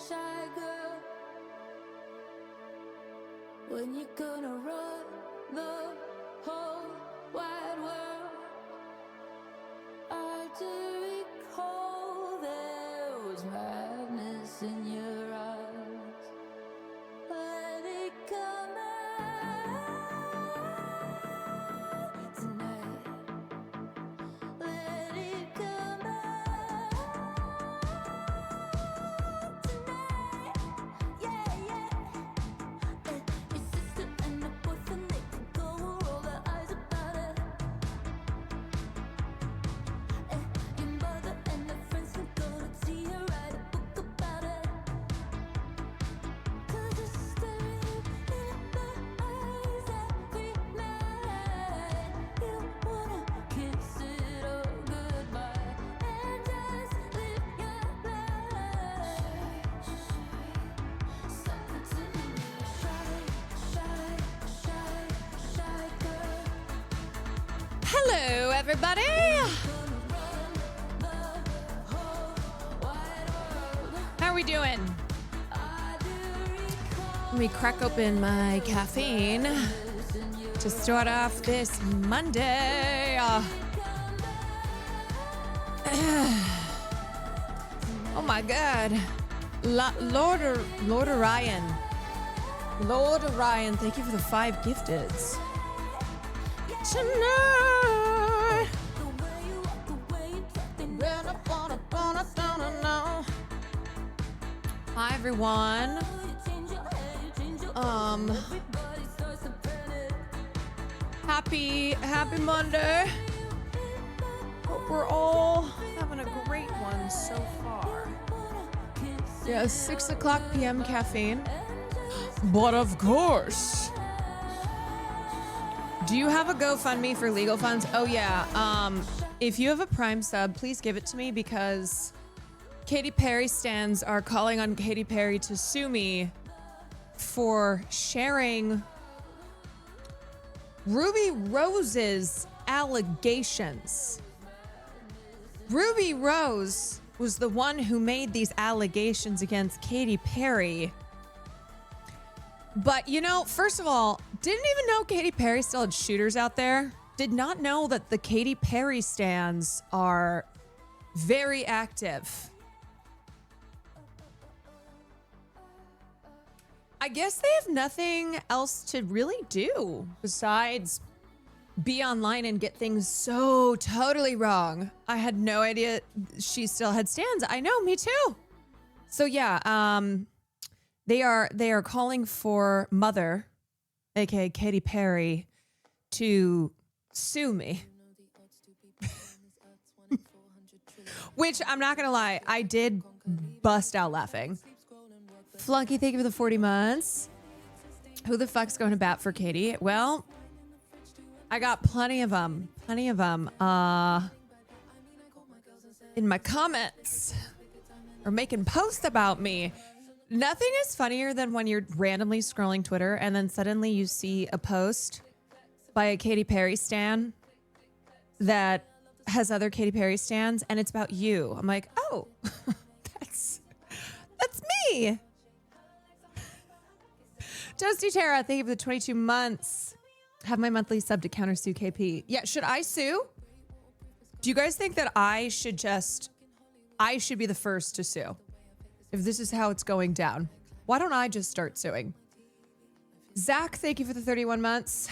shy girl. When you gonna run the whole wide world? I do recall there was madness in your eyes. Let it come out tonight. Let it come out tonight. Yeah, yeah. Your sister and her boyfriend, they could go roll their eyes about it. Your mother and her friends can go to tea and write a book about it. 'Cause you're staring in my eyes every night. You wanna kiss it all goodbye and just live your life. Stop pretending you're shy, shy, shy, shy girl. Hello, everybody. How are we doing? Let me crack open my caffeine to start off this Monday. Oh my God. Lord Orion. Lord Orion, thank you for the 5 gifteds. Tonight. Hi everyone. Happy Monday. Hope we're all having a great one so far. Yeah, 6 o'clock p.m. caffeine. But of course. Do you have a GoFundMe for legal funds? Oh yeah. If you have a Prime sub, please give it to me because Katy Perry stans are calling on Katy Perry to sue me for sharing Ruby Rose's allegations. Ruby Rose was the one who made these allegations against Katy Perry. But, you know, first of all, didn't even know Katy Perry still had shooters out there. Did not know that the Katy Perry stans are very active. I guess they have nothing else to really do besides be online and get things so totally wrong. I had no idea she still had stans. I know, me too. So yeah, they are calling for Mother, aka Katy Perry, to sue me. Which I'm not gonna lie, I did bust out laughing. Flunky, thank you for the 40 months. Who the fuck's going to bat for Katy? Well, I got plenty of them. In my comments or making posts about me. Nothing is funnier than when you're randomly scrolling Twitter and then suddenly you see a post by a Katy Perry stan that has other Katy Perry stans and it's about you. I'm like, oh, that's me. Toasty Tara, thank you for the 22 months. Have my monthly sub to counter sue KP. Yeah, should I sue? Do you guys think that I should be the first to sue? If this is how it's going down, why don't I just start suing? Zach, thank you for the 31 months.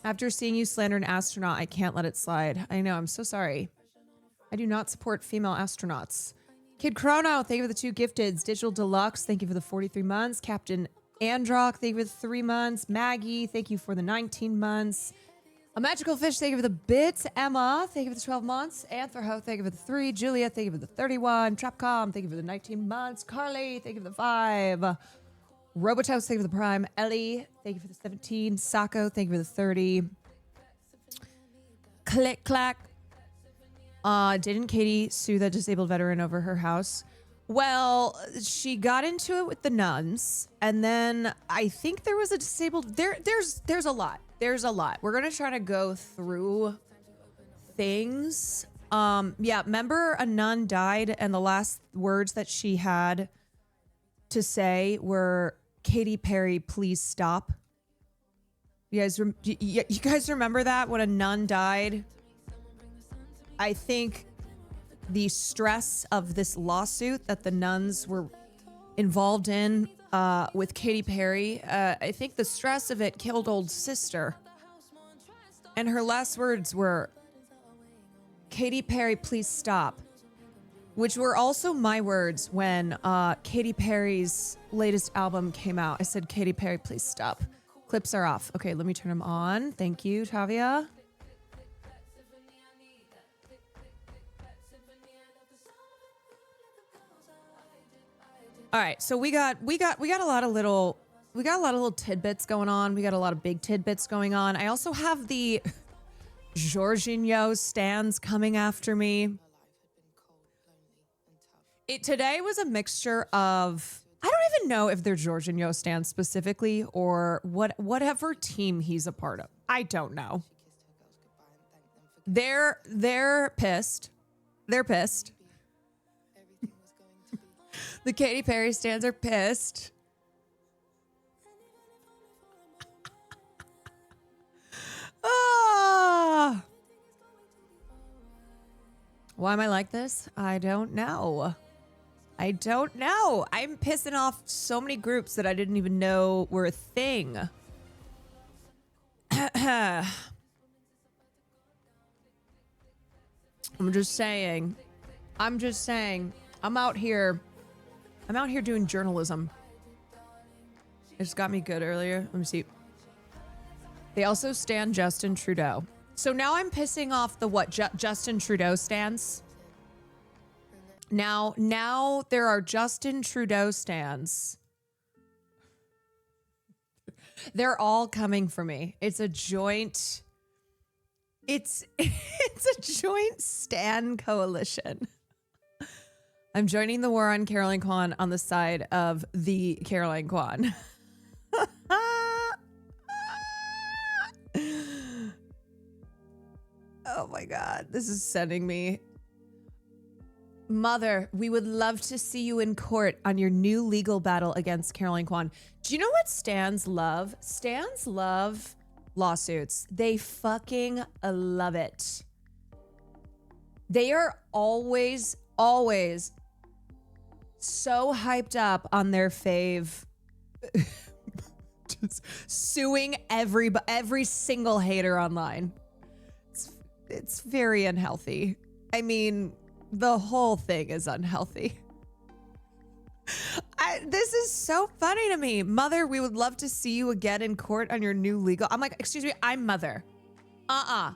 After seeing you slander an astronaut, I can't let it slide. I know, I'm so sorry. I do not support female astronauts. Kid Chrono, thank you for the 2 gifteds. Digital Deluxe, thank you for the 43 months. Captain Androck, thank you for the 3 months. Maggie, thank you for the 19 months. A Magical Fish, thank you for the bits. Emma, thank you for the 12 months. Anthroho, thank you for the 3. Julia, thank you for the 31. Trapcom, thank you for the 19 months. Carly, thank you for the 5. Robotoast, thank you for the Prime. Ellie, thank you for the 17. Sako, thank you for the 30. Click Clack. Didn't Katy sue the disabled veteran over her house? Well, she got into it with the nuns, and then I think there was a disabled. There's a lot. There's a lot. We're gonna try to go through things. Yeah, remember a nun died, and the last words that she had to say were Katy Perry, please stop. You guys remember that when a nun died? I think the stress of this lawsuit that the nuns were involved in with Katy Perry, I think the stress of it killed old sister. And her last words were, Katy Perry, please stop. Which were also my words when Katy Perry's latest album came out. I said, Katy Perry, please stop. Clips are off. Okay, let me turn them on. Thank you, Tavia. All right, so we got a lot of little tidbits going on. We got a lot of big tidbits going on. I also have the Jorginho stands coming after me. Today was a mixture of, I don't even know if they're Jorginho stands specifically or whatever team he's a part of. I don't know. They're pissed. They're pissed. The Katy Perry stands are pissed. Why am I like this? I don't know. I'm pissing off so many groups that I didn't even know were a thing. I'm just saying. I'm out here doing journalism. It just got me good earlier. Let me see. They also stan Justin Trudeau. So now I'm pissing off the what? Justin Trudeau stans. Now there are Justin Trudeau stans. They're all coming for me. It's a joint. It's a joint stan coalition. I'm joining the war on Caroline Kwan on the side of the Caroline Kwan. Oh my God, this is sending me. Mother, we would love to see you in court on your new legal battle against Caroline Kwan. Do you know what stans love? Stans love lawsuits. They fucking love it. They are always so hyped up on their fave. Just suing every single hater online. It's very unhealthy. I mean, the whole thing is unhealthy. This is so funny to me. Mother, we would love to see you again in court on your new legal. I'm like, excuse me, I'm Mother. I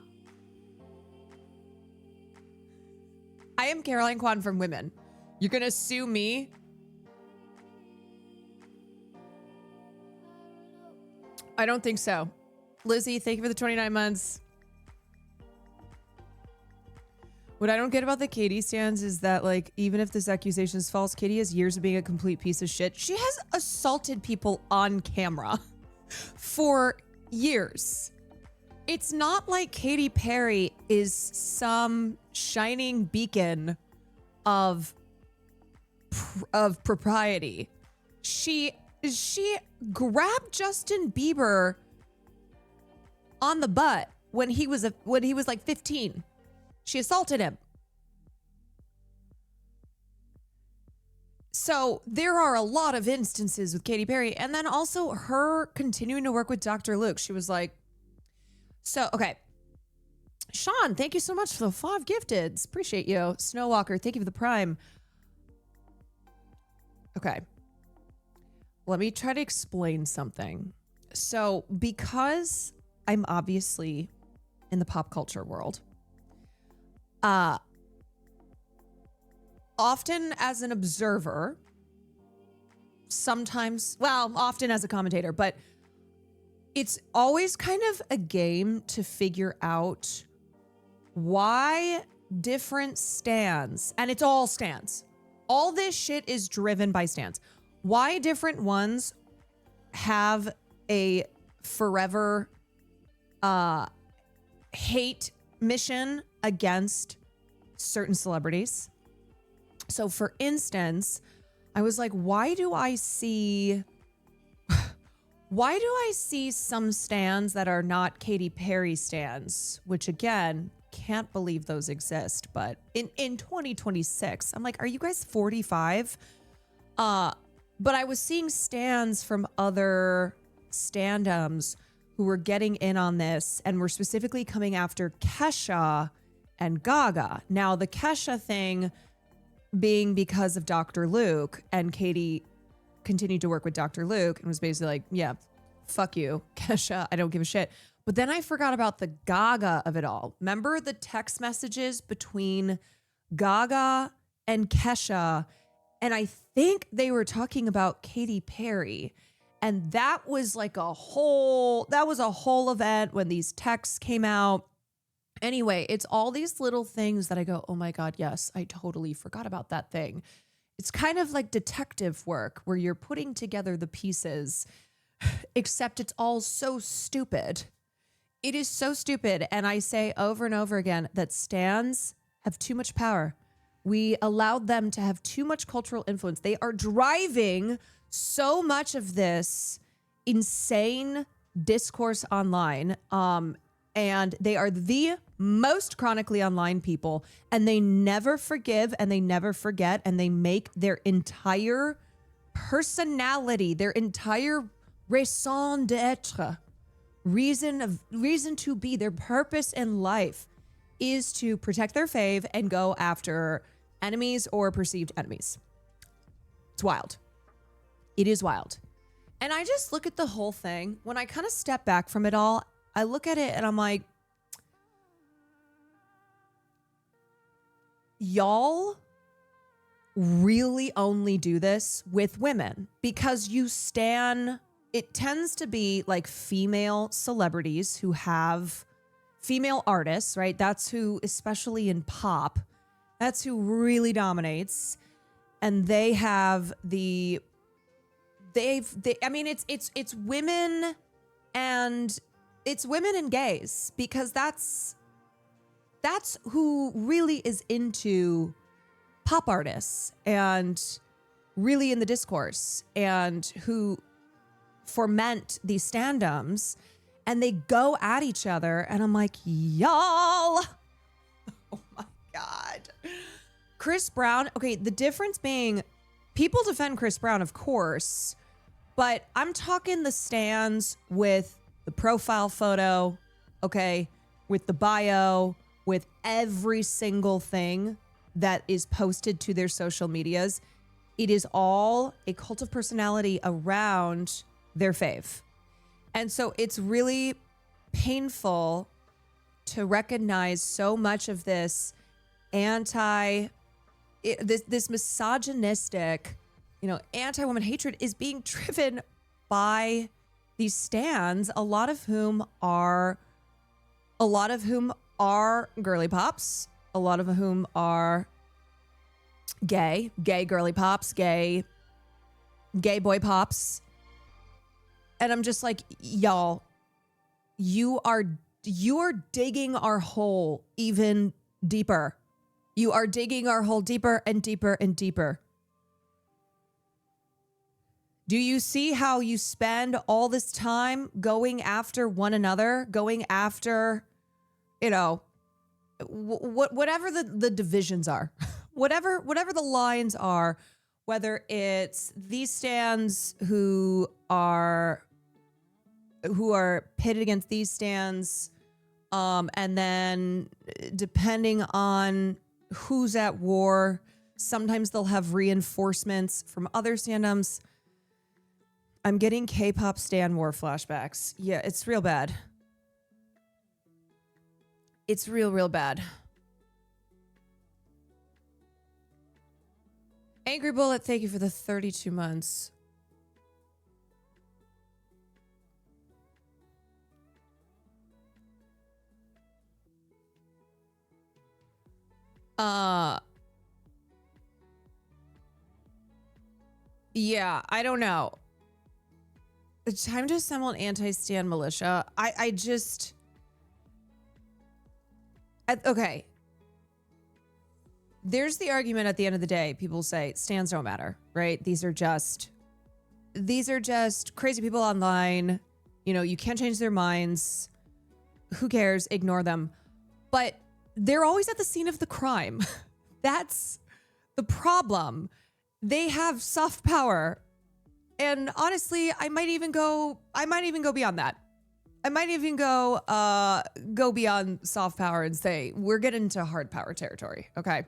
am Caroline Kwan from Women. You're gonna sue me? I don't think so. Lizzie, thank you for the 29 months. What I don't get about the Katy stands is that, like, even if this accusation is false, Katy has years of being a complete piece of shit. She has assaulted people on camera for years. It's not like Katy Perry is some shining beacon of propriety. She grabbed Justin Bieber on the butt when he was like 15. She assaulted him. So there are a lot of instances with Katy Perry, and then also her continuing to work with Dr. Luke. She was like, so, okay. Sean, thank you so much for the 5 gifteds. Appreciate you. Snowwalker, thank you for the prime. Okay. Let me try to explain something. So, because I'm obviously in the pop culture world, often as an observer, sometimes, well, often as a commentator, but it's always kind of a game to figure out why different stands, and it's all stands. All this shit is driven by stands. Why different ones have a forever hate mission against certain celebrities. So for instance, I was like, why do I see some stands that are not Katy Perry stands? Which again, can't believe those exist. But in 2026, I'm like, are you guys 45? But I was seeing stands from other standums who were getting in on this and were specifically coming after Kesha and Gaga. Now, the Kesha thing being because of Dr. Luke, and Katy continued to work with Dr. Luke and was basically like, yeah, fuck you, Kesha, I don't give a shit. But then I forgot about the Gaga of it all. Remember the text messages between Gaga and Kesha? And I think they were talking about Katy Perry. And that was like a whole event when these texts came out. Anyway, it's all these little things that I go, oh my God, yes, I totally forgot about that thing. It's kind of like detective work where you're putting together the pieces, except it's all so stupid. It is so stupid. And I say over and over again that stans have too much power. We allowed them to have too much cultural influence. They are driving so much of this insane discourse online. And they are the most chronically online people, and they never forgive and they never forget, and they make their entire personality, their entire raison d'être, reason to be, their purpose in life is to protect their fave and go after enemies or perceived enemies. It's wild. It is wild. And I just look at the whole thing. When I kind of step back from it all, I look at it and I'm like, y'all really only do this with women because you stan. It tends to be like female celebrities who have female artists, right? That's who, especially in pop, that's who really dominates. And they have it's women and gays, because that's who really is into pop artists and really in the discourse and who foment these standums, and they go at each other. And I'm like, y'all, oh my God. Chris Brown. Okay. The difference being people defend Chris Brown, of course, but I'm talking the stands with the profile photo, okay, with the bio, with every single thing that is posted to their social medias. It is all a cult of personality around their fave. And so it's really painful to recognize so much of this this misogynistic, anti-woman hatred is being driven by these stans, a lot of whom are girly pops, a lot of whom are gay girly pops, gay boy pops. And I'm just like, y'all, you are digging our hole even deeper. You are digging our hole deeper and deeper and deeper. Do you see how you spend all this time going after one another, going after, whatever the divisions are, whatever the lines are, whether it's these stans who are pitted against these stans, and then depending on who's at war, sometimes they'll have reinforcements from other standums. I'm getting K-pop stan war flashbacks. Yeah, it's real bad. It's real bad. Angry Bullet, thank you for the 32 months. Yeah, I don't know. It's time to assemble an anti-stan militia. Okay. there's the argument at the end of the day. People say stands don't matter, right? These are just crazy people online. You know, you can't change their minds. Who cares? Ignore them. But they're always at the scene of the crime. That's the problem. They have soft power. And honestly, I might even go beyond that. I might even go beyond soft power and say we're getting into hard power territory, okay?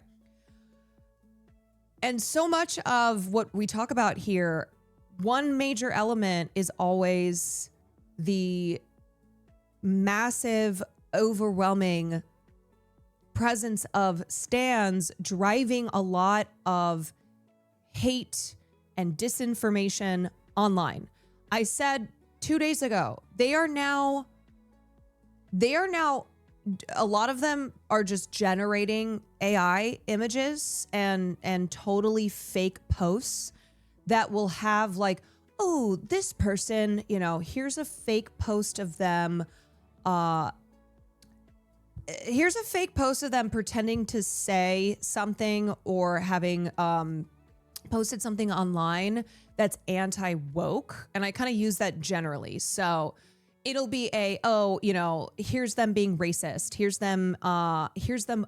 And so much of what we talk about here, one major element is always the massive, overwhelming presence of stans driving a lot of hate and disinformation online. I said 2 days ago, they are now, a lot of them are just generating AI images and totally fake posts that will have like, oh, this person, you know, here's a fake post of them. Here's a fake post of them pretending to say something or having posted something online that's anti-woke. And I kind of use that generally. So it'll be here's them being racist. Here's them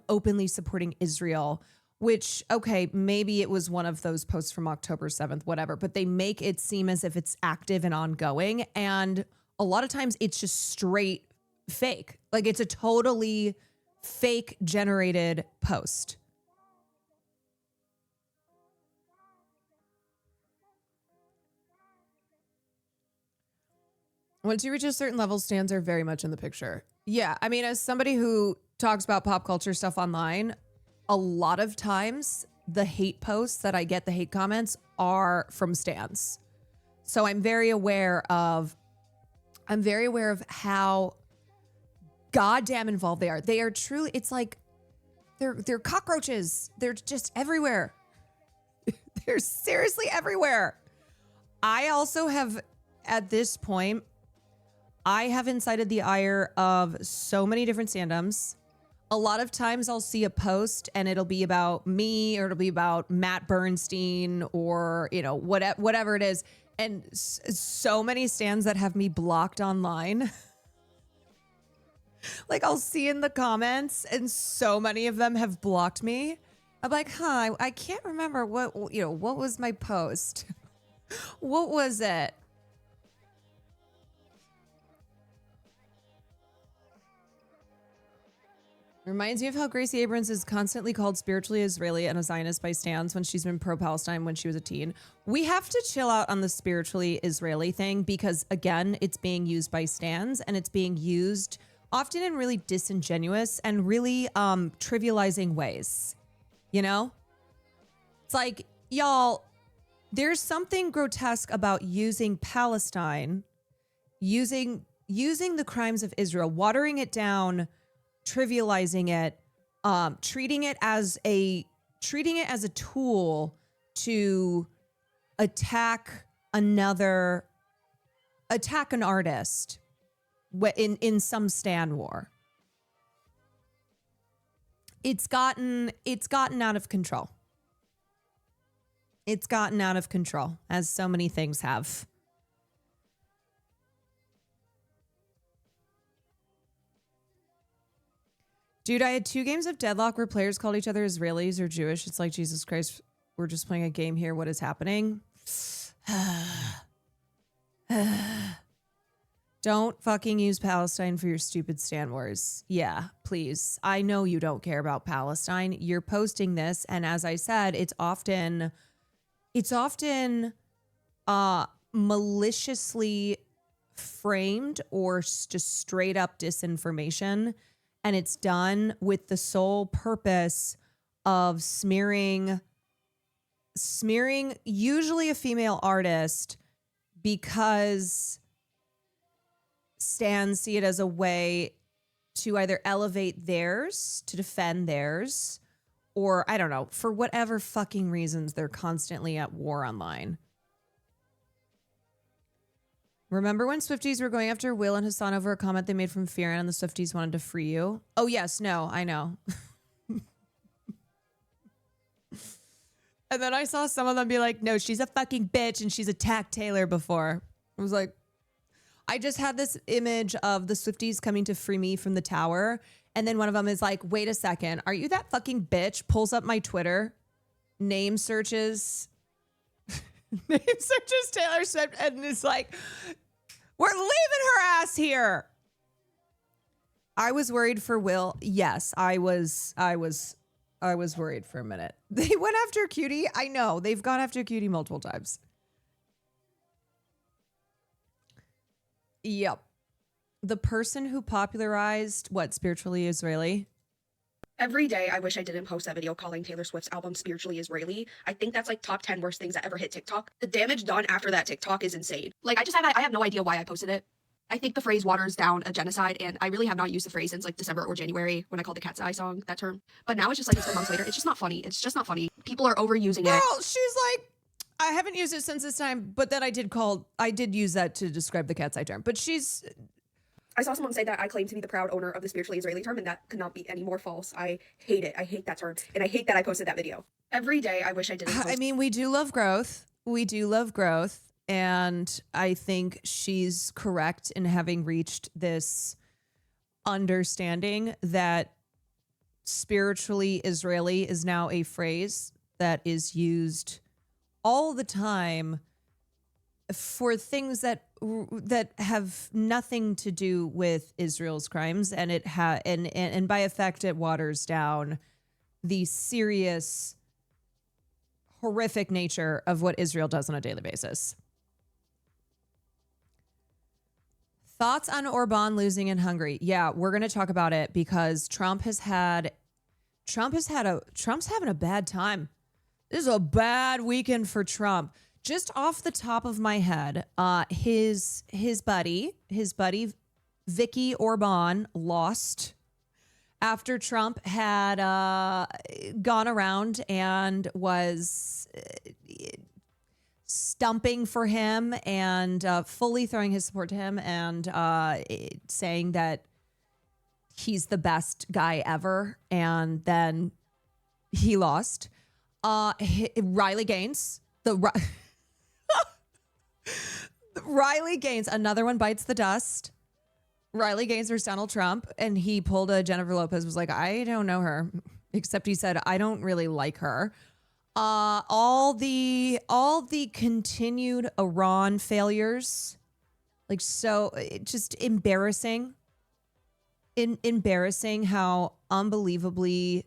openly supporting Israel, which, okay, maybe it was one of those posts from October 7th, whatever, but they make it seem as if it's active and ongoing. And a lot of times it's just straight fake. Like it's a totally fake generated post. Once you reach a certain level, stans are very much in the picture. Yeah, I mean, as somebody who talks about pop culture stuff online, a lot of times the hate posts that I get, the hate comments, are from stans. So I'm very aware of how goddamn involved they are. They are truly, it's like they're cockroaches. They're just everywhere. They're seriously everywhere. I also have, at this point, I have incited the ire of so many different fandoms. A lot of times I'll see a post and it'll be about me or it'll be about Matt Bernstein or, you know, whatever it is. And so many stans that have me blocked online. Like I'll see in the comments and so many of them have blocked me. I'm like, I can't remember what was my post? What was it? Reminds me of how Gracie Abrams is constantly called spiritually Israeli and a Zionist by stans when she's been pro-Palestine when she was a teen. We have to chill out on the spiritually Israeli thing because, again, it's being used by stans and it's being used often in really disingenuous and really trivializing ways. You know? It's like, y'all, there's something grotesque about using Palestine, using the crimes of Israel, watering it down, trivializing it, treating it as a tool to attack an artist in some stan war. It's gotten out of control. It's gotten out of control, as so many things have. Dude, I had 2 games of Deadlock where players called each other Israelis or Jewish. It's like, Jesus Christ, we're just playing a game here. What is happening? Don't fucking use Palestine for your stupid stan wars. Yeah, please. I know you don't care about Palestine. You're posting this, and as I said, it's often maliciously framed or just straight up disinformation. And it's done with the sole purpose of smearing usually a female artist because stans see it as a way to either elevate theirs, to defend theirs, or I don't know, for whatever fucking reasons they're constantly at war online. Remember when Swifties were going after Will and Hassan over a comment they made from Fearon and the Swifties wanted to free you? Oh, yes. No, I know. And then I saw some of them be like, no, she's a fucking bitch and she's attacked Taylor before. I was like, I just had this image of the Swifties coming to free me from the tower. And then one of them is like, wait a second, are you that fucking bitch? Pulls up my Twitter, name searches Taylor Swift, and is like, we're leaving her ass here. I was worried for Will. Yes, I was worried for a minute. They went after Cutie. I know. They've gone after Cutie multiple times. Yep. The person who popularized what, spiritually Israeli? Every day, I wish I didn't post that video calling Taylor Swift's album Spiritually Israeli. I think that's like top 10 worst things that ever hit TikTok. The damage done after that TikTok is insane. Like, I have no idea why I posted it. I think the phrase waters down a genocide, and I really have not used the phrase since like December or January when I called the KATY song that term. But now it's just like it's been months later. It's just not funny. It's just not funny. People are overusing it. Well, she's like, I haven't used it since this time, but then I did use that to describe the KATY term. But I saw someone say that I claim to be the proud owner of the spiritually Israeli term, and that could not be any more false. I hate it. I hate that term, and I hate that I posted that video. Every day, I wish I didn't post. I mean, we do love growth. We do love growth. And I think she's correct in having reached this understanding that spiritually Israeli is now a phrase that is used all the time for things that have nothing to do with Israel's crimes, and and by effect it waters down the serious, horrific nature of what Israel does on a daily basis. Thoughts on Orban losing in Hungary? Yeah, we're going to talk about it because Trump's having a bad time. This is a bad weekend for Trump. Just off the top of my head, his buddy Vicky Orban lost after Trump had gone around and was stumping for him and fully throwing his support to him and saying that he's the best guy ever. And then he lost. Riley Gaines, Riley Gaines, another one bites the dust. Riley Gaines versus Donald Trump, and he pulled a Jennifer Lopez, was like, I don't know her, except he said, I don't really like her. All the continued Iran failures, like, so just embarrassing how unbelievably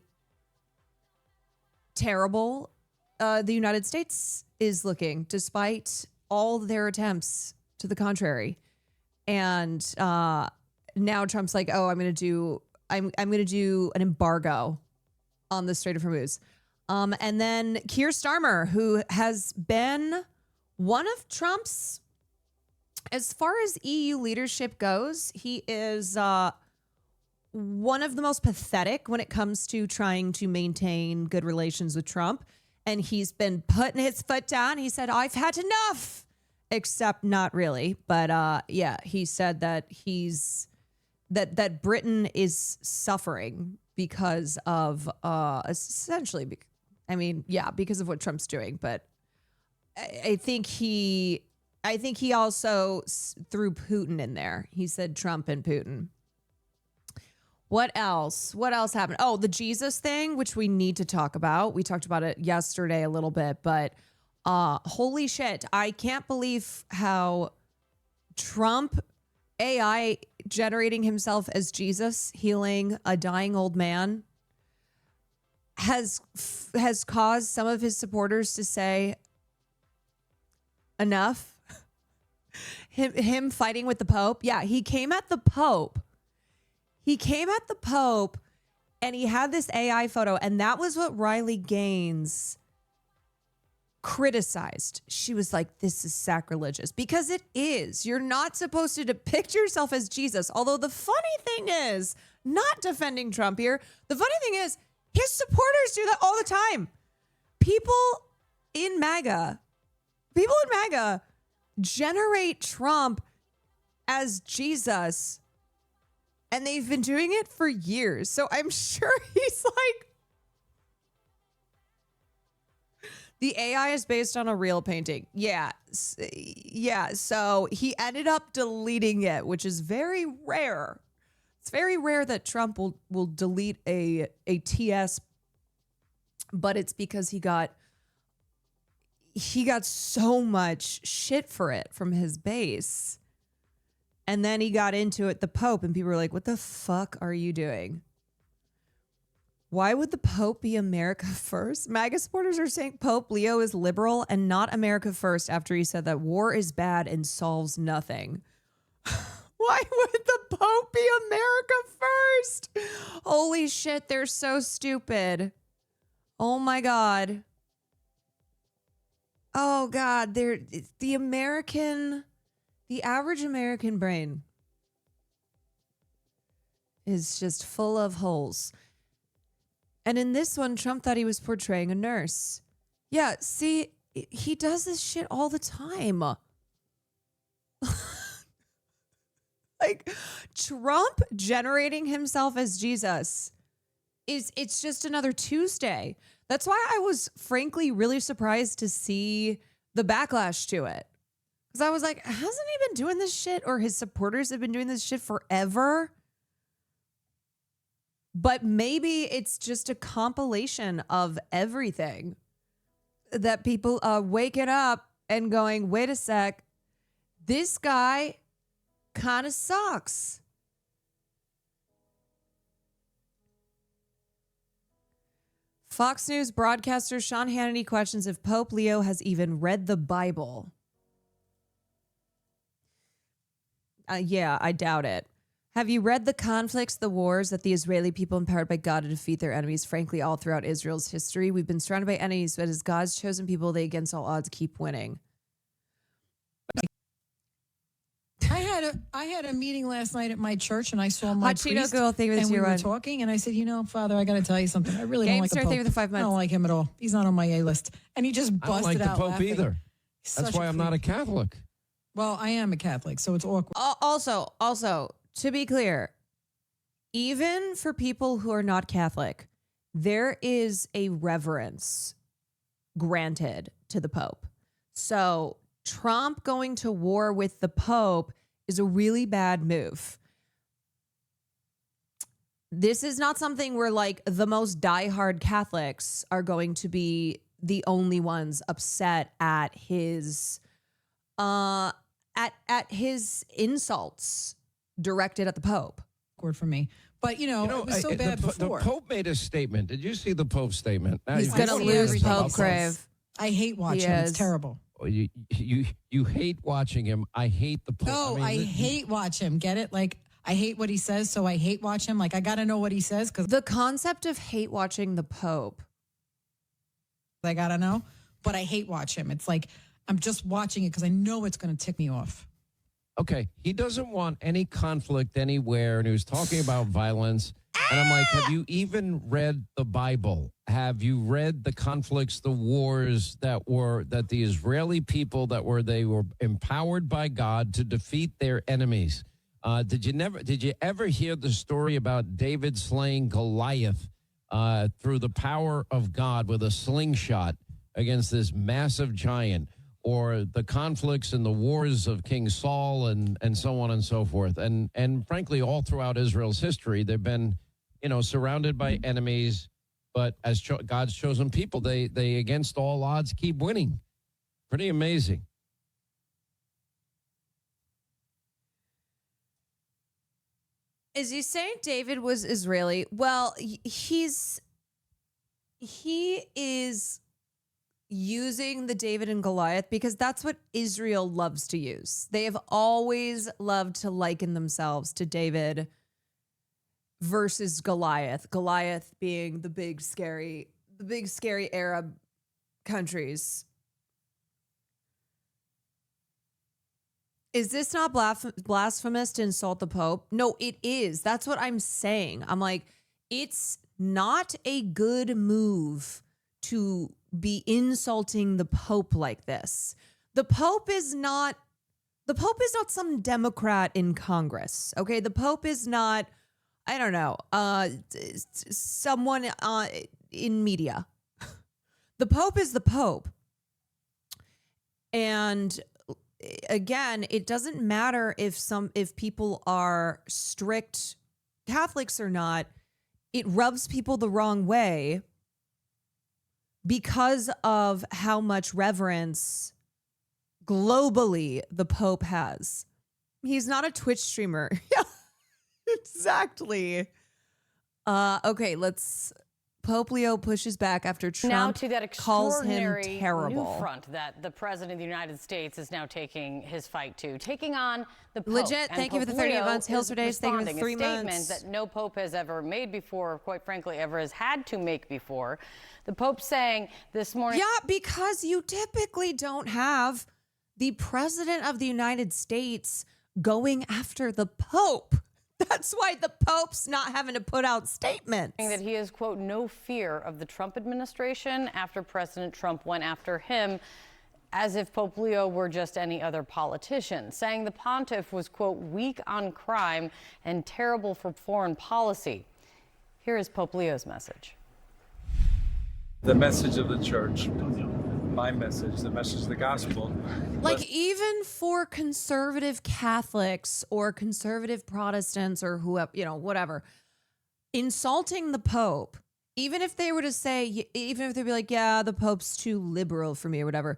terrible the United States is looking, despite all their attempts to the contrary. And now Trump's like, oh, I'm gonna do an embargo on the Strait of Hormuz. And then Keir Starmer, who has been one of Trump's, as far as EU leadership goes, he is one of the most pathetic when it comes to trying to maintain good relations with Trump. And he's been putting his foot down. He said, I've had enough, except not really. But yeah, he said that that Britain is suffering because of essentially, because of what Trump's doing. But I think he also threw Putin in there. He said Trump and Putin. What else? What else happened? Oh, the Jesus thing, which we need to talk about. We talked about it yesterday a little bit, but holy shit. I can't believe how Trump AI generating himself as Jesus, healing a dying old man, has caused some of his supporters to say, enough. Him fighting with the Pope. Yeah, he came at the Pope. And he had this AI photo, and that was what Riley Gaines criticized. She was like, this is sacrilegious, because it is. You're not supposed to depict yourself as Jesus. Although the funny thing is, not defending Trump here, the funny thing is his supporters do that all the time. People in MAGA generate Trump as Jesus, and they've been doing it for years. So I'm sure he's like, The AI is based on a real painting. Yeah. Yeah. So he ended up deleting it, which is very rare. It's very rare that Trump will delete a TS, but it's because he got so much shit for it from his base. And then he got into it, the Pope, and people were like, what the fuck are you doing? Why would the Pope be America first? MAGA supporters are saying Pope Leo is liberal and not America first after he said that war is bad and solves nothing. Why would the Pope be America first? Holy shit, they're so stupid. Oh my God. Oh God, the average American brain is just full of holes. And in this one, Trump thought he was portraying a nurse. Yeah, see, he does this shit all the time. Like, Trump generating himself as Jesus it's just another Tuesday. That's why I was frankly really surprised to see the backlash to it. Because I was like, hasn't he been doing this shit, or his supporters have been doing this shit forever? But maybe it's just a compilation of everything that people are waking up and going, wait a sec, this guy kind of sucks. Fox News broadcaster Sean Hannity questions if Pope Leo has even read the Bible. Yeah, I doubt it. Have you read the conflicts, the wars that the Israeli people empowered by God to defeat their enemies? Frankly, all throughout Israel's history, we've been surrounded by enemies, but as God's chosen people, they against all odds keep winning. I had a meeting last night at my church, and I saw my Hot Cheeto priest, Girl, thank you for and the we were 1. talking, and I said, Father, I got to tell you something. I really don't like the Gamester, Pope. thank you for the 5 months. I don't like him at all. He's not on my A-list. And he just I don't busted like the out Pope laughing. either. He's That's such why I'm not a creep. Catholic. Well, I am a Catholic, so it's awkward. Also, to be clear, even for people who are not Catholic, there is a reverence granted to the Pope. So Trump going to war with the Pope is a really bad move. This is not something where like the most diehard Catholics are going to be the only ones upset at his at his insults directed at the Pope. Awkward for me. But, it was so bad before. The Pope made a statement. Did you see the Pope's statement? Now He's you Gonna I can see see lose everything Pope he says. Crave. I hate watching He him. is. It's terrible. You hate watching him. I hate the Pope. No, I hate watch him. Get it? Like, I hate what he says, so I hate watch him. Like, I got to know what he says because The concept of hate watching the Pope. I got to know. But I hate watch him. It's like, I'm just watching it because I know it's going to tick me off. Okay, he doesn't want any conflict anywhere, and he was talking about violence. And I'm like, have you even read the Bible? Have you read the conflicts, the wars that the Israeli people they were empowered by God to defeat their enemies? Did you ever hear the story about David slaying Goliath through the power of God with a slingshot against this massive giant? Or the conflicts and the wars of King Saul and so on and so forth. And frankly, all throughout Israel's history, they've been, surrounded by enemies. But as God's chosen people, they against all odds keep winning. Pretty amazing. Is he saying David was Israeli? Well, he is using the David and Goliath because that's what Israel loves to use. They have always loved to liken themselves to David versus Goliath. Goliath being the big scary Arab countries. Is this not blasphemous to insult the Pope? No, it is. That's what I'm saying. I'm like, it's not a good move to be insulting the Pope like this. The Pope is not some Democrat in Congress. Okay. The Pope is not, I don't know, someone in media. The Pope is the Pope. And again, it doesn't matter if people are strict Catholics or not. It rubs people the wrong way because of how much reverence globally the Pope has. He's not a Twitch streamer. Yeah, exactly. Okay, Pope Leo pushes back after Trump now to that calls him extraordinary terrible. new front that the president of the United States is now taking his fight to, taking on the Pope. Legit, And thank you for the Pope 38 Leo months. Hills is for days, thank you for the responding. 3 A statement months. that no Pope has ever made before, or quite frankly, ever has had to make before. The Pope saying this morning. Yeah, because you typically don't have the president of the United States going after the Pope. That's why the Pope's not having to put out statements. That he has, quote, no fear of the Trump administration after President Trump went after him, as if Pope Leo were just any other politician, saying the pontiff was, quote, weak on crime and terrible for foreign policy. Here is Pope Leo's message. The message of the church, my message, the message of the gospel. Like, even for conservative Catholics or conservative Protestants or whoever, whatever, insulting the Pope, even if they were to say, even if they'd be like, yeah, the Pope's too liberal for me or whatever,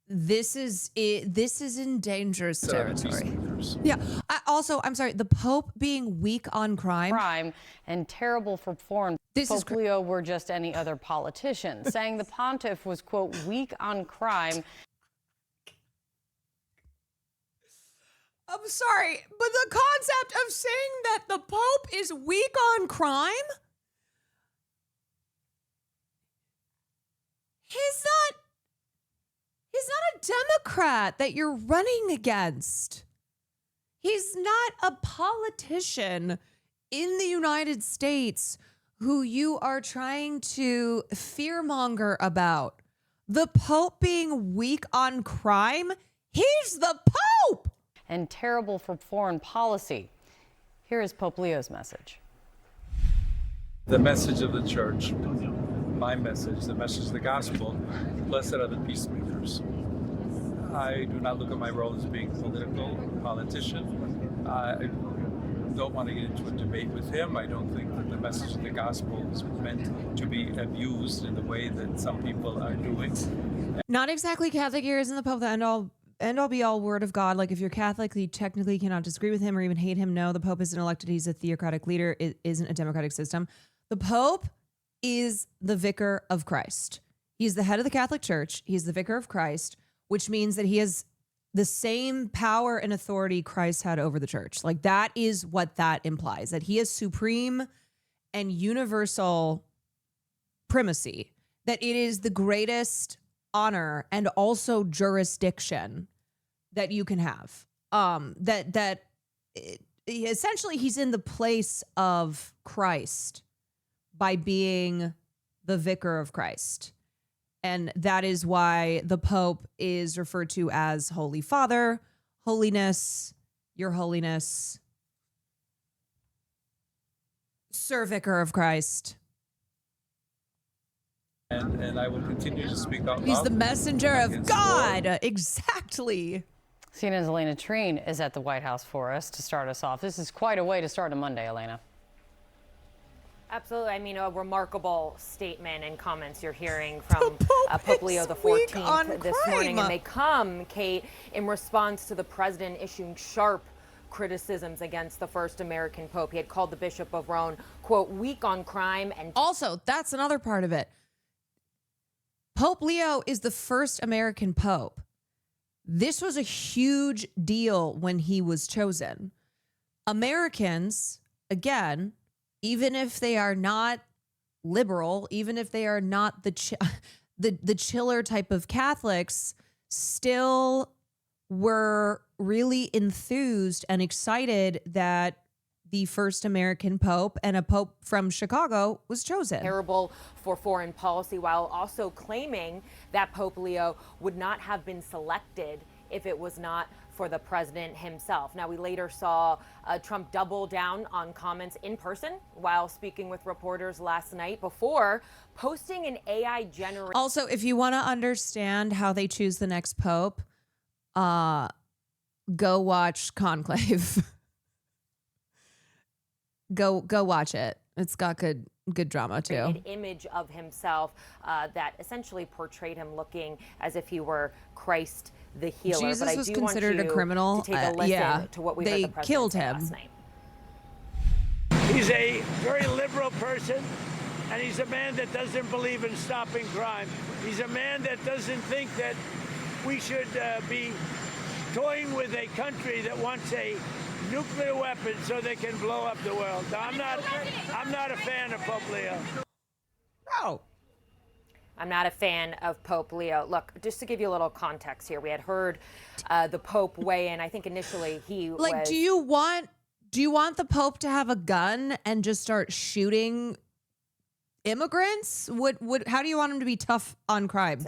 this is in dangerous territory. Yeah. I'm sorry, the Pope being weak on crime And terrible for foreign. Pope Leo were just any other politician, saying the pontiff was, quote, weak on crime. I'm sorry, but the concept of saying that the Pope is weak on crime? He's not a Democrat that you're running against. He's not a politician in the United States who you are trying to fearmonger about. The Pope being weak on crime? He's the Pope! And terrible for foreign policy. Here is Pope Leo's message. The message of the church, my message, the message of the gospel. Blessed are the peacemakers. I do not look at my role as being a politician. I don't want to get into a debate with him. I don't think that the message of the gospel is meant to be abused in the way that some people are doing. Not exactly Catholic here. Isn't the Pope the end all be all word of God? Like, if you're Catholic, you technically cannot disagree with him or even hate him. No, the Pope isn't elected. He's a theocratic leader. It isn't a democratic system. The Pope is the vicar of Christ. He's the head of the Catholic Church. He's the vicar of Christ, which means that he has the same power and authority Christ had over the church. Like, that is what that implies, that he has supreme and universal primacy, that it is the greatest honor and also jurisdiction that you can have. Essentially he's in the place of Christ by being the vicar of Christ. And that is why the Pope is referred to as Holy Father, Holiness, Your Holiness, Sir Vicar of Christ. And I will continue to speak out loud. He's the messenger of God. Exactly. CNN's Elena Treen is at the White House for us to start us off. This is quite a way to start a Monday, Elena. Absolutely. I mean, a remarkable statement and comments you're hearing from Pope Leo XIV this morning. And they come, Kate, in response to the president issuing sharp criticisms against the first American Pope. He had called the Bishop of Rome, quote, weak on crime. And also, that's another part of it. Pope Leo is the first American Pope. This was a huge deal when he was chosen. Americans, again, even if they are not liberal, even if they are not the chiller type of Catholics, still were really enthused and excited that the first American Pope and a Pope from Chicago was chosen. Terrible for foreign policy, while also claiming that Pope Leo would not have been selected if it was not for the president himself. Now, we later saw Trump double down on comments in person while speaking with reporters last night before posting an AI generated. Also, if you want to understand how they choose the next pope, go watch Conclave. go watch it. It's got good drama too. Image of himself that essentially portrayed him looking as if he were Christ the healer. Jesus but I was do considered want a criminal. to take a listen Yeah, to what we they heard the president killed say him. last night. He's a very liberal person, and he's a man that doesn't believe in stopping crime. He's a man that doesn't think that we should be toying with a country that wants a nuclear weapon so they can blow up the world. Now, I'm not a fan of Pope Leo. No. I'm not a fan of Pope Leo. Look, just to give you a little context here, we had heard the Pope weigh in. I think initially he was... Do you want the Pope to have a gun and just start shooting immigrants? How do you want him to be tough on crime?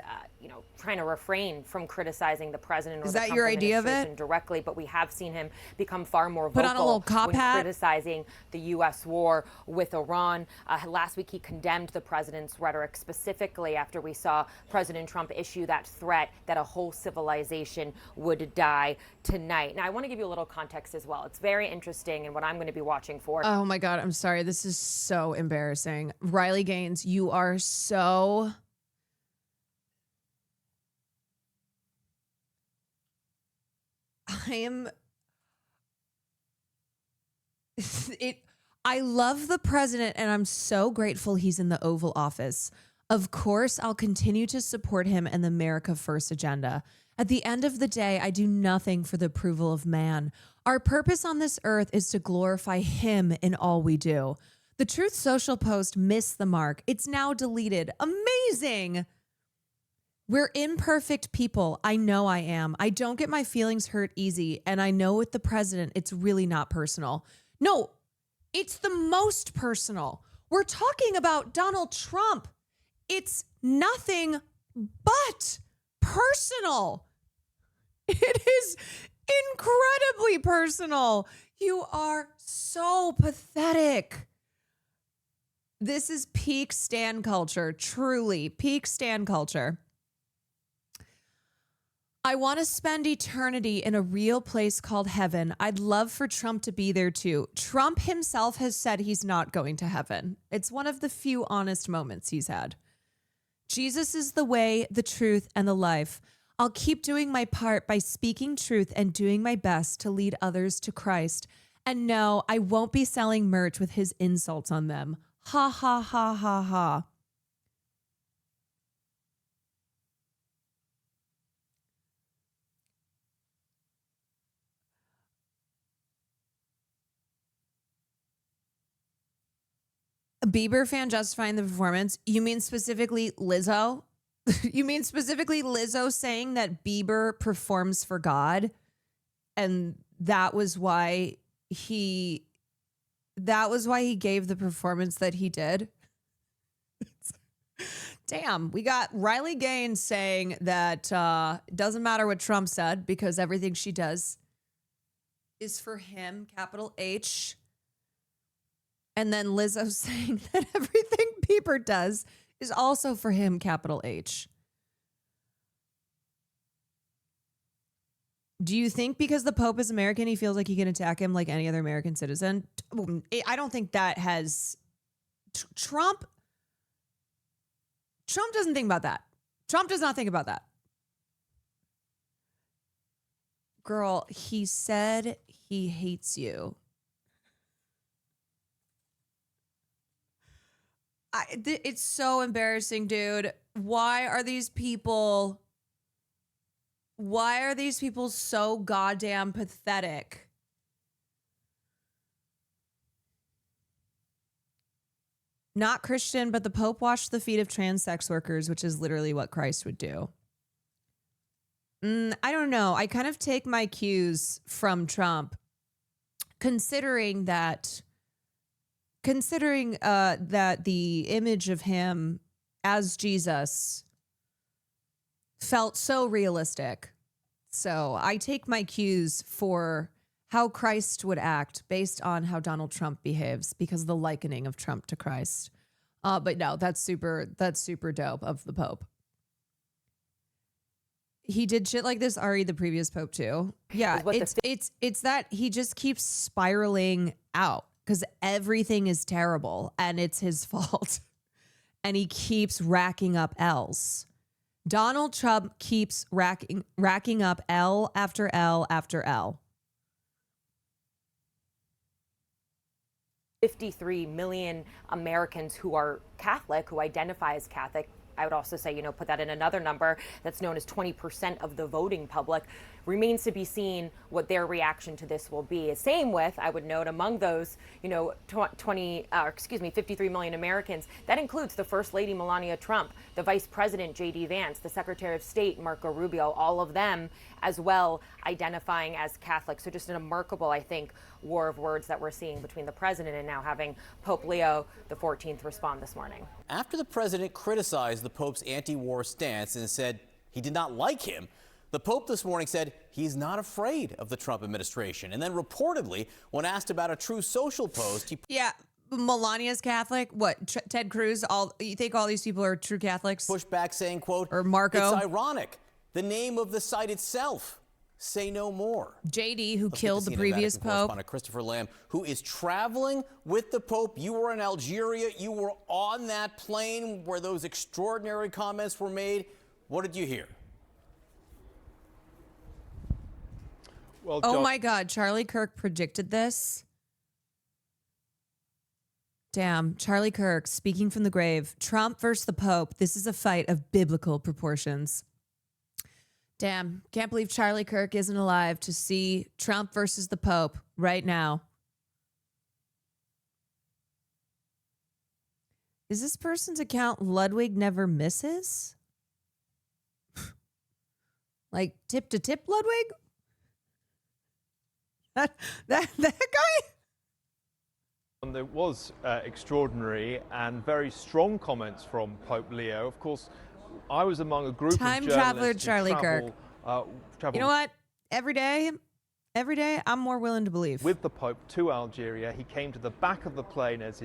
Trying to refrain from criticizing the president or Is the that Trump your idea of it? administration directly, but we have seen him become far more Put vocal on a little cop when hat. criticizing the U.S. war with Iran. Last week, he condemned the president's rhetoric specifically after we saw President Trump issue that threat that a whole civilization would die tonight. Now, I want to give you a little context as well. It's very interesting and what I'm going to be watching for. Oh my God, I'm sorry. This is so embarrassing. Riley Gaines, you are so... I love the president and I'm so grateful he's in the Oval Office. Of course, I'll continue to support him and the America First agenda. At the end of the day, I do nothing for the approval of man. Our purpose on this earth is to glorify him in all we do. The Truth Social post missed the mark. It's now deleted. Amazing. We're imperfect people. I know I am. I don't get my feelings hurt easy. And I know with the president, it's really not personal. No, it's the most personal. We're talking about Donald Trump. It's nothing but personal. It is incredibly personal. You are so pathetic. This is peak stan culture, truly peak stan culture. I want to spend eternity in a real place called heaven. I'd love for Trump to be there too. Trump himself has said he's not going to heaven. It's one of the few honest moments he's had. Jesus is the way, the truth, and the life. I'll keep doing my part by speaking truth and doing my best to lead others to Christ. And no, I won't be selling merch with his insults on them. Ha, ha, ha, ha, ha. A Bieber fan justifying the performance? You mean specifically Lizzo? You mean specifically Lizzo saying that Bieber performs for God? And that was why he gave the performance that he did? Damn, we got Riley Gaines saying that it doesn't matter what Trump said because everything she does is for him, capital H. And then Lizzo saying that everything Bieber does is also for him, capital H. Do you think because the Pope is American, he feels like he can attack him like any other American citizen? I don't think that has... Trump doesn't think about that. Trump does not think about that. Girl, he said he hates you. It's so embarrassing, dude. Why are these people so goddamn pathetic? Not Christian, but the Pope washed the feet of trans sex workers, which is literally what Christ would do. I don't know. I kind of take my cues from Trump, considering that the image of him as Jesus felt so realistic. So I take my cues for how Christ would act based on how Donald Trump behaves because of the likening of Trump to Christ. But no, that's super dope of the Pope. He did shit like this already the previous Pope too. Yeah, it's that he just keeps spiraling out because everything is terrible and it's his fault. And he keeps racking up L's. Donald Trump keeps racking up L after L after L. 53 million Americans who are Catholic, who identify as Catholic. I would also say, put that in another number that's known as 20% of the voting public. Remains to be seen what their reaction to this will be. Same with, I would note, among those, 53 million Americans, that includes the First Lady Melania Trump, the Vice President J.D. Vance, the Secretary of State Marco Rubio, all of them as well identifying as Catholic. So just a remarkable, I think, war of words that we're seeing between the president and now having Pope Leo XIV respond this morning. After the president criticized the Pope's anti-war stance and said he did not like him, the Pope this morning said he's not afraid of the Trump administration. And then reportedly, when asked about a True Social post, Yeah, Melania's Catholic. What, Ted Cruz? You think all these people are true Catholics? pushed back saying, quote, or Marco? "It's ironic. The name of the site itself, Say No More." JD, who Let's killed get the to CNN previous Vatican Pope. correspondent Christopher Lamb, who is traveling with the Pope. You were in Algeria. You were on that plane where those extraordinary comments were made. What did you hear? Well, Oh my God, Charlie Kirk predicted this. Damn, Charlie Kirk speaking from the grave. Trump versus the Pope. This is a fight of biblical proportions. Damn, can't believe Charlie Kirk isn't alive to see Trump versus the Pope right now. Is this person's account Ludwig Never Misses? Like tip to tip Ludwig? That guy? And there was extraordinary and very strong comments from Pope Leo. Of course, I was among a group Time of traveler journalists Charlie who Kirk. traveled You know what? Every day, I'm more willing to believe. with the Pope to Algeria. He came to the back of the plane as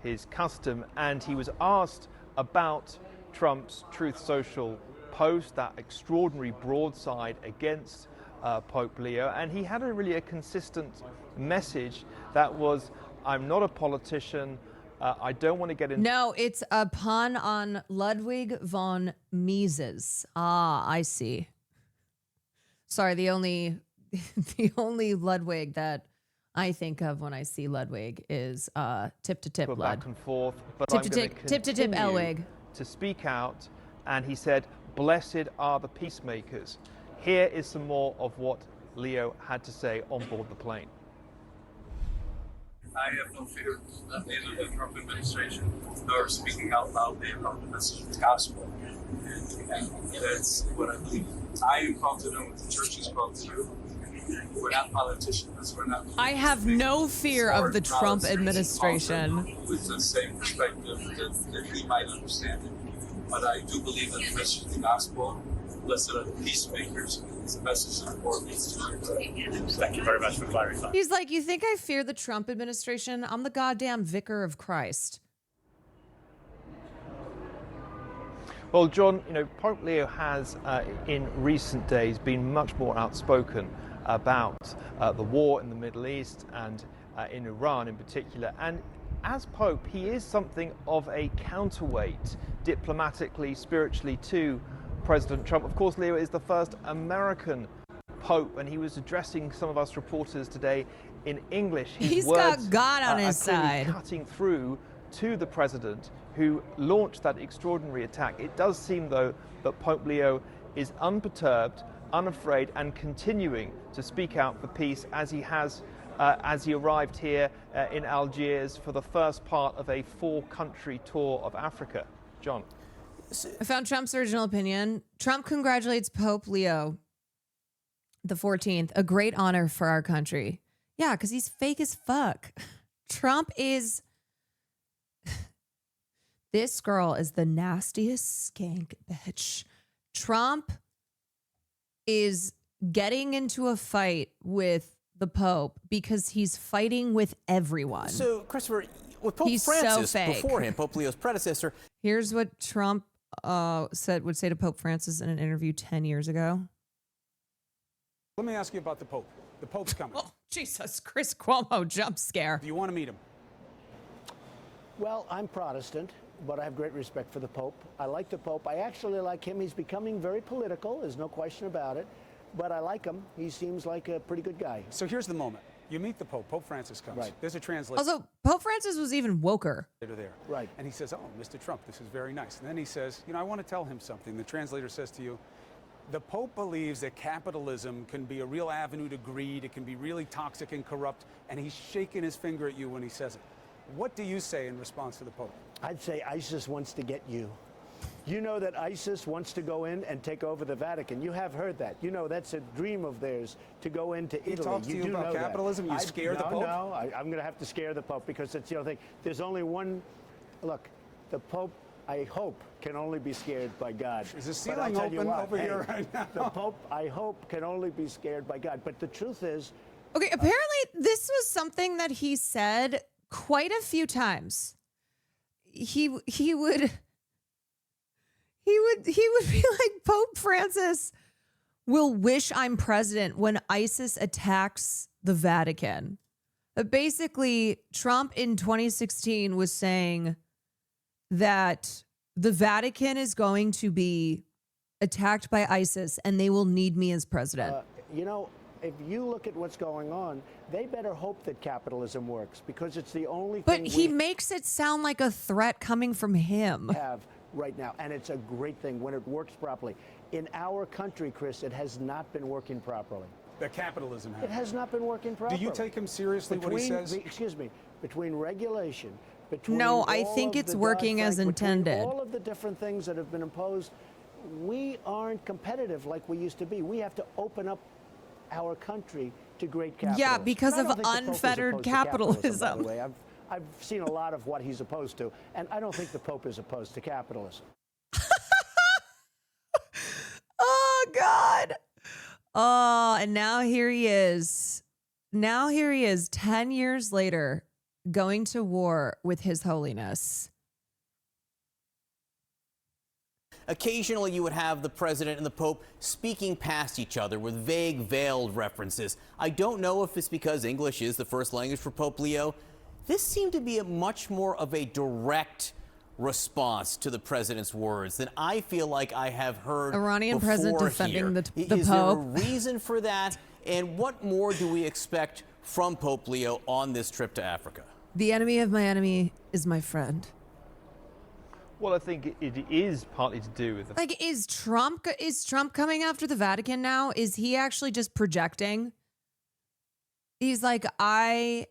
his custom, and he was asked about Trump's Truth Social post, that extraordinary broadside against Pope Leo, and he had a consistent message that was, "I'm not a politician. I don't want to get into." No, it's a pun on Ludwig von Mises. Ah, I see. Sorry, the only Ludwig that I think of when I see Ludwig is tip to tip Go Lud. back and forth, but Tip I'm to gonna tip to tip continue Elwig. to speak out, and he said, "Blessed are the peacemakers." Here is some more of what Leo had to say on board the plane. I have no fear of neither the Trump administration nor speaking out loudly about the message of the gospel. And that's what I believe. I am called to know what the church is called to do. We're not politicians. We're not. I have no fear of the Trump administration. With the same perspective that we might understand it. But I do believe in the message of the gospel. Blessed are the peacemakers. It's the message of the Lord. Thank you very much for clarifying. He's like, you think I fear the Trump administration? I'm the goddamn vicar of Christ. Well, John, Pope Leo has in recent days been much more outspoken about the war in the Middle East and in Iran in particular. And as Pope, he is something of a counterweight diplomatically, spiritually to President Trump. Of course, Leo is the first American Pope, and he was addressing some of us reporters today in English. He's got God on his are clearly side. cutting through to the president who launched that extraordinary attack. It does seem, though, that Pope Leo is unperturbed, unafraid, and continuing to speak out for peace as he has as he arrived here in Algiers for the first part of a 4-country tour of Africa. John. I found Trump's original opinion. Trump congratulates Pope Leo the 14th. A great honor for our country. Yeah, because he's fake as fuck. Trump is... This girl is the nastiest skank bitch. Trump is getting into a fight with the Pope because he's fighting with everyone. So, Christopher, with Pope He's Francis so fake. before him, Pope Leo's predecessor. Here's what Trump would say to Pope Francis in an interview 10 years ago. Let me ask you about the Pope. The Pope's coming. Oh, Jesus, Chris Cuomo jump scare. Do you want to meet him? Well, I'm Protestant, but I have great respect for the Pope. I like the Pope. I actually like him. He's becoming very political. There's no question about it. But I like him. He seems like a pretty good guy. So here's the moment. You meet the Pope. Pope Francis comes. Right. There's a translator Also, Pope Francis was even woker. there. Right. And he says, oh, Mr. Trump, this is very nice. And then he says, I want to tell him something. The translator says to you, the Pope believes that capitalism can be a real avenue to greed. It can be really toxic and corrupt. And he's shaking his finger at you when he says it. What do you say in response to the Pope? I'd say ISIS wants to get you. You know that ISIS wants to go in and take over the Vatican. You have heard that. You know that's a dream of theirs to go into Italy. He talks to you do about know capitalism? That. You scare the Pope? No, I'm going to have to scare the Pope because it's the other thing. There's only one. Look, the Pope, I hope, can only be scared by God. Is the But I'll ceiling tell you open what, over here right now? The Pope, I hope, can only be scared by God. But the truth is, Okay, apparently this was something that he said quite a few times. He would be like, Pope Francis will wish I'm president when ISIS attacks the Vatican. Basically, Trump in 2016 was saying that the Vatican is going to be attacked by ISIS and they will need me as president. if you look at what's going on, they better hope that capitalism works because it's the only But thing he we makes it sound like a threat coming from him. have right now. And it's a great thing when it works properly. In our country, Chris, it has not been working properly. The capitalism has. It has not been working properly. Do you take him seriously what he says? Excuse me, between regulation, between No, I all think of it's the working as Dodd-Frank, between intended. all of the different things that have been imposed, we aren't competitive like we used to be. We have to open up our country to great capitalism. Yeah, because And I of don't think the Pope is unfettered opposed to capitalism. By capitalism. the way, I've seen a lot of what he's opposed to, and I don't think the Pope is opposed to capitalism. Oh, God. Oh, and now here he is. Now here he is 10 years later going to war with His Holiness. Occasionally, you would have the president and the Pope speaking past each other with vague, veiled references. I don't know if it's because English is the first language for Pope Leo. This seemed to be a much more of a direct response to the president's words than I feel like I have heard Iranian before president defending here. the Is there a Pope. reason for that? And what more do we expect from Pope Leo on this trip to Africa? The enemy of my enemy is my friend. Well, I think it is partly to do with the Like, is Trump coming after the Vatican now? Is he actually just projecting? He's like, I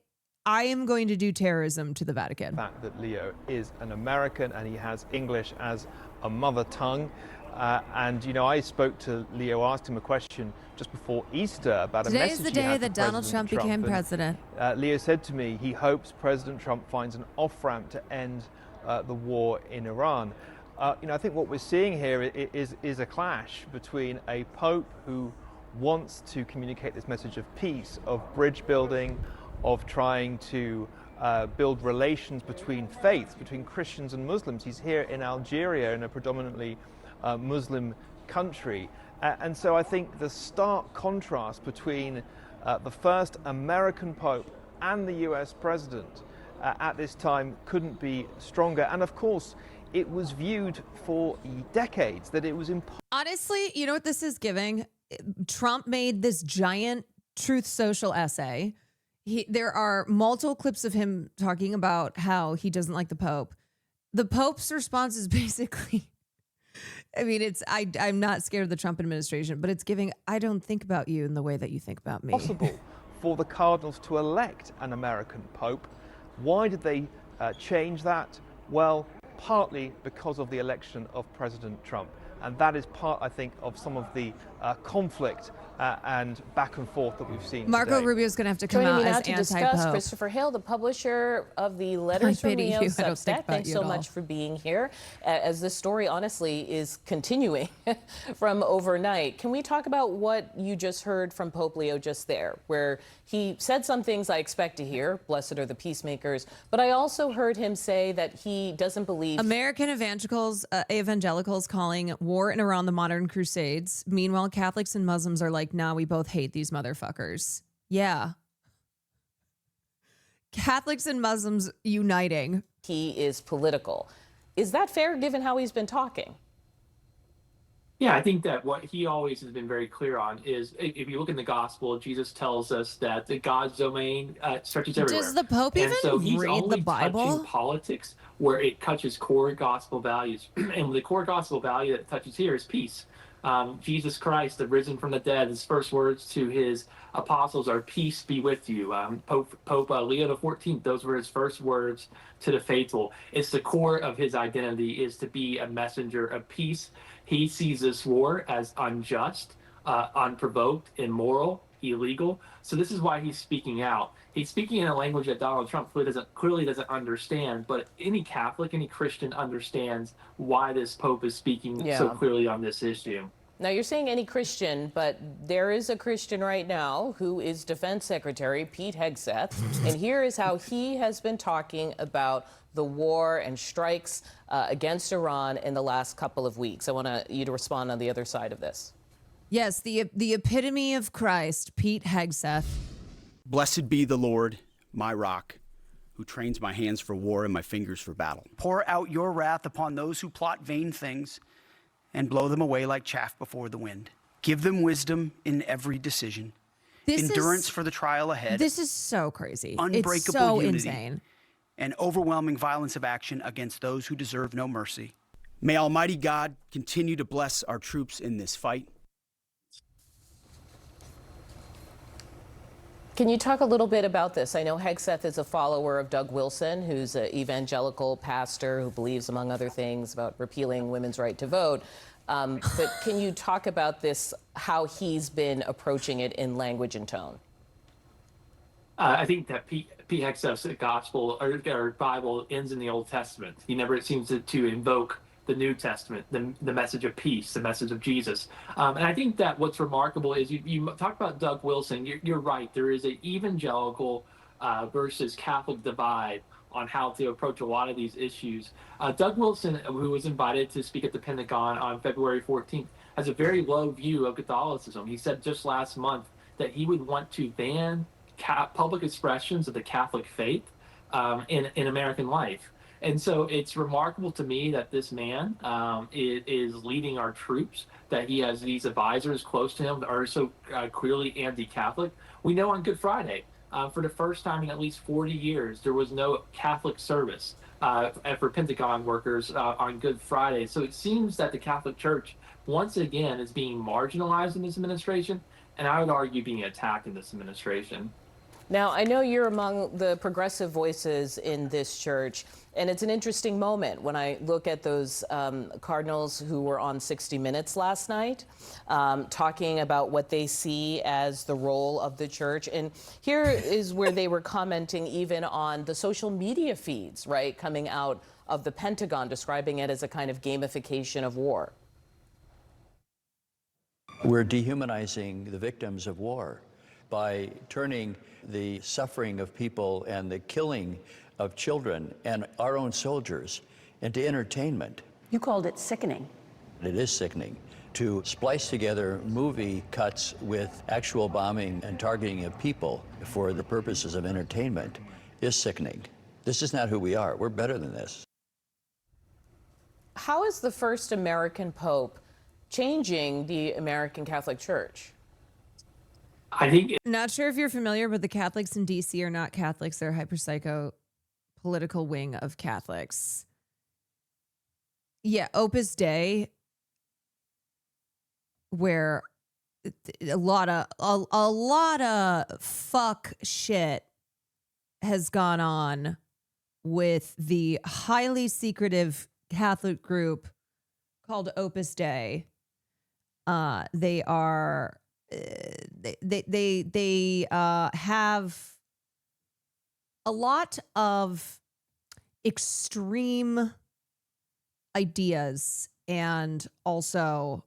am going to do terrorism to the Vatican. fact that Leo is an American and he has English as a mother tongue. And, you know, I spoke to Leo, asked him a question just before Easter about a Today message is the he day had that for Donald President Trump became and, president. Leo said to me he hopes President Trump finds an off-ramp to end the war in Iran. You know, I think what we're seeing here is a clash between a pope who wants to communicate this message of peace, of bridge building, of trying to build relations between faiths, between Christians and Muslims. He's here in Algeria, in a predominantly Muslim country. And so I think the stark contrast between the first American pope and the US president at this time couldn't be stronger. And of course, it was viewed for decades that it was impossible. Honestly, you know what this is giving? Trump made this giant Truth Social essay. There are multiple clips of him talking about how he doesn't like the Pope. The Pope's response is basically, I mean, I'm not scared of the Trump administration, but it's giving, I don't think about you in the way that you think about me. Possible for the cardinals to elect an American pope. Why did they change that? Well, partly because of the election of President Trump. And that is part, I think, of some of the conflict and back and forth that we've seen Marco today. Rubio's going to have to come Joining out me now as to discuss, anti-Pope. Christopher Hale, the publisher of the Letters from Leo Substack. Thanks so much for being here, as this story honestly is continuing from overnight. Can we talk about what you just heard from Pope Leo just there, where he said some things I expect to hear, blessed are the peacemakers, but I also heard him say that he doesn't believe American evangelicals calling war in Iran the modern crusades. Meanwhile, Catholics and Muslims are like, nah, we both hate these motherfuckers. Yeah. Catholics and Muslims uniting. he is political. Is that fair given how he's been talking? Yeah, I think that what he always has been very clear on is, if you look in the gospel, Jesus tells us that the God's domain stretches everywhere. Does the Pope and even so he's read only the Bible? touching politics where it touches core gospel values. And the core gospel value that it touches here is peace. Jesus Christ, the risen from the dead, his first words to his apostles are, peace be with you. Pope Leo XIV, those were his first words to the faithful. It's the core of his identity, is to be a messenger of peace. He sees this war as unjust, unprovoked, immoral, illegal. So this is why he's speaking out. He's speaking in a language that Donald Trump clearly doesn't understand, but any Catholic, any Christian understands why this Pope is speaking so clearly on this issue. Now, you're saying any Christian, but there is a Christian right now who is Defense Secretary Pete Hegseth, and here is how he has been talking about the war and strikes against Iran in the last couple of weeks. I want you to respond on the other side of this. Yes, the epitome of Christ, Pete Hegseth. Blessed be the Lord, my rock, who trains my hands for war and my fingers for battle. Pour out your wrath upon those who plot vain things and blow them away like chaff before the wind. Give them wisdom in every decision, endurance for the trial ahead. This is so crazy. Unbreakable it's so unity, insane. and overwhelming violence of action against those who deserve no mercy. May Almighty God continue to bless our troops in this fight. Can you talk a little bit about this? I know Hegseth is a follower of Doug Wilson, who's an evangelical pastor who believes, among other things, about repealing women's right to vote. But can you talk about this, how he's been approaching it in language and tone? I think that Pete Hegseth's gospel or Bible ends in the Old Testament. He never seems to invoke the New Testament, the message of peace, the message of Jesus. And I think that what's remarkable is you talk about Doug Wilson. You're right. There is an evangelical versus Catholic divide on how to approach a lot of these issues. Doug Wilson, who was invited to speak at the Pentagon on February 14th, has a very low view of Catholicism. He said just last month that he would want to ban public expressions of the Catholic faith in American life. And so it's remarkable to me that this man is leading our troops, that he has these advisors close to him that are so clearly anti-Catholic. We know on Good Friday, for the first time in at least 40 years, there was no Catholic service for Pentagon workers on Good Friday. So it seems that the Catholic Church, once again, is being marginalized in this administration, and I would argue being attacked in this administration. Now, I know you're among the progressive voices in this church, and it's an interesting moment when I look at those cardinals who were on 60 Minutes last night, talking about what they see as the role of the church. And here is where they were commenting even on the social media feeds, right, coming out of the Pentagon, describing it as a kind of gamification of war. We're dehumanizing the victims of war by turning the suffering of people and the killing of children and our own soldiers into entertainment. You called it sickening. It is sickening to splice together movie cuts with actual bombing and targeting of people for the purposes of entertainment is sickening. This is not who we are. We're better than this. How is the first American Pope changing the American Catholic Church? I think Not sure if you're familiar, but the Catholics in DC are not Catholics. They're a hyper-psycho political wing of Catholics. Yeah, Opus Dei, where a lot of fuck shit has gone on with the highly secretive Catholic group called Opus Dei. They are they have a lot of extreme ideas, and also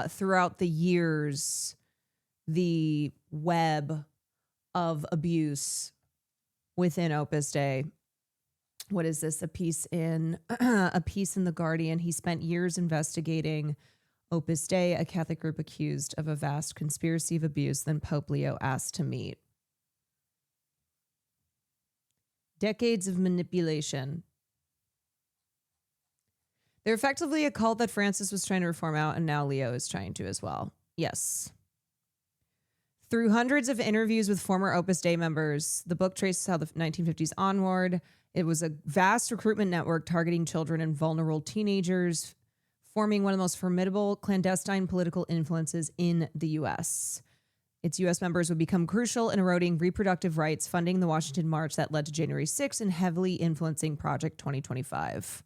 throughout the years, the web of abuse within Opus Dei. What is this? A piece in The Guardian. He spent years investigating Opus Dei, a Catholic group accused of a vast conspiracy of abuse, then Pope Leo asked to meet. Decades of manipulation. They're effectively a cult that Francis was trying to reform out, and now Leo is trying to as well. Yes. Through hundreds of interviews with former Opus Dei members, the book traces how the 1950s onward, it was a vast recruitment network targeting children and vulnerable teenagers, forming one of the most formidable clandestine political influences in the U.S. Its U.S. members would become crucial in eroding reproductive rights, funding the Washington March that led to January 6th, and heavily influencing Project 2025.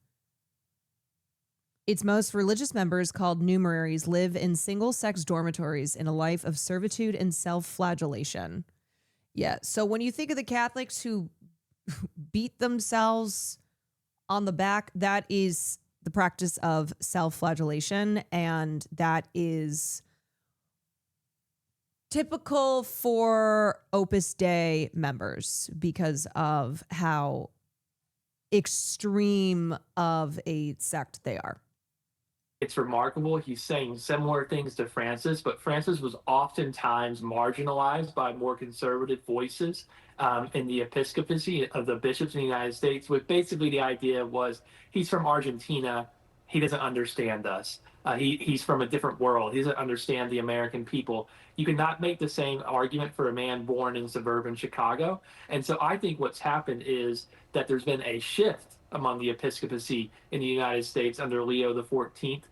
Its most religious members, called numeraries, live in single-sex dormitories in a life of servitude and self-flagellation. Yeah, so when you think of the Catholics who beat themselves on the back, that is the practice of self-flagellation, and that is typical for Opus Dei members because of how extreme of a sect they are. It's remarkable. He's saying similar things to Francis, but Francis was oftentimes marginalized by more conservative voices in the episcopacy of the bishops in the United States, with basically the idea was he's from Argentina. He doesn't understand us. He's from a different world. He doesn't understand the American people. You cannot make the same argument for a man born in suburban Chicago. And so I think what's happened is that there's been a shift among the episcopacy in the United States under Leo the 14th.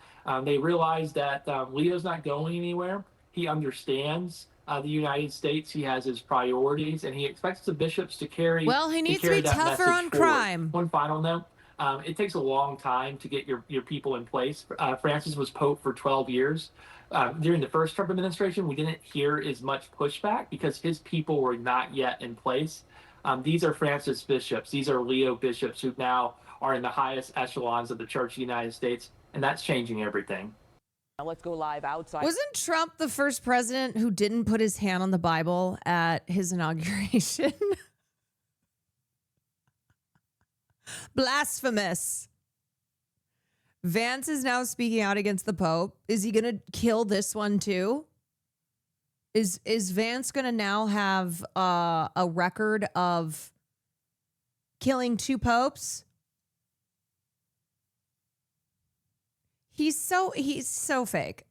They realize that Leo's not going anywhere. He understands the United States. He has his priorities, and he expects the bishops to carry. Well, he needs to be that tougher message on forward. crime. One final note. It takes a long time to get your people in place. Francis was Pope for 12 years. During the first Trump administration, we didn't hear as much pushback because his people were not yet in place. These are Francis bishops. These are Leo bishops who now are in the highest echelons of the Church of the United States, and that's changing everything. Now let's go live outside. Wasn't Trump the first president who didn't put his hand on the Bible at his inauguration? Blasphemous. Vance is now speaking out against the Pope. Is he going to kill this one too? Is Vance going to now have a record of killing two popes? He's so fake.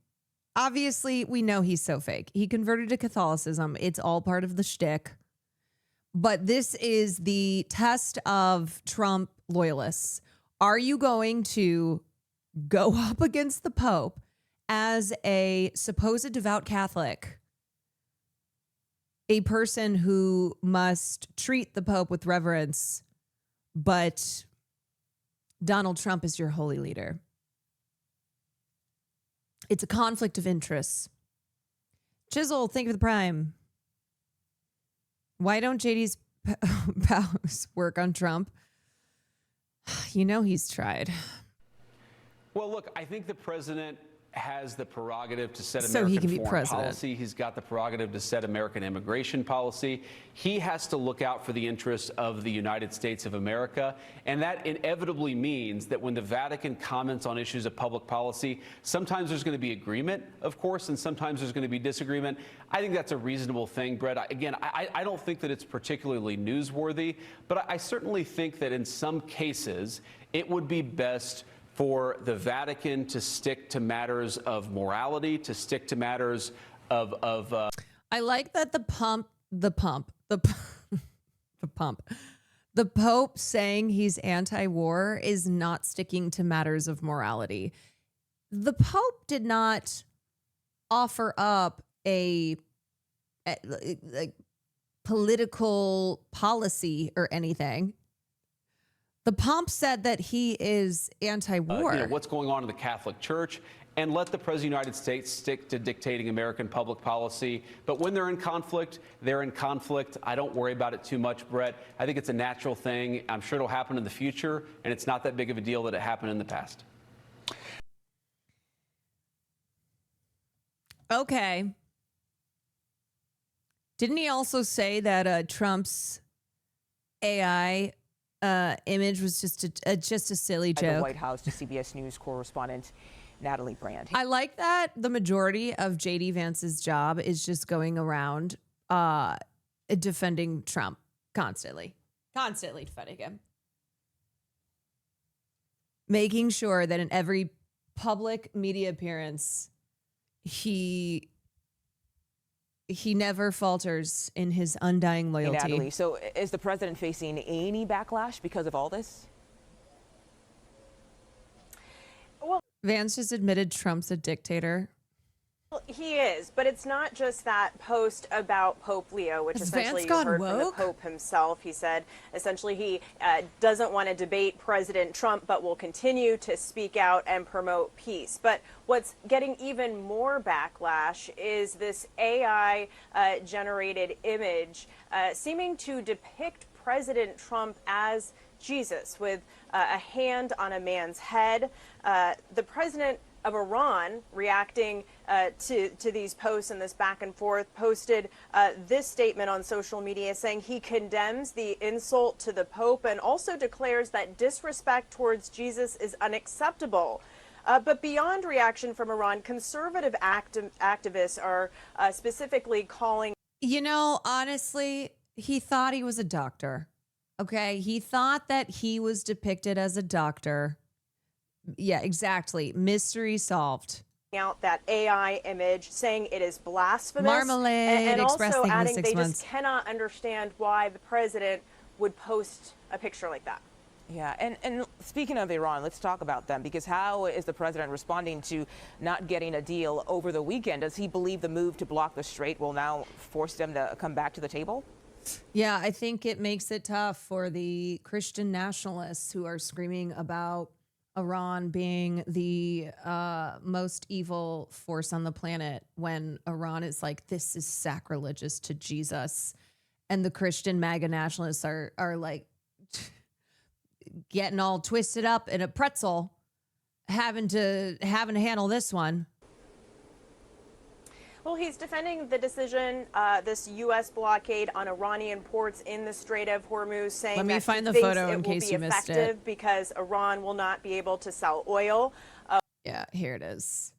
Obviously, we know he's so fake. He converted to Catholicism. It's all part of the shtick. But this is the test of Trump loyalists. Are you going to go up against the Pope as a supposed devout Catholic, a person who must treat the Pope with reverence, but Donald Trump is your holy leader? It's a conflict of interests. Chisel, thank you for the prime. Why don't JD's pals work on Trump? You know he's tried. Well, look, I think the president has the prerogative to set So he American can be foreign president. policy. He's got the prerogative to set American immigration policy. He has to look out for the interests of the United States of America. And that inevitably means that when the Vatican comments on issues of public policy, sometimes there's going to be agreement, of course, and sometimes there's going to be disagreement. I think that's a reasonable thing, Brett. I don't think that it's particularly newsworthy, but I certainly think that in some cases it would be best for the Vatican to stick to matters of morality, to stick to matters of I like that the Pope saying he's anti-war is not sticking to matters of morality. The Pope did not offer up a political policy or anything. The Pomp said that he is anti-war. What's going on in the Catholic Church, and let the President of the United States stick to dictating American public policy. But when they're in conflict, they're in conflict. I don't worry about it too much, Brett. I think it's a natural thing. I'm sure it'll happen in the future, and it's not that big of a deal that it happened in the past. Okay. Didn't he also say that Trump's AI image was just a silly joke? The White House to CBS News correspondent Natalie Brand. I like that the majority of JD Vance's job is just going around defending Trump constantly defending him, making sure that in every public media appearance he never falters in his undying loyalty. Hey, Natalie, so is the president facing any backlash because of all this? Vance just admitted Trump's a dictator. Well, he is, but it's not just that post about Pope Leo, which essentially you heard from the Pope himself. He said essentially he doesn't want to debate President Trump, but will continue to speak out and promote peace. But what's getting even more backlash is this AI generated image seeming to depict President Trump as Jesus with a hand on a man's head. The president of Iran, reacting to these posts and this back and forth, posted this statement on social media saying he condemns the insult to the Pope and also declares that disrespect towards Jesus is unacceptable. But beyond reaction from Iran, conservative activists are specifically calling. You know, honestly, he thought he was a doctor. Okay, he thought that he was depicted as a doctor. Yeah, exactly. Mystery solved. Out that AI image, saying it is blasphemous. Marmalade, and Express also thing in adding 6 they months. just cannot understand why the president would post a picture like that. Yeah, and speaking of Iran, let's talk about them, because how is the president responding to not getting a deal over the weekend? Does he believe the move to block the strait will now force them to come back to the table? Yeah, I think it makes it tough for the Christian nationalists who are screaming about Iran being the most evil force on the planet when Iran is like, this is sacrilegious to Jesus. And the Christian MAGA nationalists are like getting all twisted up in a pretzel, having to handle this one. Well, he's defending the decision, this U.S. blockade on Iranian ports in the Strait of Hormuz, saying Let me that find he the thinks photo it in will case be you missed it. effective because Iran will not be able to sell oil. Yeah, here it is.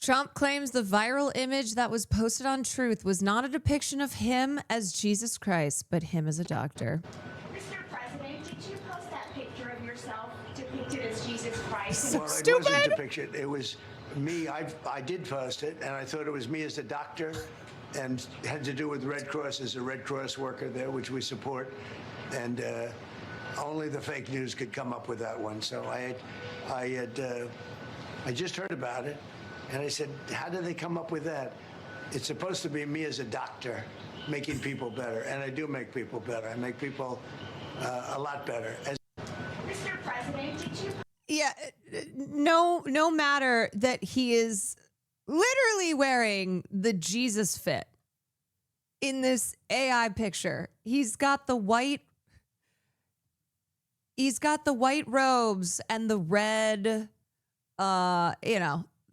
Trump claims the viral image that was posted on Truth was not a depiction of him as Jesus Christ, but him as a doctor. Mr. President, did you post that picture of yourself depicted as Jesus Christ? Well, it wasn't depicted. It was me. I did post it, and I thought it was me as a doctor, and it had to do with Red Cross as a Red Cross worker there, which we support. And only the fake news could come up with that one. So I just heard about it, and I said, how did they come up with that? It's supposed to be me as a doctor making people better, and I do make people better. I make people a lot better. Mr. President, did you? Yeah, no matter that he is literally wearing the Jesus fit in this AI picture. He's got the white robes and the red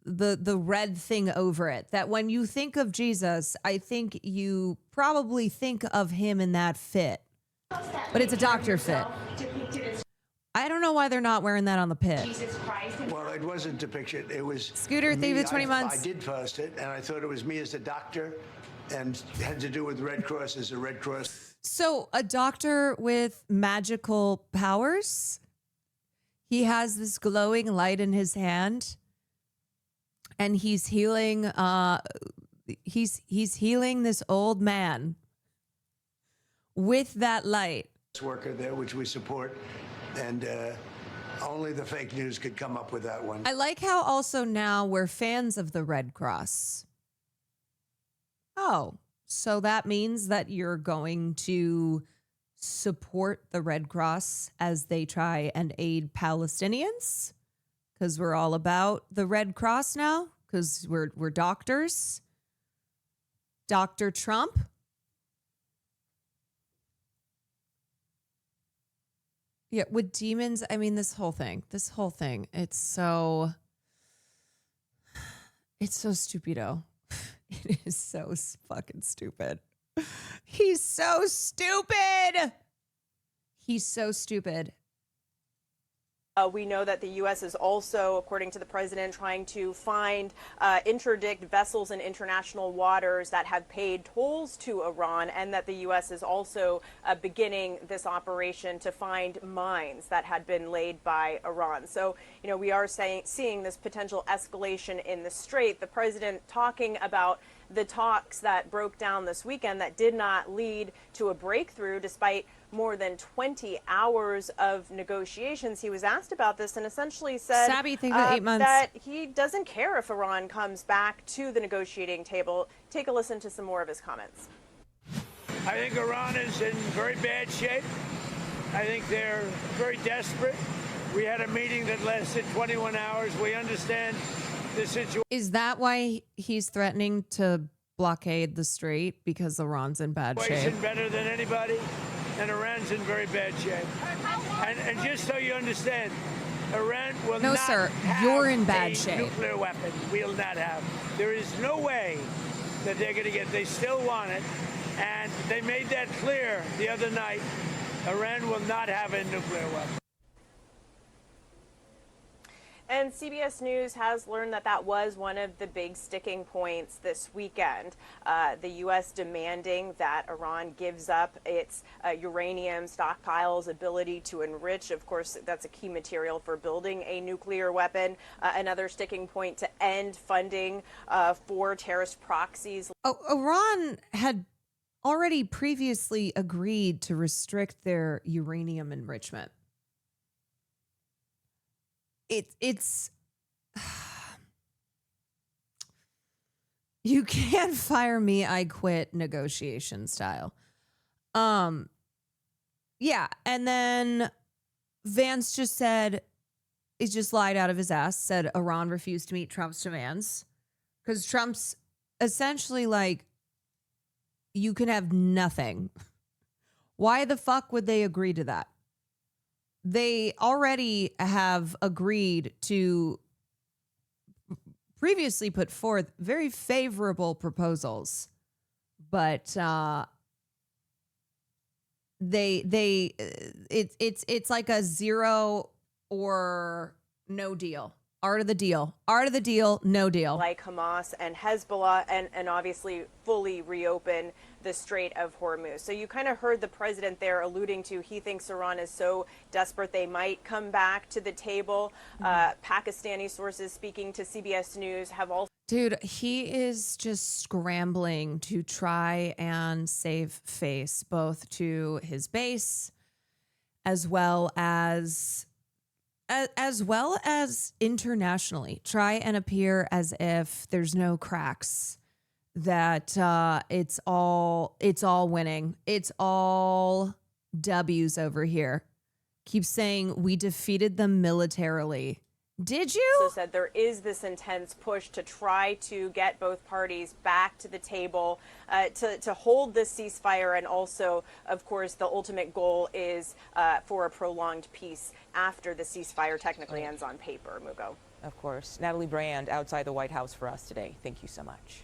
the red thing over it. That when you think of Jesus, I think you probably think of him in that fit. But it's a doctor fit. I don't know why they're not wearing that on the pit. Jesus Christ. Well, it wasn't depicted. It was Scooter, thief of 20 months. I did post it, and I thought it was me as a doctor, and it had to do with Red Cross as a Red Cross. So a doctor with magical powers. He has this glowing light in his hand, and he's healing. He's healing this old man with that light. Worker there, which we support. And only the fake news could come up with that one. I like how also now we're fans of the Red Cross. Oh, so that means that you're going to support the Red Cross as they try and aid Palestinians, because we're all about the Red Cross now, because we're doctors. Dr. Trump. Yeah, with demons, I mean, this whole thing, it's so stupido. It is so fucking stupid. He's so stupid. He's so stupid. We know that the U.S. is also, according to the president, trying to find interdict vessels in international waters that have paid tolls to Iran, and that the U.S. is also beginning this operation to find mines that had been laid by Iran. So, you know, we are seeing this potential escalation in the strait. The president talking about the talks that broke down this weekend that did not lead to a breakthrough despite more than 20 hours of negotiations. He was asked about this and essentially said that he doesn't care if Iran comes back to the negotiating table. Take a listen to some more of his comments. I think Iran is in very bad shape. I think they're very desperate. We had a meeting that lasted 21 hours. We understand the situation. Is that why he's threatening to blockade the strait? Because Iran's in bad shape? Better than anybody, and Iran's in very bad shape. And just so you understand, Iran will not have you're in bad a shape. nuclear weapon. We'll not have. There is no way that they're going to get. They still want it, and they made that clear the other night. Iran will not have a nuclear weapon. And CBS News has learned that that was one of the big sticking points this weekend. The U.S. demanding that Iran gives up its uranium stockpiles, ability to enrich. Of course, that's a key material for building a nuclear weapon. Another sticking point to end funding for terrorist proxies. Iran had already previously agreed to restrict their uranium enrichment. It's you can't fire me, I quit negotiation style. Yeah, and then Vance just said, he just lied out of his ass, said Iran refused to meet Trump's demands, because Trump's essentially like, you can have nothing. Why the fuck would they agree to that? They already have agreed to previously put forth very favorable proposals, but it's like a zero or no deal. Art of the deal. Art of the deal, no deal. Like Hamas and Hezbollah, and obviously fully reopen the Strait of Hormuz. So you kind of heard the president there alluding to he thinks Iran is so desperate they might come back to the table. Pakistani sources speaking to CBS News have also... Dude, he is just scrambling to try and save face, both to his base as well as internationally. Try and appear as if there's no cracks, that it's all winning. It's all W's over here. Keep saying we defeated them militarily. Did you? Also said there is this intense push to try to get both parties back to the table to hold this ceasefire, and also, of course, the ultimate goal is for a prolonged peace after the ceasefire technically ends on paper. Mugo. Of course. Natalie Brand outside the White House for us today. Thank you so much.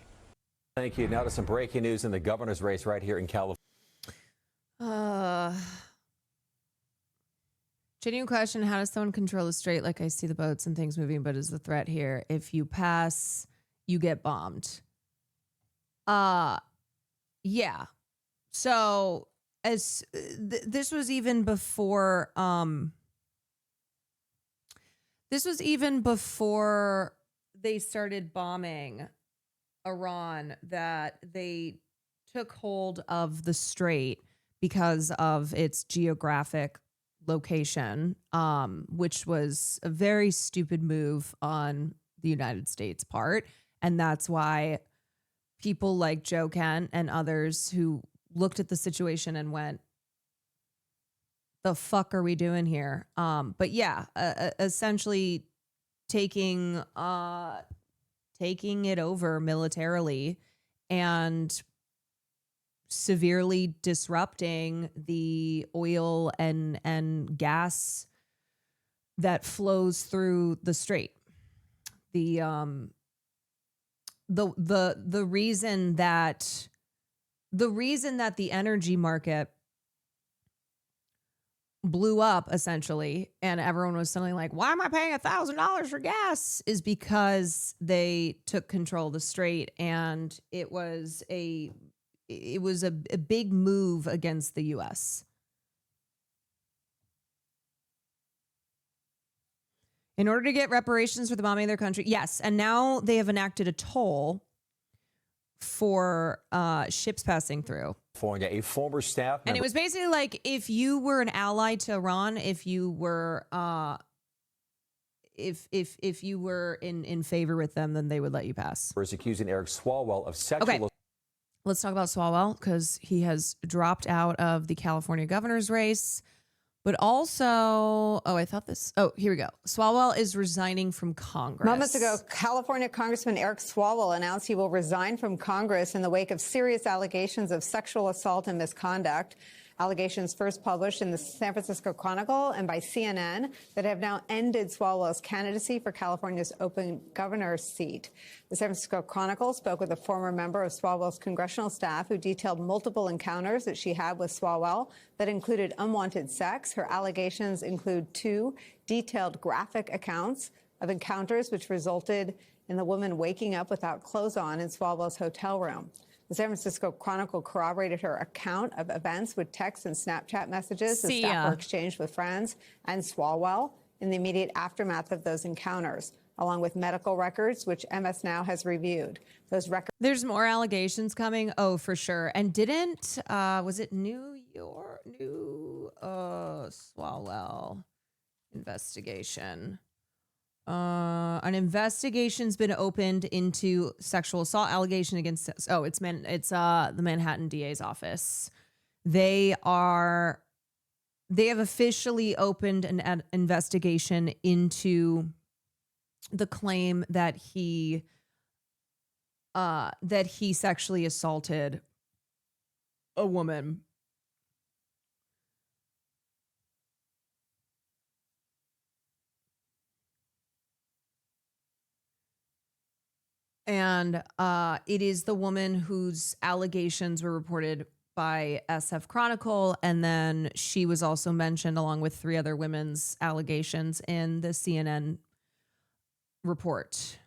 Thank you. Now to some breaking news in the governor's race right here in California. Genuine question, how does someone control the strait? Like, I see the boats and things moving, but is the threat here? If you pass, you get bombed. Yeah. So as this was even before they started bombing Iran, that they took hold of the strait because of its geographic location, which was a very stupid move on the United States' part. And that's why people like Joe Kent and others who looked at the situation and went, the fuck are we doing here? But yeah, essentially taking it over militarily and severely disrupting the oil and gas that flows through the strait. The reason that the energy market blew up essentially and everyone was suddenly like, why am I paying $1,000 for gas, is because they took control of the strait, and it was a big move against the US. In order to get reparations for the bombing of their country. Yes. And now they have enacted a toll for ships passing through. A former staff member. And it was basically like, if you were an ally to Iran, if you were if you were in favor with them, then they would let you pass. is accusing Eric Swalwell of sexual Okay. Let's talk about Swalwell, because he has dropped out of the California governor's race. But also, here we go. Swalwell is resigning from Congress. Moments ago, California Congressman Eric Swalwell announced he will resign from Congress in the wake of serious allegations of sexual assault and misconduct. Allegations first published in the San Francisco Chronicle and by CNN that have now ended Swalwell's candidacy for California's open governor's seat. The San Francisco Chronicle spoke with a former member of Swalwell's congressional staff who detailed multiple encounters that she had with Swalwell that included unwanted sex. Her allegations include 2 detailed graphic accounts of encounters which resulted in the woman waking up without clothes on in Swalwell's hotel room. The San Francisco Chronicle corroborated her account of events with text and Snapchat messages the staff were exchanged with friends and Swalwell in the immediate aftermath of those encounters, along with medical records, which MS Now has reviewed. Those records. There's more allegations coming. Oh, for sure. And was it New York? Swalwell investigation. An investigation's been opened into sexual assault allegation against. It's the Manhattan DA's office. They have officially opened an investigation into the claim that he sexually assaulted a woman. And it is the woman whose allegations were reported by SF Chronicle. And then she was also mentioned along with 3 other women's allegations in the CNN report.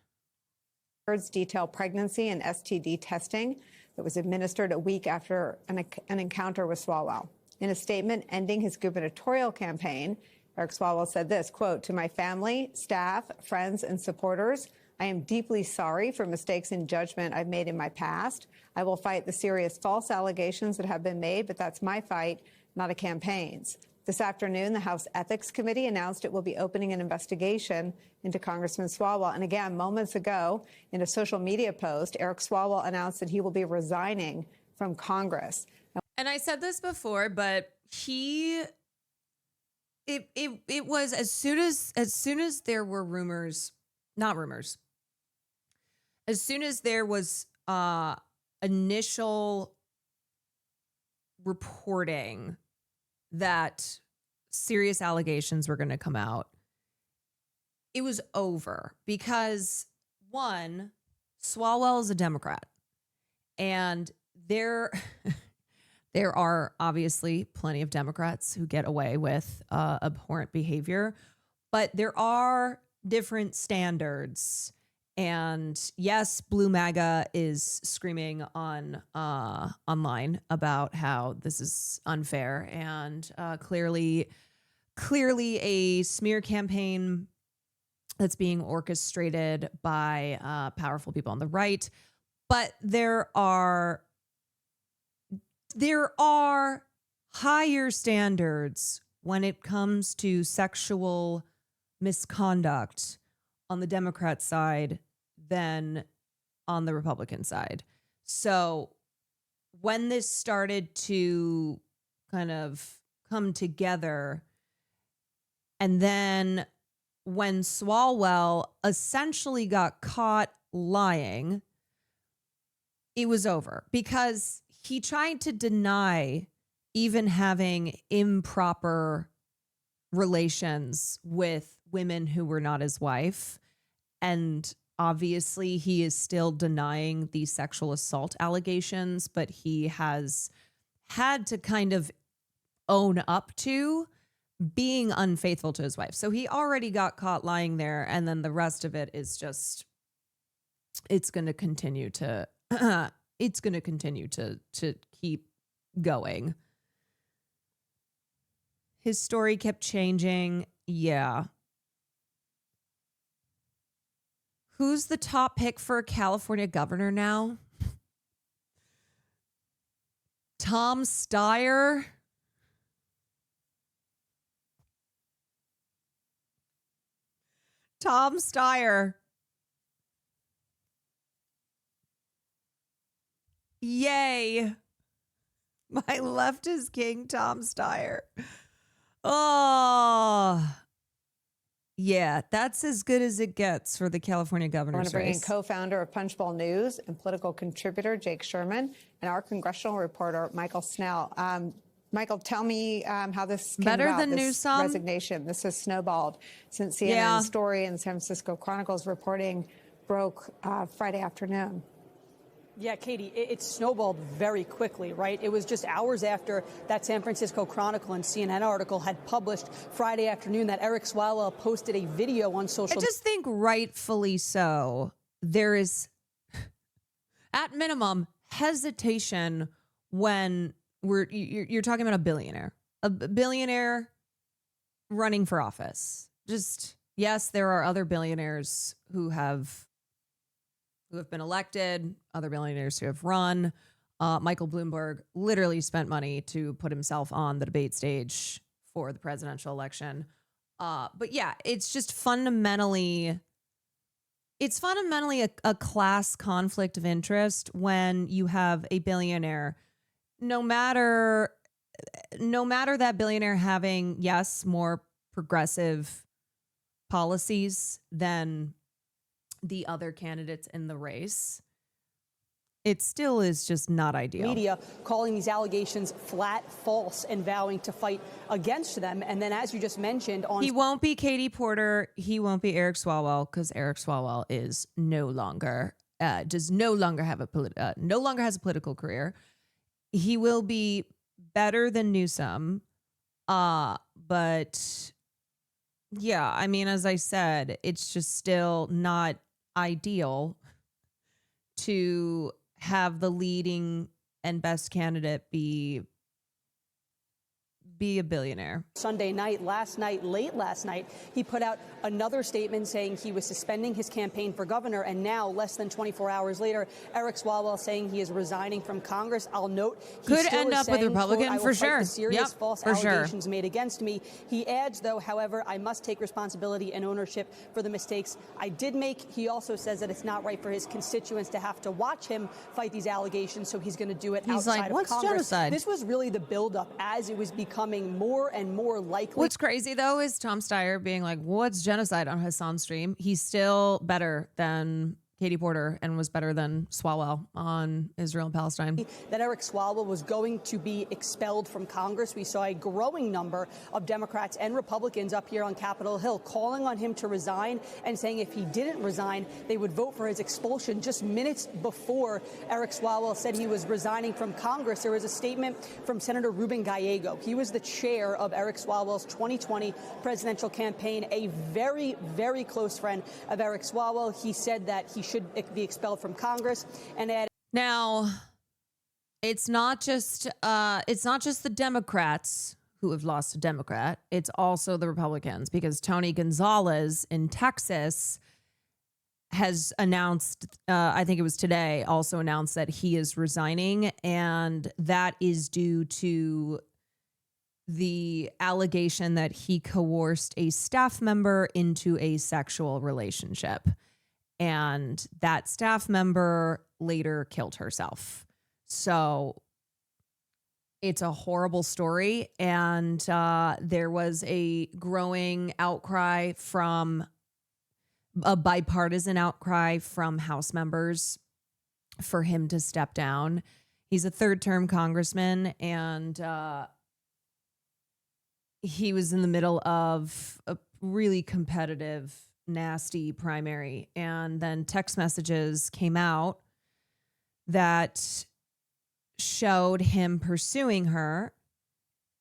Records detail pregnancy and STD testing that was administered a week after an encounter with Swalwell. In a statement ending his gubernatorial campaign, Eric Swalwell said this, quote, "To my family, staff, friends, and supporters, I am deeply sorry for mistakes in judgment I've made in my past. I will fight the serious false allegations that have been made, but that's my fight, not a campaign's." This afternoon, the House Ethics Committee announced it will be opening an investigation into Congressman Swalwell. And again, moments ago, in a social media post, Eric Swalwell announced that he will be resigning from Congress. And I said this before, but it was as soon as there were rumors, not rumors, as soon as there was initial reporting that serious allegations were going to come out, it was over, because 1, Swalwell is a Democrat, and there are obviously plenty of Democrats who get away with abhorrent behavior, but there are different standards. And yes, Blue MAGA is screaming on online about how this is unfair and clearly a smear campaign that's being orchestrated by powerful people on the right. But there are higher standards when it comes to sexual misconduct on the Democrat side than on the Republican side. So when this started to kind of come together. And then when Swalwell essentially got caught lying, it was over because he tried to deny even having improper relations with women who were not his wife. And obviously he is still denying the sexual assault allegations, but he has had to kind of own up to being unfaithful to his wife. So he already got caught lying there. And then the rest of it is just, it's going to continue to, it's going to continue to keep going. His story kept changing. Yeah. Who's the top pick for California governor now? Tom Steyer. Tom Steyer. Yay. My leftist king, Tom Steyer. Oh, yeah, that's as good as it gets for the California I want governor's to bring in race. co-founder of Punchbowl News and political contributor Jake Sherman and our congressional reporter Michael Snell. Michael, tell me how this came Better about, than this Newsom? resignation. This has snowballed since CNN's story and San Francisco Chronicle's reporting broke Friday afternoon. Yeah, Katie, it snowballed very quickly, right? It was just hours after that San Francisco Chronicle and CNN article had published Friday afternoon that Eric Swalwell posted a video on social media. I just think rightfully so. There is, at minimum, hesitation when you're talking about a billionaire running for office. Just, yes, there are other billionaires who have been elected, other billionaires who have run. Michael Bloomberg literally spent money to put himself on the debate stage for the presidential election. But yeah, it's just fundamentally a class conflict of interest when you have a billionaire, no matter that billionaire having, yes, more progressive policies than the other candidates in the race. It still is just not ideal. Media calling these allegations flat, false, and vowing to fight against them. And then, as you just mentioned, He won't be Katie Porter. He won't be Eric Swalwell because Eric Swalwell is no longer has a political career. He will be better than Newsom, but yeah, I mean, as I said, it's just still not ideal to have the leading and best candidate be a billionaire. Sunday night, late last night, he put out another statement saying he was suspending his campaign for governor. And now, less than 24 hours later, Eric Swalwell saying he is resigning from Congress. I'll note he could still end is up with saying, Republican, quote, I will for fight sure. the serious Yep, false for sure. allegations made against me. He adds, though, however, I must take responsibility and ownership for the mistakes I did make. He also says that it's not right for his constituents to have to watch him fight these allegations, so he's going to do it He's outside like, of what's Congress. genocide? This was really the buildup as it was becoming more and more likely. What's crazy, though, is Tom Steyer being like, what's genocide on Hassan's stream? He's still better than Katie Porter and was better than Swalwell on Israel and Palestine. That Eric Swalwell was going to be expelled from Congress. We saw a growing number of Democrats and Republicans up here on Capitol Hill calling on him to resign and saying if he didn't resign, they would vote for his expulsion. Just minutes before Eric Swalwell said he was resigning from Congress, there was a statement from Senator Ruben Gallego. He was the chair of Eric Swalwell's 2020 presidential campaign, a very, very close friend of Eric Swalwell. He said that he should be expelled from Congress and add. Now, it's not just the Democrats who have lost a Democrat. It's also the Republicans, because Tony Gonzalez in Texas has announced, I think it was today, also announced that he is resigning, and that is due to the allegation that he coerced a staff member into a sexual relationship. And that staff member later killed herself. So It's a horrible story, and there was a growing outcry from a bipartisan outcry from House members for him to step down. He's a third-term congressman, and he was in the middle of a really competitive, nasty primary, and then text messages came out that showed him pursuing her.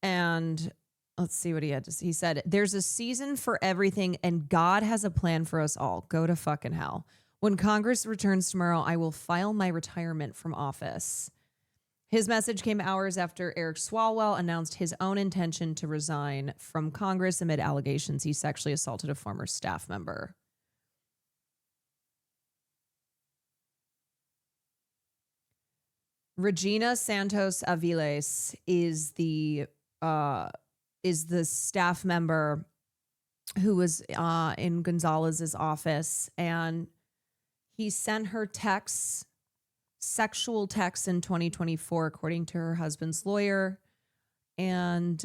And let's see what he had to say. He said, "There's a season for everything, and God has a plan for us all. Go to fucking hell. When Congress returns tomorrow, I will file my retirement from office." His message came hours after Eric Swalwell announced his own intention to resign from Congress amid allegations he sexually assaulted a former staff member. Regina Santos Aviles is the staff member who was in Gonzalez's office, and he sent her texts, sexual texts, in 2024, according to her husband's lawyer. And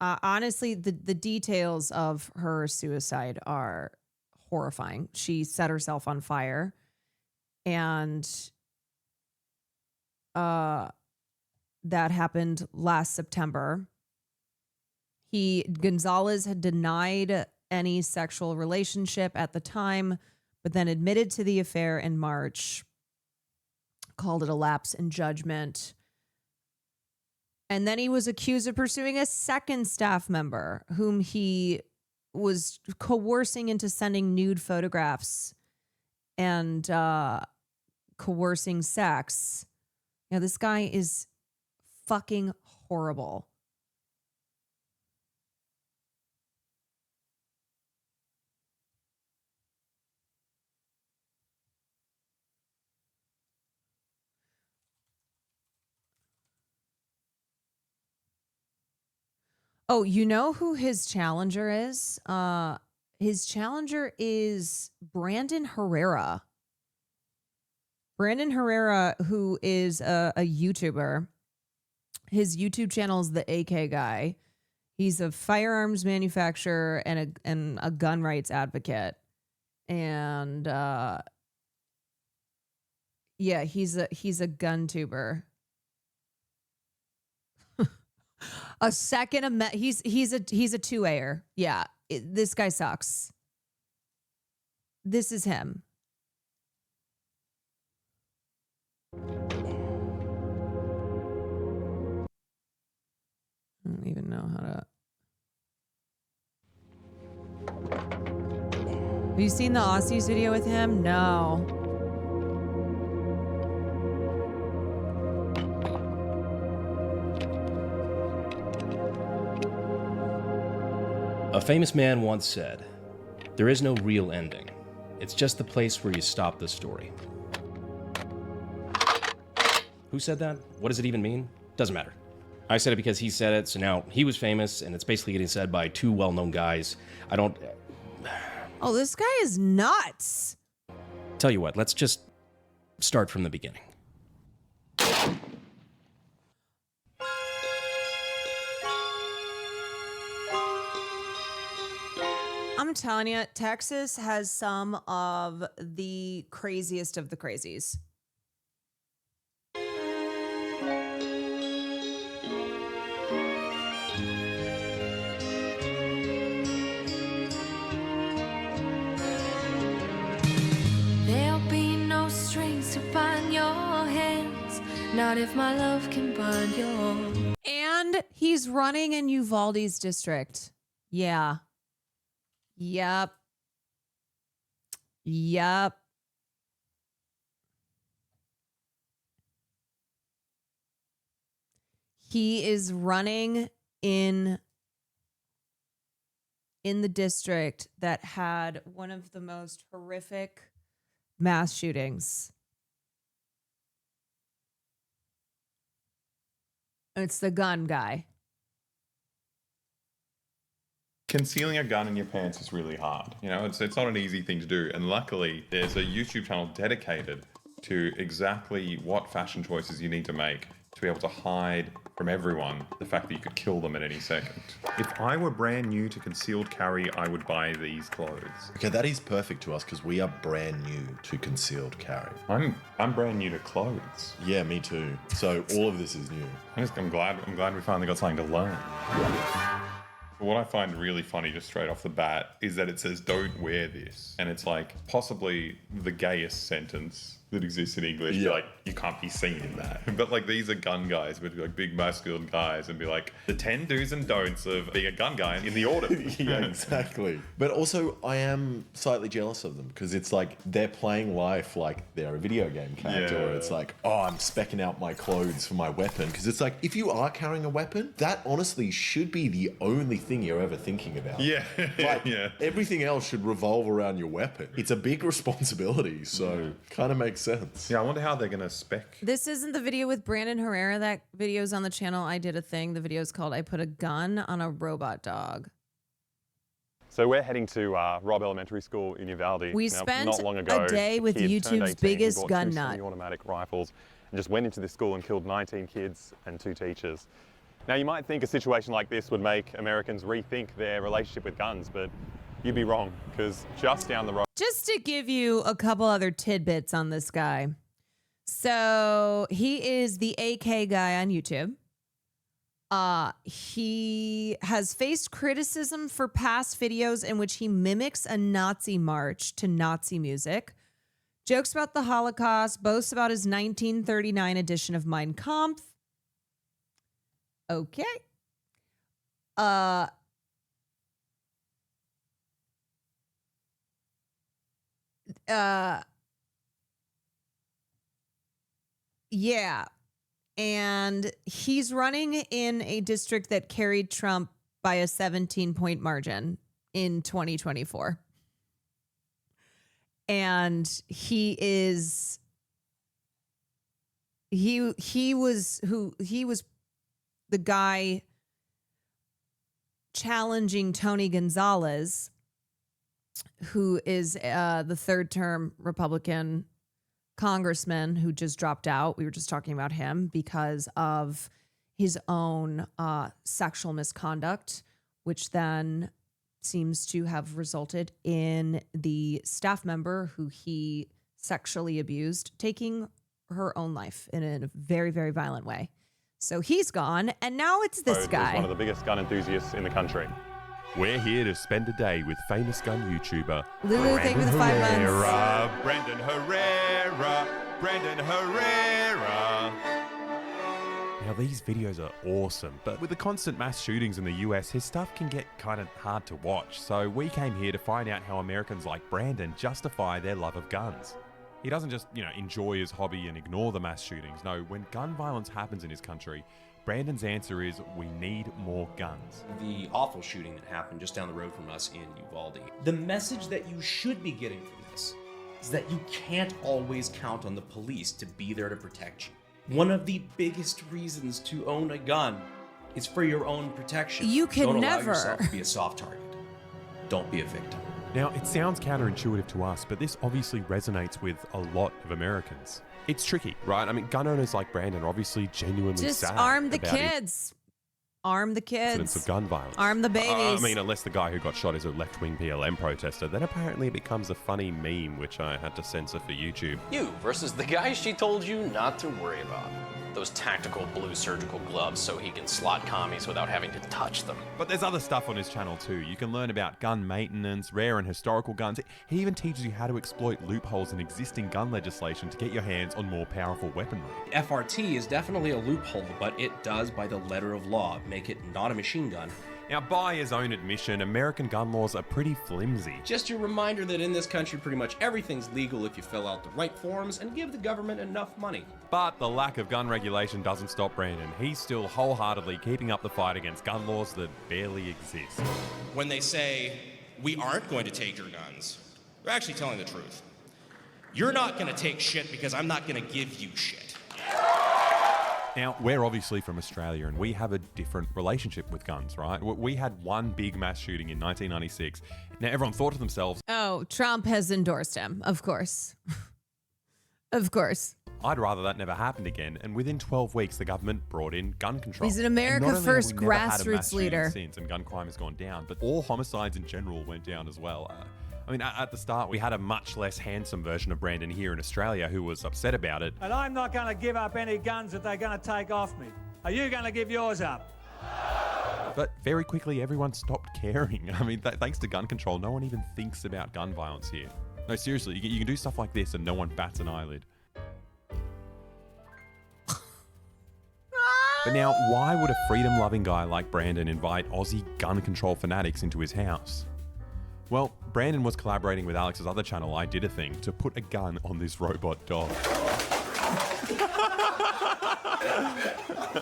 honestly, the details of her suicide are horrifying. She set herself on fire, and that happened last September. Gonzalez had denied any sexual relationship at the time, but then admitted to the affair in March, called it a lapse in judgment. And then he was accused of pursuing a second staff member whom he was coercing into sending nude photographs and coercing sex. Now, this guy is fucking horrible. Oh, you know who his challenger is? His challenger is Brandon Herrera. Brandon Herrera, who is a YouTuber. His YouTube channel is the AK Guy. He's a firearms manufacturer and a gun rights advocate. And yeah, he's a gun tuber. A second, he's a 2A'er. Yeah, this guy sucks. This is him. I don't even know how to. Have you seen the Aussies video with him? No. A famous man once said, "There is no real ending. It's just the place where you stop the story." Who said that? What does it even mean? Doesn't matter. I said it because he said it, so now he was famous, and it's basically getting said by two well-known guys. I don't... Oh, this guy is nuts. Tell you what, let's just start from the beginning. I'm telling you, Texas has some of the craziest of the crazies. There'll be no strings to bind your hands, not if my love can bind your. And he's running in Uvalde's district. Yeah. Yep. He is running in the district that had one of the most horrific mass shootings. It's the gun guy. Concealing a gun in your pants is really hard. You know, it's not an easy thing to do. And luckily, there's a YouTube channel dedicated to exactly what fashion choices you need to make to be able to hide from everyone the fact that you could kill them at any second. If I were brand new to concealed carry, I would buy these clothes. Okay, that is perfect to us because we are brand new to concealed carry. I'm brand new to clothes. Yeah, me too. So all of this is new. I'm glad we finally got something to learn. What I find really funny just straight off the bat is that it says don't wear this. And it's like possibly the gayest sentence that exists in English. Yeah. Like, you can't be seen in that. But like these are gun guys, but like big masculine guys, and be like the 10 do's and don'ts of being a gun guy in the autumn. Yeah, exactly. But also I am slightly jealous of them because it's like they're playing life like they're a video game character. Yeah. Or it's like, oh, I'm specking out my clothes for my weapon. Because it's like, if you are carrying a weapon, that honestly should be the only thing you're ever thinking about. Yeah. Like, Yeah. everything else should revolve around your weapon. It's a big responsibility, so kind of makes sense. Yeah, I wonder how they're going to spec. This isn't the video with Brandon Herrera. That video's on the channel. I did a thing. The video's called I Put a Gun on a Robot Dog. So we're heading to Robb Elementary School in Uvalde. We spent not long ago, a day with kid turned YouTube's 18, biggest he bought gun two nut. semi-automatic rifles and just went into this school and killed 19 kids and 2 teachers. Now you might think a situation like this would make Americans rethink their relationship with guns, but you'd be wrong because just down the road. Just to give you a couple other tidbits on this guy. So he is the AK guy on YouTube. He has faced criticism for past videos in which he mimics a Nazi march to Nazi music, jokes about the Holocaust, boasts about his 1939 edition of Mein Kampf. Okay. Yeah. And he's running in a district that carried Trump by a 17-point margin in 2024. And he was the guy challenging Tony Gonzalez, who is the third-term Republican congressman who just dropped out. We were just talking about him because of his own sexual misconduct, which then seems to have resulted in the staff member who he sexually abused taking her own life in a very, very violent way. So he's gone, and now it's this guy. He's one of the biggest gun enthusiasts in the country. We're here to spend a day with famous gun YouTuber Lulu, thank you for the 5 months. Brandon Herrera. Now these videos are awesome, but with the constant mass shootings in the US, his stuff can get kind of hard to watch. So we came here to find out how Americans like Brandon justify their love of guns. He doesn't just, enjoy his hobby and ignore the mass shootings. No, when gun violence happens in his country, Brandon's answer is we need more guns. The awful shooting that happened just down the road from us in Uvalde. The message that you should be getting from this is that you can't always count on the police to be there to protect you. One of the biggest reasons to own a gun is for your own protection. You can Don't never allow yourself to be a soft target. Don't be a victim. Now, it sounds counterintuitive to us, but this obviously resonates with a lot of Americans. It's tricky, right? I mean, gun owners like Brandon are obviously genuinely just sad arm the about kids. Arm the incidents kids. of gun violence. Arm the babies. I mean, unless the guy who got shot is a left-wing PLM protester, then apparently it becomes a funny meme, which I had to censor for YouTube. You versus the guy she told you not to worry about. Those tactical blue surgical gloves so he can slot commies without having to touch them. But there's other stuff on his channel too. You can learn about gun maintenance, rare and historical guns. He even teaches you how to exploit loopholes in existing gun legislation to get your hands on more powerful weaponry. FRT is definitely a loophole, but it does, by the letter of law, make it not a machine gun. Now, by his own admission, American gun laws are pretty flimsy. Just a reminder that in this country, pretty much everything's legal if you fill out the right forms and give the government enough money. But the lack of gun regulation doesn't stop Brandon. He's still wholeheartedly keeping up the fight against gun laws that barely exist. When they say, we aren't going to take your guns, they're actually telling the truth. You're not going to take shit because I'm not going to give you shit. Now, we're obviously from Australia and we have a different relationship with guns, right? We had one big mass shooting in 1996. Now, everyone thought to themselves, oh, Trump has endorsed him, of course. Of course. I'd rather that never happened again, and within 12 weeks, the government brought in gun control. He's an America First grassroots leader. Since, and gun crime has gone down, but all homicides in general went down as well. I mean, at the start, we had a much less handsome version of Brandon here in Australia who was upset about it. And I'm not going to give up any guns that they're going to take off me. Are you going to give yours up? But very quickly, everyone stopped caring. I mean, thanks to gun control, no one even thinks about gun violence here. No, seriously, you can do stuff like this and no one bats an eyelid. But now, why would a freedom-loving guy like Brandon invite Aussie gun control fanatics into his house? Well, Brandon was collaborating with Alex's other channel, I Did a Thing, to put a gun on this robot dog.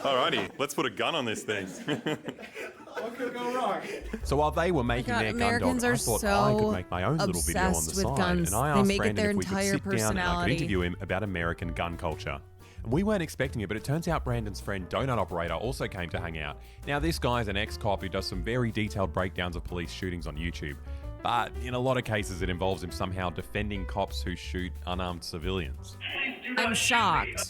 Alrighty, let's put a gun on this thing. What could go wrong? So while they were making their Americans gun dog, I are thought so I could make my own little video on the obsessed with side. guns. And I They asked make it Brandon their if we could entire sit down and I could personality. interview him about American gun culture. And we weren't expecting it, but it turns out Brandon's friend, Donut Operator, also came to hang out. Now, this guy's an ex-cop who does some very detailed breakdowns of police shootings on YouTube. But in a lot of cases, it involves him somehow defending cops who shoot unarmed civilians. I'm shocked. Listen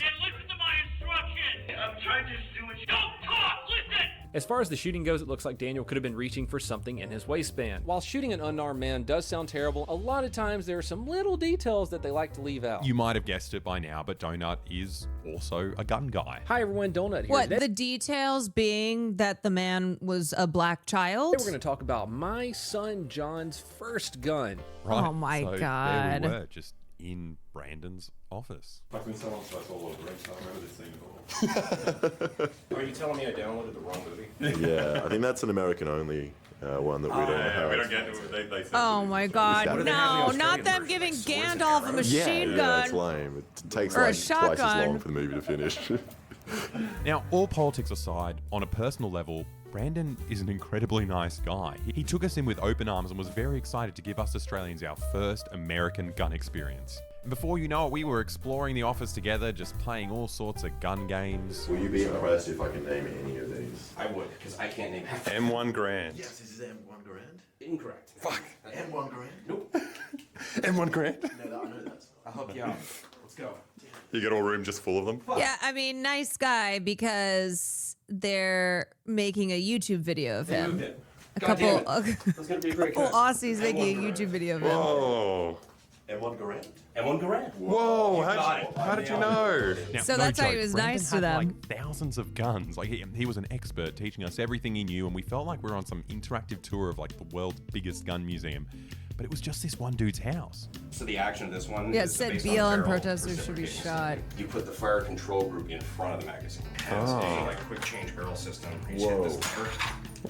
to my instructions. I'm trying to do it. Don't talk. Listen. As far as the shooting goes, it looks like Daniel could have been reaching for something in his waistband. While shooting an unarmed man does sound terrible, a lot of times there are some little details that they like to leave out. You might have guessed it by now, but Donut is also a gun guy. Hi everyone, Donut here. What, the details being that the man was a black child? Today we're going to talk about my son John's first gun. Right. Oh my so God. There we were, just in Brandon's office. Like when someone starts all over it, I remember this scene at all. Are you telling me I downloaded the wrong movie? Yeah, I think that's an American-only one that we don't have. We don't get to it. They Oh my God, no, not them giving Gandalf a machine gun. it's lame. It takes Or a like twice as shotgun. long for the movie to finish. Now, all politics aside, on a personal level, Brandon is an incredibly nice guy. He took us in with open arms and was very excited to give us Australians our first American gun experience. And before you know it, we were exploring the office together, just playing all sorts of gun games. Will you be impressed if I can name any of these? I would, because I can't name half. M1 Grand. Yes, this is M1 Grand. Incorrect. Fuck. M1 Grand? Nope. M1 Grand? No, I know that's. I'll help you out. Let's go. You get a room just full of them? Yeah, I mean, nice guy because they're making a YouTube video of him. A couple Aussies making a YouTube video of him. Whoa. M1 Grand? M1 Garand. Whoa, how did you know? Now, So no that's why he joke, was Brandon nice to had, them. like thousands of guns. Like he was an expert teaching us everything he knew, and we felt like we were on some interactive tour of like the world's biggest gun museum. But it was just this one dude's house. So the action of this one Yeah, it is said based on BLM barrel protesters should be reciprocation. shot. You put the fire control group in front of the magazine. It has a like quick change barrel system. You just hit this first.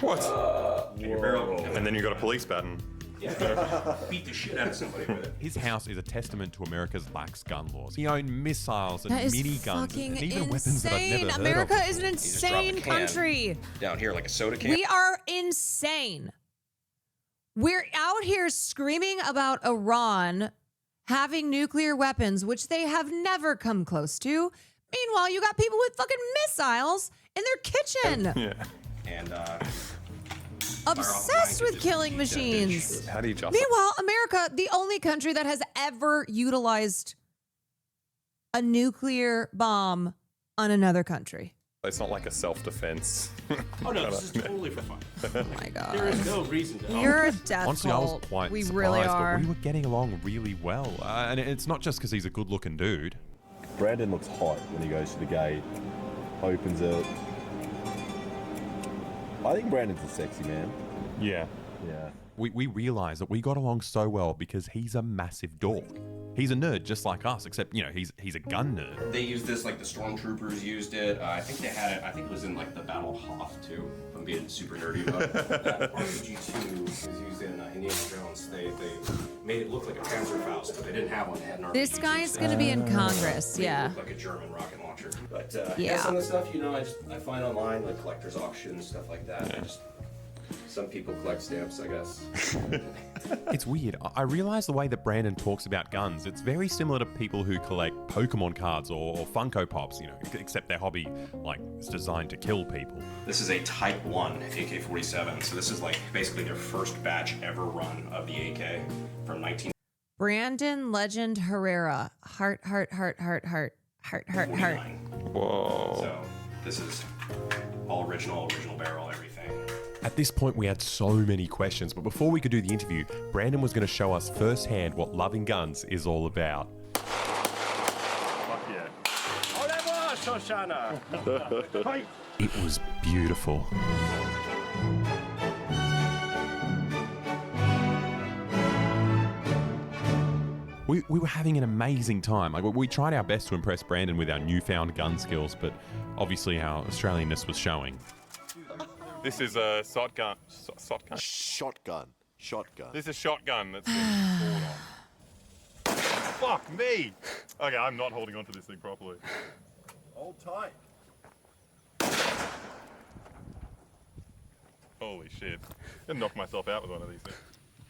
What? And your barrel And then you got a police baton. Yeah, beat the shit out of somebody with it. His house is a testament to America's lax gun laws. He owned missiles and That is miniguns fucking and even weapons that I've insane. never America heard of. is an just drop a insane can. country. Down here, like a soda can. We are insane. We're out here screaming about Iran having nuclear weapons, which they have never come close to. Meanwhile, you got people with fucking missiles in their kitchen. Yeah. And Obsessed with killing machines. How do you just... Meanwhile, America, the only country that has ever utilized a nuclear bomb on another country. It's not like a self-defense. Oh no, this is totally for fun. Oh my God. There is no reason to. You're a death Honestly, I was cult. quite We surprised, really but are. we were getting along really well. And it's not just because he's a good-looking dude. Brandon looks hot when he goes to the gate, opens it. I think Brandon's a sexy man. Yeah. Yeah. We realized that we got along so well because he's a massive dork. He's a nerd just like us, except, you know, he's a gun nerd. They used this like the stormtroopers used it. I think they had it. I think it was in like the Battle Hoth too. If I'm being super nerdy about it. That RPG2 was used in Indiana Jones. They made it look like a Panzerfaust, but they didn't have one. They had an RPG. This guy's going to be in Congress, Made it yeah. look like a German rocket launcher. But Yeah. some of the stuff, you know, I find online like collector's auctions, stuff like that. Some people collect stamps, I guess. It's weird. I realize the way that Brandon talks about guns, it's very similar to people who collect Pokemon cards or Funko Pops, you know, except their hobby, like, is designed to kill people. This is a Type 1 AK-47, so this is like basically their first batch ever run of the AK from 19... Brandon Legend Herrera. Heart. Whoa. So this is all original barrel, everything. At this point, we had so many questions, but before we could do the interview, Brandon was going to show us firsthand what loving guns is all about. Fuck yeah. Au revoir, Shoshana. It was beautiful. We were having an amazing time. Like, we tried our best to impress Brandon with our newfound gun skills, but obviously our Australianness was showing. This is a shotgun. Shotgun. This is a shotgun that's been stored on. Fuck me! Okay, I'm not holding onto this thing properly. Hold tight. Holy shit. I knocked myself out with one of these things.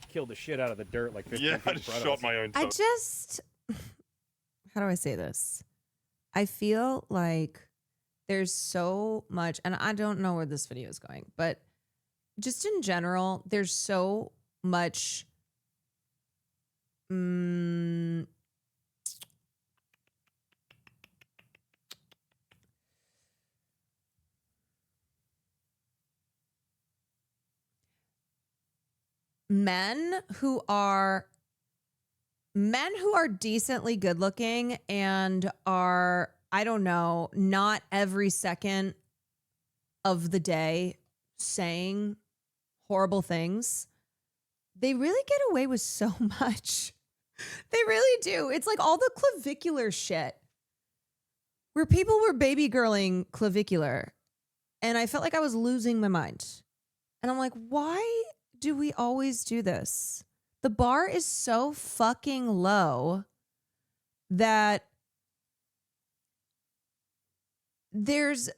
Killed the shit out of the dirt like 15 Yeah, feet I in just front of shot us. my own I self. just, how do I say this? I feel like there's so much, and I don't know where this video is going, but just in general, there's so much men who are decently good looking and are, I don't know, not every second of the day saying horrible things. They really get away with so much. They really do. It's like all the clavicular shit where people were baby girling clavicular. And I felt like I was losing my mind. And I'm like, why do we always do this? The bar is so fucking low that there's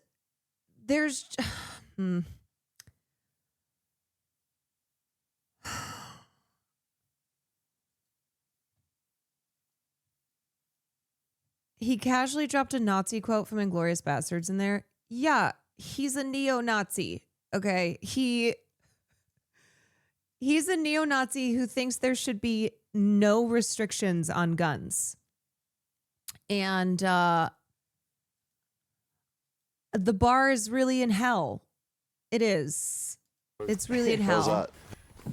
He casually dropped a Nazi quote from Inglourious Bastards in there. Yeah, he's a neo-Nazi. Okay, he's a neo-Nazi who thinks there should be no restrictions on guns. And the bar is really in hell. It is. It's really in hell. How's that?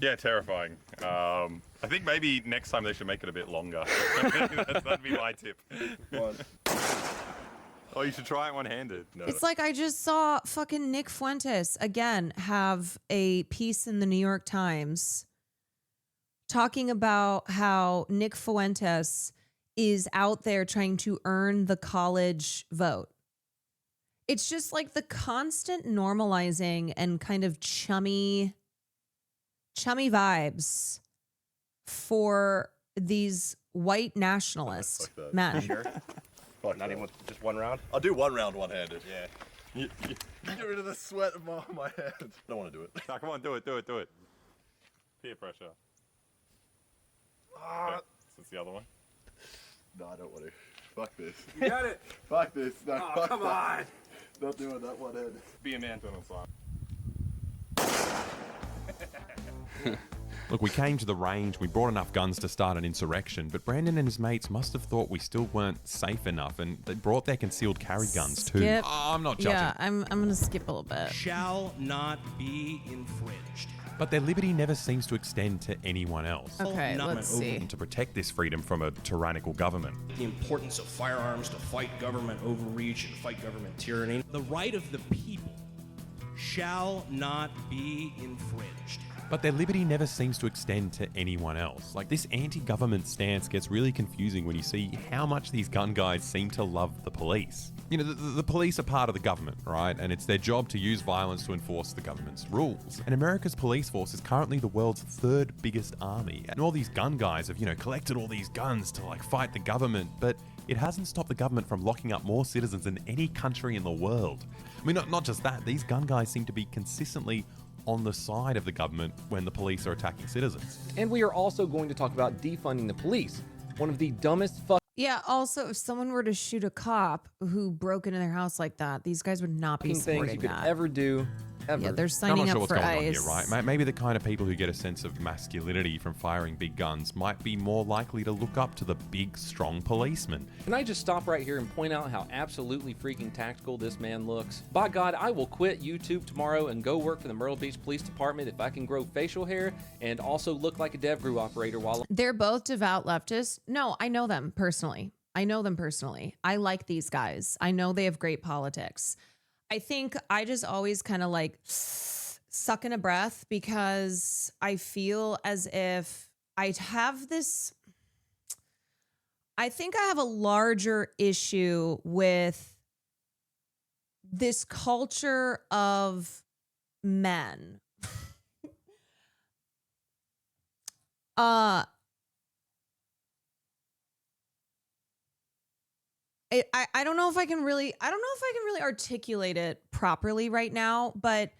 Yeah, terrifying. I think maybe next time they should make it a bit longer. That'd be my tip. Oh, you should try it one-handed. No, It's like I just saw fucking Nick Fuentes again have a piece in the New York Times talking about how Nick Fuentes is out there trying to earn the college vote. It's just like the constant normalizing and kind of chummy vibes for these white nationalist men. Sure. Not even with just one round? I'll do one round one-handed. Yeah. You get rid of the sweat of my hand. I don't want to do it. No, come on, do it. Peer pressure. Okay, that's the other one. No, I don't want to. Fuck this. You got it. Fuck this. No, Oh, fuck come that. on. Not doing that one-handed. Be a man, Donald Simon. Look, we came to the range, we brought enough guns to start an insurrection, but Brandon and his mates must have thought we still weren't safe enough, and they brought their concealed carry guns too. Skip. Oh, I'm not judging. Yeah, I'm going to skip a little bit. Shall not be infringed. But their liberty never seems to extend to anyone else. Okay, let's see. To protect this freedom from a tyrannical government. The importance of firearms to fight government overreach and fight government tyranny. The right of the people shall not be infringed. But their liberty never seems to extend to anyone else. Like, this anti-government stance gets really confusing when you see how much these gun guys seem to love the police. You know, the police are part of the government, right? And it's their job to use violence to enforce the government's rules. And America's police force is currently the world's third biggest army. And all these gun guys have, collected all these guns to, fight the government. But it hasn't stopped the government from locking up more citizens than any country in the world. I mean, not just that, these gun guys seem to be consistently on the side of the government when the police are attacking citizens. And we are also going to talk about defunding the police. One of the dumbest Yeah, also, if someone were to shoot a cop who broke into their house like that, these guys would not be things supporting you could that. ever do. Yeah, they're I'm signing not sure up what's for going on ICE. here, right? Maybe the kind of people who get a sense of masculinity from firing big guns might be more likely to look up to the big, strong policeman. Can I just stop right here and point out how absolutely freaking tactical this man looks? By God, I will quit YouTube tomorrow and go work for the Myrtle Beach Police Department if I can grow facial hair and also look like a DevGru operator while They're both devout leftists. No, I know them personally. I like these guys. I know they have great politics. I think I just always kind of like suck in a breath because I feel as if I have this. I think I have a larger issue with this culture of men. I don't know if I can really articulate it properly right now, but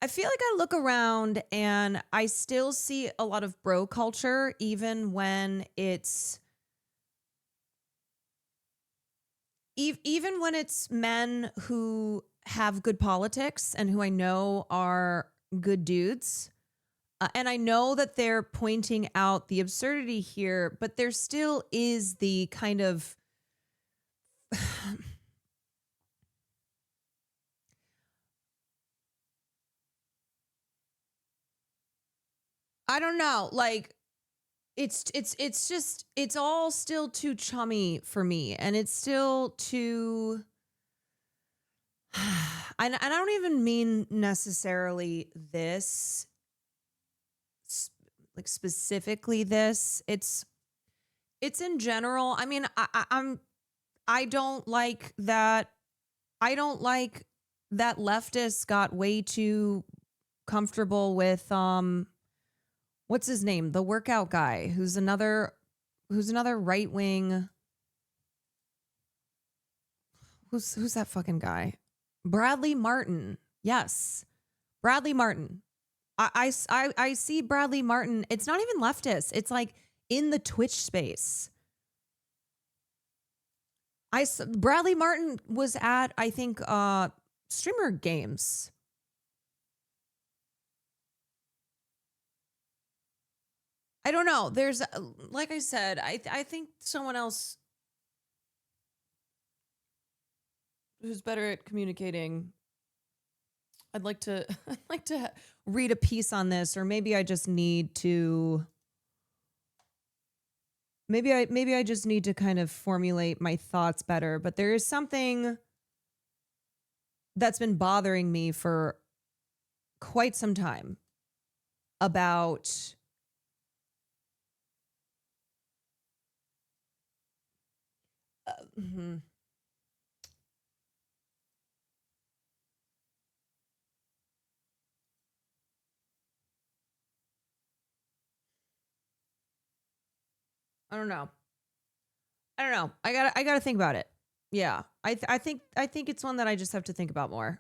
I feel like I look around and I still see a lot of bro culture, even when it's men who have good politics and who I know are good dudes. And I know that they're pointing out the absurdity here, but there still is the kind of I don't know, like it's just it's all still too chummy for me, and it's still too and I don't even mean necessarily this like specifically this. It's in general. I mean, I don't like that leftists got way too comfortable with what's his name? The workout guy who's another right wing. Who's that fucking guy? Bradley Martin. Yes. Bradley Martin. I see Bradley Martin. It's not even leftist. It's like in the Twitch space. Bradley Martin was at, I think, Streamer Games. I don't know. There's, like I said, I think someone else who's better at communicating. I'd like to read a piece on this, or maybe I just need to. Maybe I just need to kind of formulate my thoughts better. But there is something that's been bothering me for quite some time about. I don't know. I gotta think about it. Yeah, I think it's one that I just have to think about more.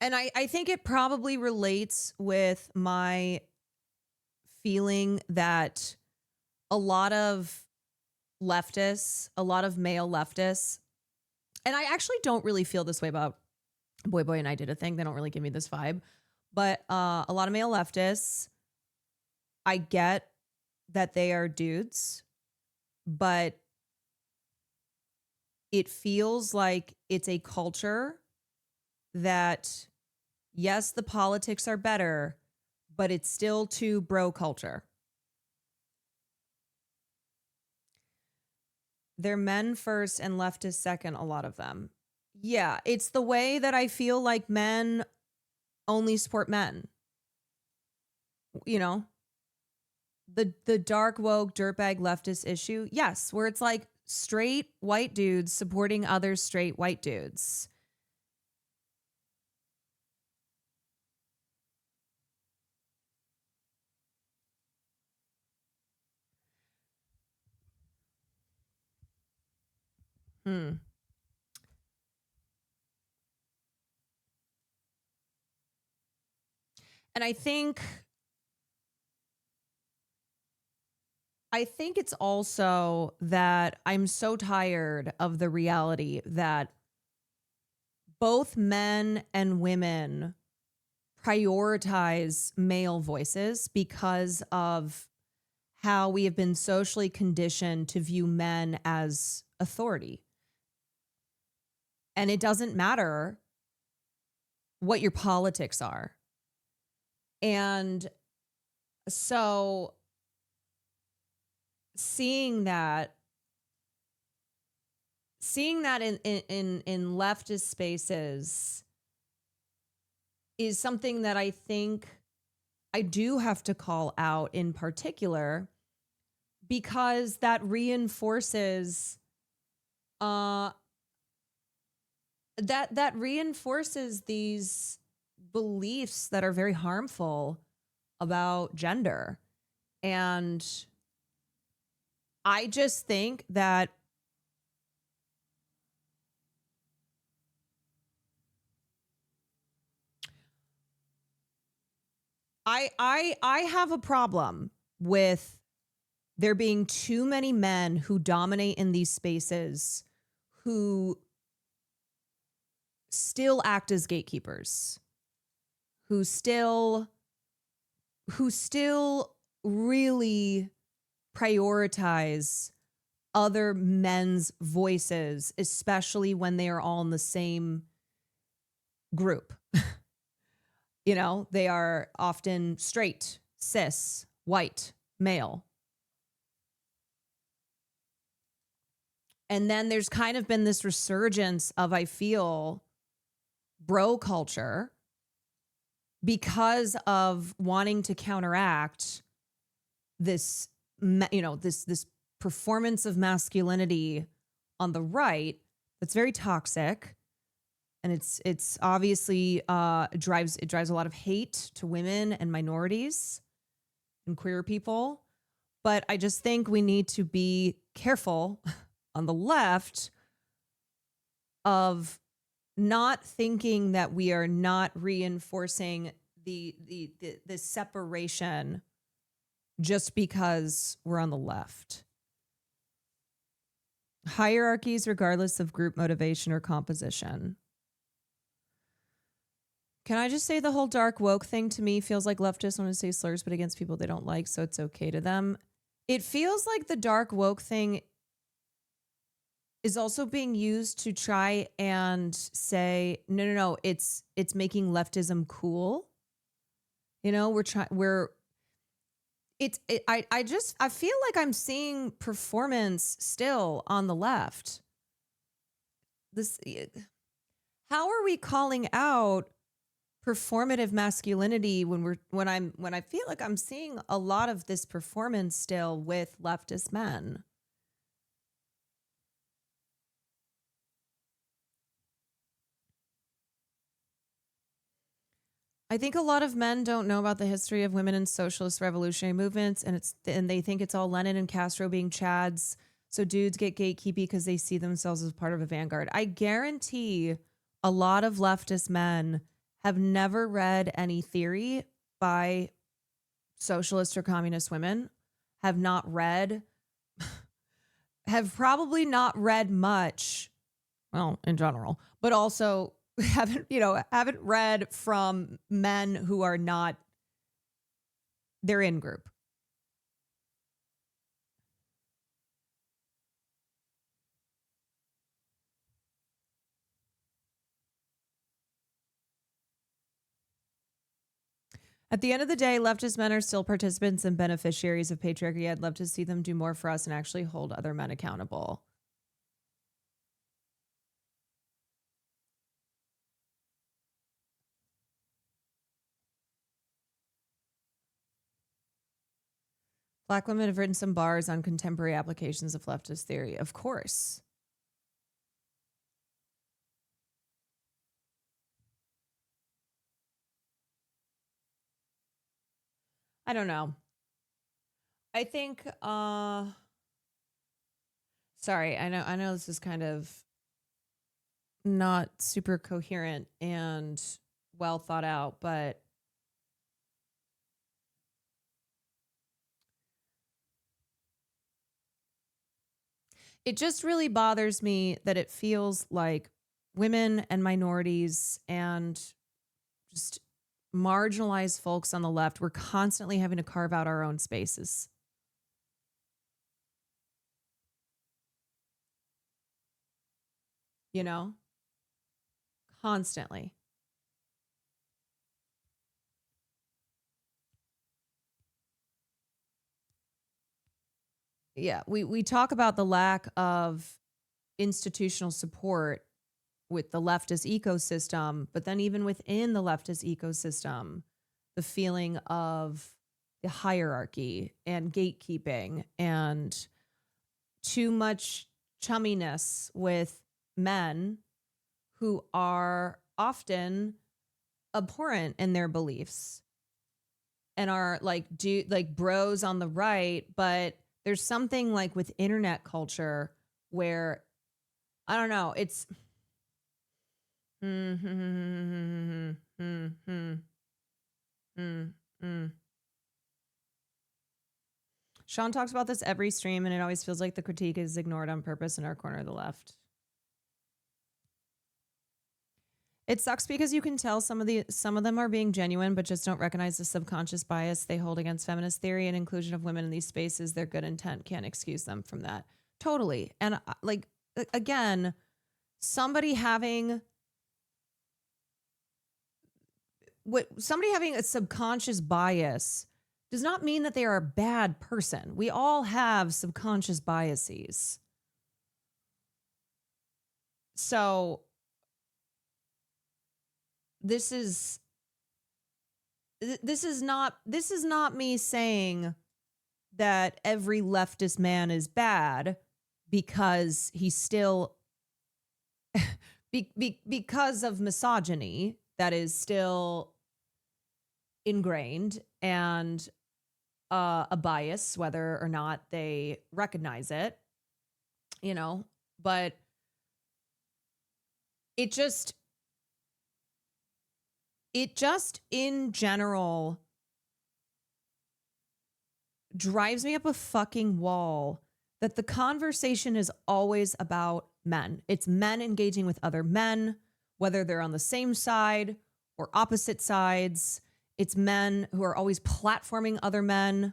And I think it probably relates with my feeling that a lot of leftists, a lot of male leftists, and I actually don't really feel this way about Boy and I Did a Thing. They don't really give me this vibe. But a lot of male leftists, I get that they are dudes, but it feels like it's a culture that, yes, the politics are better, but it's still too bro culture. They're men first and leftists second, a lot of them. Yeah, it's the way that I feel like men only support men. You know? The dark woke dirtbag leftist issue. Yes, where it's like straight white dudes supporting other straight white dudes. And I think it's also that I'm so tired of the reality that both men and women prioritize male voices because of how we have been socially conditioned to view men as authority. And it doesn't matter what your politics are. And so seeing that in leftist spaces is something that I think I do have to call out in particular, because that reinforces that reinforces these beliefs that are very harmful about gender. And I just think that I have a problem with there being too many men who dominate in these spaces who still act as gatekeepers, who still really prioritize other men's voices, especially when they are all in the same group. You know, they are often straight, cis, white, male. And then there's kind of been this resurgence of, I feel, bro culture because of wanting to counteract this, this performance of masculinity on the right that's very toxic. And it's obviously drives a lot of hate to women and minorities and queer people. But I just think we need to be careful on the left of not thinking that we are not reinforcing the separation just because we're on the left. Hierarchies regardless of group motivation or composition. Can I just say the whole dark woke thing to me feels like leftists want to say slurs but against people they don't like, so it's okay to them. It feels like the dark woke thing is also being used to try and say, no, it's making leftism cool. You know, I feel like I'm seeing performance still on the left. How are we calling out performative masculinity when I feel like I'm seeing a lot of this performance still with leftist men? I think a lot of men don't know about the history of women in socialist revolutionary movements, and they think it's all Lenin and Castro being Chads. So dudes get gatekeepy because they see themselves as part of a vanguard. I guarantee a lot of leftist men have never read any theory by socialist or communist women, have probably not read much, well, in general, but also haven't read from men who are not their in group. At the end of the day, leftist men are still participants and beneficiaries of patriarchy. I'd love to see them do more for us and actually hold other men accountable. Black women have written some bars on contemporary applications of leftist theory. Of course. I don't know. I think sorry, I know this is kind of not super coherent and well thought out, but It just really bothers me that it feels like women and minorities and just marginalized folks on the left, we're constantly having to carve out our own spaces. You know? Constantly. Yeah, we talk about the lack of institutional support with the leftist ecosystem, but then even within the leftist ecosystem, the feeling of the hierarchy and gatekeeping and too much chumminess with men who are often abhorrent in their beliefs and are like bros on the right, but there's something like with internet culture where I don't know, it's Sean talks about this every stream, and it always feels like the critique is ignored on purpose in our corner of the left. It sucks because you can tell some of them are being genuine, but just don't recognize the subconscious bias they hold against feminist theory and inclusion of women in these spaces. Their good intent can't excuse them from that. Totally. And like, again, somebody having a subconscious bias does not mean that they are a bad person. We all have subconscious biases. So this is not me saying that every leftist man is bad because he's still because of misogyny that is still ingrained and a bias, whether or not they recognize it, you know, but it just in general drives me up a fucking wall that the conversation is always about men. It's men engaging with other men, whether they're on the same side or opposite sides. It's men who are always platforming other men.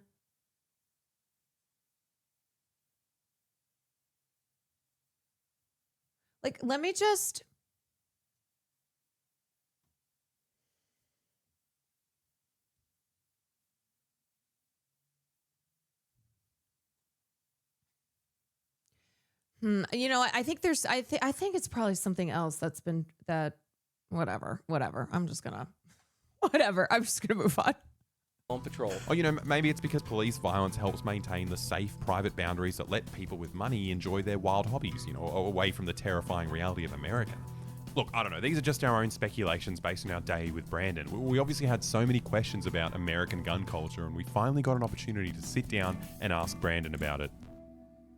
Like, let me just... You know, I think it's probably something else that's been whatever. I'm just gonna move on. On patrol. Oh, you know, maybe it's because police violence helps maintain the safe, private boundaries that let people with money enjoy their wild hobbies, you know, away from the terrifying reality of America. Look, I don't know, these are just our own speculations based on our day with Brandon. We obviously had so many questions about American gun culture, and we finally got an opportunity to sit down and ask Brandon about it.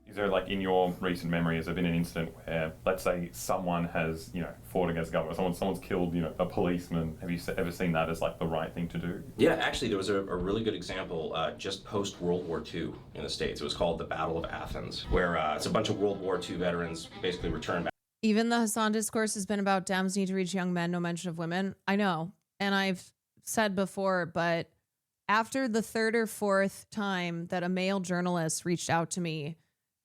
Is there, like, in your recent memory, has there been an incident where, let's say, someone has, you know, fought against the government, someone's killed, you know, a policeman? Have you ever seen that as, like, the right thing to do? Yeah, actually, there was a really good example just post-World War II in the States. It was called the Battle of Athens, where it's a bunch of World War II veterans basically returned back. Even the Hassan discourse has been about Dems need to reach young men, no mention of women. I know. And I've said before, but after the third or fourth time that a male journalist reached out to me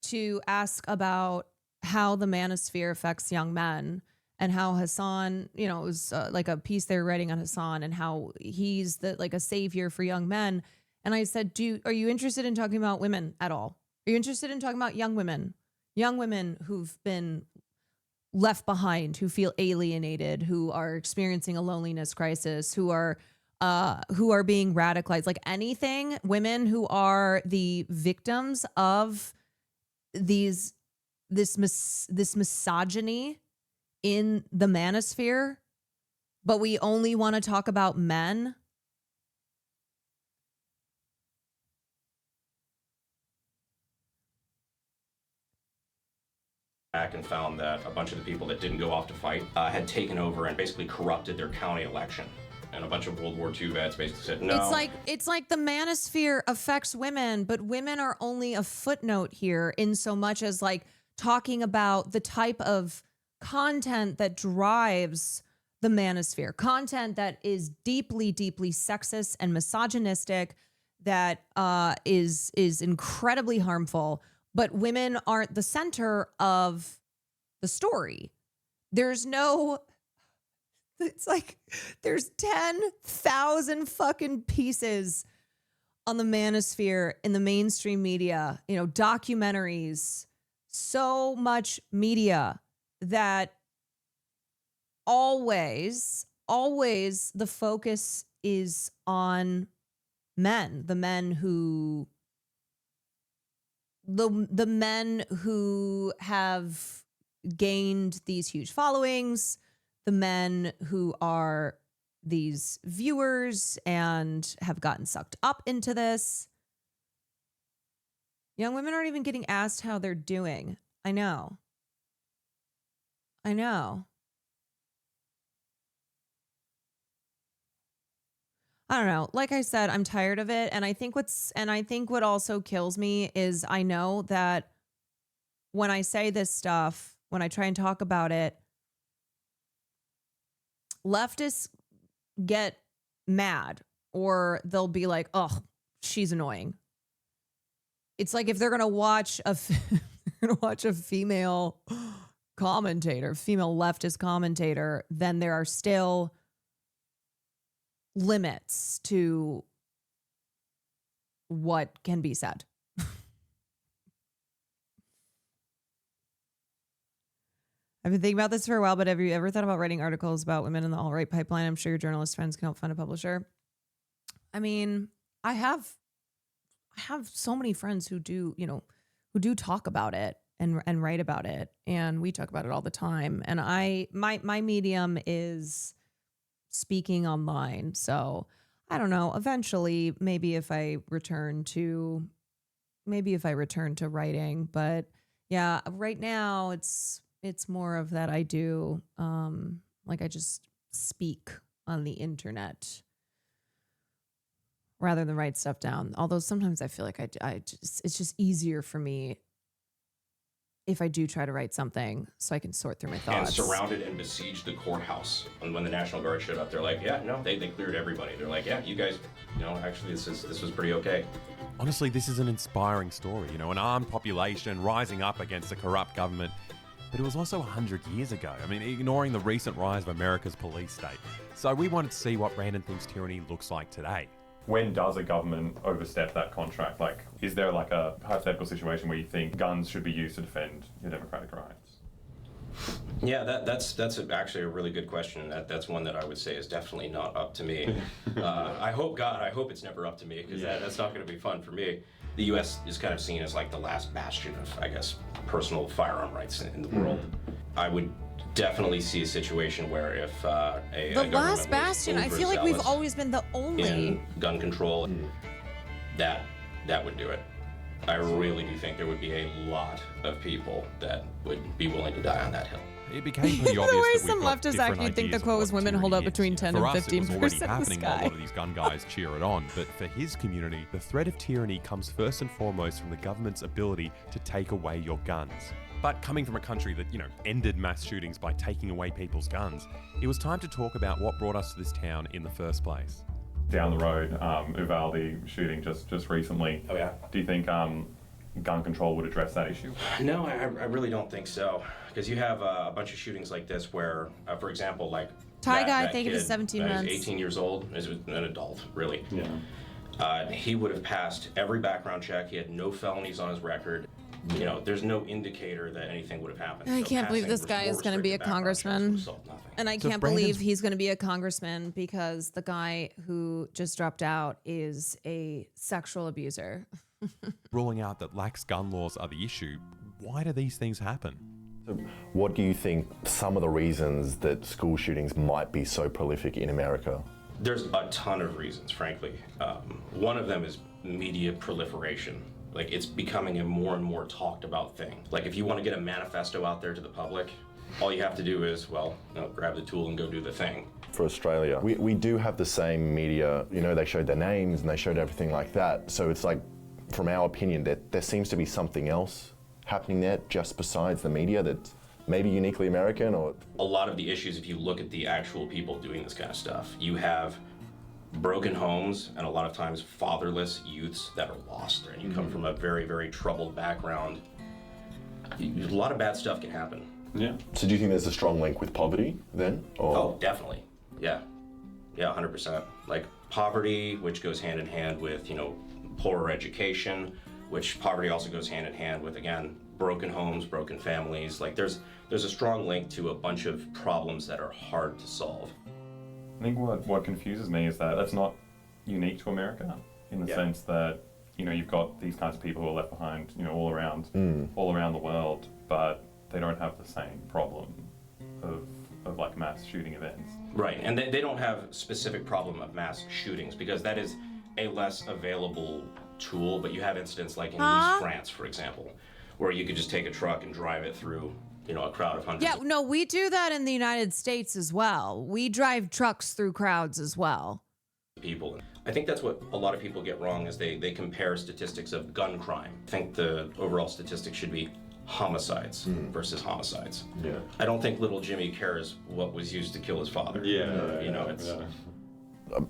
to ask about how the manosphere affects young men and how Hassan, you know, it was like a piece they were writing on Hassan and how he's like a savior for young men. And I said, are you interested in talking about women at all? Are you interested in talking about young women who've been left behind, who feel alienated, who are experiencing a loneliness crisis, who are being radicalized, like anything, women who are the victims of this misogyny in the manosphere, but we only want to talk about men. Back and found that a bunch of the people that didn't go off to fight had taken over and basically corrupted their county election. And a bunch of World War II vets basically said no. It's like the manosphere affects women, but women are only a footnote here in so much as like talking about the type of content that drives the manosphere, content that is deeply, deeply sexist and misogynistic, that is incredibly harmful, but women aren't the center of the story. There's no, it's like there's 10,000 fucking pieces on the manosphere in the mainstream media, you know, documentaries, so much media that always the focus is on men, the men who have gained these huge followings, the men who are these viewers and have gotten sucked up into this. Young women aren't even getting asked how they're doing. I know. I don't know. Like I said, I'm tired of it. And I think what also kills me is I know that when I say this stuff, when I try and talk about it, leftists get mad or they'll be like, oh, she's annoying. It's like if they're going to watch a female commentator, female leftist commentator, then there are still limits to what can be said. I've been thinking about this for a while, but have you ever thought about writing articles about women in the alt-right pipeline? I'm sure your journalist friends can help find a publisher. I mean, I have so many friends who do talk about it and write about it, and we talk about it all the time. And my medium is speaking online. So I don't know, eventually maybe if I return to writing, but yeah, right now it's more of that I do like I just speak on the internet rather than write stuff down. Although sometimes I feel like it's just easier for me if I do try to write something so I can sort through my thoughts. And surrounded and besieged the courthouse. And when the National Guard showed up, they're like, yeah, no, they cleared everybody. They're like, yeah, you guys, actually this was pretty okay. Honestly, this is an inspiring story, an armed population rising up against a corrupt government. But it was also 100 years ago. I mean, ignoring the recent rise of America's police state. So we wanted to see what Brandon thinks tyranny looks like today. When does a government overstep that contract? Like, is there like a hypothetical situation where you think guns should be used to defend your democratic rights? Yeah, that's actually a really good question. That's one that I would say is definitely not up to me. I hope it's never up to me, because that's not going to be fun for me. The U.S. is kind of seen as like the last bastion of, I guess, personal firearm rights in the world. I would definitely see a situation where if the last bastion, I feel like we've always been the only in gun control, that would do it. I really do think there would be a lot of people that would be willing to die on that hill. It became pretty obvious the way that some leftists actually think the quote was women hold up between 10 and 15% For us, it was already of the happening. sky. A lot of these gun guys cheer it on. But for his community, the threat of tyranny comes first and foremost from the government's ability to take away your guns. But coming from a country that, ended mass shootings by taking away people's guns, it was time to talk about what brought us to this town in the first place. Down the road, Uvalde shooting just recently. Oh yeah. Do you think gun control would address that issue? No, I really don't think so. Because you have a bunch of shootings like this where, for example, like Ty guy, I that think it kid was 17 that months. is 18 years old, is an adult, really. Yeah. He would have passed every background check. He had no felonies on his record. There's no indicator that anything would have happened. I can't believe this guy is going to be a congressman. And I can't believe he's going to be a congressman because the guy who just dropped out is a sexual abuser. Ruling out that lax gun laws are the issue, why do these things happen? So what do you think some of the reasons that school shootings might be so prolific in America? There's a ton of reasons, frankly. One of them is media proliferation. Like, it's becoming a more and more talked about thing. Like, if you want to get a manifesto out there to the public, all you have to do is, grab the tool and go do the thing. For Australia, we do have the same media, they showed their names and they showed everything like that. So it's like, from our opinion, that there seems to be something else happening there just besides the media that's maybe uniquely American? Or a lot of the issues, if you look at the actual people doing this kind of stuff, you have broken homes and a lot of times fatherless youths that are lost, and you come from a very, very troubled background. A lot of bad stuff can happen. Yeah. So do you think there's a strong link with poverty then? Or? Oh, definitely. Yeah. Yeah, 100%. Like poverty, which goes hand in hand with, poorer education, which poverty also goes hand in hand with, again, broken homes, broken families. Like there's a strong link to a bunch of problems that are hard to solve. I think what confuses me is that that's not unique to America, in the sense that you've got these kinds of people who are left behind, all around the world, but they don't have the same problem of like mass shooting events. Right, and they don't have specific problem of mass shootings because that is a less available tool. But you have incidents like in East France, for example, where you could just take a truck and drive it through, a crowd of hundreds. Yeah, no, we do that in the United States as well. We drive trucks through crowds as well. People. I think that's what a lot of people get wrong is they compare statistics of gun crime. I think the overall statistic should be homicides versus homicides. Yeah. I don't think little Jimmy cares what was used to kill his father.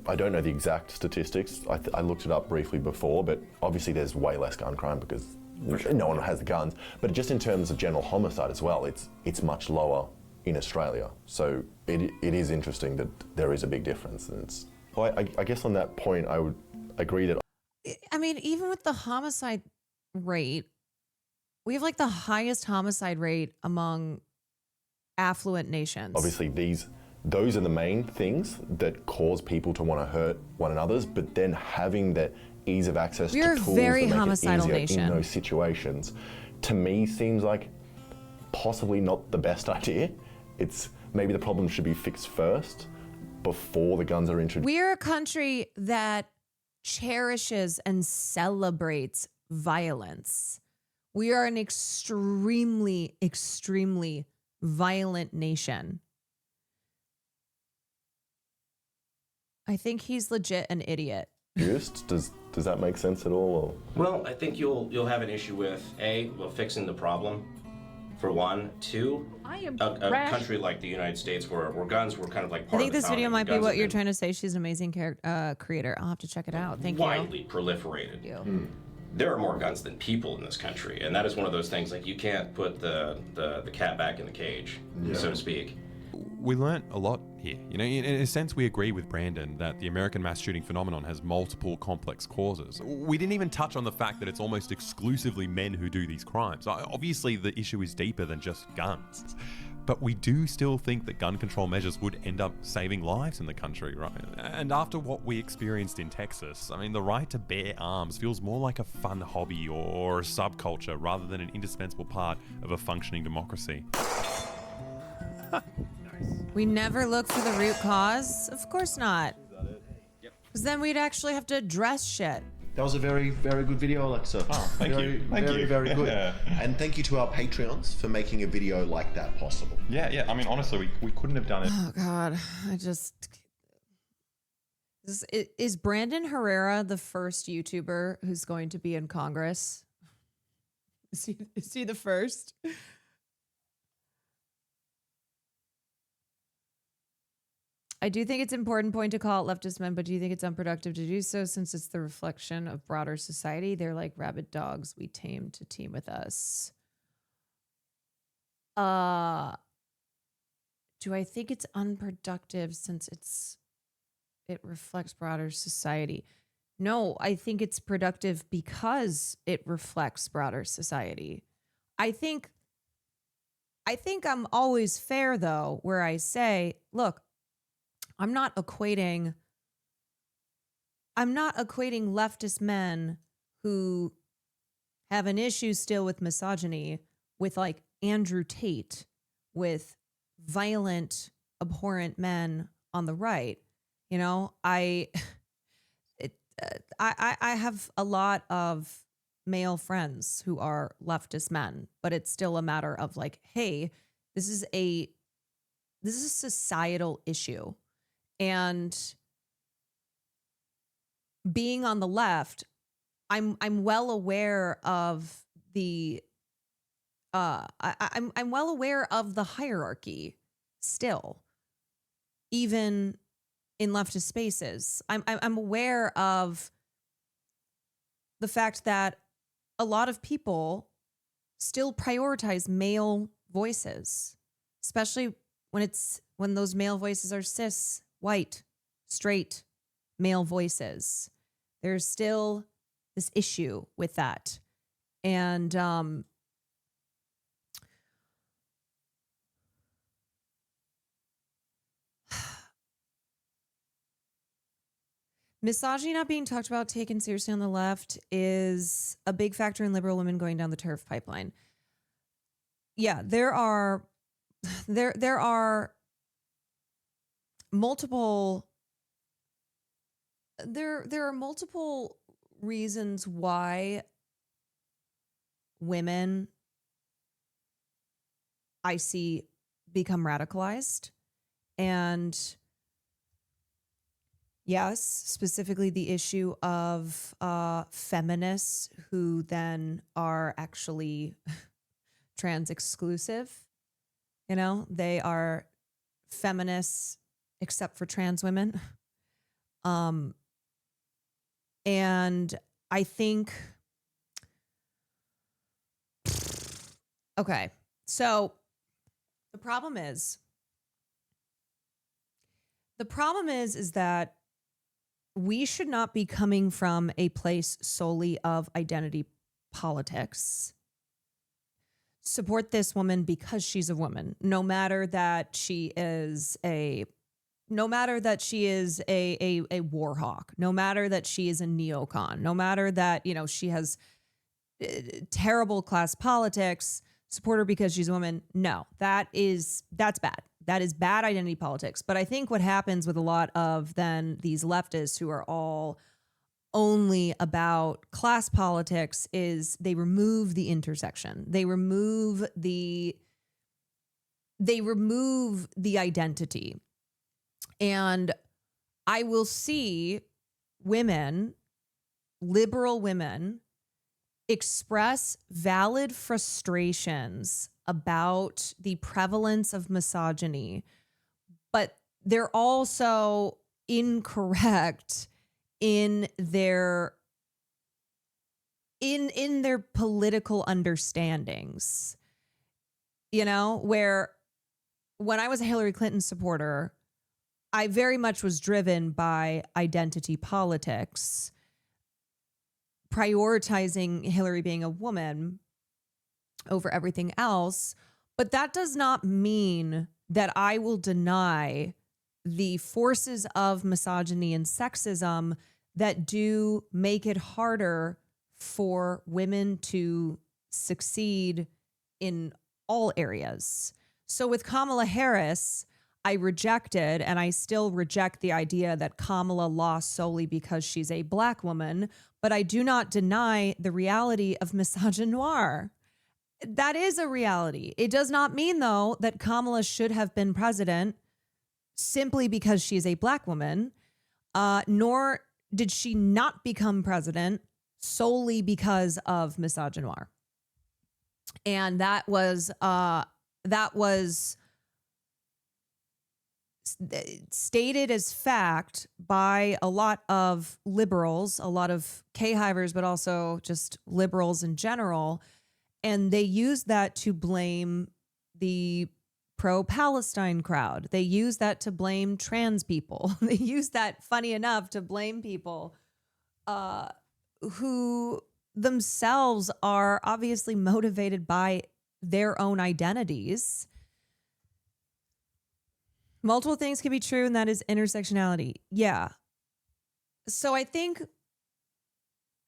I don't know the exact statistics. I looked it up briefly before, but obviously there's way less gun crime because no one has the guns. But just in terms of general homicide as well, it's much lower in Australia. So it is interesting that there is a big difference. And I guess on that point, I would agree that. I mean, even with the homicide rate, we have like the highest homicide rate among affluent nations. Obviously, those are the main things that cause people to want to hurt one another's, but then having the ease of access to tools very that make homicidal it easier nation. in those situations, to me seems like possibly not the best idea. It's maybe the problem should be fixed first before the guns are introduced. We're a country that cherishes and celebrates violence. We are an extremely, extremely violent nation. I think he's legit an idiot. Does that make sense at all? Or? Well, I think you'll have an issue with fixing the problem, for one. Two, a country like the United States where guns were kind of like part I think of the this video founding. might be Guns what have you're been trying to say. She's an amazing creator. I'll have to check it out. Thank you. widely proliferated. There are more guns than people in this country, and that is one of those things, like you can't put the cat back in the cage, so to speak. We learnt a lot here. In a sense, we agree with Brandon that the American mass shooting phenomenon has multiple complex causes. We didn't even touch on the fact that it's almost exclusively men who do these crimes. Obviously, the issue is deeper than just guns. But we do still think that gun control measures would end up saving lives in the country, right? And after what we experienced in Texas, the right to bear arms feels more like a fun hobby or a subculture rather than an indispensable part of a functioning democracy. We never look for the root cause? Of course not. Because then we'd actually have to address shit. That was a very, very good video, Alexa. Oh, thank you. Thank you. Very good. Yeah. And thank you to our Patreons for making a video like that possible. Yeah. Honestly, we couldn't have done it. Oh, God. Is Brandon Herrera the first YouTuber who's going to be in Congress? Is he the first? I do think it's an important point to call out leftist men, but do you think it's unproductive to do so since it's the reflection of broader society? They're like rabid dogs we tame to team with us. Do I think it's unproductive since it reflects broader society? No, I think it's productive because it reflects broader society. I think I'm always fair though, where I say, look, I'm not equating leftist men who have an issue still with misogyny with like Andrew Tate, with violent, abhorrent men on the right. I have a lot of male friends who are leftist men, but it's still a matter of like, hey, this is a societal issue. And being on the left, I'm well aware of the I'm well aware of the hierarchy still, even in leftist spaces. I'm aware of the fact that a lot of people still prioritize male voices, especially when those male voices are cis, white, straight male voices. There's still this issue with that. And misogyny not being talked about, taken seriously on the left is a big factor in liberal women going down the tariff pipeline. Yeah, there are multiple reasons why women I see become radicalized. And yes, specifically the issue of feminists who then are actually trans exclusive. You know, they are feminists except for trans women. And I think, okay, so the problem is that we should not be coming from a place solely of identity politics. Support this woman because she's a woman, no matter that she is a war hawk, no matter that she is a neocon, no matter that, you know, she has terrible class politics, support her because she's a woman. No, that's bad. That is bad identity politics. But I think what happens with a lot of then these leftists who are all only about class politics is they remove the intersection. They remove the identity. And I will see women, liberal women, express valid frustrations about the prevalence of misogyny, but they're also incorrect in their political understandings. You know, where when I was a Hillary Clinton supporter, I very much was driven by identity politics, prioritizing Hillary being a woman over everything else. But that does not mean that I will deny the forces of misogyny and sexism that do make it harder for women to succeed in all areas. So with Kamala Harris, I rejected, and I still reject the idea that Kamala lost solely because she's a black woman, but I do not deny the reality of misogynoir. That is a reality. It does not mean, though, that Kamala should have been president simply because she's a black woman, nor did she not become president solely because of misogynoir. And that was stated as fact by a lot of liberals, a lot of K-hivers, but also just liberals in general. And they used that to blame the pro-Palestine crowd. They used that to blame trans people. They used that, funny enough, to blame people who themselves are obviously motivated by their own identities. Multiple things can be true, and that is intersectionality. Yeah. So I think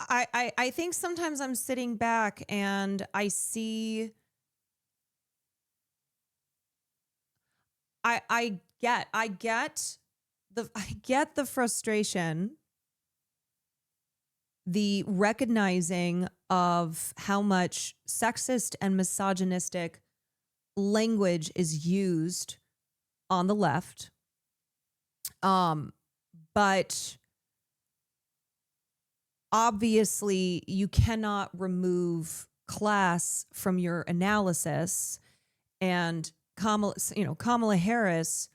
I think sometimes I'm sitting back and I see I get the frustration, the recognizing of how much sexist and misogynistic language is used on the left. But obviously you cannot remove class from your analysis. And Kamala Harris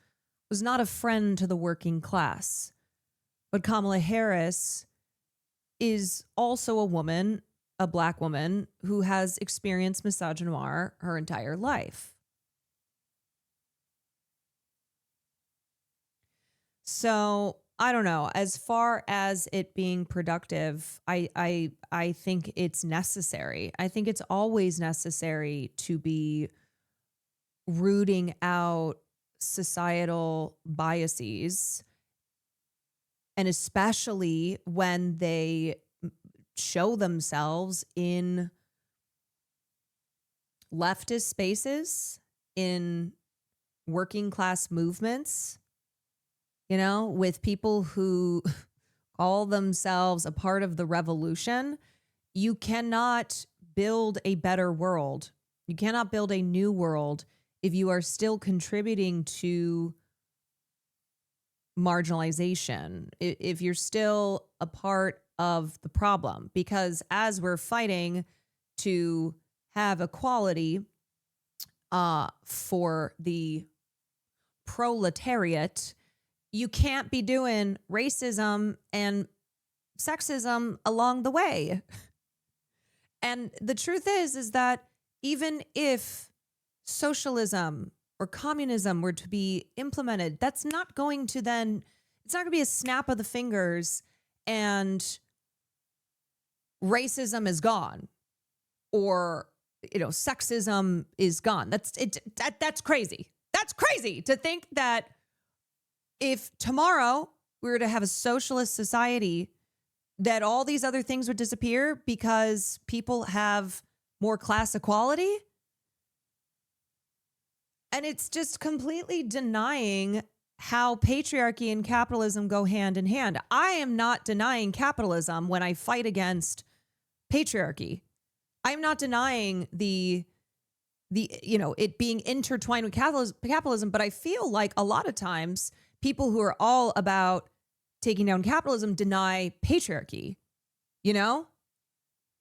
was not a friend to the working class. But Kamala Harris is also a woman, a black woman, who has experienced misogynoir her entire life. So I don't know. As far as it being productive, I think it's necessary. I think it's always necessary to be rooting out societal biases, and especially when they show themselves in leftist spaces, in working class movements, with people who call themselves a part of the revolution. You cannot build a better world. You cannot build a new world if you are still contributing to marginalization, if you're still a part of the problem. Because as we're fighting to have equality for the proletariat, you can't be doing racism and sexism along the way. And the truth is that even if socialism or communism were to be implemented, that's not going to then, it's not going to be a snap of the fingers and racism is gone or, sexism is gone. That's crazy. That's crazy to think that if tomorrow we were to have a socialist society, that all these other things would disappear because people have more class equality. And it's just completely denying how patriarchy and capitalism go hand in hand. I am not denying capitalism when I fight against patriarchy. I'm not denying the it being intertwined with capitalism, but I feel like a lot of times people who are all about taking down capitalism deny patriarchy.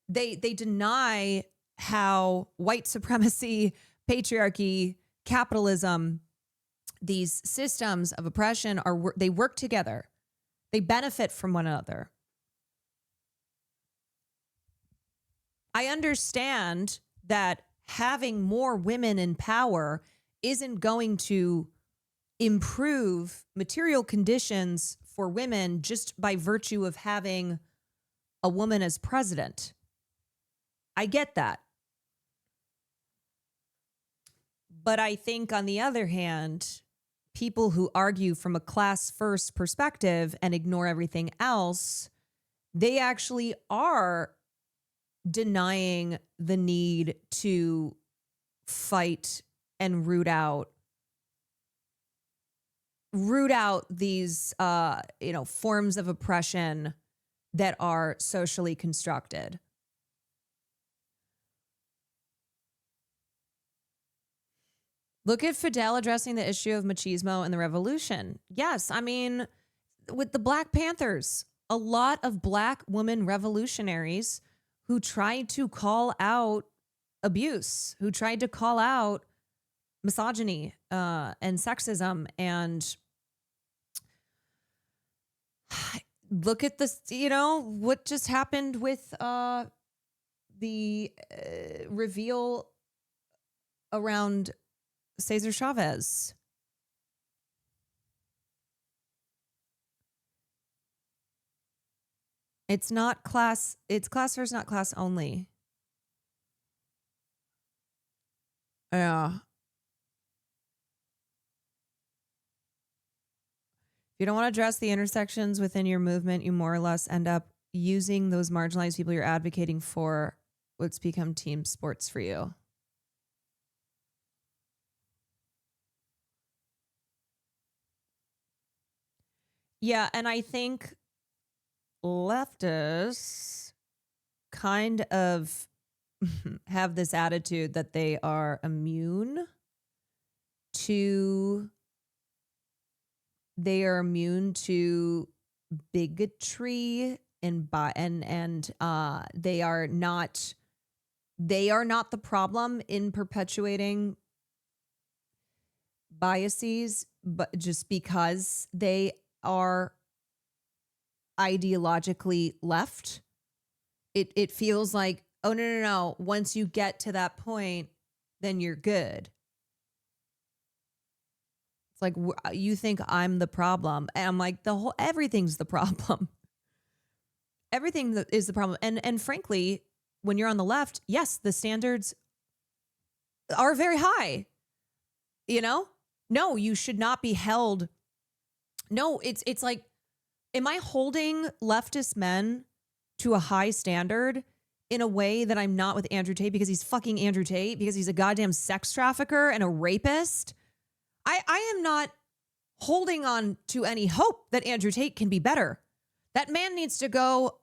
They deny how white supremacy, patriarchy, capitalism, these systems of oppression they work together. They benefit from one another. I understand that having more women in power isn't going to improve material conditions for women just by virtue of having a woman as president. I get that. But I think, on the other hand, people who argue from a class-first perspective and ignore everything else, they actually are denying the need to fight and root out these forms of oppression that are socially constructed. Look at Fidel addressing the issue of machismo in the revolution. Yes, I mean, with the Black Panthers, a lot of Black women revolutionaries who tried to call out abuse, who tried to call out misogyny and sexism. And look at this, what just happened with the reveal around Cesar Chavez. It's not class, it's class first, not class only. Yeah. If you don't want to address the intersections within your movement, you more or less end up using those marginalized people you're advocating for what's become team sports for you. Yeah, and I think leftists kind of have this attitude that they are immune to bigotry and they are not they are not the problem in perpetuating biases, but just because they are ideologically left, it feels like, oh, no. Once you get to that point, then you're good. It's like, you think I'm the problem. And I'm like, everything's the problem. Everything is the problem. And frankly, when you're on the left, yes, the standards are very high. You know? No, you should not be held. No, it's like, am I holding leftist men to a high standard in a way that I'm not with Andrew Tate because he's fucking Andrew Tate, because he's a goddamn sex trafficker and a rapist? I am not holding on to any hope that Andrew Tate can be better. That man needs to go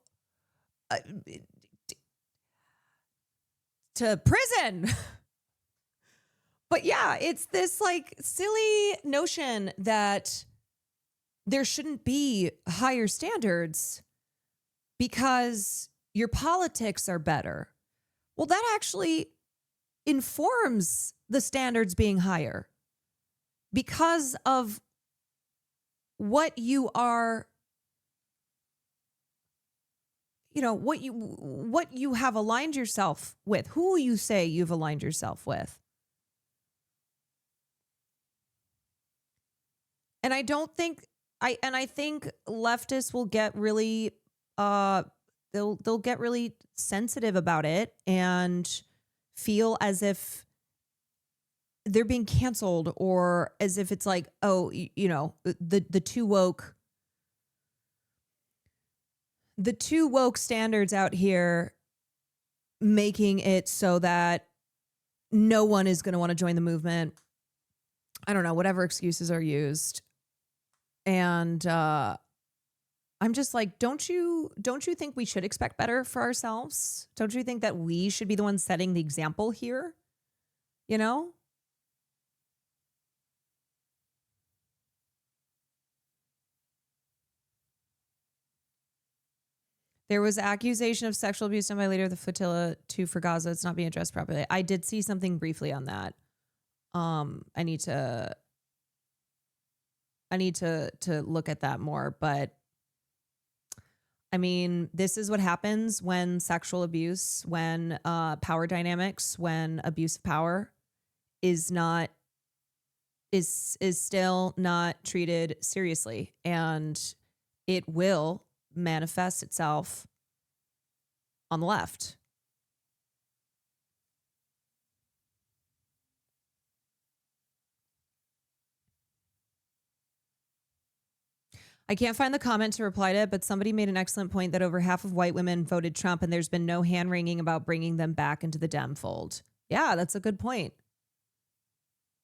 to prison. But yeah, it's this like silly notion that there shouldn't be higher standards because your politics are better. Well, that actually informs the standards being higher because of what you are, you know, what you have aligned yourself with, who you say you've aligned yourself with. And I don't think I think leftists will get really they'll get really sensitive about it and feel as if they're being canceled, or as if it's like, oh, you know, the too woke standards out here making it so that no one is going to want to join the movement. I don't know, whatever excuses are used. And I'm just like, don't you think we should expect better for ourselves? Don't you think that we should be the ones setting the example here? You know? There was accusation of sexual abuse done by leader of the flotilla for Gaza. It's not being addressed properly. I did see something briefly on that. I need to look at that more, but I mean, this is what happens when sexual abuse, when power dynamics, when abuse of power is still not treated seriously, and it will manifest itself on the left. I can't find the comment to reply to it, but somebody made an excellent point that over half of white women voted Trump, and there's been no hand-wringing about bringing them back into the Dem fold. Yeah, that's a good point.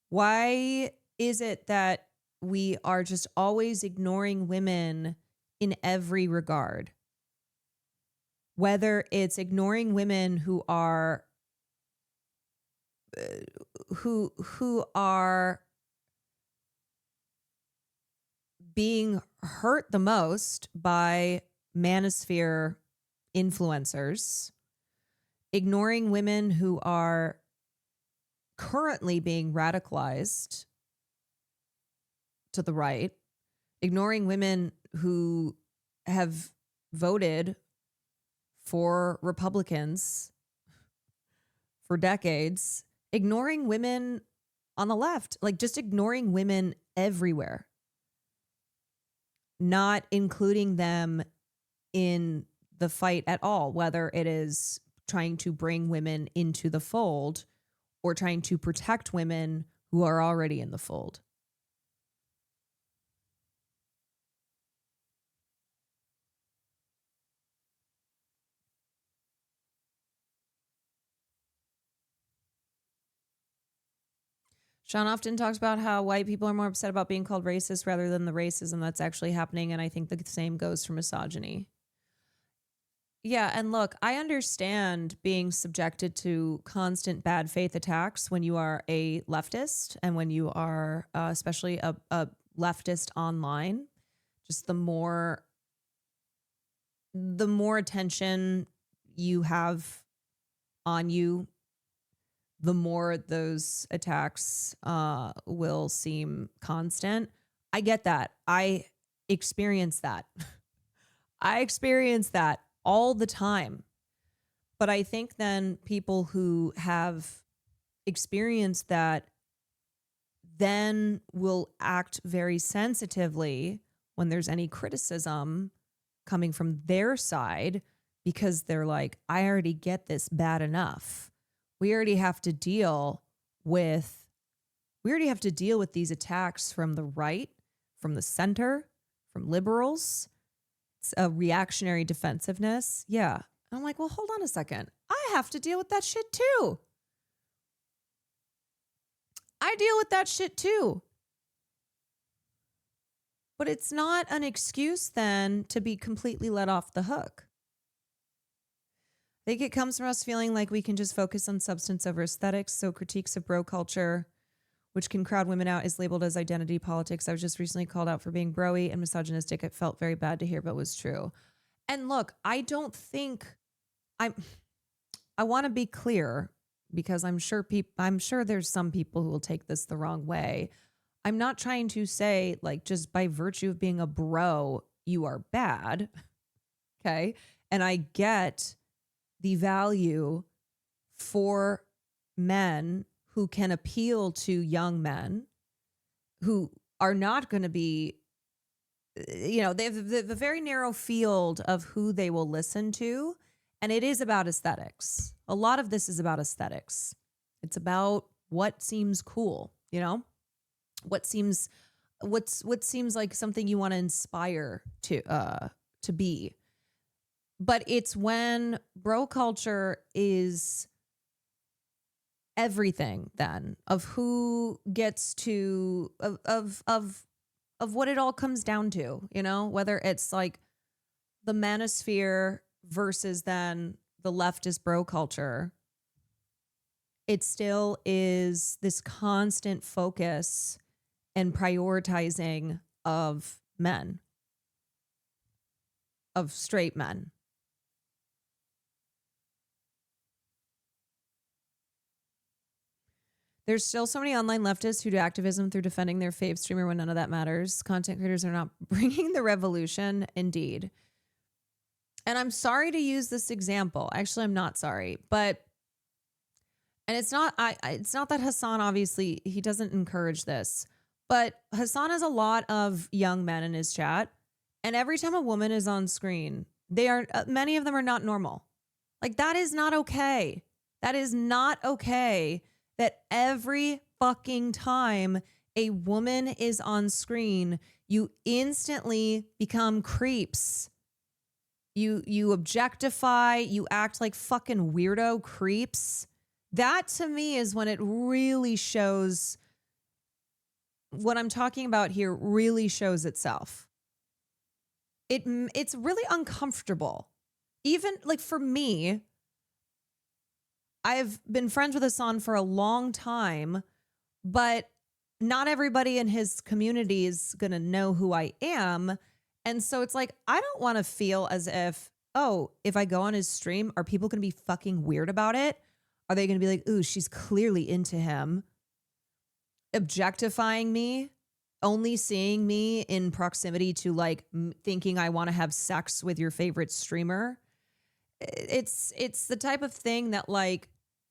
Why is it that we are just always ignoring women in every regard? Whether it's ignoring women who are being hurt the most by manosphere influencers, ignoring women who are currently being radicalized to the right, ignoring women who have voted for Republicans for decades, ignoring women on the left, like just ignoring women everywhere. Not including them in the fight at all, whether it is trying to bring women into the fold or trying to protect women who are already in the fold. Sean often talks about how white people are more upset about being called racist rather than the racism that's actually happening. And I think the same goes for misogyny. Yeah. And look, I understand being subjected to constant bad faith attacks when you are a leftist and when you are especially a leftist online. Just the more attention you have on you, the more those attacks will seem constant. I get that. I experience that. I experience that all the time. But I think then people who have experienced that then will act very sensitively when there's any criticism coming from their side, because they're like, I already get this bad enough. We already have to deal with these attacks from the right, from the center, from liberals. It's a reactionary defensiveness. Yeah. And I'm like, well, hold on a second. I have to deal with that shit too. I deal with that shit too. But it's not an excuse then to be completely let off the hook. I think it comes from us feeling like we can just focus on substance over aesthetics. So critiques of bro culture, which can crowd women out, is labeled as identity politics. I was just recently called out for being broy and misogynistic. It felt very bad to hear, but was true. And look, I don't think I want to be clear, because I'm sure there's some people who will take this the wrong way. I'm not trying to say, like, just by virtue of being a bro, you are bad. Okay? And I get the value for men who can appeal to young men who are not going to be, they have the very narrow field of who they will listen to. And it is about aesthetics. A lot of this is about aesthetics. It's about what seems cool, what seems like something you want to inspire to be. But it's when bro culture is everything then of who gets to of what it all comes down to, whether it's like the manosphere versus then the leftist bro culture. It still is this constant focus and prioritizing of men, of straight men. There's still so many online leftists who do activism through defending their fave streamer when none of that matters. Content creators are not bringing the revolution, indeed. And I'm sorry to use this example. Actually, I'm not sorry, but it's not that Hassan, obviously, he doesn't encourage this, but Hassan has a lot of young men in his chat, and every time a woman is on screen, many of them are not normal. Like, that is not okay. That is not okay that every fucking time a woman is on screen, you instantly become creeps. You objectify, you act like fucking weirdo creeps. That to me is when it really shows, what I'm talking about here really shows itself. It's really uncomfortable. Even like for me, I've been friends with Hassan for a long time, but not everybody in his community is going to know who I am. And so it's like, I don't want to feel as if, if I go on his stream, are people going to be fucking weird about it? Are they going to be like, ooh, she's clearly into him, objectifying me, only seeing me in proximity to like thinking I want to have sex with your favorite streamer? It's the type of thing that like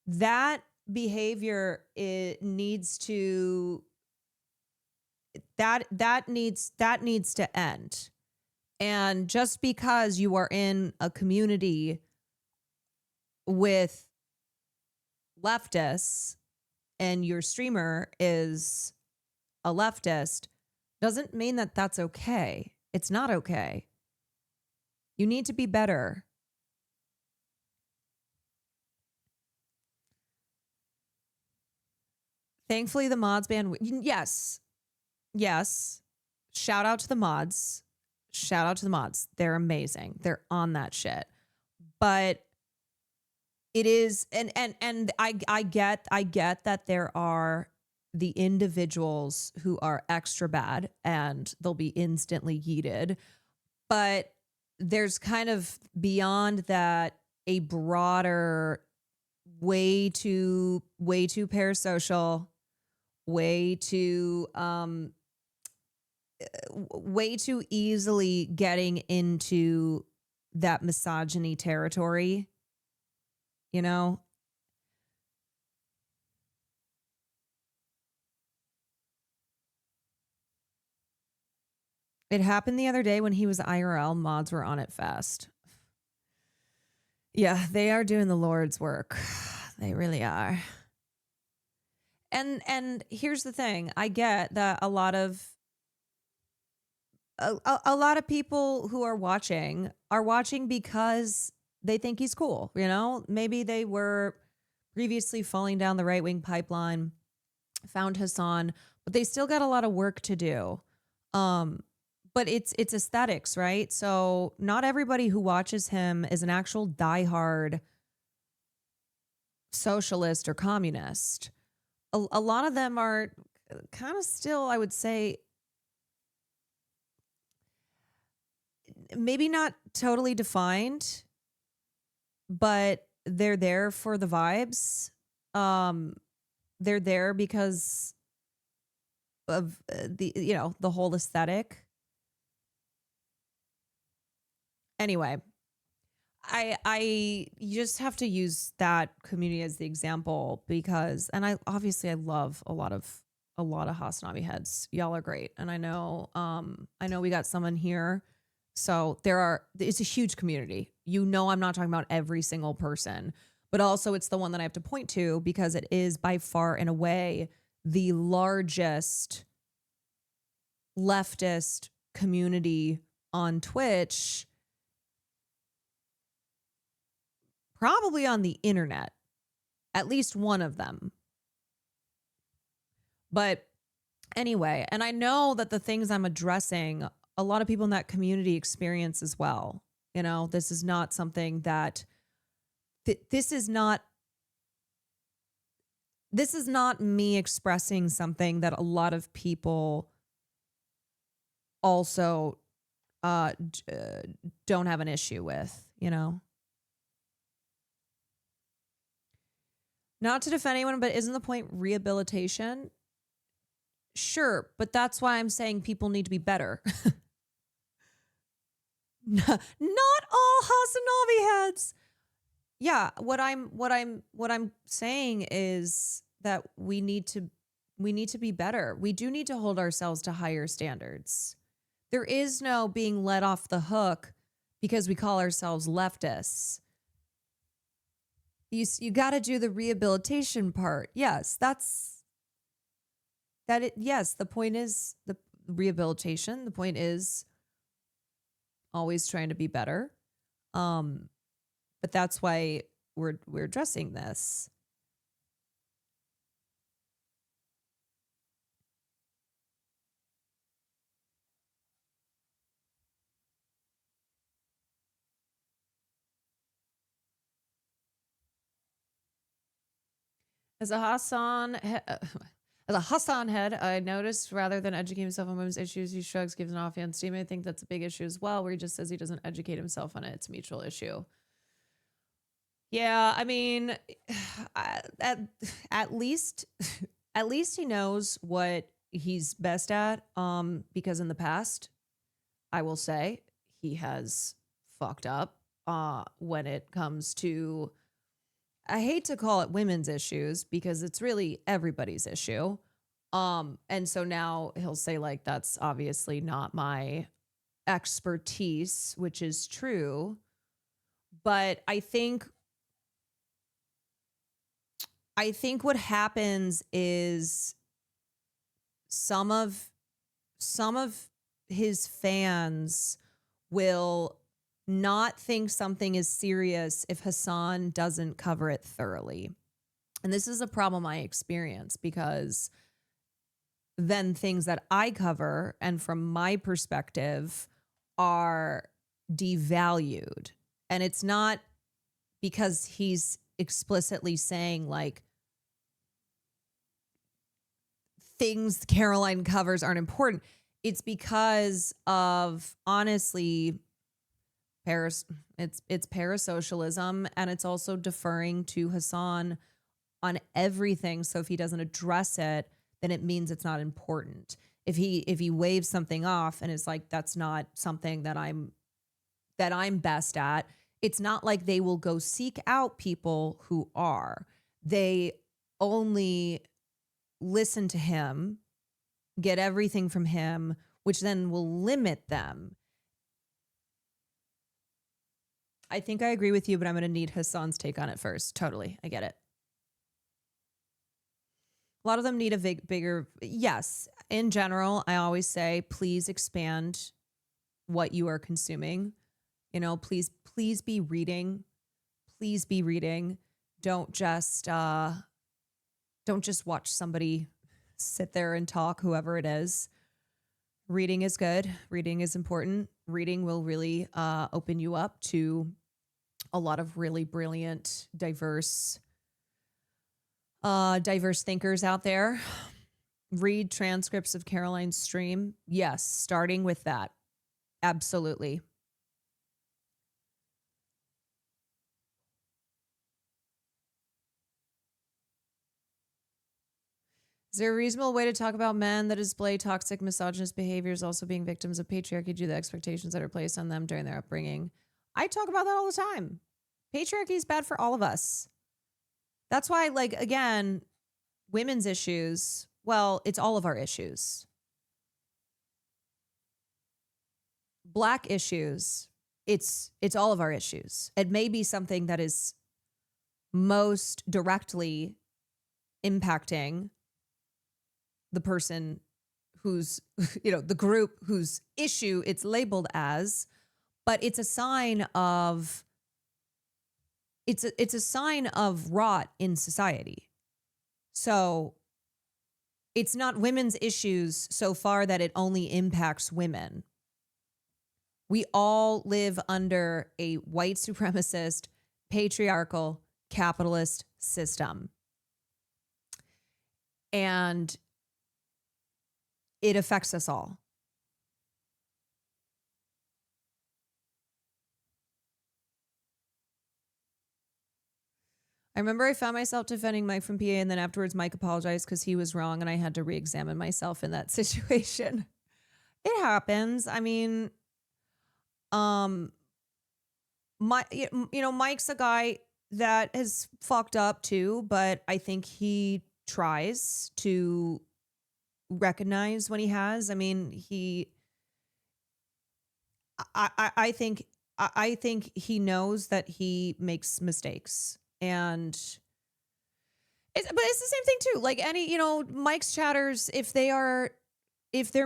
that behavior, it needs to, that needs to end. And just because you are in a community with leftists and your streamer is a leftist doesn't mean that that's okay. It's not okay. You need to be better. Thankfully, the mods ban. Yes. Shout out to the mods. They're amazing. They're on that shit. But it is, and I get that there are the individuals who are extra bad and they'll be instantly yeeted. But there's kind of beyond that a broader way too parasocial, way too easily getting into that misogyny territory, you know? It happened the other day when he was IRL. Mods were on it fast. Yeah, they are doing the Lord's work. They really are. And here's the thing. I get that a lot of people who are watching because they think he's cool, you know? Maybe they were previously falling down the right-wing pipeline, found Hassan, but they still got a lot of work to do. But it's aesthetics, right? So not everybody who watches him is an actual diehard socialist or communist. A lot of them are kind of still, I would say, maybe not totally defined, but they're there for the vibes. They're there because of the whole aesthetic. Anyway, I just have to use that community as the example because, and I love a lot of Hasnavi heads. Y'all are great, and I know we got someone here, so it's a huge community. You know, I'm not talking about every single person, but also it's the one that I have to point to because it is by far and away the largest leftist community on Twitch. Probably on the internet, at least one of them. But anyway, and I know that the things I'm addressing, a lot of people in that community experience as well. You know, this is not something that, this is not me expressing something that a lot of people also don't have an issue with, you know? Not to defend anyone, but isn't the point rehabilitation? Sure, but that's why I'm saying people need to be better. Not all Hasanavi heads. Yeah, what I'm saying is that we need to be better. We do need to hold ourselves to higher standards. There is no being let off the hook because we call ourselves leftists. You got to do the rehabilitation part. Yes, yes, the point is the rehabilitation. The point is always trying to be better. But that's why we're addressing this. As a Hassan head, I noticed rather than educate himself on women's issues, he shrugs, gives an offhand statement. I think that's a big issue as well, where he just says he doesn't educate himself on it. It's a mutual issue. Yeah, I mean, at least he knows what he's best at. Because in the past, I will say he has fucked up. When it comes to, I hate to call it women's issues because it's really everybody's issue. And so now he'll say like, that's obviously not my expertise, which is true. But I think what happens is some of his fans will not think something is serious if Hassan doesn't cover it thoroughly. And this is a problem I experience because then things that I cover and from my perspective are devalued. And it's not because he's explicitly saying like things Caroline covers aren't important. It's because of honestly it's parasocialism, and it's also deferring to Hassan on everything. So if he doesn't address it, then it means it's not important. If he waves something off and is like, that's not something that I'm best at, it's not like they will go seek out people who are. They only listen to him, get everything from him, which then will limit them. I think I agree with you, but I'm going to need Hassan's take on it first. Totally. I get it. A lot of them need a bigger, yes. In general, I always say, please expand what you are consuming. You know, please be reading. Please be reading. Don't just watch somebody sit there and talk, whoever it is. Reading is good. Reading is important. Reading will really open you up to a lot of really brilliant, diverse thinkers out there. Read transcripts of Caroline's stream. Yes, starting with that. Absolutely. Is there a reasonable way to talk about men that display toxic misogynist behaviors also being victims of patriarchy due to the expectations that are placed on them during their upbringing? I talk about that all the time. Patriarchy is bad for all of us. That's why, like, again, women's issues, well, it's all of our issues. Black issues, it's all of our issues. It may be something that is most directly impacting the person who's, the group whose issue it's labeled as, but it's a sign of, it's a sign of rot in society. So it's not women's issues so far that it only impacts women. We all live under a white supremacist, patriarchal, capitalist system. And it affects us all. I remember I found myself defending Mike from PA, and then afterwards Mike apologized because he was wrong, and I had to re-examine myself in that situation. It happens. I mean, Mike's a guy that has fucked up too, but I think he tries to recognize when he has. I mean, I think he knows that he makes mistakes, and but it's the same thing too. Like any, Mike's chatters, if they're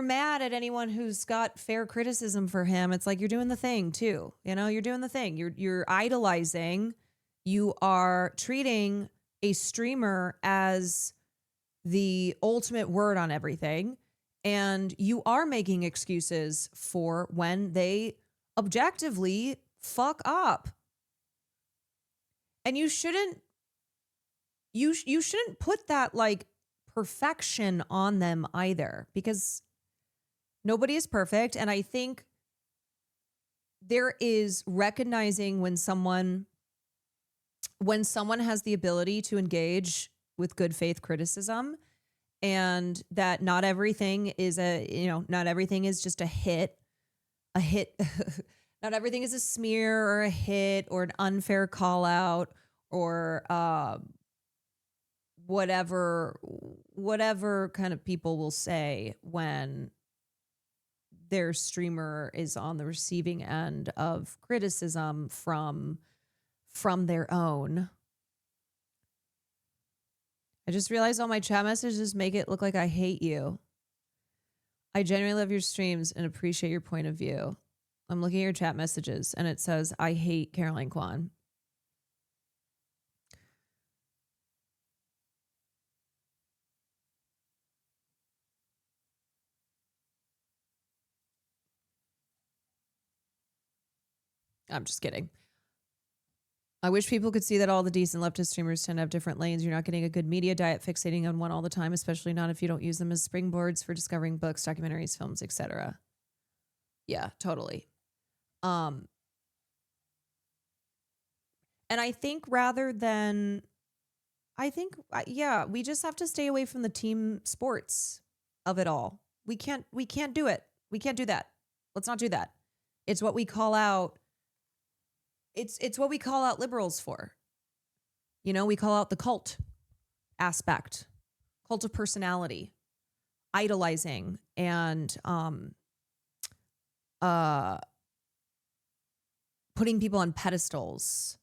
mad at anyone who's got fair criticism for him, it's like, you're doing the thing too. You're doing the thing. You're idolizing. You are treating a streamer as the ultimate word on everything. And you are making excuses for when they objectively fuck up. And you shouldn't put that like perfection on them either, because nobody is perfect. And I think there is recognizing when someone has the ability to engage with good faith criticism, and that not everything is not everything is just a hit, not everything is a smear or a hit or an unfair call out or whatever kind of people will say when their streamer is on the receiving end of criticism from their own. I just realized all my chat messages make it look like I hate you. I genuinely love your streams and appreciate your point of view. I'm looking at your chat messages and it says, I hate Caroline Kwan. I'm just kidding. I wish people could see that all the decent leftist streamers tend to have different lanes. You're not getting a good media diet fixating on one all the time, especially not if you don't use them as springboards for discovering books, documentaries, films, etc. Yeah, totally. And I think rather than, yeah, we just have to stay away from the team sports of it all. We can't do it. We can't do that. Let's not do that. It's what we call out. It's what we call out liberals for. You know, we call out the cult aspect, cult of personality, idolizing, and putting people on pedestals.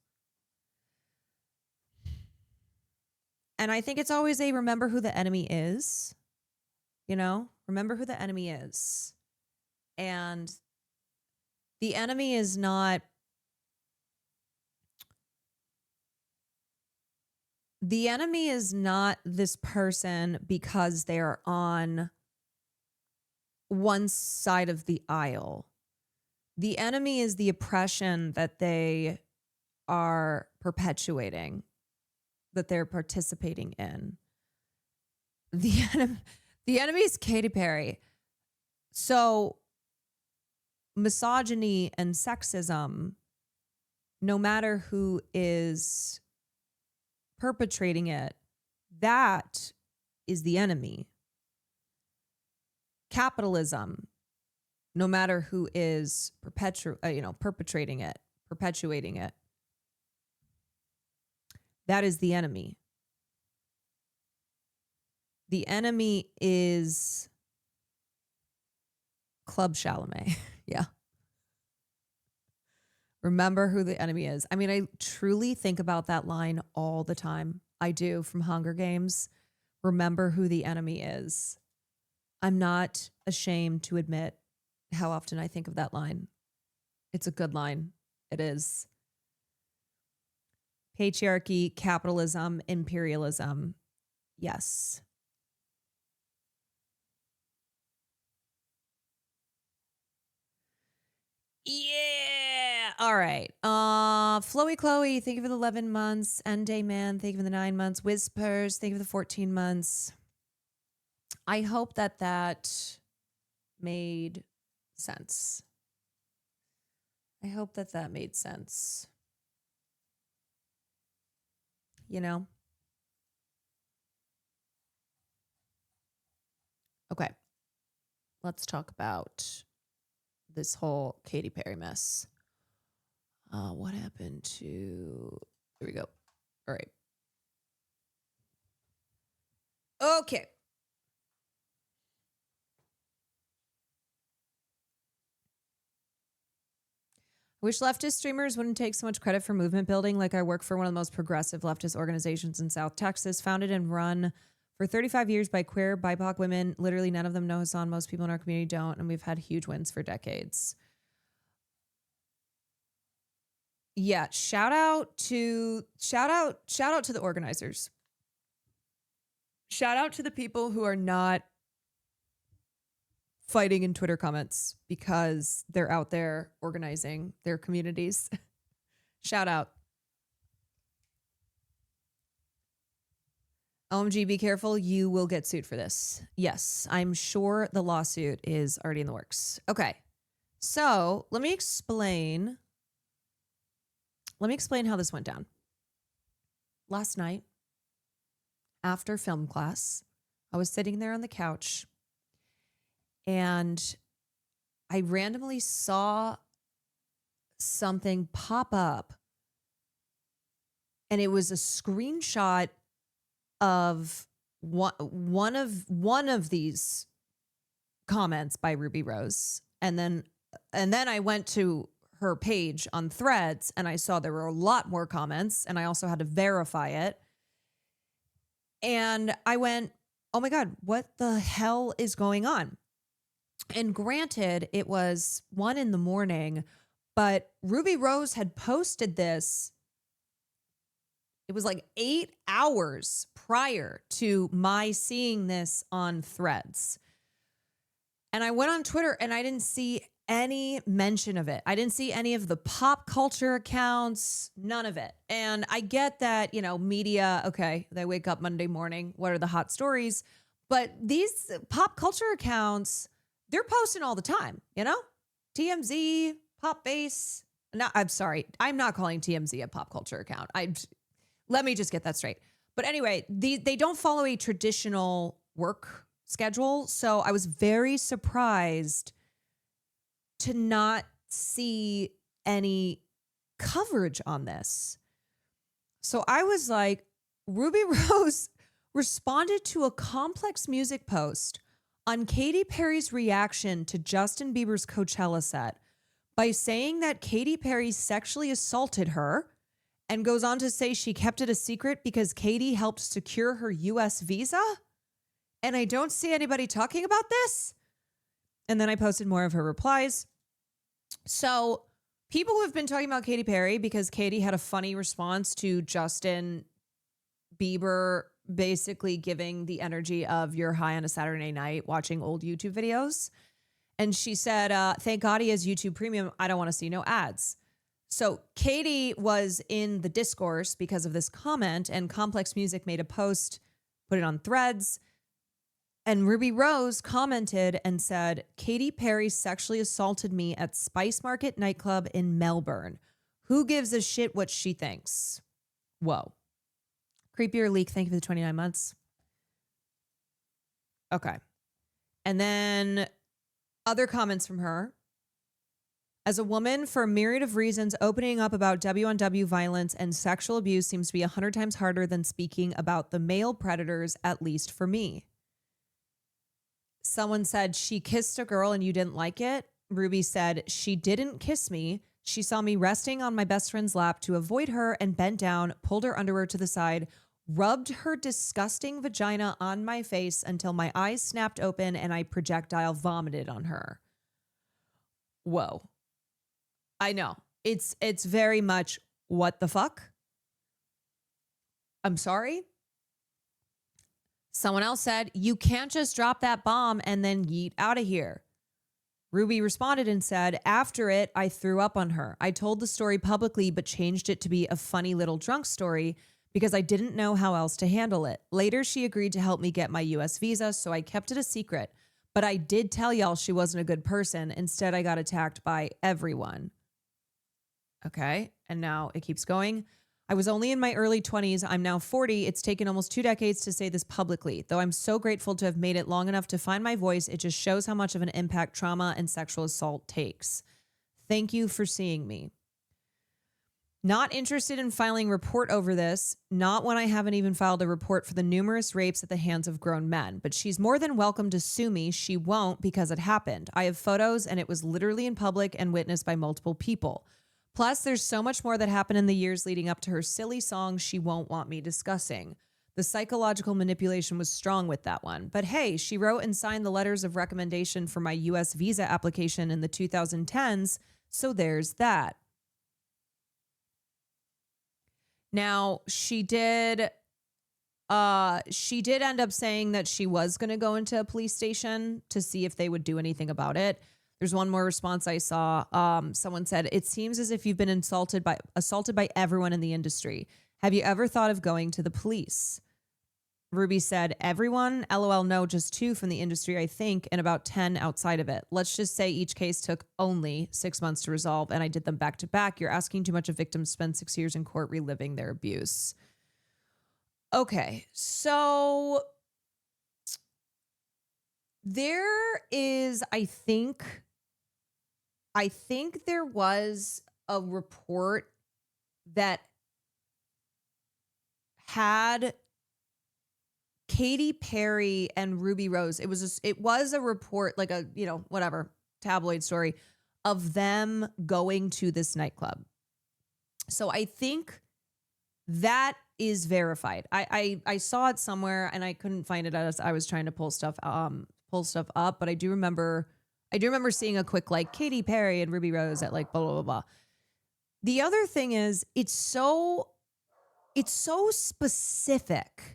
And I think it's always a remember who the enemy is. You know, remember who the enemy is. And the enemy is not this person because they're on one side of the aisle. The enemy is the oppression that they are perpetuating, that they're participating in. The enemy is Katy Perry. So misogyny and sexism, no matter who is perpetrating it, that is the enemy. Capitalism, no matter who is perpetrating it, perpetuating it, that is the enemy. The enemy is Club Chalamet. Yeah. Remember who the enemy is. I mean, I truly think about that line all the time. I do, from Hunger Games. Remember who the enemy is. I'm not ashamed to admit how often I think of that line. It's a good line. It is. Patriarchy, capitalism, imperialism. Yes. Yeah. All right. Flowy Chloe, thank you for the 11 months. End Day Man, thank you for the 9 months. Whispers, thank you for the 14 months. I hope that made sense. I hope that made sense. You know? Okay. Let's talk about this whole Katy Perry mess. What happened to... Here we go. All right. Okay. I wish leftist streamers wouldn't take so much credit for movement building. Like, I work for one of the most progressive leftist organizations in South Texas, founded and run for 35 years by queer, BIPOC women. Literally none of them know Hassan. Most people in our community don't, and we've had huge wins for decades. Yeah, shout out to the organizers. Shout out to the people who are not fighting in Twitter comments because they're out there organizing their communities. Shout out. OMG, be careful. You will get sued for this. Yes, I'm sure the lawsuit is already in the works. Okay. So let me explain how this went down. Last night, after film class, I was sitting there on the couch and I randomly saw something pop up, and it was a screenshot of one of these comments by Ruby Rose, and then I went to her page on Threads and I saw there were a lot more comments, and I also had to verify it. And I went, oh my God, what the hell is going on? And granted, it was 1 a.m, but Ruby Rose had posted this. It was like 8 hours prior to my seeing this on Threads. And I went on Twitter and I didn't see any mention of it. I didn't see any of the pop culture accounts, none of it. And I get that, media, okay, they wake up Monday morning. What are the hot stories? But these pop culture accounts, they're posting all the time, TMZ, Pop Base, No, I'm sorry. I'm not calling TMZ a pop culture account. Let me just get that straight. But anyway, they don't follow a traditional work schedule. So I was very surprised to not see any coverage on this. So I was like, Ruby Rose responded to a Complex Music post on Katy Perry's reaction to Justin Bieber's Coachella set by saying that Katy Perry sexually assaulted her, and goes on to say she kept it a secret because Katy helped secure her US visa. And I don't see anybody talking about this. And then I posted more of her replies. So people who have been talking about Katy Perry because Katy had a funny response to Justin Bieber basically giving the energy of you're high on a Saturday night watching old YouTube videos. And she said, thank God he has YouTube Premium. I don't want to see no ads. So Katy was in the discourse because of this comment, and Complex Music made a post, put it on Threads. And Ruby Rose commented and said, Katy Perry sexually assaulted me at Spice Market nightclub in Melbourne. Who gives a shit what she thinks? Whoa. Creepier Leak, thank you for the 29 months. Okay. And then other comments from her. As a woman, for a myriad of reasons, opening up about W-on-W violence and sexual abuse seems to be 100 times harder than speaking about the male predators, at least for me. Someone said, she kissed a girl and you didn't like it. Ruby said, she didn't kiss me. She saw me resting on my best friend's lap to avoid her and bent down, pulled her underwear to the side, rubbed her disgusting vagina on my face until my eyes snapped open and I projectile vomited on her. Whoa. I know. It's very much what the fuck? I'm sorry. Someone else said, you can't just drop that bomb and then yeet out of here. Ruby responded and said, after it, I threw up on her. I told the story publicly, but changed it to be a funny little drunk story because I didn't know how else to handle it. Later, she agreed to help me get my US visa, so I kept it a secret. But I did tell y'all she wasn't a good person. Instead, I got attacked by everyone. Okay, and now it keeps going. I was only in my early 20s. I'm now 40. It's taken almost 2 decades to say this publicly. Though I'm so grateful to have made it long enough to find my voice, it just shows how much of an impact trauma and sexual assault takes. Thank you for seeing me. Not interested in filing report over this, not when I haven't even filed a report for the numerous rapes at the hands of grown men. But she's more than welcome to sue me. She won't because it happened. I have photos and it was literally in public and witnessed by multiple people. Plus, there's so much more that happened in the years leading up to her silly song she won't want me discussing. The psychological manipulation was strong with that one. But hey, she wrote and signed the letters of recommendation for my US visa application in the 2010s, so there's that. Now, she did end up saying that she was going to go into a police station to see if they would do anything about it. There's one more response I saw. Someone said, it seems as if you've been assaulted by everyone in the industry. Have you ever thought of going to the police? Ruby said, everyone? LOL, no, just 2 from the industry, I think, and about 10 outside of it. Let's just say each case took only 6 months to resolve, and I did them back to back. You're asking too much of victims spend 6 years in court reliving their abuse. Okay, so there is, I think there was a report that had Katy Perry and Ruby Rose. It was a report, like a, whatever, tabloid story of them going to this nightclub. So I think that is verified. I saw it somewhere and I couldn't find it as I was trying to pull stuff up, but I do remember seeing a quick like Katy Perry and Ruby Rose at like blah blah blah blah. The other thing is it's so specific.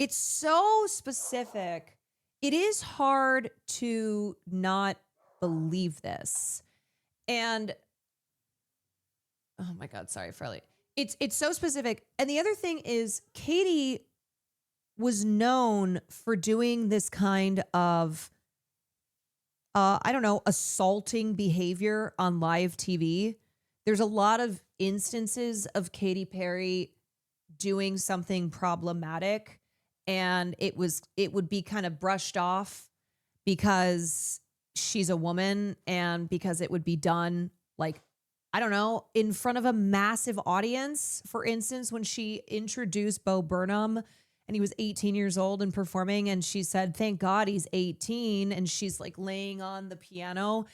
It's so specific. It is hard to not believe this. And oh my God, sorry, Farley. It's so specific. And the other thing is Katy was known for doing this kind of assaulting behavior on live TV. there's a lot of instances of Katy Perry doing something problematic, and it would be kind of brushed off because she's a woman and because it would be done like, I don't know, in front of a massive audience. For instance, when she introduced Bo Burnham and he was 18 years old and performing, and she said, thank God he's 18. And she's like laying on the piano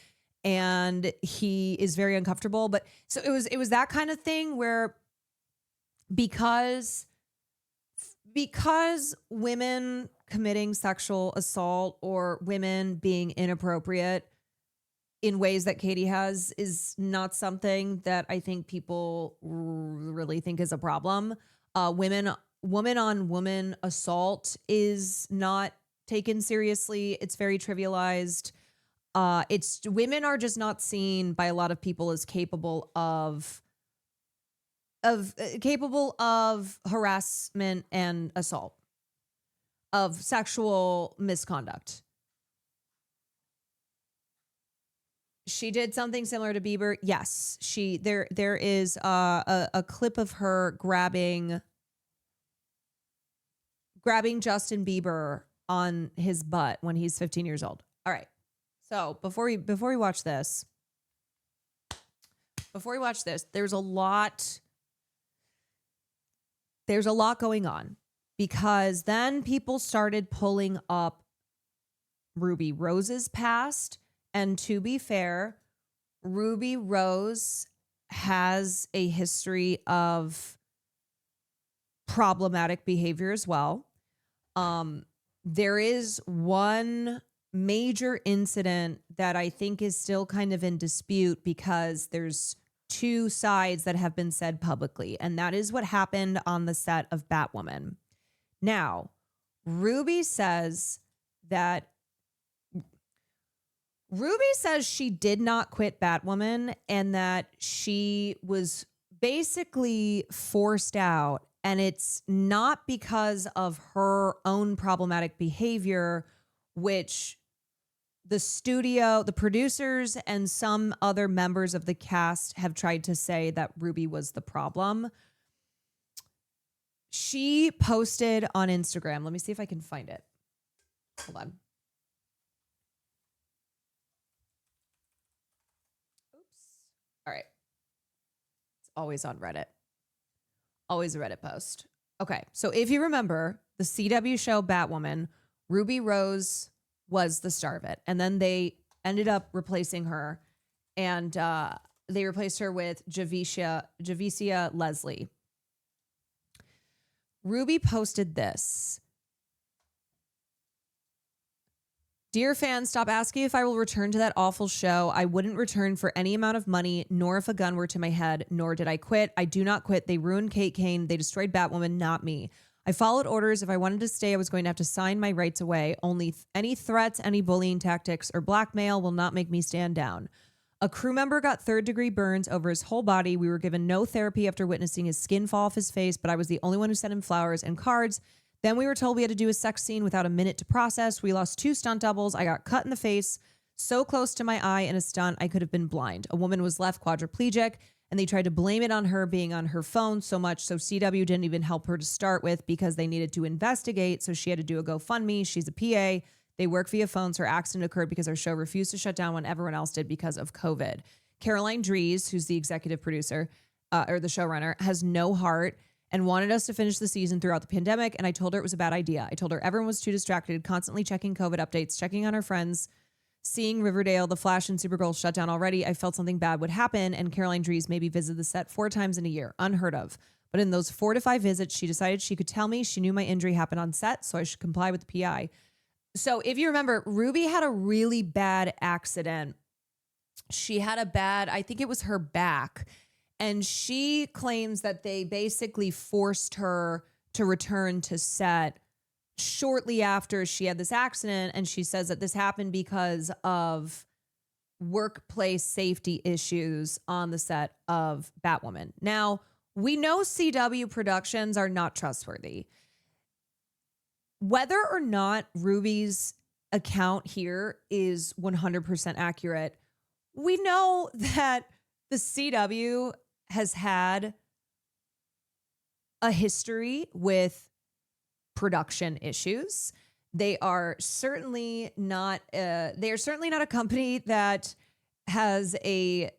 and he is very uncomfortable. But so it was that kind of thing where because women committing sexual assault or women being inappropriate in ways that Katy has is not something that I think people really think is a problem. Woman on woman assault is not taken seriously. It's very trivialized. It's women are just not seen by a lot of people as capable of harassment and assault, of sexual misconduct. She did something similar to Bieber. Yes, there is a clip of her grabbing Justin Bieber on his butt when he's 15 years old. All right. So before we watch this, there's a lot going on, because then people started pulling up Ruby Rose's past. And to be fair, Ruby Rose has a history of problematic behavior as well. There is one major incident that I think is still kind of in dispute because there's two sides that have been said publicly, and that is what happened on the set of Batwoman. Now, Ruby says she did not quit Batwoman and that she was basically forced out, and it's not because of her own problematic behavior, which the studio, the producers, and some other members of the cast have tried to say that Ruby was the problem. She posted on Instagram. Let me see if I can find it. Hold on. All right. It's always on Reddit. Always a Reddit post. Okay. So if you remember the CW show Batwoman, Ruby Rose was the star of it. And then they ended up replacing her, and they replaced her with Javicia Leslie. Ruby posted this. Dear fans, stop asking if I will return to that awful show. I wouldn't return for any amount of money, nor if a gun were to my head, nor did I quit. I do not quit. They ruined Kate Kane. They destroyed Batwoman, not me. I followed orders. If I wanted to stay, I was going to have to sign my rights away. Only any threats, any bullying tactics, or blackmail will not make me stand down. A crew member got third-degree burns over his whole body. We were given no therapy after witnessing his skin fall off his face, but I was the only one who sent him flowers and cards. Then we were told we had to do a sex scene without a minute to process. We lost 2 stunt doubles. I got cut in the face, so close to my eye in a stunt I could have been blind. A woman was left quadriplegic, and they tried to blame it on her being on her phone so much, so CW didn't even help her to start with because they needed to investigate, so she had to do a GoFundMe. She's a PA. They work via phones. Her accident occurred because our show refused to shut down when everyone else did because of COVID. Caroline Dries, who's the executive producer or the showrunner, has no heart and wanted us to finish the season throughout the pandemic, and I told her it was a bad idea. I told her everyone was too distracted, constantly checking COVID updates, checking on her friends, seeing Riverdale, The Flash, and Supergirl shut down already. I felt something bad would happen, and Caroline Dries maybe visited the set 4 times in a year. Unheard of. But in those 4 to 5 visits, she decided she could tell me she knew my injury happened on set, so I should comply with the PI. So if you remember, Ruby had a really bad accident. She had a bad, I think it was her back. And she claims that they basically forced her to return to set shortly after she had this accident. And she says that this happened because of workplace safety issues on the set of Batwoman. Now, we know CW productions are not trustworthy. Whether or not Ruby's account here is 100% accurate, we know that the CW has had a history with production issues. They are certainly not a company that has a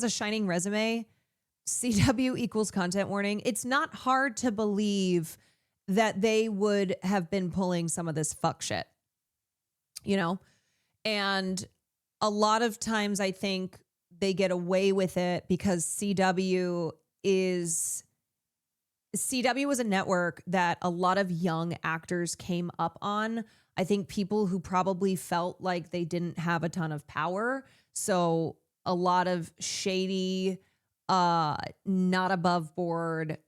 shining resume. CW equals content warning. It's not hard to believe that they would have been pulling some of this fuck shit, you know? And a lot of times I think they get away with it because CW was a network that a lot of young actors came up on. I think people who probably felt like they didn't have a ton of power. So a lot of shady, not above board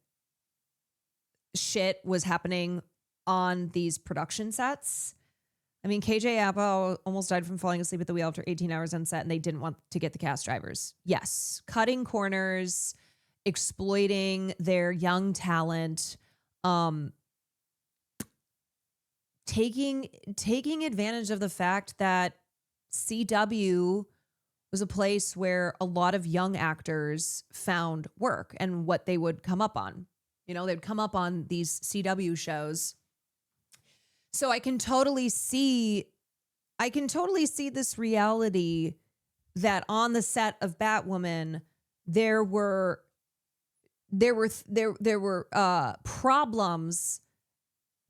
shit was happening on these production sets. I mean, KJ Apa almost died from falling asleep at the wheel after 18 hours on set, and they didn't want to get the cast drivers. Yes, cutting corners, exploiting their young talent, taking advantage of the fact that CW was a place where a lot of young actors found work and what they would come up on. You know, they'd come up on these CW shows. So I can totally see this reality that on the set of Batwoman, there were problems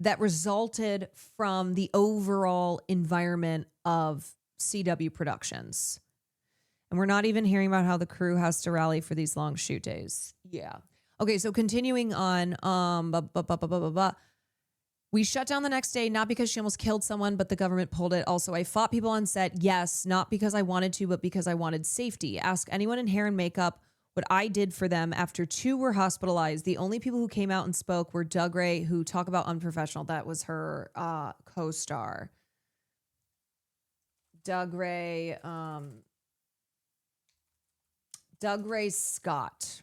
that resulted from the overall environment of CW Productions. And we're not even hearing about how the crew has to rally for these long shoot days. Yeah. Okay, so continuing on, we shut down the next day, not because she almost killed someone, but the government pulled it. Also, I fought people on set. Yes, not because I wanted to, but because I wanted safety. Ask anyone in hair and makeup what I did for them after 2 were hospitalized. The only people who came out and spoke were Doug Ray, who talk about unprofessional. That was her co-star. Doug Ray Scott.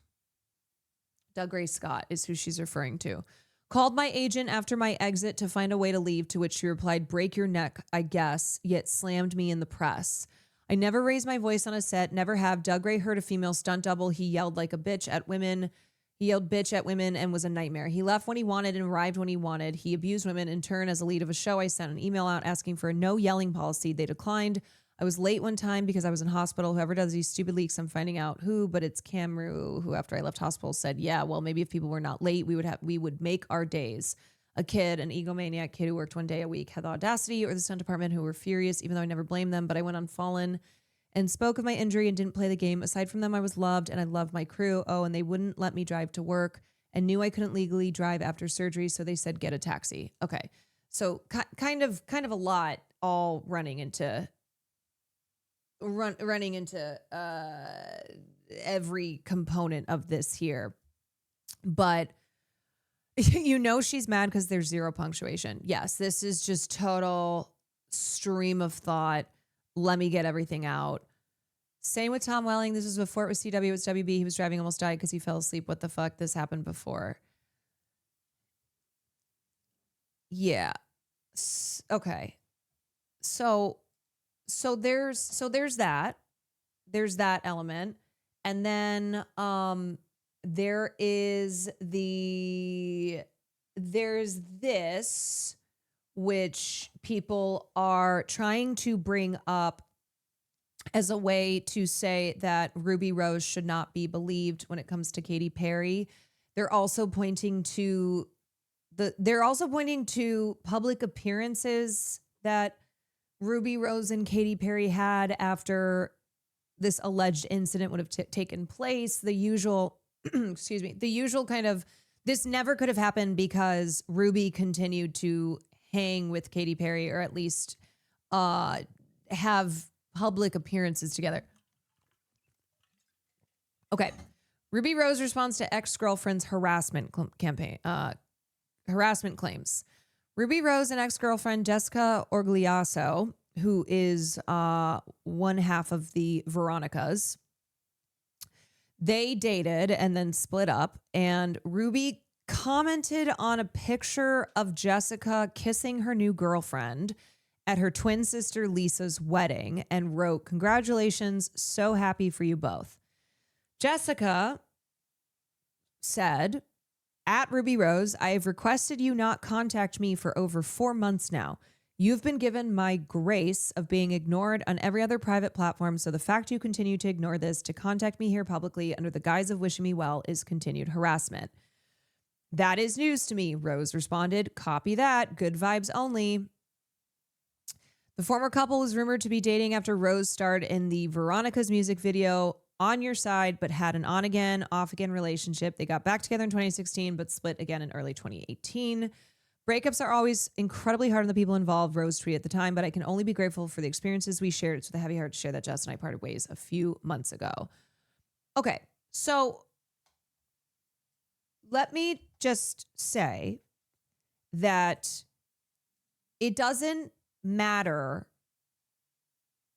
Doug Ray Scott is who she's referring to. Called my agent after my exit to find a way to leave, to which she replied, break your neck, I guess, yet slammed me in the press. I never raised my voice on a set, never have. Doug Ray heard a female stunt double. He yelled like a bitch at women. He yelled bitch at women and was a nightmare. He left when he wanted and arrived when he wanted. He abused women. In turn, as a lead of a show, I sent an email out asking for a no yelling policy. They declined. I was late one time because I was in hospital. Whoever does these stupid leaks, I'm finding out who, but it's Camru, who after I left hospital said, yeah, well, maybe if people were not late, we would make our days. A kid, an egomaniac kid who worked 1 day a week, had the audacity, or the stunt department who were furious, even though I never blamed them, but I went on Fallen and spoke of my injury and didn't play the game. Aside from them, I was loved and I loved my crew. Oh, and they wouldn't let me drive to work and knew I couldn't legally drive after surgery. So they said, get a taxi. Okay. So kind of a lot all running into every component of this here. But you know she's mad because there's 0 punctuation. Yes, this is just total stream of thought. Let me get everything out. Same with Tom Welling. This was before it was CW. It was WB. He was driving, almost died because he fell asleep. What the fuck? This happened before. Yeah. Okay. So there's that. There's that element. And then there's this, which people are trying to bring up as a way to say that Ruby Rose should not be believed when it comes to Katy Perry. They're also pointing to public appearances that Ruby Rose and Katy Perry had after this alleged incident would have taken place. The usual, the usual kind of, this never could have happened because Ruby continued to hang with Katy Perry, or at least have public appearances together. Okay. Ruby Rose responds to ex-girlfriend's harassment claims. Ruby Rose and ex-girlfriend Jessica Orgliasso, who is one half of the Veronicas, they dated and then split up, and Ruby commented on a picture of Jessica kissing her new girlfriend at her twin sister Lisa's wedding and wrote, "Congratulations, so happy for you both." Jessica said, at Ruby Rose, "I have requested you not contact me for over 4 months now. You've been given my grace of being ignored on every other private platform, so the fact you continue to ignore this to contact me here publicly under the guise of wishing me well is continued harassment." "That is news to me," Rose responded. "Copy that. Good vibes only." The former couple was rumored to be dating after Rose starred in the Veronica's music video On Your Side, but had an on-again, off-again relationship. They got back together in 2016, but split again in early 2018. "Breakups are always incredibly hard on the people involved," Rose tweeted at the time, "but I can only be grateful for the experiences we shared. It's with a heavy heart to share that Jess and I parted ways a few months ago." Okay, so let me just say that it doesn't matter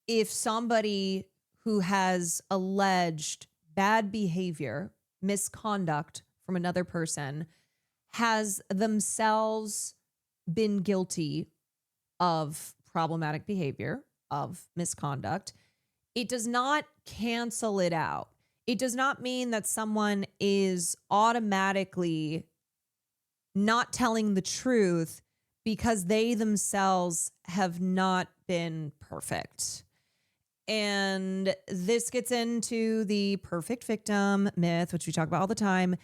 if somebody who has alleged bad behavior, misconduct from another person has themselves been guilty of problematic behavior, of misconduct. It does not cancel it out. It does not mean that someone is automatically not telling the truth because they themselves have not been perfect. And this gets into the perfect victim myth, which we talk about all the time.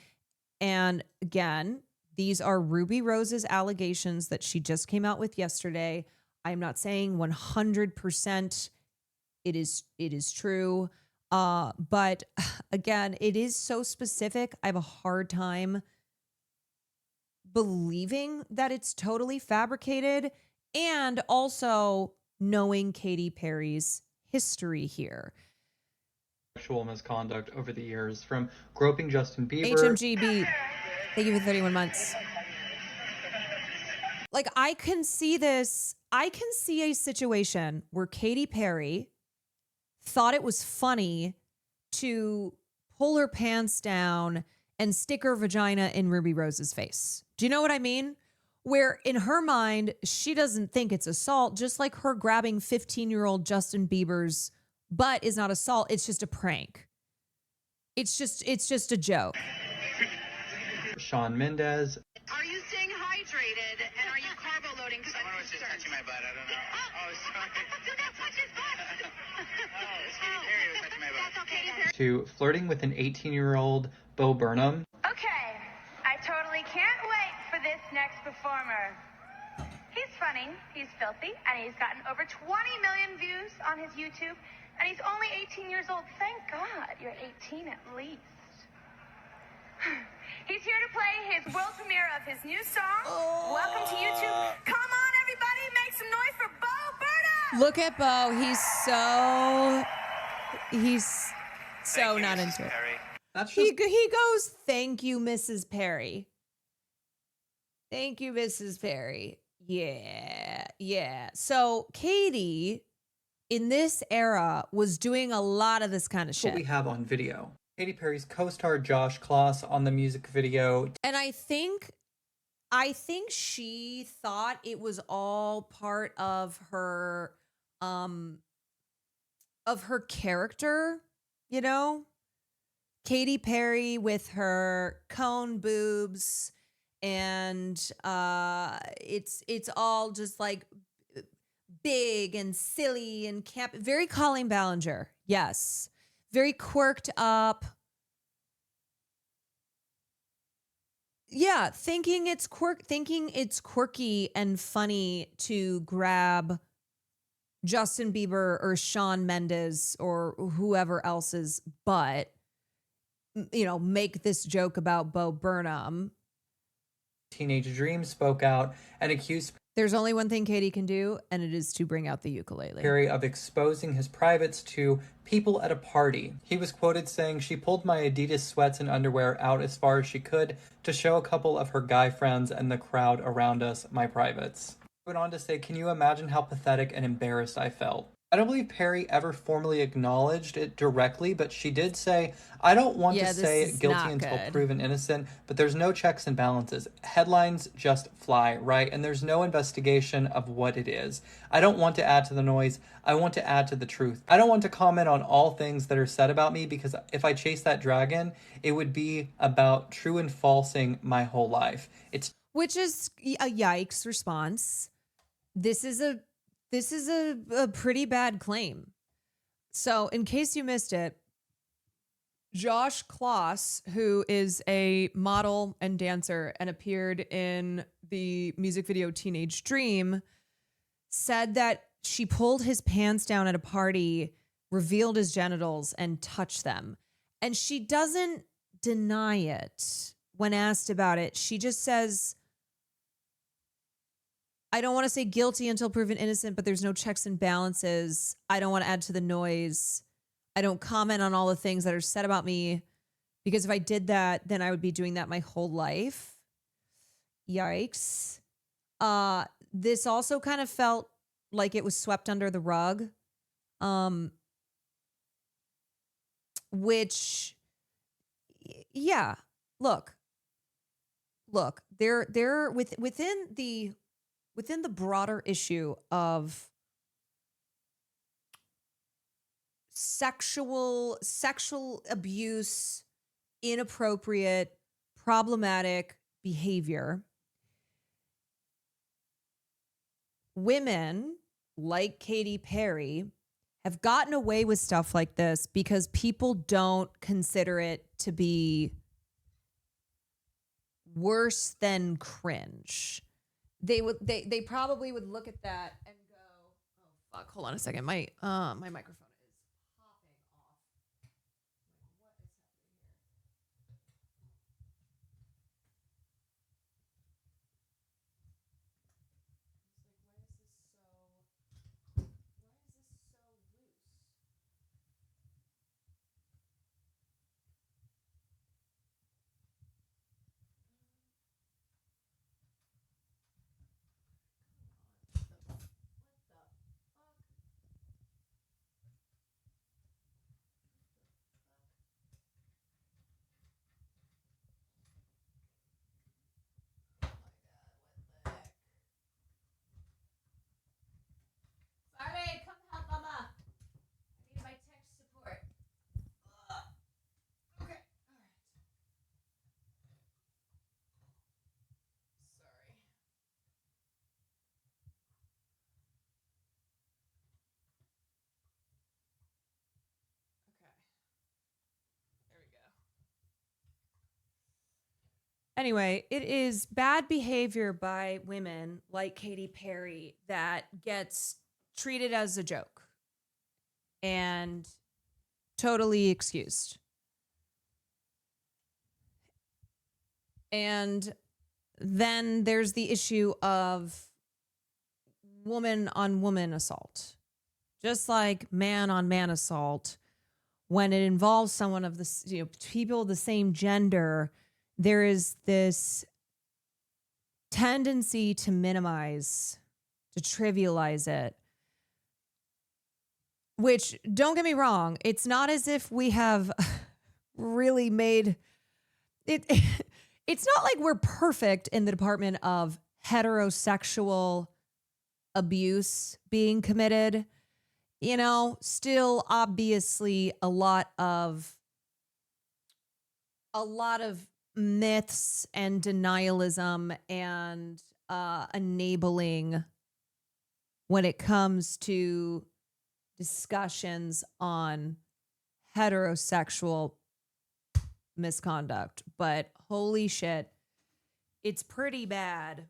And again, these are Ruby Rose's allegations that she just came out with yesterday. I'm not saying 100% it is true. But again, it is so specific. I have a hard time believing that it's totally fabricated, and also knowing Katy Perry's history here. Sexual misconduct over the years, from groping Justin Bieber. HMGB, thank you for 31 months. Like, I can see this. I can see a situation where Katy Perry thought it was funny to pull her pants down and stick her vagina in Ruby Rose's face. Do you know what I mean? Where in her mind, she doesn't think it's assault, just like her grabbing 15-year-old Justin Bieber's butt is not assault. It's just a prank. It's just a joke. Shawn Mendes. Are you staying hydrated and are you carbo loading? Because someone was just touching my butt. I don't know. Oh, sorry. Do not touch his butt. Oh, Katy Perry was touching my butt. That's okay, Katy Perry. To flirting with an 18-year-old Bo Burnham. Okay, I totally can't wait for this next performer. He's funny, he's filthy, and he's gotten over 20 million views on his YouTube, and he's only 18 years old. Thank God you're 18 at least. He's here to play his world premiere of his new song. Welcome to YouTube. Come on, everybody, make some noise for Bo Burnham. Look at Bo. He's so not into it. That's he goes, "Thank you, Mrs. Perry. Thank you, Mrs. Perry." Yeah. So Katy, in this era, was doing a lot of this kind of shit. What we have on video. Katy Perry's co-star Josh Kloss on the music video. And I think she thought it was all part of her character, you know? Katy Perry with her cone boobs, and it's all just like big and silly and camp. Very Colleen Ballinger, yes. Very quirked up. Yeah, thinking it's quirky and funny to grab Justin Bieber or Shawn Mendes or whoever else's butt, you know, make this joke about Bo Burnham. Teenage Dream spoke out and accused There's only one thing Katy can do, and it is to bring out the ukulele. Perry of exposing his privates to people at a party. He was quoted saying, "She pulled my Adidas sweats and underwear out as far as she could to show a couple of her guy friends and the crowd around us my privates." He went on to say, "Can you imagine how pathetic and embarrassed I felt?" I don't believe Perry ever formally acknowledged it directly, but she did say, I don't want to say guilty until proven innocent, but there's no checks and balances. Headlines just fly, right? And there's no investigation of what it is. I don't want to add to the noise. I want to add to the truth. I don't want to comment on all things that are said about me, because if I chase that dragon, it would be about true and falsing my whole life. Which is a yikes response. This is a pretty bad claim. So in case you missed it, Josh Kloss, who is a model and dancer and appeared in the music video Teenage Dream, said that she pulled his pants down at a party, revealed his genitals, and touched them. And she doesn't deny it when asked about it. She just says, I don't want to say guilty until proven innocent, but there's no checks and balances. I don't want to add to the noise. I don't comment on all the things that are said about me, because if I did that, then I would be doing that my whole life. Yikes. This also kind of felt like it was swept under the rug. Which, yeah, look, they're within the broader issue of sexual abuse, inappropriate, problematic behavior. Women like Katy Perry have gotten away with stuff like this because people don't consider it to be worse than cringe. They probably would look at that and go, oh fuck, hold on a second. My microphone is popping off. What is happening here? Sorry, come help mama. I need my tech support. Okay, all right. Sorry. Okay. There we go. Anyway, it is bad behavior by women like Katy Perry that gets treated as a joke and totally excused. And then there's the issue of woman on woman assault. Just like man on man assault, when it involves someone of the, people of the same gender, there is this tendency to minimize, to trivialize it. Which, don't get me wrong, it's not as if we have really made it. It's not like we're perfect in the department of heterosexual abuse being committed. Still obviously a lot of myths and denialism and enabling when it comes to discussions on heterosexual misconduct. But holy shit, it's pretty bad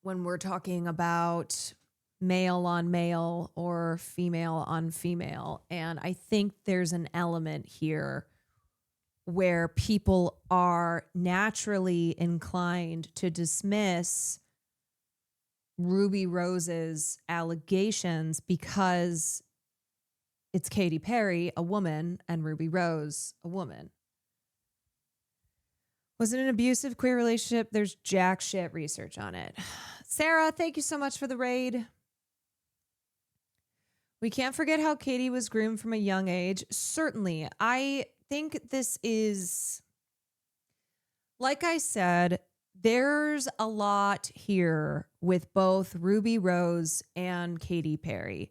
when we're talking about male on male or female on female. And I think there's an element here where people are naturally inclined to dismiss Ruby Rose's allegations because it's Katy Perry, a woman, and Ruby Rose, a woman. Was it an abusive queer relationship? There's jack shit research on it. Sarah, thank you so much for the raid. We can't forget how Katy was groomed from a young age. Certainly, I think this is, like I said, there's a lot here with both Ruby Rose and Katy Perry.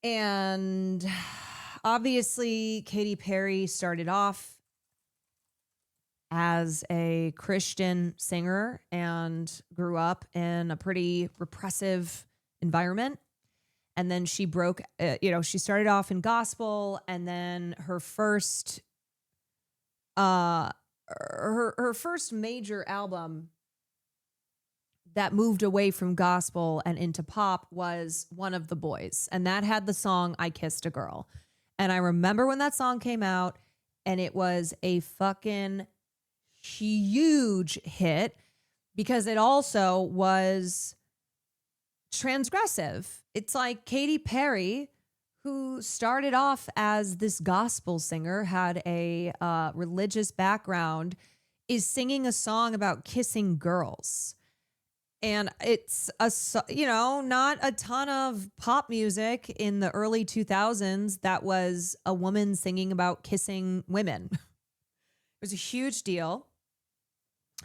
And obviously, Katy Perry started off as a Christian singer and grew up in a pretty repressive environment. And then she broke, she started off in gospel, and then her first major album that moved away from gospel and into pop was One of the Boys. And that had the song I Kissed a Girl. And I remember when that song came out, and it was a fucking huge hit because it also was transgressive. It's like Katy Perry, who started off as this gospel singer, had a religious background, is singing a song about kissing girls. And it's not a ton of pop music in the early 2000s that was a woman singing about kissing women. It was a huge deal.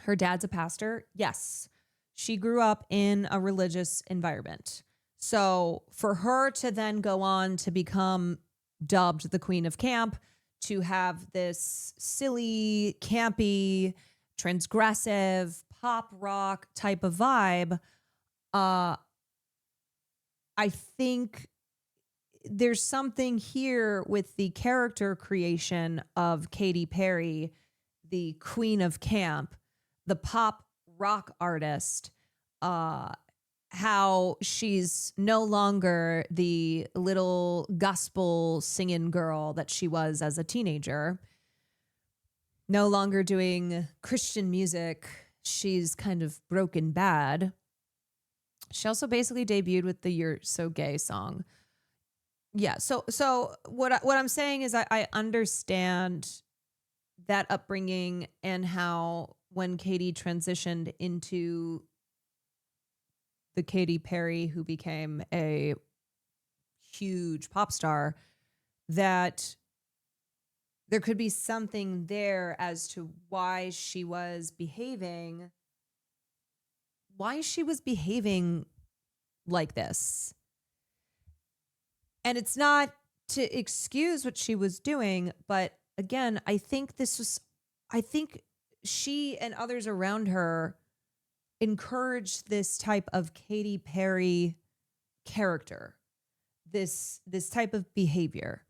Her dad's a pastor. Yes, she grew up in a religious environment. So for her to then go on to become dubbed the Queen of Camp, to have this silly, campy, transgressive, pop rock type of vibe, I think there's something here with the character creation of Katy Perry, the Queen of Camp, the pop rock artist, how she's no longer the little gospel singing girl that she was as a teenager, no longer doing Christian music. She's kind of broken bad. She also basically debuted with the You're So Gay song. Yeah, so what I'm saying is I understand that upbringing and how when Katy transitioned into the Katy Perry who became a huge pop star, that there could be something there as to why she was behaving like this. And it's not to excuse what she was doing, but again, I think she and others around her encouraged this type of Katy Perry character, this type of behavior.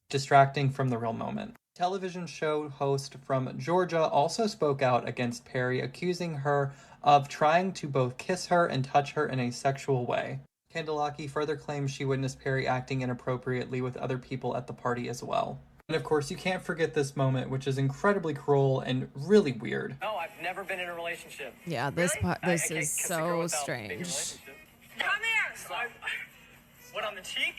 Distracting from the real moment. Television show host from Georgia also spoke out against Perry, accusing her of trying to both kiss her and touch her in a sexual way. Kandelaki further claims she witnessed Perry acting inappropriately with other people at the party as well. And of course, you can't forget this moment, which is incredibly cruel and really weird. No, I've never been in a relationship. Yeah, this is so strange. Come here! So what, on the cheek?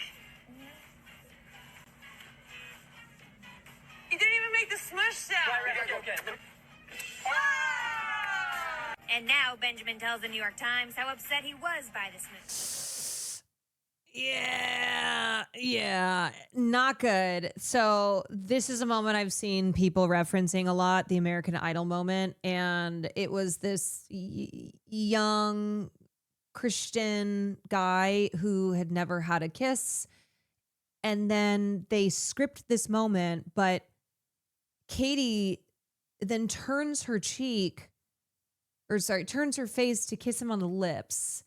You didn't even make the smush sound! Right, okay. And now Benjamin tells the New York Times how upset he was by this move. Yeah, not good. So this is a moment I've seen people referencing a lot, the American Idol moment. And it was this young Christian guy who had never had a kiss. And then they script this moment, but Katy then turns her face to kiss him on the lips.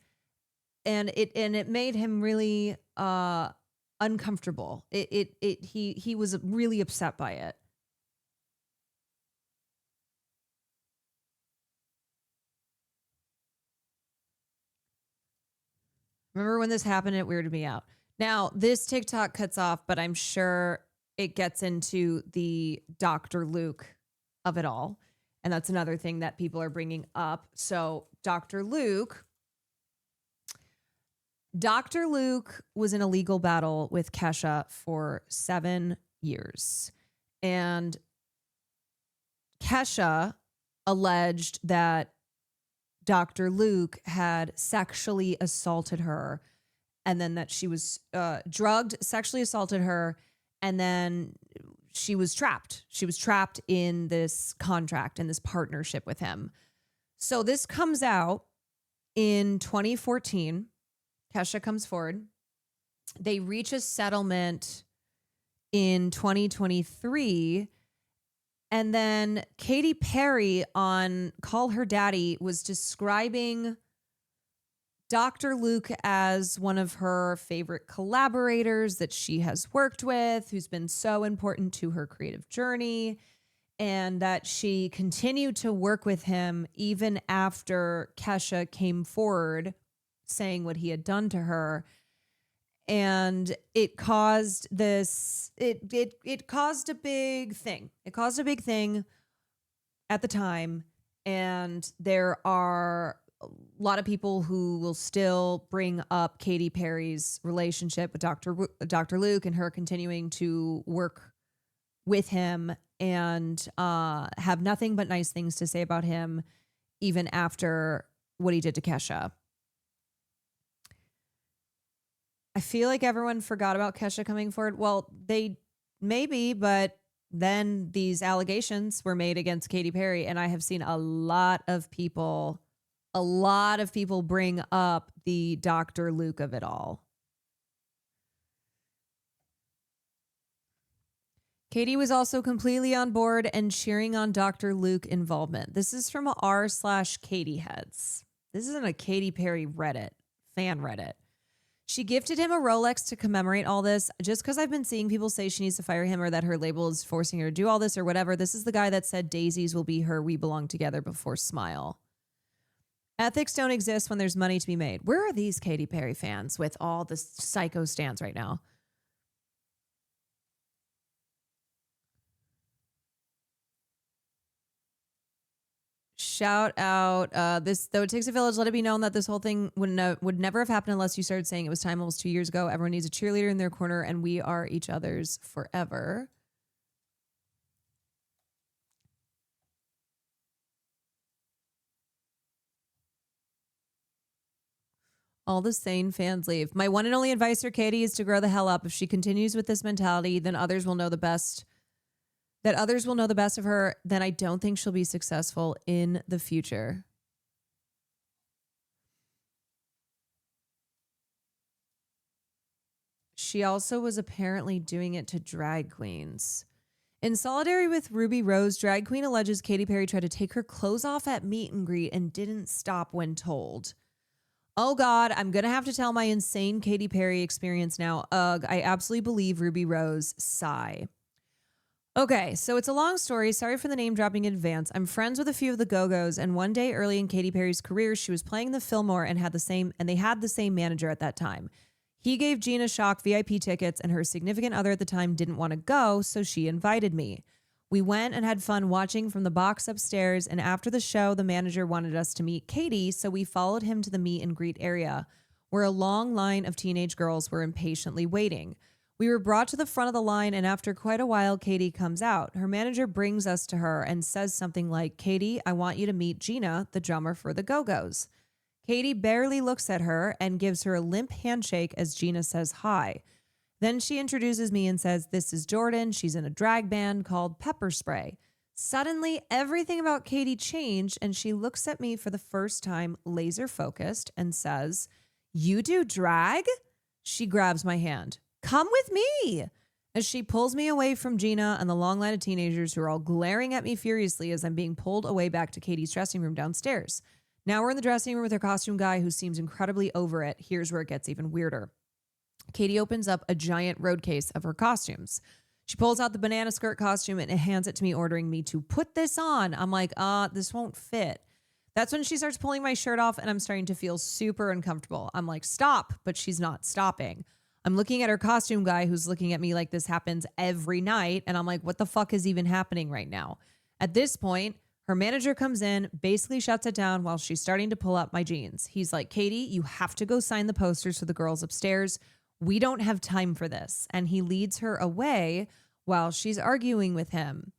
And it made him really uncomfortable. He was really upset by it. Remember when this happened? It weirded me out. Now, this TikTok cuts off, but I'm sure it gets into the Dr. Luke of it all. And that's another thing that people are bringing up. So Dr. Luke was in a legal battle with Kesha for 7 years. And Kesha alleged that Dr. Luke had sexually assaulted her, and then that she was drugged, sexually assaulted her, and then she was trapped. She was trapped in this contract, in this partnership with him. So this comes out in 2014. Kesha comes forward. They reach a settlement in 2023. And then Katy Perry on Call Her Daddy was describing Dr. Luke as one of her favorite collaborators that she has worked with, who's been so important to her creative journey, and that she continued to work with him even after Kesha came forward saying what he had done to her. And it caused this, it caused a big thing. It caused a big thing at the time. And there are a lot of people who will still bring up Katy Perry's relationship with Dr. Luke and her continuing to work with him and have nothing but nice things to say about him, even after what he did to Kesha. I feel like everyone forgot about Kesha coming forward. Well, they maybe, but then these allegations were made against Katy Perry, and I have seen a lot of people bring up the Dr. Luke of it all. Katy was also completely on board and cheering on Dr. Luke involvement. This is from r/Katy Heads. This isn't a Katy Perry Reddit, fan Reddit. She gifted him a Rolex to commemorate all this. Just because I've been seeing people say she needs to fire him or that her label is forcing her to do all this or whatever, this is the guy that said daisies will be her We Belong Together before Smile. Ethics don't exist when there's money to be made. Where are these Katy Perry fans with all the psycho stance right now? Shout out, this, though it takes a village, let it be known that this whole thing would never have happened unless you started saying it was time almost 2 years ago. Everyone needs a cheerleader in their corner, and we are each other's forever. All the sane fans leave. My one and only advice for Katy is to grow the hell up. If she continues with this mentality, then others will know the best. That others will know the best of her, then I don't think she'll be successful in the future. She also was apparently doing it to drag queens. In solidarity with Ruby Rose, drag queen alleges Katy Perry tried to take her clothes off at meet and greet and didn't stop when told. Oh God, I'm going to have to tell my insane Katy Perry experience now. Ugh, I absolutely believe Ruby Rose. Sigh. Okay, so it's a long story. Sorry for the name dropping in advance. I'm friends with a few of the Go-Go's, and one day early in Katy Perry's career, she was playing the Fillmore and they had the same manager at that time. He gave Gina Shock VIP tickets, and her significant other at the time didn't want to go, so she invited me. We went and had fun watching from the box upstairs, and after the show, the manager wanted us to meet Katy, so we followed him to the meet and greet area, where a long line of teenage girls were impatiently waiting. We were brought to the front of the line, and after quite a while, Katy comes out. Her manager brings us to her and says something like, "Katy, I want you to meet Gina, the drummer for the Go-Go's." Katy barely looks at her and gives her a limp handshake as Gina says hi. Then she introduces me and says, "This is Jordan. She's in a drag band called Pepper Spray." Suddenly, everything about Katy changed, and she looks at me for the first time, laser focused, and says, "You do drag?" She grabs my hand. "Come with me," as she pulls me away from Gina and the long line of teenagers who are all glaring at me furiously as I'm being pulled away back to Katy's dressing room downstairs. Now we're in the dressing room with her costume guy who seems incredibly over it. Here's where it gets even weirder. Katy opens up a giant road case of her costumes. She pulls out the banana skirt costume and hands it to me, ordering me to put this on. I'm like, this won't fit. That's when she starts pulling my shirt off and I'm starting to feel super uncomfortable. I'm like, stop, but she's not stopping. I'm looking at her costume guy who's looking at me like this happens every night. And I'm like, what the fuck is even happening right now? At this point, her manager comes in, basically shuts it down while she's starting to pull up my jeans. He's like, "Katy, you have to go sign the posters for the girls upstairs. We don't have time for this." And he leads her away while she's arguing with him.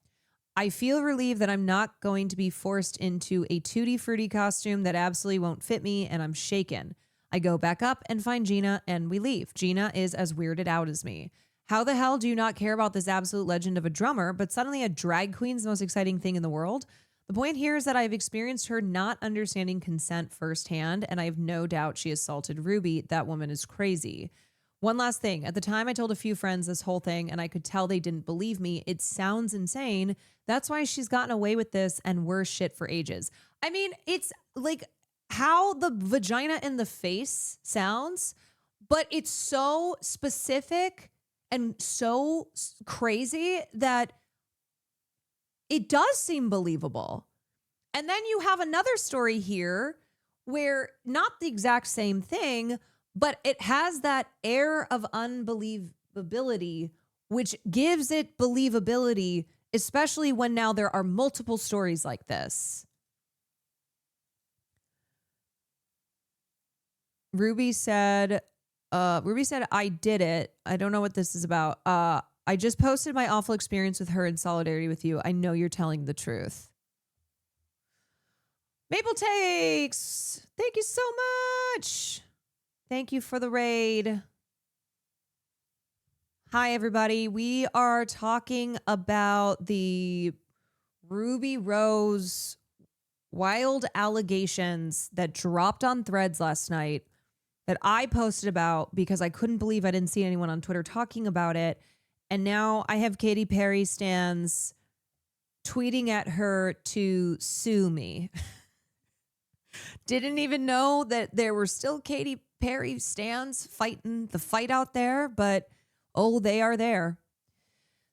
I feel relieved that I'm not going to be forced into a Tutti Frutti costume that absolutely won't fit me, and I'm shaken. I go back up and find Gina, and we leave. Gina is as weirded out as me. How the hell do you not care about this absolute legend of a drummer, but suddenly a drag queen's the most exciting thing in the world? The point here is that I've experienced her not understanding consent firsthand, and I have no doubt she assaulted Ruby. That woman is crazy. One last thing. At the time, I told a few friends this whole thing, and I could tell they didn't believe me. It sounds insane. That's why she's gotten away with this and worse shit for ages. I mean, it's like how the vagina in the face sounds, but it's so specific and so crazy that it does seem believable. And then you have another story here where not the exact same thing, but it has that air of unbelievability, which gives it believability, especially when now there are multiple stories like this. Ruby said, I did it. I don't know what this is about. I just posted my awful experience with her in solidarity with you. I know you're telling the truth. Maple Takes, thank you so much. Thank you for the raid. Hi, everybody. We are talking about the Ruby Rose wild allegations that dropped on Threads last night that I posted about because I couldn't believe I didn't see anyone on Twitter talking about it. And now I have Katy Perry stans tweeting at her to sue me. Didn't even know that there were still Katy Perry stans fighting the fight out there, but oh, they are there.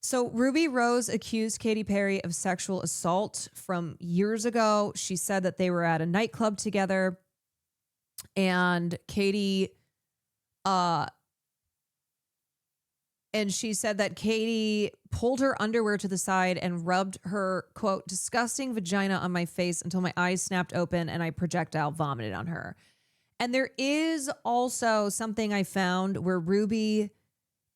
So Ruby Rose accused Katy Perry of sexual assault from years ago. She said that they were at a nightclub together, and Katy, and she said that Katy pulled her underwear to the side and rubbed her, quote, disgusting vagina on my face until my eyes snapped open and I projectile vomited on her. And there is also something I found where Ruby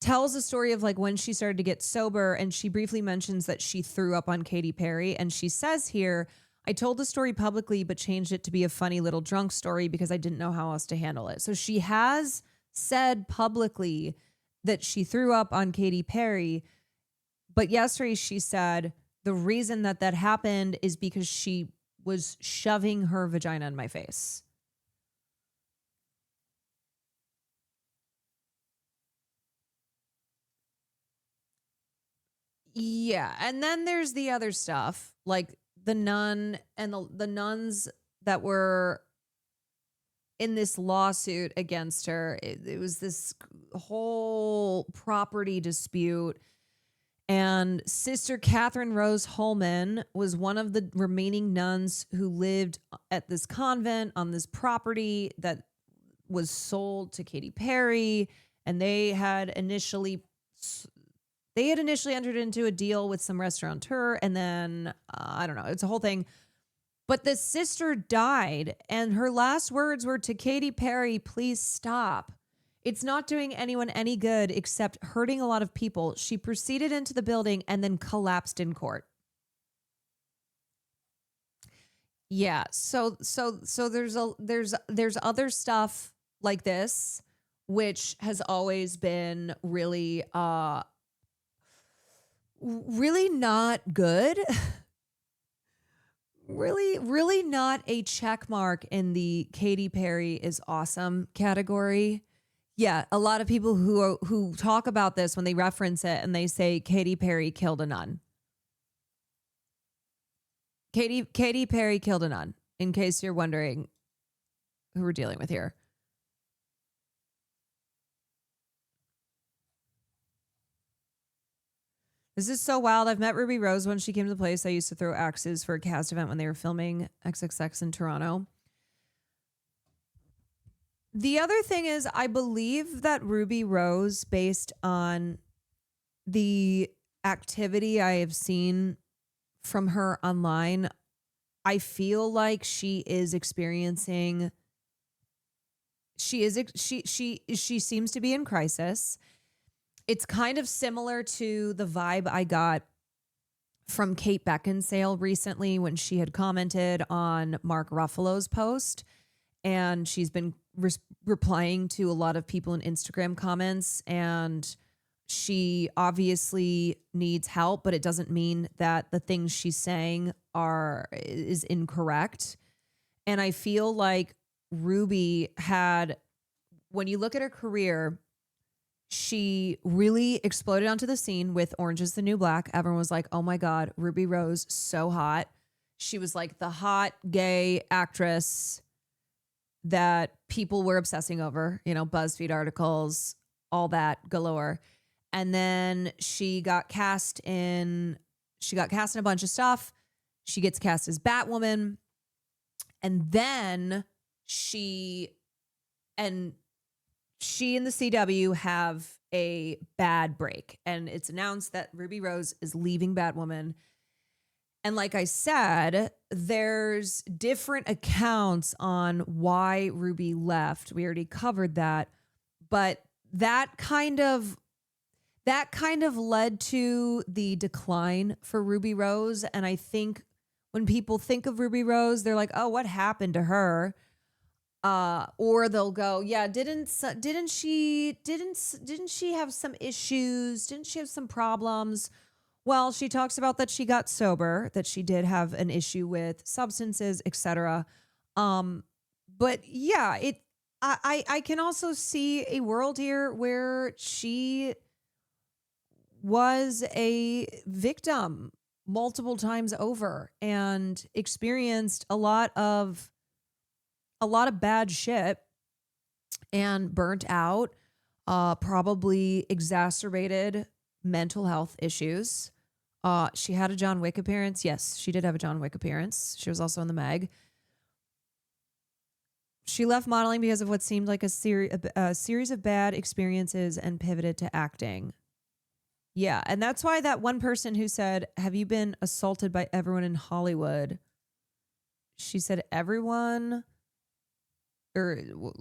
tells a story of like when she started to get sober, and she briefly mentions that she threw up on Katy Perry. And she says here, I told the story publicly, but changed it to be a funny little drunk story because I didn't know how else to handle it. So she has said publicly that she threw up on Katy Perry. But yesterday she said the reason that that happened is because she was shoving her vagina in my face. Yeah. And then there's the other stuff, like the nun and the nuns that were in this lawsuit against her. It was this whole property dispute. And Sister Catherine Rose Holman was one of the remaining nuns who lived at this convent on this property that was sold to Katy Perry. And they had initially entered into a deal with some restaurateur, and then I don't know, it's a whole thing. But the sister died, and her last words were to Katy Perry, please stop. It's not doing anyone any good except hurting a lot of people. She proceeded into the building and then collapsed in court. Yeah, so there's other stuff like this, which has always been really really not good. really not a check mark in the Katy Perry is awesome category. Yeah, a lot of people who talk about this when they reference it and they say Katy Perry killed a nun. Katy Perry killed a nun, in case you're wondering who we're dealing with here. This is so wild. I've met Ruby Rose when she came to the place. I used to throw axes for a cast event when they were filming XXX in Toronto. The other thing is, I believe that Ruby Rose, based on the activity I have seen from her online, I feel like she is experiencing, she seems to be in crisis. It's kind of similar to the vibe I got from Kate Beckinsale recently when she had commented on Mark Ruffalo's post, and she's been replying to a lot of people in Instagram comments, and she obviously needs help, but it doesn't mean that the things she's saying is incorrect. And I feel like Ruby had, when you look at her career, she really exploded onto the scene with Orange is the New Black. Everyone was like, oh my God, Ruby Rose, so hot. She was like the hot gay actress that people were obsessing over, you know, BuzzFeed articles, all that galore. And then she got cast in a bunch of stuff. She gets cast as Batwoman. And then she and the CW have a bad break. And it's announced that Ruby Rose is leaving Batwoman. And like I said, there's different accounts on why Ruby left. We already covered that. But that kind of led to the decline for Ruby Rose. And I think when people think of Ruby Rose, they're like, oh, what happened to her? Or they'll go, yeah, didn't she have some issues? Didn't she have some problems? Well, she talks about that she got sober, that she did have an issue with substances, etc. But yeah, I can also see a world here where she was a victim multiple times over and experienced a lot of bad shit and burnt out, probably exacerbated mental health issues. She had a John Wick appearance. Yes, she did have a John Wick appearance. She was also in the Meg. She left modeling because of what seemed like a series of bad experiences and pivoted to acting. Yeah, and that's why that one person who said, have you been assaulted by everyone in Hollywood? She said everyone, or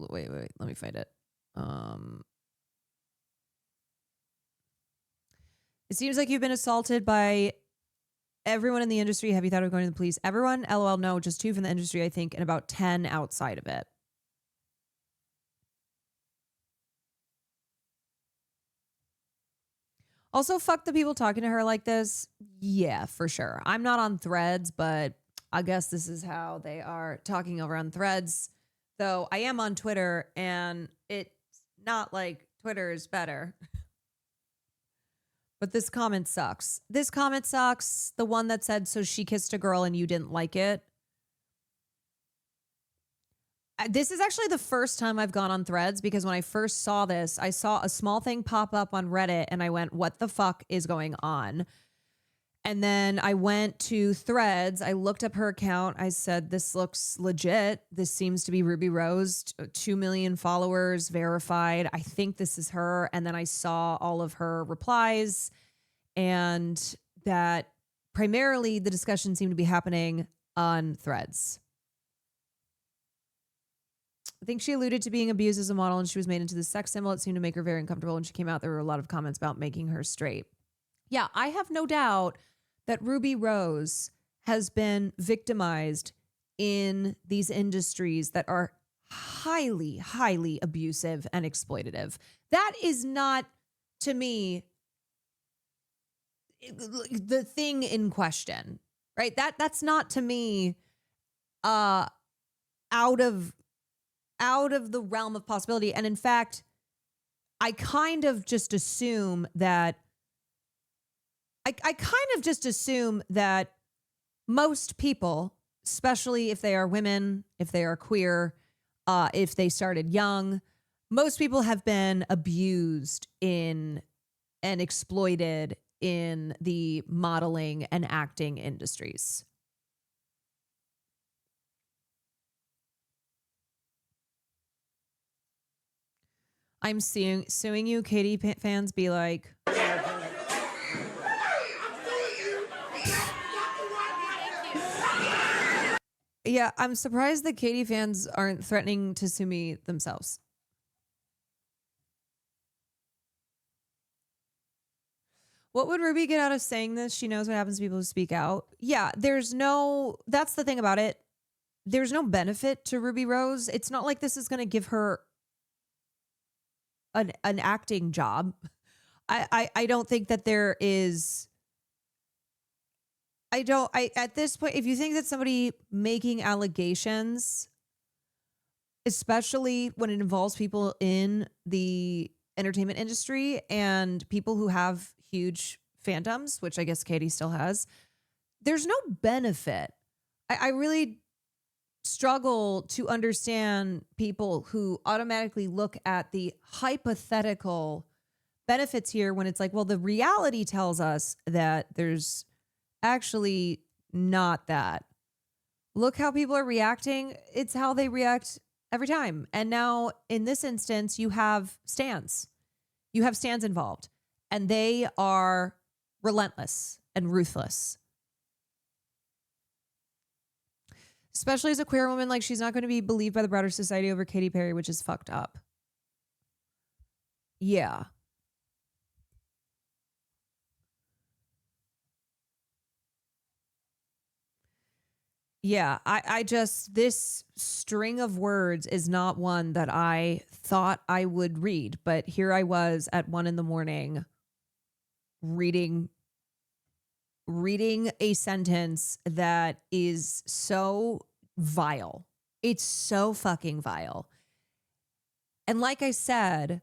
wait, let me find it. It seems like you've been assaulted by everyone in the industry. Have you thought of going to the police? Everyone? LOL, no, just 2 from the industry, I think, and about 10 outside of it. Also, fuck the people talking to her like this. Yeah, for sure. I'm not on Threads, but I guess this is how they are talking over on Threads. Though I am on Twitter, and it's not like Twitter is better. But this comment sucks. This comment sucks. The one that said, so she kissed a girl and you didn't like it. This is actually the first time I've gone on Threads, because when I first saw this, I saw a small thing pop up on Reddit and I went, what the fuck is going on? And then I went to Threads. I looked up her account. I said, this looks legit. This seems to be Ruby Rose, 2 million followers, verified. I think this is her. And then I saw all of her replies, and that primarily the discussion seemed to be happening on Threads. I think she alluded to being abused as a model, and she was made into the sex symbol. It seemed to make her very uncomfortable. When she came out, there were a lot of comments about making her straight. Yeah, I have no doubt that Ruby Rose has been victimized in these industries that are highly, highly abusive and exploitative. That is not, to me, the thing in question, right? That's not, to me, out of the realm of possibility. And in fact, I kind of just assume that most people, especially if they are women, if they are queer, if they started young, most people have been abused in and exploited in the modeling and acting industries. I'm suing you, KATY fans. Be like, yeah, I'm surprised that KATY fans aren't threatening to sue me themselves. What would Ruby get out of saying this? She knows what happens to people who speak out. Yeah, that's the thing about it. There's no benefit to Ruby Rose. It's not like this is going to give her an acting job. I don't think that there is. At this point, if you think that somebody making allegations, especially when it involves people in the entertainment industry and people who have huge fandoms, which I guess Katy still has, there's no benefit. I really struggle to understand people who automatically look at the hypothetical benefits here when it's like, well, the reality tells us that there's actually not that. Look how people are reacting. It's how they react every time. And now in this instance, you have stans. You have stans involved, and they are relentless and ruthless. Especially as a queer woman, like she's not going to be believed by the broader society over Katy Perry, which is fucked up. Yeah. Yeah, I just, this string of words is not one that I thought I would read, but here I was at 1 a.m. reading a sentence that is so vile. It's so fucking vile. And like I said,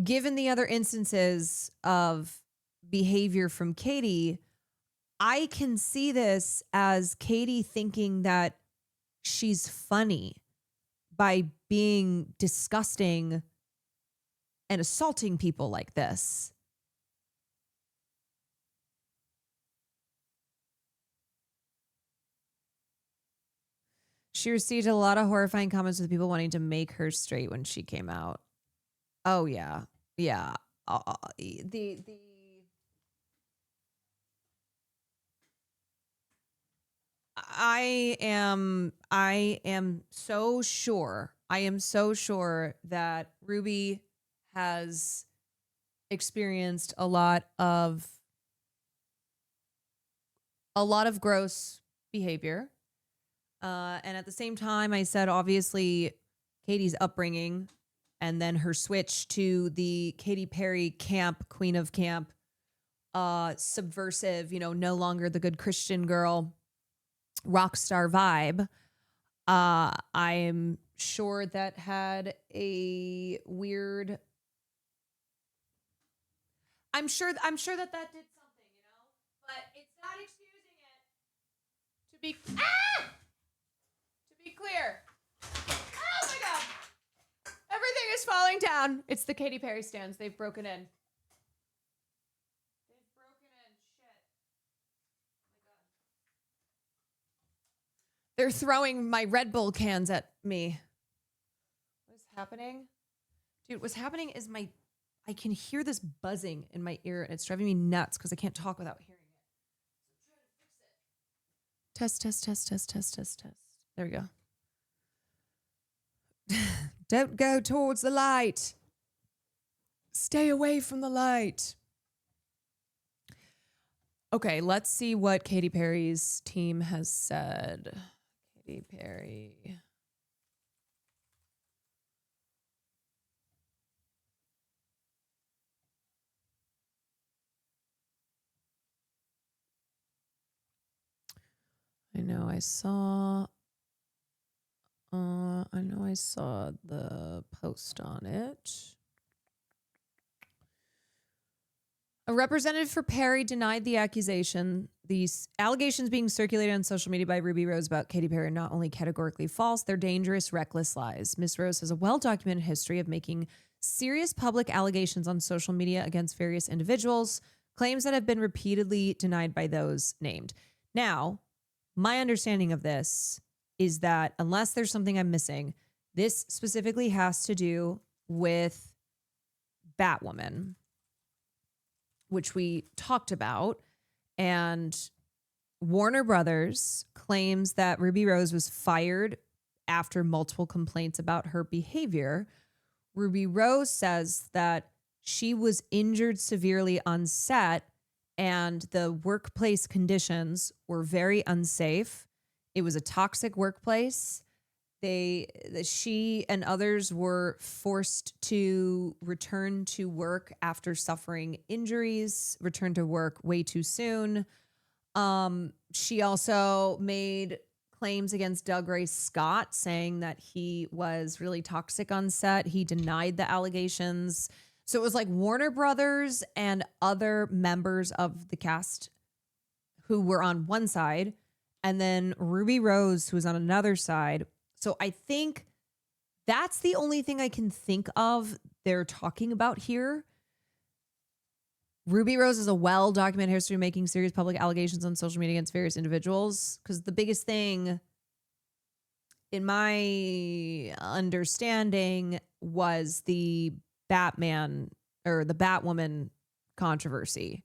given the other instances of behavior from Katy, I can see this as Katy thinking that she's funny by being disgusting and assaulting people like this. She received a lot of horrifying comments with people wanting to make her straight when she came out. Oh, yeah. Yeah. I am so sure. I am so sure that Ruby has experienced a lot of gross behavior. And at the same time, I said, obviously, Katy's upbringing and then her switch to the Katy Perry camp, queen of camp, subversive, no longer the good Christian girl, rock star vibe. I am sure that had a weird. I'm sure that did something, but it's not excusing it. To be clear. Oh my God. Everything is falling down. It's the Katy Perry stands. They've broken in. They're throwing my Red Bull cans at me. What is happening? Dude, what's happening is I can hear this buzzing in my ear, and it's driving me nuts because I can't talk without hearing it. Test. There we go. Don't go towards the light. Stay away from the light. Okay, let's see what Katy Perry's team has said. Katy Perry. I know I saw the post on it. A representative for Perry denied the accusation. These allegations being circulated on social media by Ruby Rose about Katy Perry are not only categorically false, they're dangerous, reckless lies. Miss Rose has a well-documented history of making serious public allegations on social media against various individuals, claims that have been repeatedly denied by those named. Now, my understanding of this is that unless there's something I'm missing, this specifically has to do with Batwoman, which we talked about, and Warner Brothers claims that Ruby Rose was fired after multiple complaints about her behavior. Ruby Rose says that she was injured severely on set and the workplace conditions were very unsafe. It was a toxic workplace. She and others were forced to return to work after suffering injuries, return to work way too soon. She also made claims against Doug Ray Scott, saying that he was really toxic on set. He denied the allegations. So it was like Warner Brothers and other members of the cast who were on one side, and then Ruby Rose, who was on another side. So I think that's the only thing I can think of they're talking about here. Ruby Rose is a well-documented history of making serious public allegations on social media against various individuals. Because the biggest thing, in my understanding, was the Batman or the Batwoman controversy.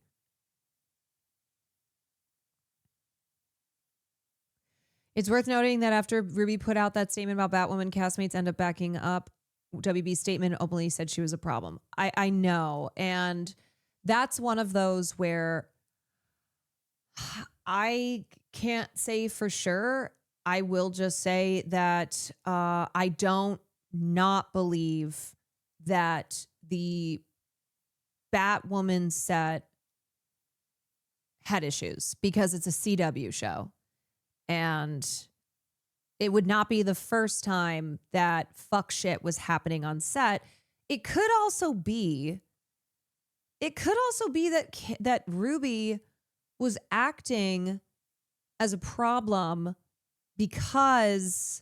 It's worth noting that after Ruby put out that statement about Batwoman, castmates end up backing up WB's statement, openly said she was a problem. I know. And that's one of those where I can't say for sure. I will just say that I don't not believe that the Batwoman set had issues because it's a CW show. And it would not be the first time that fuck shit was happening on set. It could also be that Ruby was acting as a problem because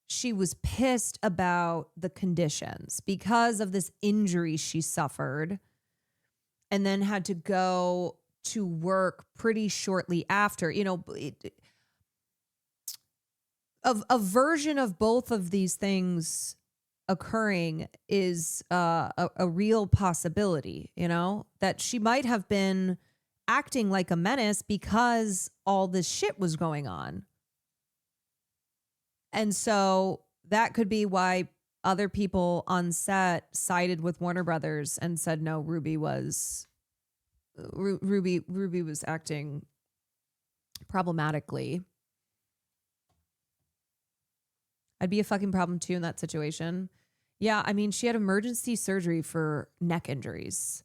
she was pissed about the conditions, because of this injury she suffered, and then had to go to work pretty shortly after. You know, a version of both of these things occurring is a real possibility, you know, that she might have been acting like a menace because all this shit was going on. And so that could be why other people on set sided with Warner Brothers and said, no, Ruby was acting problematically. I'd be a fucking problem too in that situation. Yeah, I mean, she had emergency surgery for neck injuries.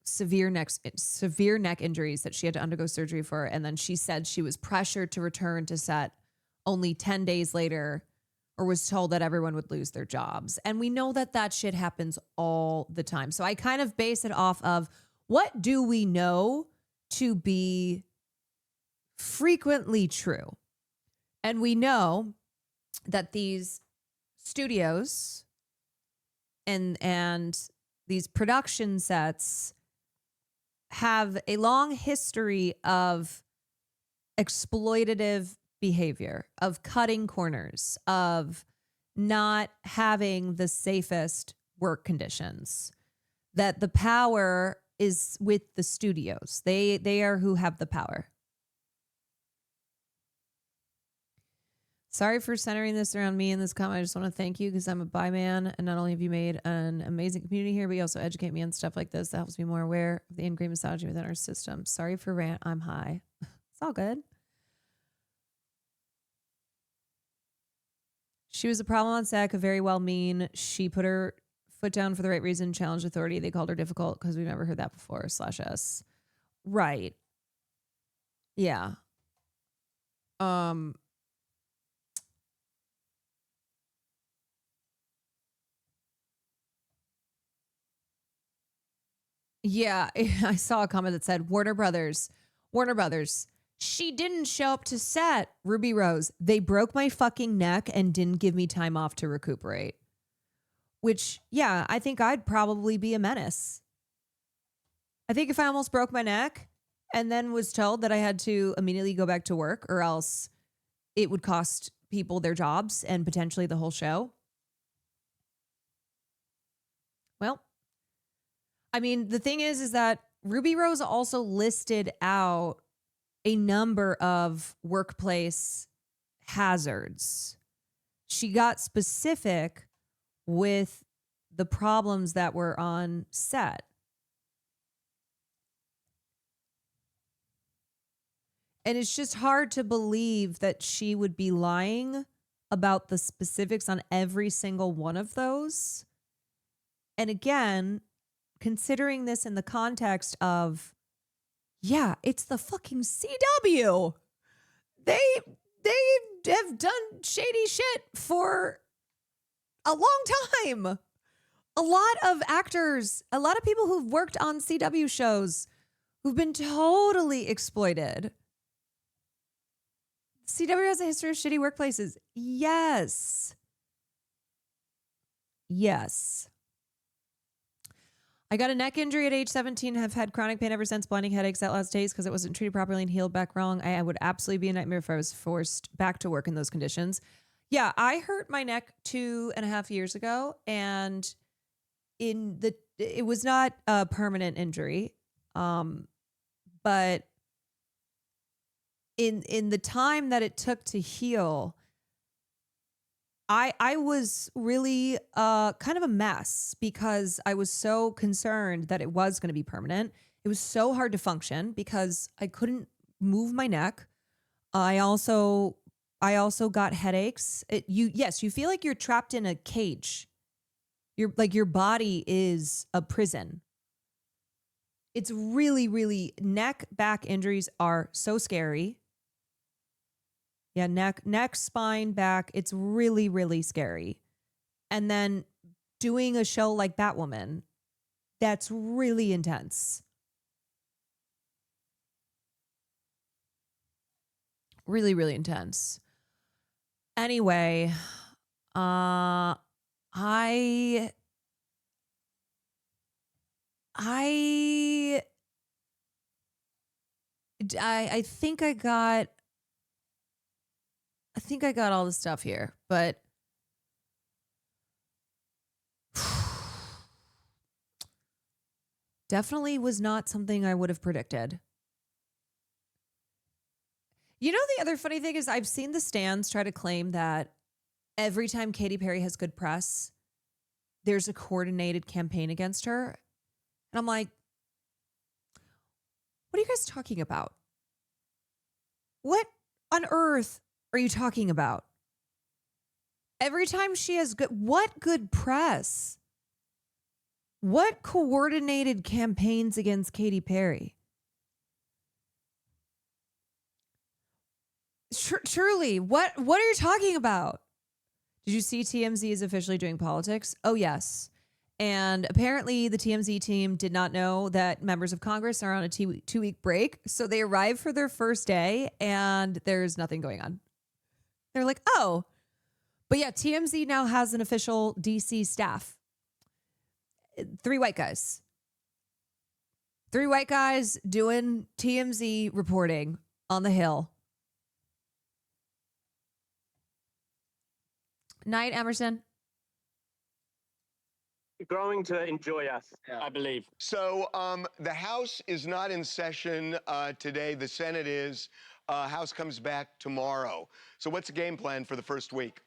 Severe neck injuries that she had to undergo surgery for. And then she said she was pressured to return to set only 10 days later, or was told that everyone would lose their jobs. And we know that that shit happens all the time. So I kind of base it off of, what do we know to be frequently true? And we know that these studios and these production sets have a long history of exploitative behavior, of cutting corners, of not having the safest work conditions, that the power is with the studios. They are who have the power. Sorry for centering this around me in this comment. I just want to thank you because I'm a bi man, and not only have you made an amazing community here, but you also educate me on stuff like this that helps me more aware of the ingrained misogyny within our system. Sorry for rant. I'm high. It's all good. She was a problem on set, could very well mean she put her foot down for the right reason, challenged authority. They called her difficult because we've never heard that before, /S. Right. Yeah. Yeah, I saw a comment that said, Warner Brothers, she didn't show up to set, Ruby Rose. They broke my fucking neck and didn't give me time off to recuperate. Which, yeah, I think I'd probably be a menace. I think if I almost broke my neck and then was told that I had to immediately go back to work or else it would cost people their jobs and potentially the whole show. Well, I mean, the thing is that Ruby Rose also listed out a number of workplace hazards. She got specific with the problems that were on set. And it's just hard to believe that she would be lying about the specifics on every single one of those. And again, considering this in the context of, yeah, it's the fucking CW. They have done shady shit for a long time. A lot of actors, a lot of people who've worked on CW shows who've been totally exploited. CW has a history of shitty workplaces. Yes. Yes. I got a neck injury at age 17, have had chronic pain ever since, blinding headaches that last days because it wasn't treated properly and healed back wrong. I would absolutely be a nightmare if I was forced back to work in those conditions. Yeah, I hurt my neck 2.5 years ago, and it was not a permanent injury. But in the time that it took to heal, I was really kind of a mess because I was so concerned that it was going to be permanent. It was so hard to function because I couldn't move my neck. I also got headaches. You feel like you're trapped in a cage. Your body is a prison. It's really, really, back injuries are so scary. Yeah, neck, spine, back. It's really, really scary. And then doing a show like Batwoman, that's really intense. Really, really intense. Anyway, I think I got all the stuff here, but definitely was not something I would have predicted. You know, the other funny thing is I've seen the stands try to claim that every time Katy Perry has good press, there's a coordinated campaign against her. And I'm like, what are you guys talking about? What on earth are you talking about? Every time she has what good press? What coordinated campaigns against Katy Perry? Truly, what are you talking about? Did you see TMZ is officially doing politics? Oh, yes. And apparently the TMZ team did not know that members of Congress are on a 2-week break. So they arrive for their first day and there's nothing going on. They're like, oh. But yeah, TMZ now has an official DC staff. 3 white guys. 3 white guys doing TMZ reporting on the Hill. Night, Emerson. Growing to enjoy us, I believe. So the House is not in session today. The Senate is. House comes back tomorrow. So what's the game plan for the first week?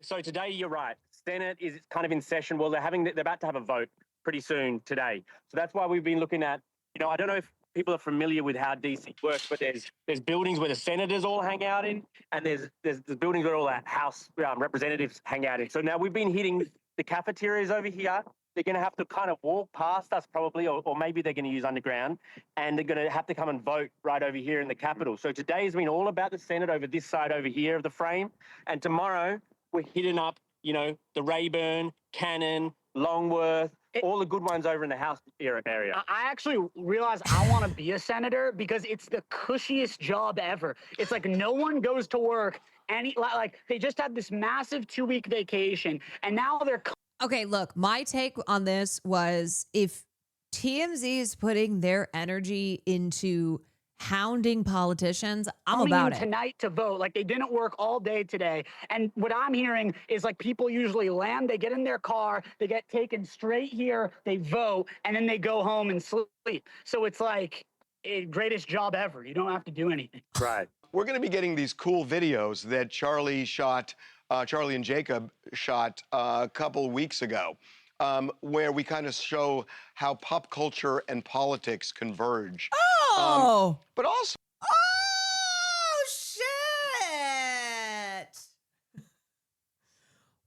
So today, you're right. Senate is kind of in session. Well, they're about to have a vote pretty soon today. So that's why we've been looking at, I don't know if people are familiar with how DC works, but there's buildings where the senators all hang out in, and there's buildings where all the House representatives hang out in. So now we've been hitting the cafeterias over here. They're going to have to kind of walk past us probably, or maybe they're going to use underground, and they're going to have to come and vote right over here in the Capitol. So today has been all about the Senate over this side over here of the frame, and tomorrow we're hitting up, the Rayburn, Cannon, Longworth, all the good ones over in the House area. I actually realize I want to be a senator because it's the cushiest job ever. It's like no one goes to work. They just had this massive 2-week vacation, and now they're... Okay, look, my take on this was if TMZ is putting their energy into hounding politicians, I'm about it. Tonight to vote, they didn't work all day today. And what I'm hearing is people usually land, they get in their car, they get taken straight here, they vote, and then they go home and sleep. So it's greatest job ever. You don't have to do anything. Right. We're going to be getting these cool videos that Charlie and Jacob shot a couple weeks ago. where we kind of show how pop culture and politics converge. Oh! But also... Oh, shit!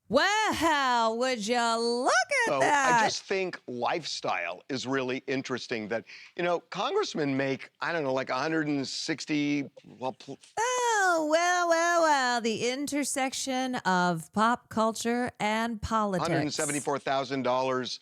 Well, would you look at that? I just think lifestyle is really interesting that, you know, congressmen make, I don't know, like 160, well... Oh, well, the intersection of pop culture and politics. $174,000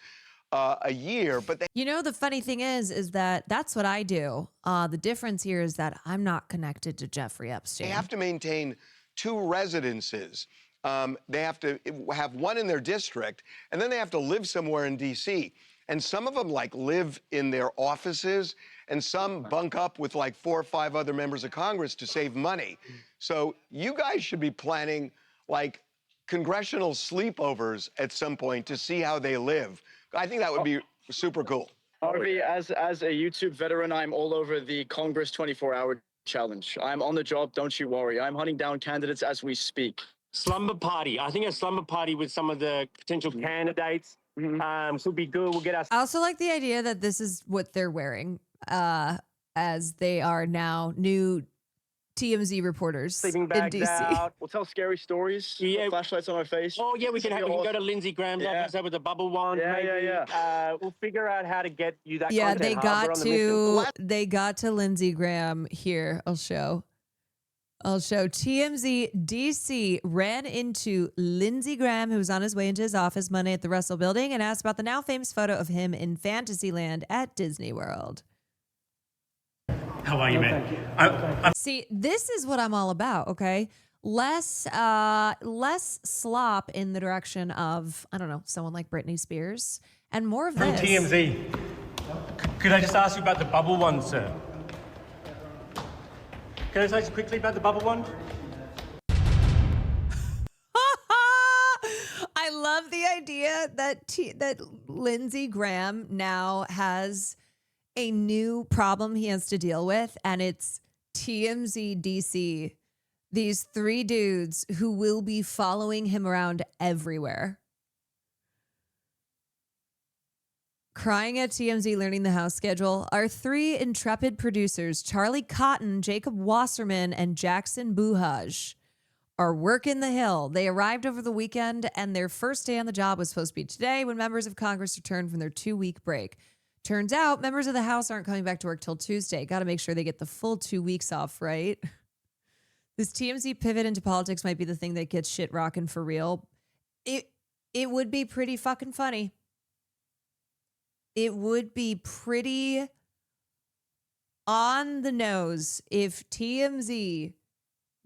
a year, but they... You know, the funny thing is that that's what I do. The difference here is that I'm not connected to Jeffrey Epstein. They have to maintain 2 residences. They have to have one in their district, and then they have to live somewhere in D.C. And some of them, like, live in their offices, and some bunk up with, like, 4 or 5 other members of Congress to save money. So you guys should be planning, like, congressional sleepovers at some point to see how they live. I think that would be super cool. Harvey, as a YouTube veteran, I'm all over the Congress 24-hour challenge. I'm on the job, don't you worry. I'm hunting down candidates as we speak. Slumber party. I think a slumber party with some of the potential candidates would be good. We'll get us. I also like the idea that this is what they're wearing, as they are now new TMZ reporters Sleeping in bags DC. out. We'll tell scary stories. Yeah. Put flashlights on our face. Oh, yeah, we can go to Lindsey Graham's office with the bubble wand. Yeah. We'll figure out how to get you that Yeah, content. they Harper, got on the mission. they got to Lindsey Graham here. I'll show. TMZ DC ran into Lindsey Graham, who was on his way into his office Monday at the Russell Building, and asked about the now famous photo of him in Fantasyland at Disney World. How are you, man? See, this is what I'm all about, okay? Less slop in the direction of, I don't know, someone like Britney Spears, and more of From this. TMZ. Could I just ask you about the bubble wand, sir? Can I tell you quickly about the bubble wand? I love the idea that Lindsey Graham now has a new problem he has to deal with, and it's TMZ DC. These 3 dudes who will be following him around everywhere. Crying at TMZ learning the house schedule are 3 intrepid producers, Charlie Cotton, Jacob Wasserman, and Jackson Buhaj, are working the hill. They arrived over the weekend, and their first day on the job was supposed to be today when members of Congress returned from their 2-week break. Turns out members of the House aren't coming back to work till Tuesday. Got to make sure they get the full 2 weeks off, right? This TMZ pivot into politics might be the thing that gets shit rocking for real. It would be pretty fucking funny. It would be pretty on the nose if TMZ,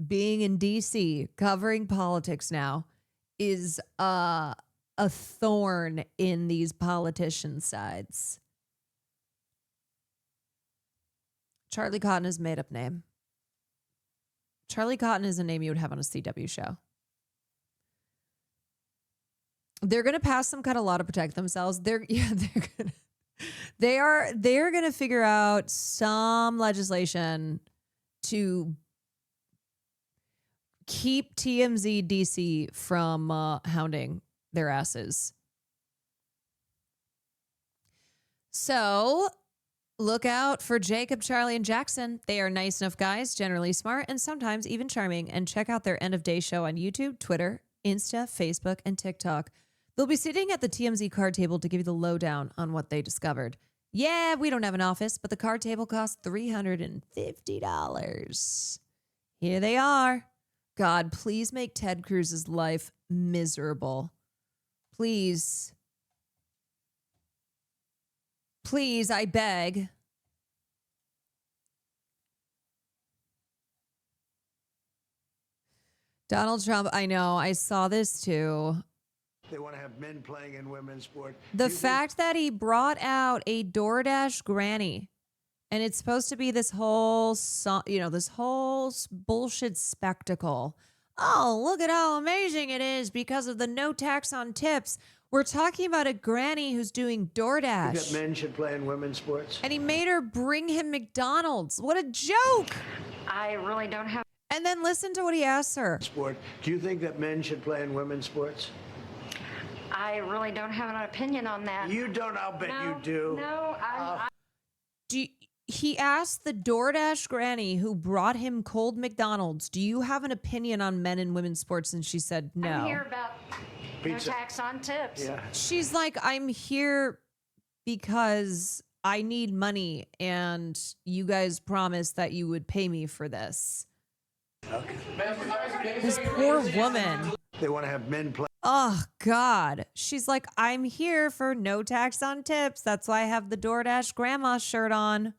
being in DC, covering politics now, is a thorn in these politicians' sides. Charlie Cotton is a made-up name. Charlie Cotton is a name you would have on a CW show. They're going to pass some kind of law to protect themselves. They're going to figure out some legislation to keep TMZ DC from hounding their asses. So look out for Jacob, Charlie, and Jackson. They are nice enough guys, generally smart, and sometimes even charming. And check out their end of day show on YouTube, Twitter, Insta, Facebook, and TikTok. They'll be sitting at the TMZ card table to give you the lowdown on what they discovered. Yeah, we don't have an office, but the card table costs $350. Here they are. God, please make Ted Cruz's life miserable. Please. Please, I beg. Donald Trump, I know, I saw this too. They want to have men playing in women's sport. The fact that he brought out a DoorDash granny, and it's supposed to be this whole, this whole bullshit spectacle. Oh, look at how amazing it is because of the no tax on tips. We're talking about a granny who's doing DoorDash. That men should play in women's sports. And he made her bring him McDonald's. What a joke. I really don't have. And then listen to what he asked her. Sport. Do you think that men should play in women's sports? I really don't have an opinion on that. You don't, I'll bet you do. No, He asked the DoorDash granny who brought him cold McDonald's, do you have an opinion on men and women's sports? And she said no. I'm here about no tax on tips. Yeah. She's like, I'm here because I need money and you guys promised that you would pay me for this. Okay. This poor woman. They want to have men play. Oh, God. She's like, I'm here for no tax on tips. That's why I have the DoorDash grandma shirt on.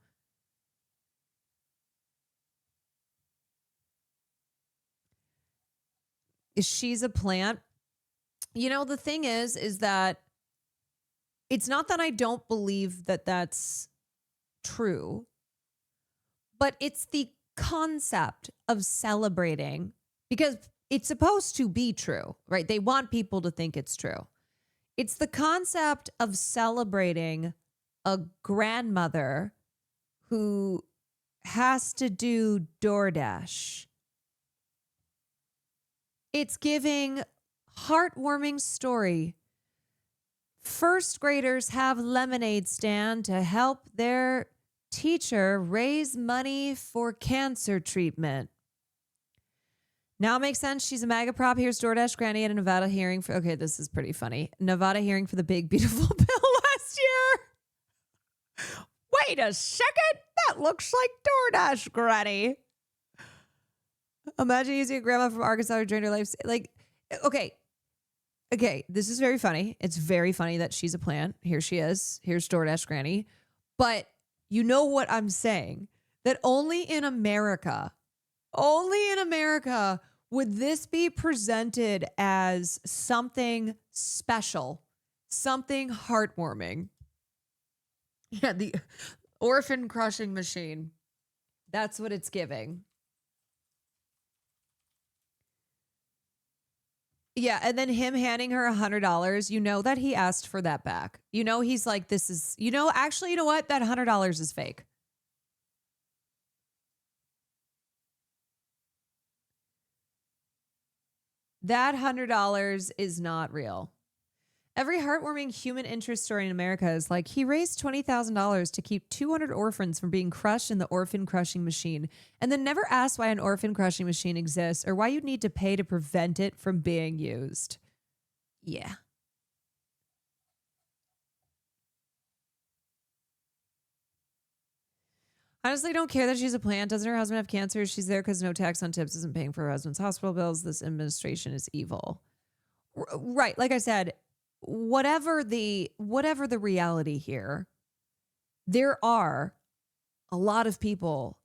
She's a plant. You know, the thing is that it's not that I don't believe that that's true, but it's the concept of celebrating, because it's supposed to be true, right? They want people to think it's true. It's the concept of celebrating a grandmother who has to do DoorDash. It's giving heartwarming story. First graders have lemonade stand to help their teacher raise money for cancer treatment. Now it makes sense. She's a MAGA prop. Here's DoorDash granny at a Nevada hearing for, okay, this is pretty funny. Nevada hearing for the big, beautiful bill last year. Wait a second. That looks like DoorDash granny. Imagine using a grandma from Arkansas to drain her life. Like, okay, this is very funny. It's very funny that she's a plant. Here she is. Here's DoorDash granny. But you know what I'm saying? That only in America would this be presented as something special, something heartwarming. Yeah, the orphan crushing machine. That's what it's giving. Yeah, and then him handing her $100, you know that he asked for that back. You know, he's like, this is, you know, actually, you know what? That $100 is fake. That $100 is not real. Every heartwarming human interest story in America is like, he raised $20,000 to keep 200 orphans from being crushed in the orphan crushing machine, and then never asked why an orphan crushing machine exists or why you'd need to pay to prevent it from being used. Yeah. Honestly, don't care that she's a plant. Doesn't her husband have cancer? She's there because no tax on tips isn't paying for her husband's hospital bills. This administration is evil. Right. Like I said, whatever the reality here, there are a lot of people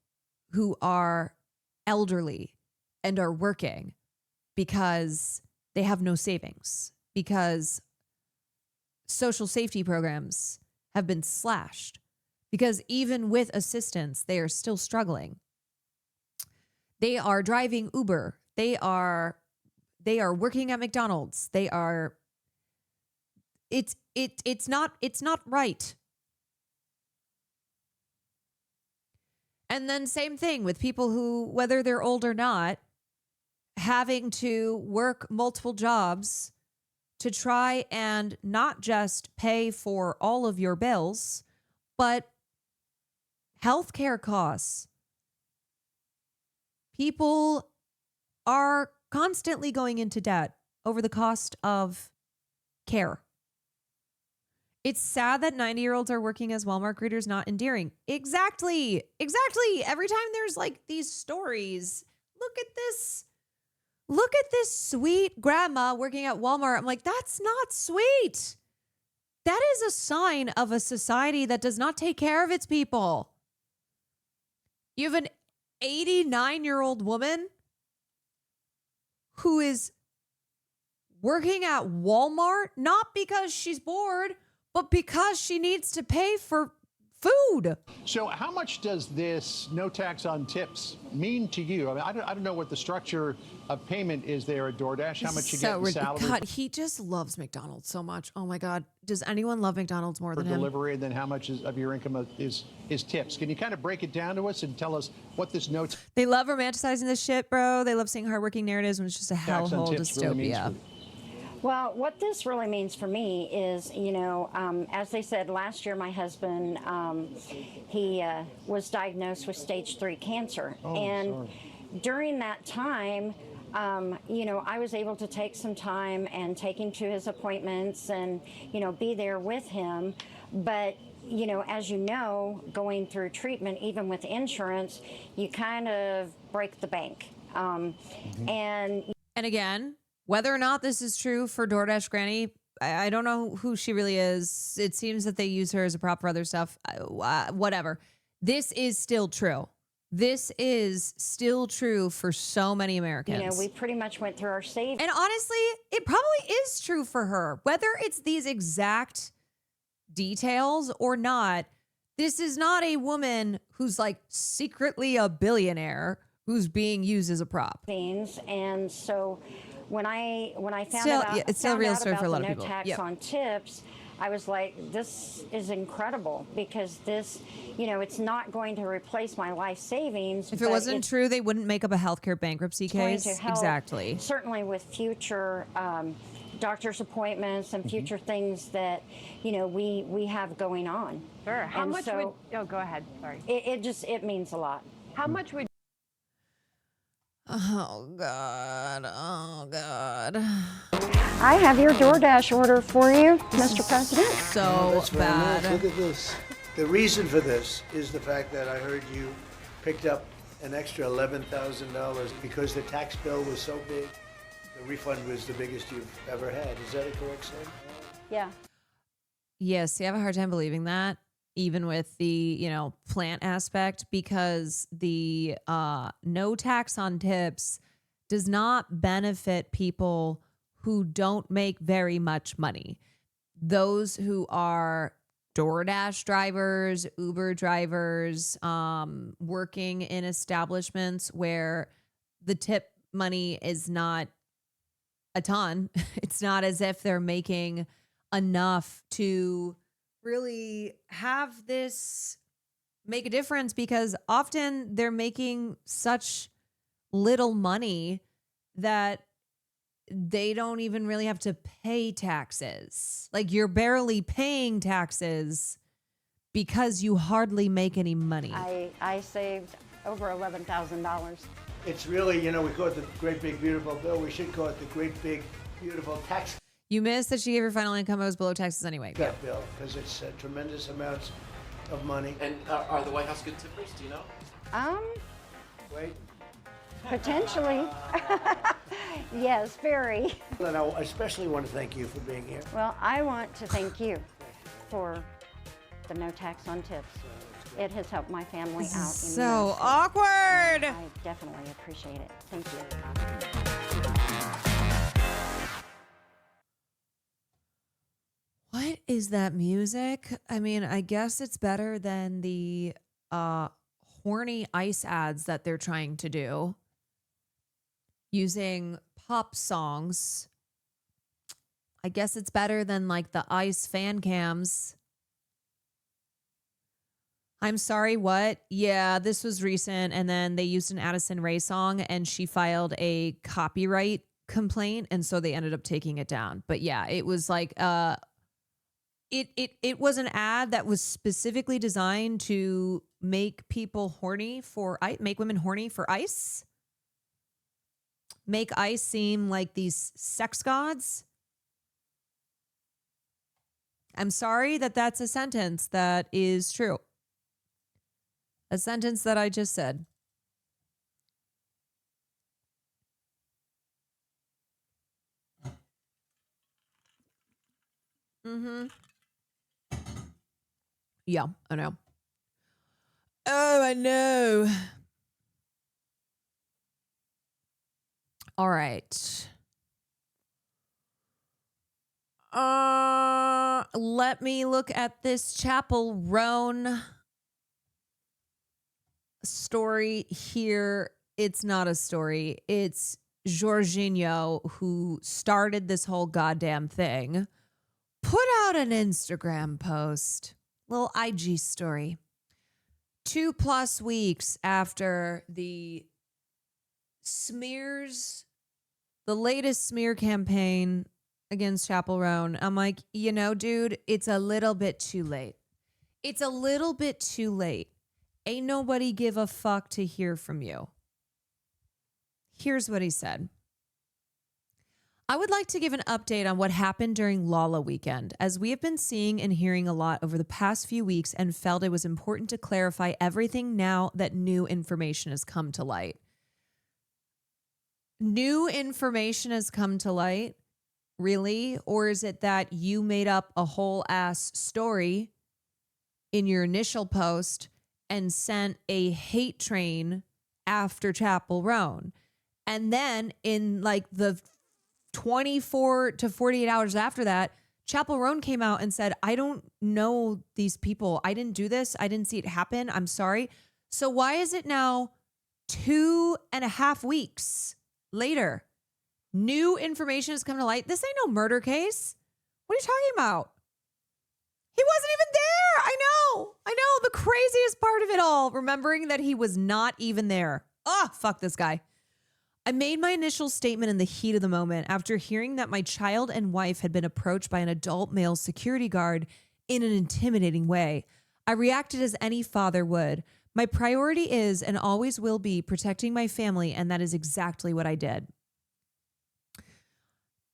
who are elderly and are working because they have no savings, because social safety programs have been slashed, because even with assistance, they are still struggling. They are driving Uber. They are working at McDonald's. It's not right. And then same thing with people who, whether they're old or not, having to work multiple jobs to try and not just pay for all of your bills, but healthcare costs. People are constantly going into debt over the cost of care. It's sad that 90-year-olds are working as Walmart greeters, not endearing. Exactly. Every time there's like these stories, look at this sweet grandma working at Walmart. I'm like, that's not sweet. That is a sign of a society that does not take care of its people. You have an 89-year-old woman who is working at Walmart, not because she's bored, but because she needs to pay for food. So how much does this no tax on tips mean to you? I mean, I don't know what the structure of payment is there at DoorDash, how much you get in salary. God, he just loves McDonald's so much. Oh my God. Does anyone love McDonald's more than him? Delivery, and then how much of your income is tips? Can you kind of break it down to us and tell us what this no They love romanticizing this shit, bro. They love seeing hardworking narratives when it's just a hellhole dystopia. Really Well, what this really means for me is, you know, as they said last year, my husband, he was diagnosed with stage 3 cancer. And during that time, you know, I was able to take some time and take him to his appointments and, you know, be there with him. But, you know, as you know, going through treatment, even with insurance, you kind of break the bank. And again, whether or not this is true for DoorDash Granny, I don't know who she really is. It seems that they use her as a prop for other stuff. Whatever. This is still true. This is still true for so many Americans. You know, we pretty much went through our savings. And honestly, it probably is true for her. Whether it's these exact details or not, this is not a woman who's like secretly a billionaire who's being used as a prop. And so when I found Still, out, yeah, it's still a real found out story for a about lot the of no people. tax Yep. on tips, I was like, this is incredible, because this, you know, it's not going to replace my life savings. If it but wasn't it's true, they wouldn't make up a healthcare bankruptcy going case. to help, Exactly. certainly with future doctor's appointments and future things that, you know, we have going on. Sure. How And much so would? Oh, go ahead. Sorry. it means a lot. How much would? Oh, God. Oh, God. I have your DoorDash order for you, Mr. President. So That's very nice. bad. Look at this. The reason for this is the fact that I heard you picked up an extra $11,000 because the tax bill was so big. The refund was the biggest you've ever had. Is that a correct statement? Yeah. Yes, you have a hard time believing that, even with the, you know, plant aspect, because the no tax on tips does not benefit people who don't make very much money. Those who are DoorDash drivers, Uber drivers, working in establishments where the tip money is not a ton. It's not as if they're making enough to really have this make a difference, because often they're making such little money that they don't even really have to pay taxes. Like, you're barely paying taxes because you hardly make any money. I saved over $11,000. It's really, you know, we call it the great big beautiful bill. We should call it the great big beautiful tax You missed that she gave her final income. It was below taxes anyway. bill, because it's tremendous amounts of money. And are the White House good tippers? Do you know? Wait. Potentially. Yes, very. And I especially want to thank you for being here. Well, I want to thank you for the no tax on tips. It has helped my family This out. is so immensely. awkward. I definitely appreciate it. Thank you. What is that music? I mean, I guess it's better than the horny ice ads that they're trying to do using pop songs. I guess it's better than like the ice fan cams. I'm sorry, what? Yeah, this was recent, and then they used an Addison Rae song and she filed a copyright complaint, and so they ended up taking it down. But yeah, it was like it was an ad that was specifically designed to make people horny for make women horny for ice. Make ice seem like these sex gods. I'm sorry that that's a sentence that is true. A sentence that I just said. Mm-hmm. Yeah, I know. Oh, I know. All right. Let me look at this Chapel Roan story here. It's not a story. It's Jorginho, who started this whole goddamn thing, put out an Instagram post, little IG story, 2+ weeks after the smears, the latest smear campaign against Chappell Roan. I'm like, you know, dude, it's a little bit too late. It's a little bit too late. Ain't nobody give a fuck to hear from you. Here's what he said. I would like to give an update on what happened during Lala weekend, as we have been seeing and hearing a lot over the past few weeks and felt it was important to clarify everything now that new information has come to light. New information has come to light? Really? Or is it that you made up a whole ass story in your initial post and sent a hate train after Chappell Roan? And then in like the 24 to 48 hours after that, Chappell Roan came out and said, I don't know these people. I didn't do this. I didn't see it happen. I'm sorry. So why is it now 2.5 weeks later? New information has come to light. This ain't no murder case. What are you talking about? He wasn't even there. I know. The craziest part of it all, remembering that he was not even there. Oh, fuck this guy. I made my initial statement in the heat of the moment after hearing that my child and wife had been approached by an adult male security guard in an intimidating way. I reacted as any father would. My priority is and always will be protecting my family, and that is exactly what I did.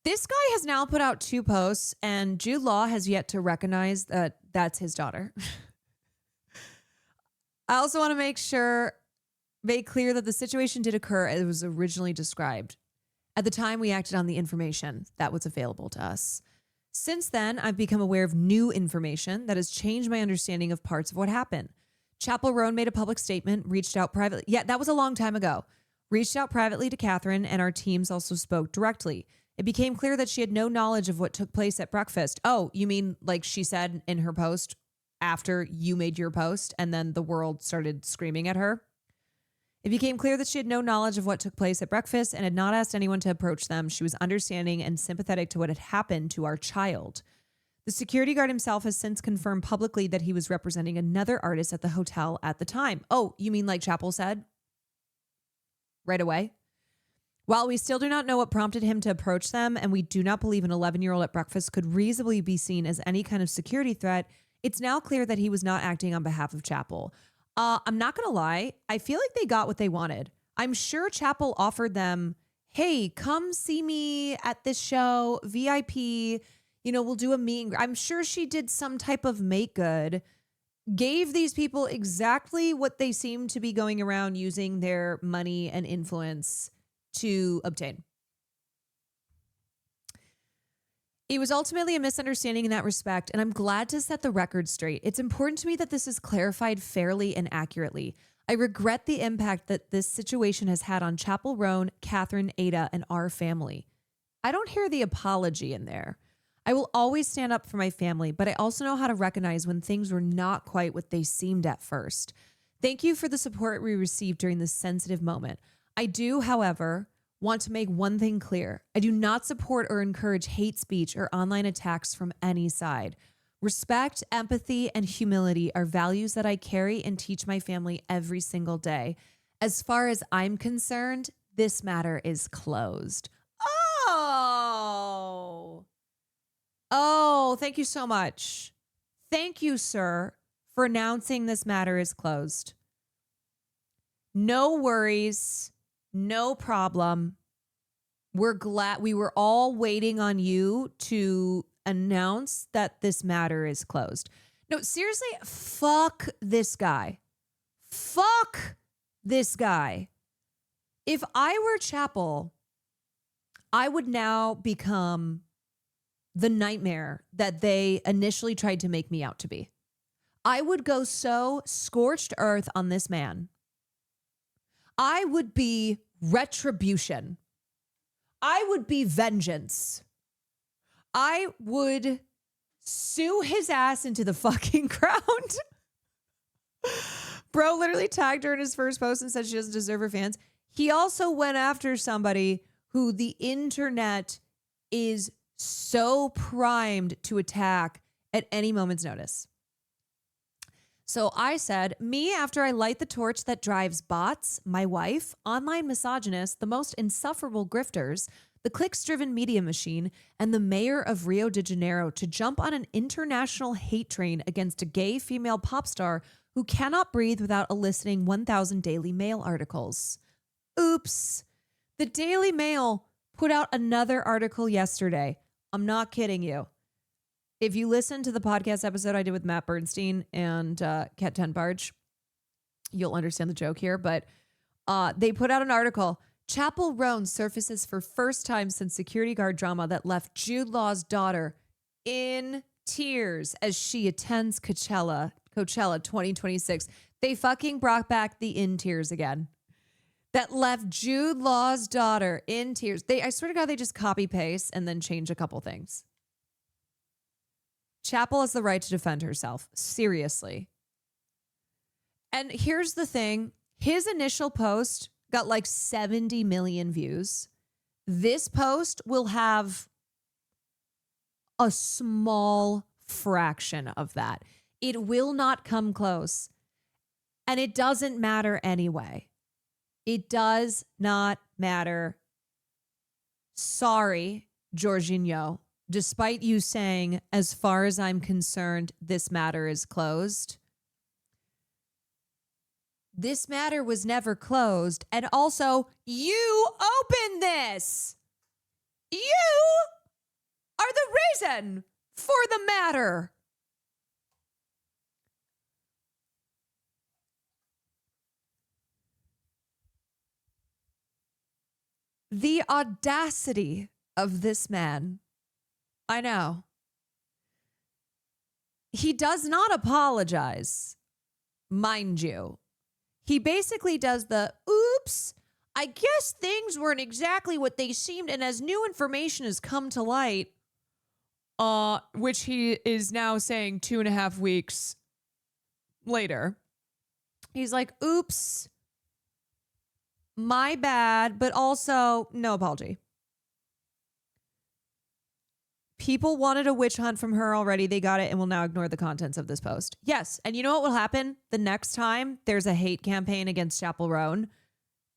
This guy has now put out 2 posts, and Jude Law has yet to recognize that that's his daughter. I also want to make clear that the situation did occur as it was originally described. At the time, we acted on the information that was available to us. Since then, I've become aware of new information that has changed my understanding of parts of what happened. Chappell Roan made a public statement, reached out privately. Yeah, that was a long time ago. Reached out privately to Catherine, and our teams also spoke directly. It became clear that she had no knowledge of what took place at breakfast. Oh, you mean like she said in her post after you made your post and then the world started screaming at her? It became clear that she had no knowledge of what took place at breakfast and had not asked anyone to approach them. She was understanding and sympathetic to what had happened to our child. The security guard himself has since confirmed publicly that he was representing another artist at the hotel at the time. Oh, you mean like Chappell said? Right away? While we still do not know what prompted him to approach them, and we do not believe an 11-year-old at breakfast could reasonably be seen as any kind of security threat, it's now clear that he was not acting on behalf of Chappell. I'm not going to lie. I feel like they got what they wanted. I'm sure Chappell offered them, hey, come see me at this show, VIP, you know, we'll do a meet. I'm sure she did some type of make good, gave these people exactly what they seem to be going around using their money and influence to obtain. It was ultimately a misunderstanding in that respect, and I'm glad to set the record straight. It's important to me that this is clarified fairly and accurately. I regret the impact that this situation has had on Chappell Roan, Catherine, Ada, and our family. I don't hear the apology in there. I will always stand up for my family, but I also know how to recognize when things were not quite what they seemed at first. Thank you for the support we received during this sensitive moment. I do, however, want to make one thing clear. I do not support or encourage hate speech or online attacks from any side. Respect, empathy, and humility are values that I carry and teach my family every single day. As far as I'm concerned, this matter is closed. Oh, thank you so much. Thank you, sir, for announcing this matter is closed. No worries. No problem. We're glad. We were all waiting on you to announce that this matter is closed. No, seriously, fuck this guy. Fuck this guy. If I were Chappell, I would now become the nightmare that they initially tried to make me out to be. I would go so scorched earth on this man. I would be retribution. I would be vengeance. I would sue his ass into the fucking ground. Bro literally tagged her in his first post and said she doesn't deserve her fans. He also went after somebody who the internet is so primed to attack at any moment's notice. So I said, me after I light the torch that drives bots, my wife, online misogynists, the most insufferable grifters, the clicks-driven media machine, and the mayor of Rio de Janeiro to jump on an international hate train against a gay female pop star who cannot breathe without eliciting 1,000 Daily Mail articles. Oops. The Daily Mail put out another article yesterday. I'm not kidding you. If you listen to the podcast episode I did with Matt Bernstein and Kat Tenbarge, you'll understand the joke here, but they put out an article. Chapel Roan surfaces for first time since security guard drama that left Jude Law's daughter in tears as she attends Coachella 2026. They fucking brought back the in tears again. That left Jude Law's daughter in tears. I swear to God, they just copy paste and then change a couple things. Chapel has the right to defend herself. Seriously. And here's the thing. His initial post got like 70 million views. This post will have a small fraction of that. It will not come close. And it doesn't matter anyway. It does not matter. Sorry, Jorginho. Despite you saying, as far as I'm concerned, this matter is closed. This matter was never closed. And also, you opened this. You are the reason for the matter. The audacity of this man. I know. He does not apologize, mind you. He basically does the, oops, I guess things weren't exactly what they seemed, and as new information has come to light, which he is now saying 2.5 weeks later, he's like, oops, my bad, but also no apology. People wanted a witch hunt from her already. They got it and will now ignore the contents of this post. Yes. And you know what will happen the next time there's a hate campaign against Chapel Roan?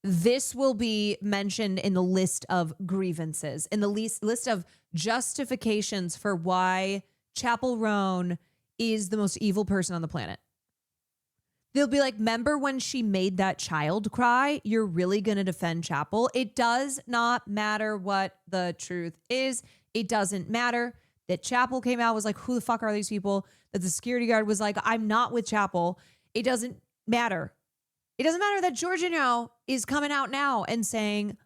This will be mentioned in the list of grievances, in the list of justifications for why Chapel Roan is the most evil person on the planet. They'll be like, remember when she made that child cry? You're really going to defend Chapel? It does not matter what the truth is. It doesn't matter that Chapel came out, was like, who the fuck are these people? That the security guard was like, I'm not with Chapel. It doesn't matter. It doesn't matter that Jorginho is coming out now and saying,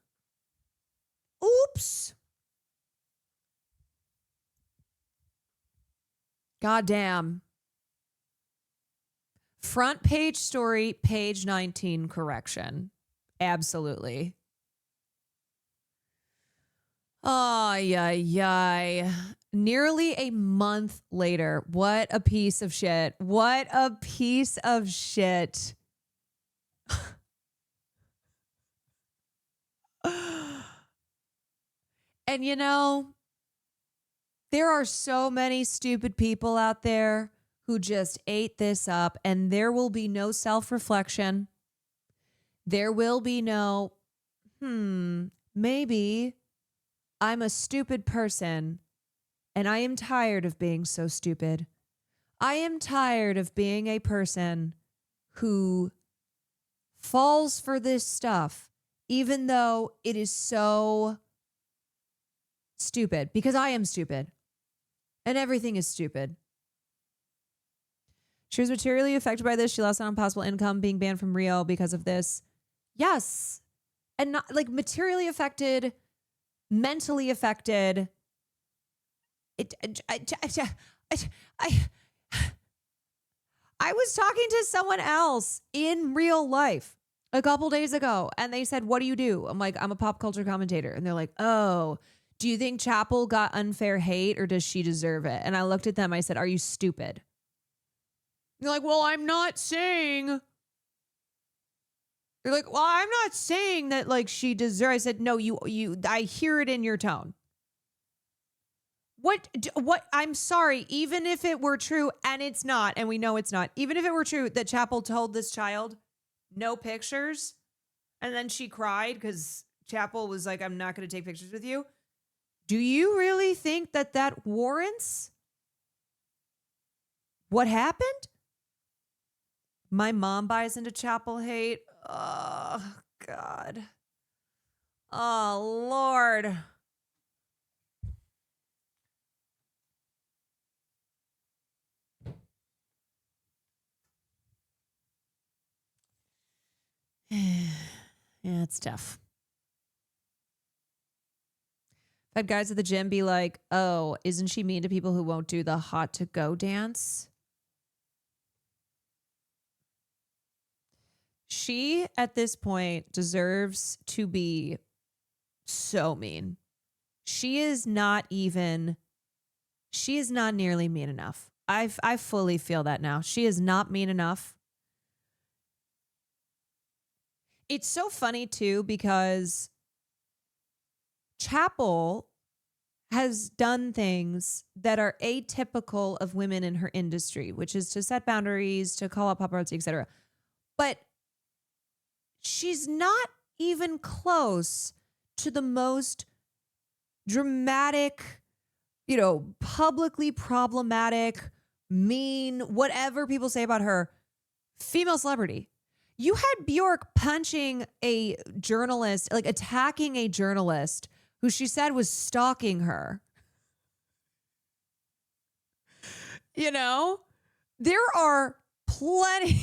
oops. Goddamn. Front page story, page 19 correction. Absolutely. Ay, ay, ay. Nearly a month later. What a piece of shit. What a piece of shit. And you know, there are so many stupid people out there who just ate this up, and there will be no self-reflection. There will be no, maybe I'm a stupid person, and I am tired of being so stupid. I am tired of being a person who falls for this stuff, even though it is so stupid, because I am stupid, and everything is stupid. She was materially affected by this. She lost out on possible income being banned from Rio because of this. Yes. And not like materially affected, mentally affected. I was talking to someone else in real life a couple days ago, and they said, what do you do? I'm like, I'm a pop culture commentator. And they're like, oh, do you think Chapel got unfair hate or does she deserve it? And I looked at them. I said, are you stupid? You're like, well, I'm not saying. You're like, well, I'm not saying that like she deserves. I said, no, I hear it in your tone. What, I'm sorry, even if it were true, and it's not, and we know it's not, even if it were true that Chapel told this child no pictures, and then she cried because Chappell was like, I'm not going to take pictures with you. Do you really think that that warrants what happened? My mom buys into Chappell hate. Oh, God. Oh, Lord. Yeah, it's tough. I've had guys at the gym be like, oh, isn't she mean to people who won't do the hot to go dance? She, at this point, deserves to be so mean. She is not nearly mean enough. I fully feel that now. She is not mean enough. It's so funny, too, because Chappell has done things that are atypical of women in her industry, which is to set boundaries, to call out paparazzi, etc. But she's not even close to the most dramatic, publicly problematic, mean, whatever people say about her, female celebrity. You had Bjork punching a journalist, like attacking a journalist who she said was stalking her. There are plenty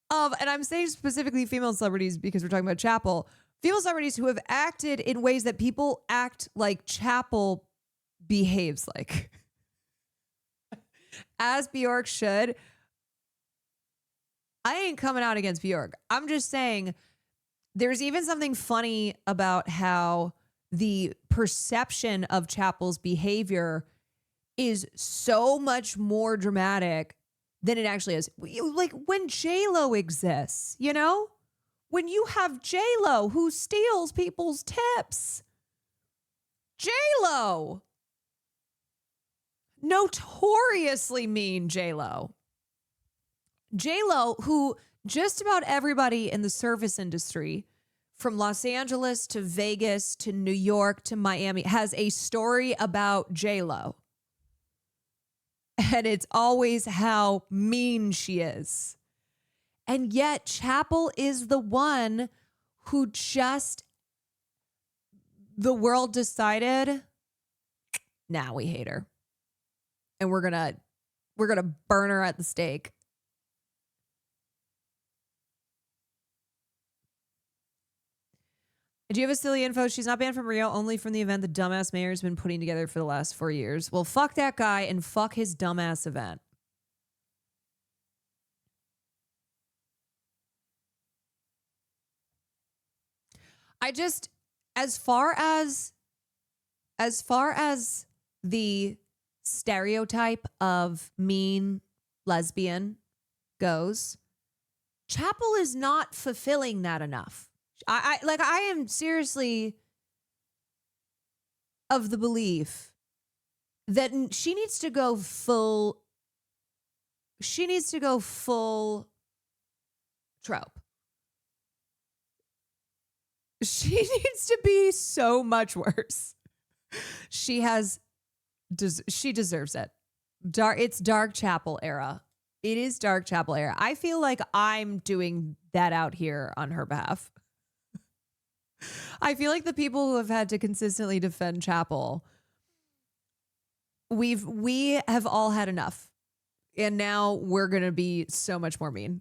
of, and I'm saying specifically female celebrities because we're talking about Chappell, female celebrities who have acted in ways that people act like Chappell behaves like. As Bjork should. I ain't coming out against Bjork. I'm just saying there's even something funny about how the perception of Chappell's behavior is so much more dramatic than it actually is. Like when J-Lo exists, when you have J-Lo who steals people's tips. J-Lo. Notoriously mean J-Lo. J-Lo, who just about everybody in the service industry, from Los Angeles to Vegas to New York to Miami, has a story about J-Lo. And it's always how mean she is. And yet Chappell is the one who the world decided, nah, we hate her. And we're gonna burn her at the stake. Do you have a silly info? She's not banned from Rio, only from the event the dumbass mayor's been putting together for the last 4 years. Well, fuck that guy and fuck his dumbass event. As far as the stereotype of mean lesbian goes, Chappell is not fulfilling that enough. I am seriously of the belief that she needs to go full trope. She needs to be so much worse. She deserves it. It's Dark Chappell era. It is Dark Chappell era. I feel like I'm doing that out here on her behalf. I feel like the people who have had to consistently defend Chappell, we have all had enough. And now we're going to be so much more mean.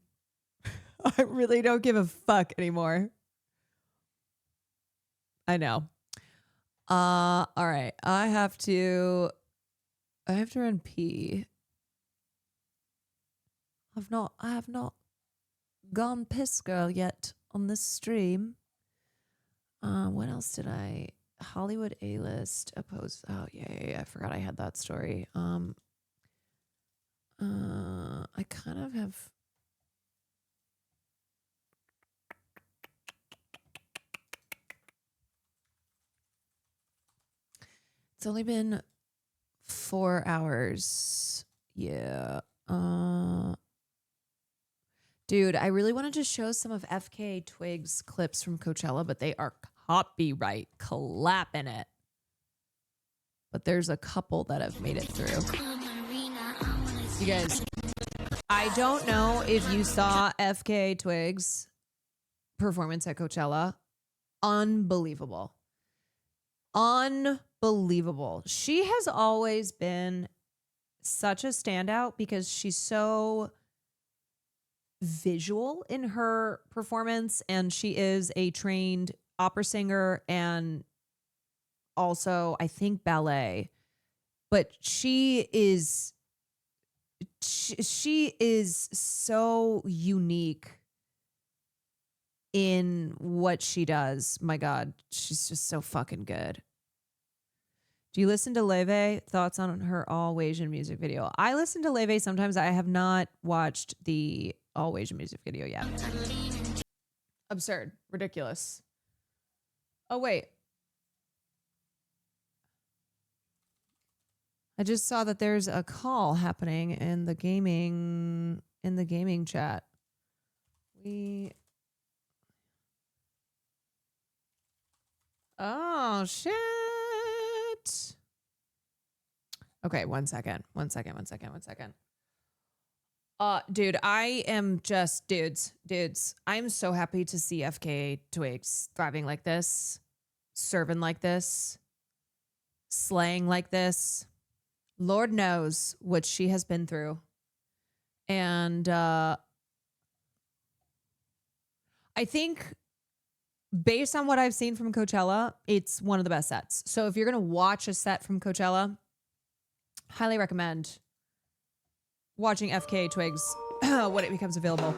I really don't give a fuck anymore. I know. All right. I have to run pee. I have not gone piss girl yet on this stream. What else did I? Hollywood A-list opposed. Oh yeah. I forgot I had that story. I kind of have. It's only been 4 hours. Yeah. Dude, I really wanted to show some of FKA Twigs clips from Coachella, but they are copyright clapping it. But there's a couple that have made it through. You guys, I don't know if you saw FKA Twigs' performance at Coachella. Unbelievable. Unbelievable. She has always been such a standout because she's so visual in her performance, and she is a trained opera singer and also, I think, ballet. But she is so unique in what she does. My God, she's just so fucking good. Do you listen to Leve? Thoughts on her All Asian music video? I listen to Leve sometimes. I have not watched the All Asian music video yet. Absurd. Ridiculous. Oh, wait. I just saw that there's a call happening in the gaming chat. Oh, shit. Okay, one second. Dude, I am just, dudes, I'm so happy to see FKA Twigs thriving like this, serving like this, slaying like this. Lord knows what she has been through. And I think based on what I've seen from Coachella, it's one of the best sets. So if you're going to watch a set from Coachella, highly recommend watching FKA Twigs when it becomes available.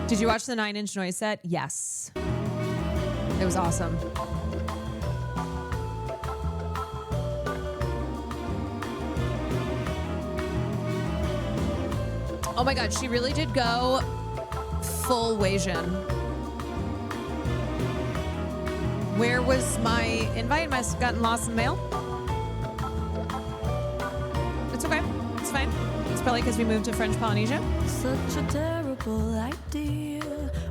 Did you watch the 9 Inch Noise set? Yes. It was awesome. Oh my God, she really did go full Asian. Where was my invite? Must have gotten lost in the mail. It's okay. It's fine. It's probably because we moved to French Polynesia. Such a terrible idea.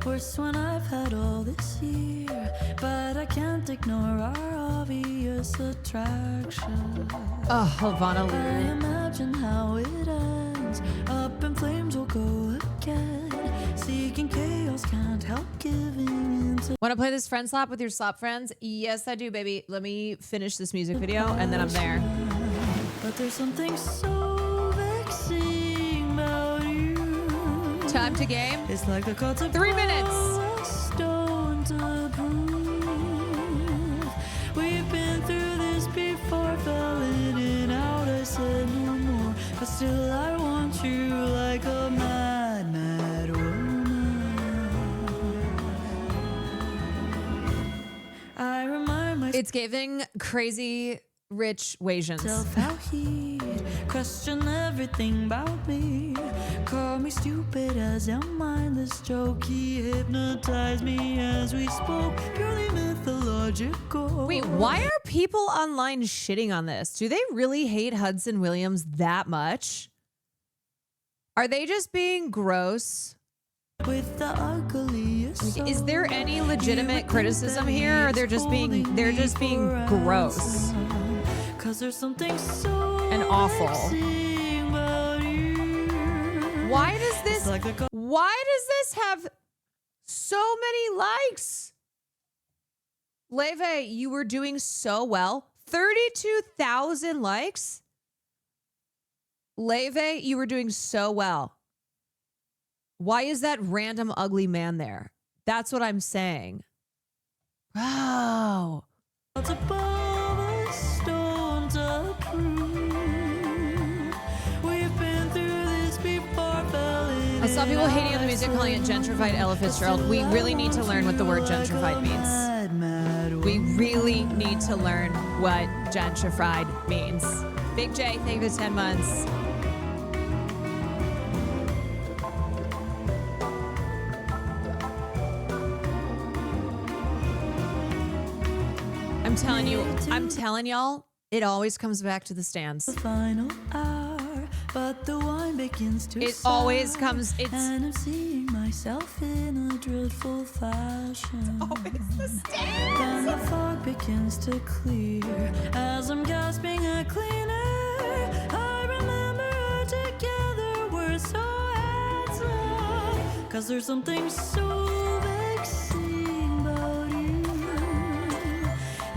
Worse when I've had all this year. But I can't ignore our obvious attraction. Oh, Havana. I imagine how it ends. Up in flames we'll go again. Seeking chaos, can't help giving into. Want to play this friend slap with your slap friends? Yes, I do, baby. Let me finish this music video and then I'm there. But there's something so vexing about you. Time to game. It's like the cards 3 minutes. Stone to prove. We've been through this before, fell in and out. I said no more, but still I want you like a mad, mad woman. I remind myself. It's giving crazy rich Asians. How he'd question everything about me. Call me stupid as a mindless joke. He hypnotized me as we spoke. Purely mythological. Wait, why are people online shitting on this? Do they really hate Hudson Williams that much? Are they just being gross? With the ugliest. Is there any legitimate criticism here, or they're just being gross? Cause there's something so and awful. Why does this have so many likes? Leve, you were doing so well. 32,000 likes. Leve, you were doing so well. Why is that random ugly man there? That's what I'm saying. Wow. I saw people hating on the music, calling it gentrified Ella Fitzgerald. We really need to learn what the word gentrified means. We really need to learn what gentrified means. Big J, thank you for 10 months. I'm telling y'all, It always comes back to the stands. The final hour, but the wine begins to It sour, always comes. It's and I'm seeing myself in a dreadful fashion. Always the stands. Then the fog begins to clear as I'm gasping a cleaner. I remember together we're so handsome, 'cause there's something so vexing about you.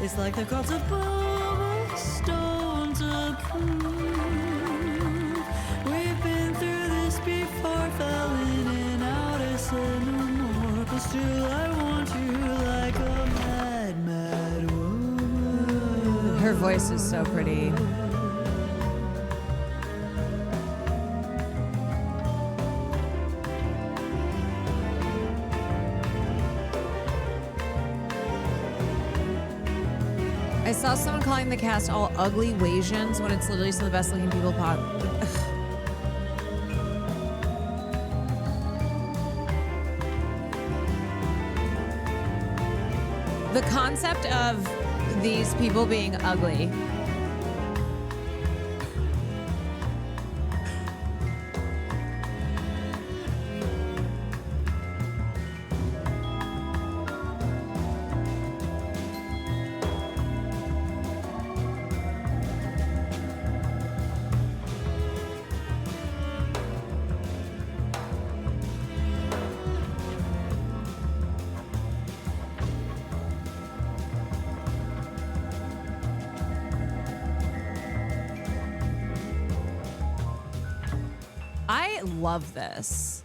It's like the cards above a stone to prove. We've been through this before, fell in and out, I said no more, but still I want you like a mad, mad woman. Her voice is so pretty. I saw someone calling the cast all ugly Wasians when it's literally some of the best looking people pop. The concept of these people being ugly. I love this.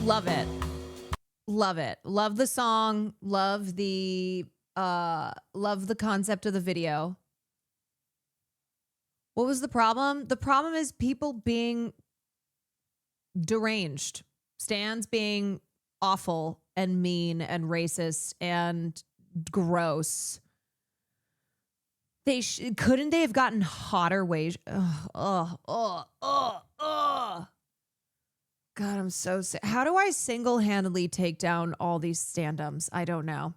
Love it. Love it. Love the song. Love the concept of the video. What was the problem? The problem is people being deranged. Stans being awful and mean and racist and gross. Couldn't they have gotten hotter ways? God, I'm so sick. How do I single-handedly take down all these stand-ums? I don't know.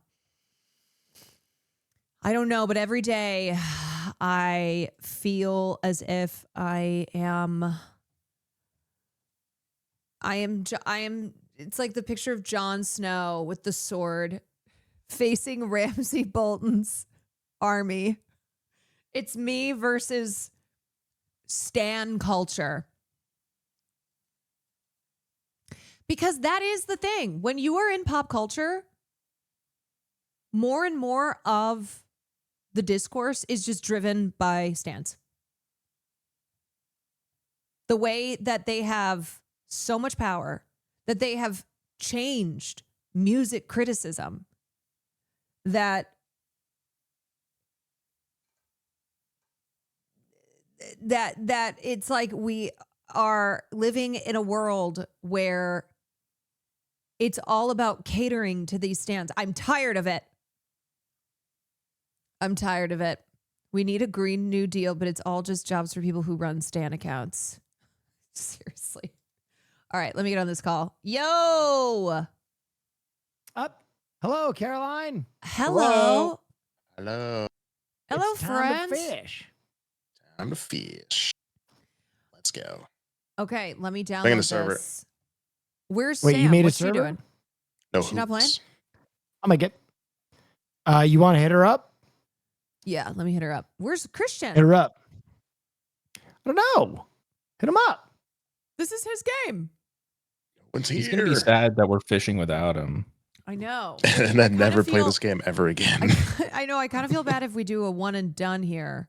But every day I feel as if I am, it's like the picture of Jon Snow with the sword facing Ramsay Bolton's army. It's me versus stan culture. Because that is the thing. When you are in pop culture, more and more of the discourse is just driven by stans. The way that they have so much power, that they have changed music criticism, that it's like we are living in a world where it's all about catering to these stans. I'm tired of it. We need a Green New Deal, but it's all just jobs for people who run stan accounts. Seriously. All right, let me get on this call. Yo! Up. Hello, Caroline. Hello. Hello. Hello, It's time friends. to fish. Time to fish. Let's go. Okay, let me download Bringing the this. server. Where's Wait, Sam? you made a What's she server? doing? No Is she not playing? hoops. I'll make it. You want to hit her up? Yeah, let me hit her up. Where's Christian? Hit her up. I don't know. Hit him up. This is his game. What's He's going to be sad that we're fishing without him. I know. And then never play this game ever again. I know. I kind of feel bad if we do a one and done here.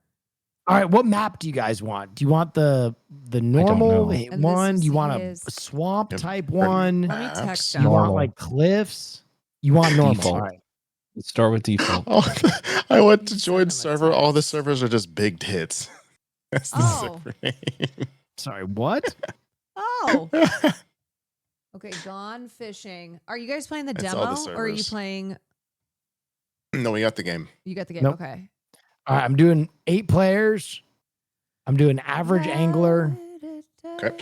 All right, what map do you guys want? Do you want the normal know. And one? this Do you is want a his. swamp type one? Let me text You him. want Normal. like cliffs? You want normal? Default. All right. Let's start with default. I went to join server. All the servers are just big tits. That's the Oh. server name. Sorry, what? Oh. Okay, gone fishing. Are you guys playing the It's all demo the or are you servers. playing? No, we got the game. You got the game. Nope. Okay. All right, I'm doing 8 players. I'm doing average angler. Okay.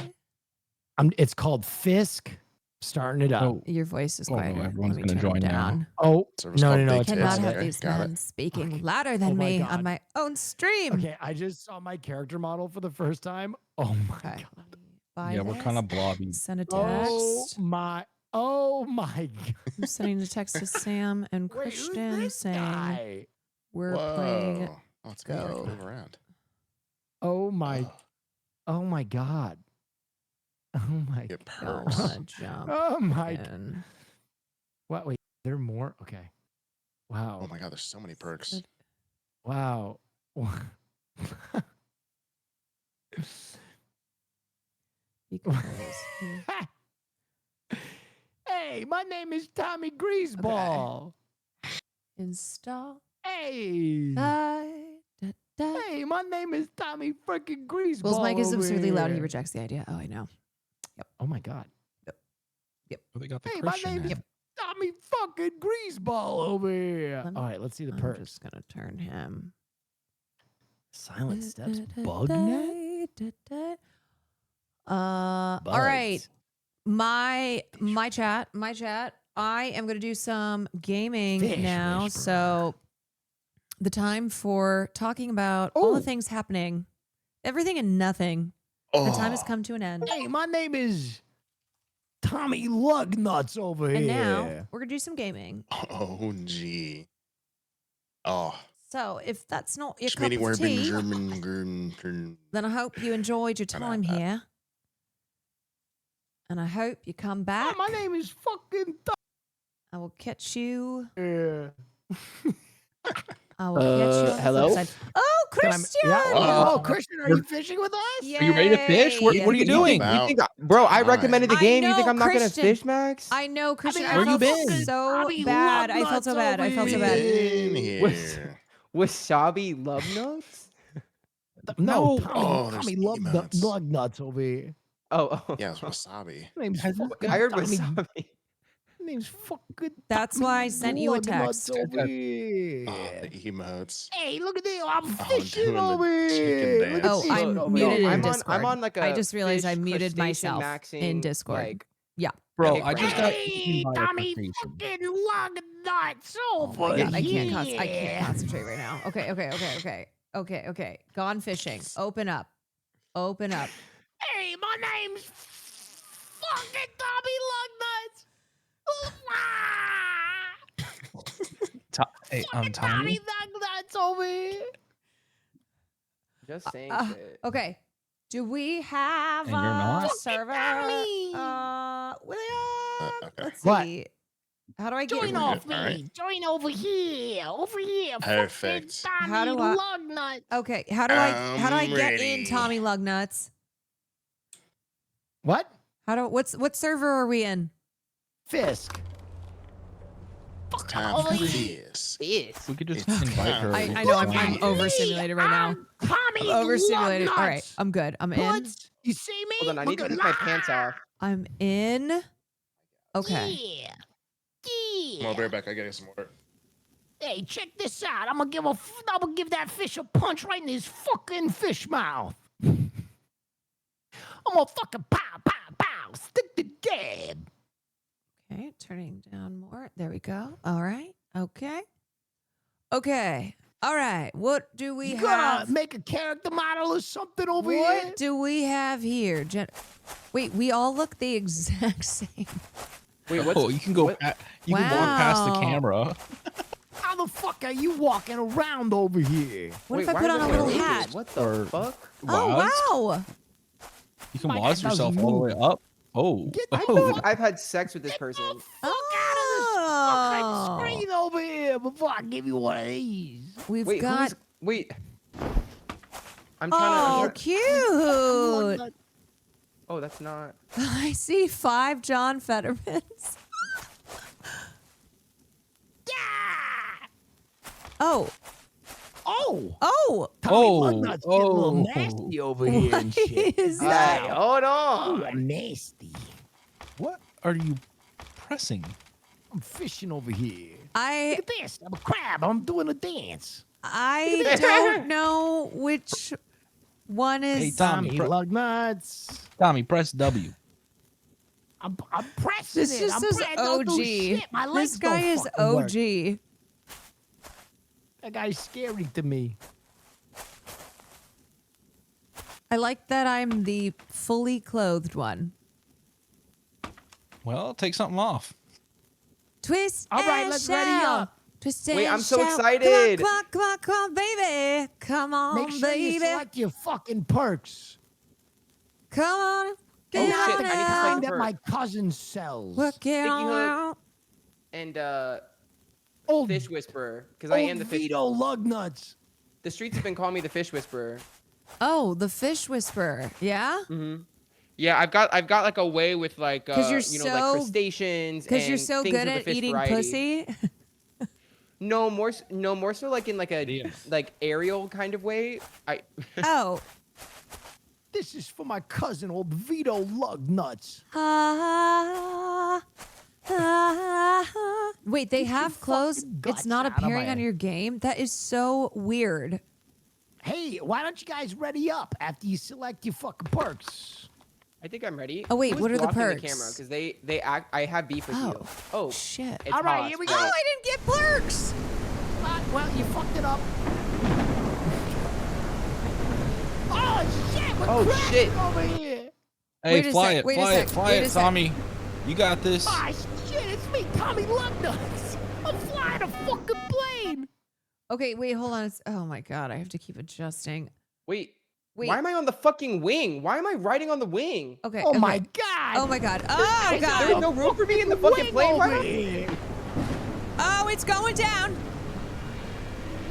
It's called Fisk. Starting it up. Oh, Your voice is no, quieter. everyone's Let me gonna turn it join now. down. Oh, Service no, called no, no. Big It's Cannot Tits. have Okay, these got men it. speaking louder than Oh my me God. on my own stream. Okay, I just saw my character model for the first time. Oh my Okay. God. Buy Yeah, we're this. kind of blobby. Send a Oh text. my. Oh my God. I'm sending a text to Sam and Wait, who's Christian this saying guy? we're playing. Whoa. Oh, it's me. I can move around. Oh my. Oh my God. Oh my. Get Don't perks. want to jump. Oh my. in. What? Wait, there are more? Okay. Wow. Oh my God, there's so many perks. Wow. Because Hey, my name is Tommy Greaseball. install. Hey. Hey, my name is Tommy freaking Greaseball. Will's mic is over absurdly loud. He here. rejects the idea. Oh, I know. Oh my God. Oh, they got the Hey, my Christian name is hat. Tommy fucking Greaseball over here. Let me- All right, let's see the I'm perks. just gonna turn him. Silent Steps Bugnet? All right. My chat. I am gonna do some gaming Fish, now. fish, So the time for talking about all the things happening, everything and nothing. The time has come to an end. Hey, my name is Tommy Lugnuts over here. And now we're gonna do some gaming. Oh, gee. Oh. So if that's not your cup Schmitty of Werben tea, German. then I hope you enjoyed your time here. And I hope you come back. my name is fucking I will catch you. Yeah. I will catch you on the hello? flip side. Oh, Can I- Christian! yeah. Oh, Christian, are you fishing with us? Are you ready to fish? What are you doing? You think bro, I recommended the I game. You think know, I'm not going to Christian. fish, Max? I know, Christian. mean, I where you felt been? so bad. I felt so bad. I felt so bad. In here. Wasabi love notes? No, Oh, there's Tommy emotes. Lugnuts over here. Oh. Yeah, it's wasabi. My name's fucking I heard Tommy. wasabi. My name's fucking That's Tommy why I sent you a Lugnuts text. over here. Oh, the emotes. Hey, look at this. I'm Oh, fishing doing the over chicken here. Look at Oh, this I'm over muted here. in I'm Discord. on like a I just realized I fish muted crustacean myself maxing, in Discord. like, Yeah. Bro, kick I just right got now. eaten by a Tommy crustacean. fucking Lugnuts over Oh my God, I here. can't concentrate right now. Okay. Gone fishing. Open up. Hey, my name's fucking Tommy Lugnuts. Hey, Tommy Tommy. Lugnuts over here. Just saying shit. Okay. Do we have And you're not? a server? William. Let's see. What? How do I get Join in? off All me. right. Join over here. Over here. Perfect. Fucking How Tommy do I- Lugnuts. Okay. How do I I'm get in ready. Tommy Lugnuts? What? What server are we in? Fisk. Time for this. We could just It's invite her. time I know I'm Tommy. overstimulated right now. Tommy Overstimulated. All right. Lugnuts. I'm good. I'm in. Nuts. You see me? Hold on, I need to Look take at my that. pants off. I'm in. Okay. Yeah. Come on, bareback. I gotta get some water. Hey, check this out. I'm gonna give that fish a punch right in his fucking fish mouth. I'm gonna fucking pow, pow, pow. Stick the dab. Okay, turning down more. There we go. All right. Okay. All right. What do we You have? gotta make a character model or something over here. What do we have here? Wait, we all look the exact same. Wait, Oh, you can go. You can walk past the Wow. camera. How the fuck are you walking around over here? What if Wait, I why put are on a there little labels? hat? What the Or- fuck? Oh, wow. You can My waz God, yourself that all the was way up. Oh. I feel like I've had sex with this person. Oh. Screen over here before I give you one of these. We've Wait, got. wait. I'm Oh, trying to. cute. Oh, that's not. I see 5 John Fettermans. Oh. Tommy Lugnuts get a little nasty over here and shit. Is Hey, that? hold on. Ooh, I'm nasty. What are you pressing? I'm fishing over here. I Look at this. I'm a crab. I'm doing a dance. I don't know which one is. Hey, Tommy, lug nuts. Tommy, press W. I'm pressing This it. just I'm says pressing. Don't do OG. shit. My legs This guy don't is fucking work. OG. That guy's scary to me. I like that I'm the fully clothed one. Well, take something off. Twist. All right, and let's ready shout. up. Twist Wait, and I'm so shout. excited. Come on, come on, come on, baby. Come on, Make sure you baby. select your fucking perks. Come on. Oh, Get shit, on I need to out. select That perk. my cousin sells. Work it Sticky on hook. out. And Old, Fish Whisperer, because I am the fish. Vito lug nuts. The streets have been calling me the Fish Whisperer. Oh, the fish whisperer. Yeah? Mm-hmm. Yeah, I've got like a way with like Because you're you know, so like crustaceans. Because you're and so things good of the at fish eating variety. pussy. No more so like in like a like aerial kind of way. Oh. This is for my cousin, old Vito lug nuts. Wait, they Get your have clothes. fucking It's guts not out of my appearing on head. your game. That is so weird. Hey, why don't you guys ready up after you select your fucking perks? I think I'm ready. Oh, wait, Who's what are the blocking perks? The camera because they act. I have beef with you. Oh shit! It's All right, Haas, here we but- go. Oh, I didn't get perks. Well, you fucked it up. Oh shit! We're Oh, crashing shit. over here. Hey, Wait a fly sec, it, wait a fly sec, it, fly wait a it, sec. Tommy. You got this. Ah shit! It's me, Tommy Lugnuts. I'm flying a fucking plane. Okay, wait, hold on. Oh my god, I have to keep adjusting. Wait. Wait. Why am I on the fucking wing? Why am I riding on the wing? Okay. Oh okay. my god. Oh my god. Oh There's god. no room for me in the fucking plane. over Why? here. Oh, it's going down.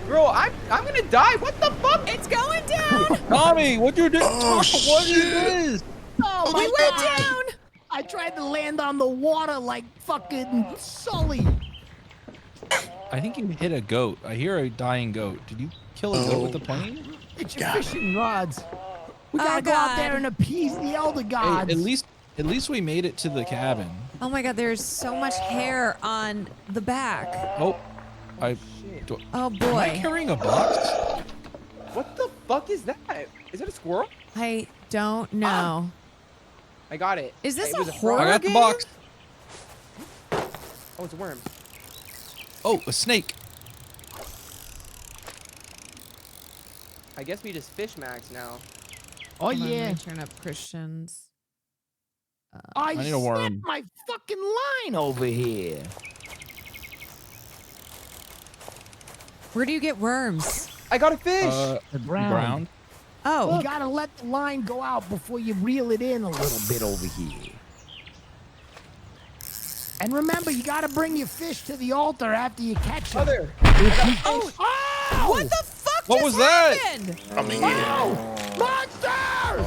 Girl, I'm gonna die. What the fuck? It's going down. Tommy, what you doing? Oh, What is this? Oh my We went god. down. I tried to land on the water like fucking Sully. I think you hit a goat. I hear a dying goat. Did you kill a goat with the plane? It's your fishing rods. We gotta go out there and appease the elder Hey, gods. at least we made it to the cabin. Oh my god, there's so much hair on the back. Oh, Oh Am I boy. carrying a box? What the fuck is that? Is that a squirrel? I don't know. I got it. Is this It a was horror frog. I got the game? box. Oh, it's a worm. Oh, a snake. I guess we just fish max now. Oh Hold on, let yeah. me turn up Christians. I need a worm. snapped my fucking line over here. Where do you get worms? I got a fish. The ground. Ground. Oh. You gotta let the line go out before you reel it in a little bit over here. And remember, you gotta bring your fish to the altar after you catch them. Mother. Oh! What the fuck What just was that? happened? I'm here. Oh! Monster!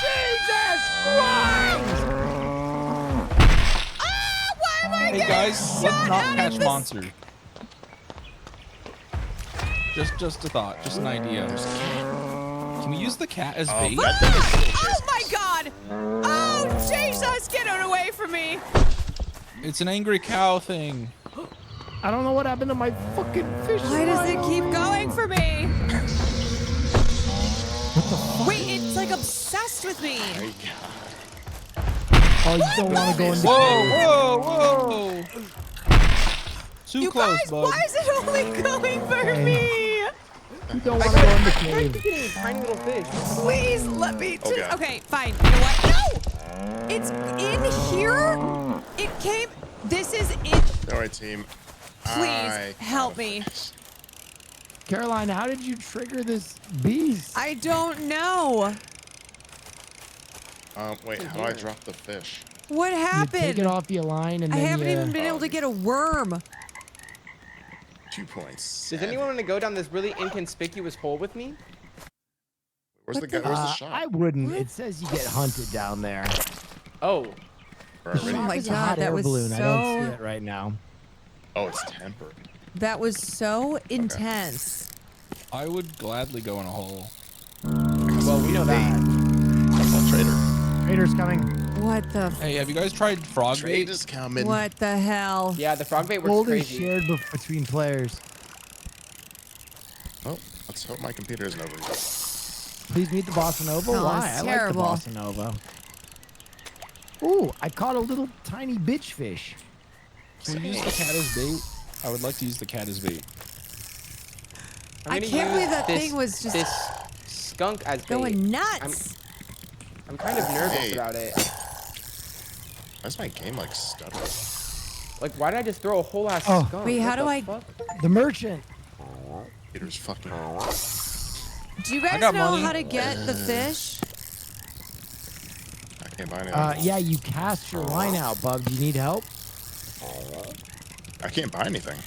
Jesus Christ! Why am I Hey getting guys, shot let's not out catch of this? monsters. Just a thought, just an idea. Can we use the cat as bait? Oh my god! Oh Jesus! Get it away from me! It's an angry cow thing. I don't know what happened to my fucking fish. Why does it keep going for me? Wait, it's like obsessed with me. Oh, you don't want to go in the Whoa! Too You close, guys, bud. why is it only going for me? You don't want to go in the I'm cave. getting a tiny little fish. Please let me. Okay. Okay, fine. You know what? No! It's in here. It came. This is it. All right, team. Please help me. Caroline, how did you trigger this beast? I don't know. Wait, how do I drop the fish? What You take happened? it off your line and I then haven't you... even been able to get a worm. 2 points. Does anyone want to go down this really inconspicuous hole with me? Where's the guy? Where's the shop? I wouldn't. It says you get hunted down there. Oh. Already? Oh my It's a god, hot that air was balloon. I don't see so. it right now. Oh, it's tempered. That was so intense. I would gladly go in a hole. Well, we know that. Oh, trader. Trader's coming. What the? Hey, have you guys tried frog bait? Trader's coming. What the hell? Yeah, the frog bait works Gold is crazy. shared between players. Oh, let's hope my computer isn't over yet. Please meet the bossa nova. Oh, Why? it's I terrible. like the bossa nova. Ooh, I caught a little tiny bitch fish. Can we use the cat as bait? I would like to use the cat as bait. I'm I gonna can't use believe that this, thing was just this skunk as bait. going nuts. I'm kind of nervous Hey. about it. Why's my game like stuttering? Like, why did I just throw a whole ass Oh. skunk? Wait, What how do the I- fuck? The merchant. Peter's fucking. Do you guys got know money. how to get the fish? I can't buy anything. Yeah, you cast your line out, Bub. Do you need help? I can't buy anything.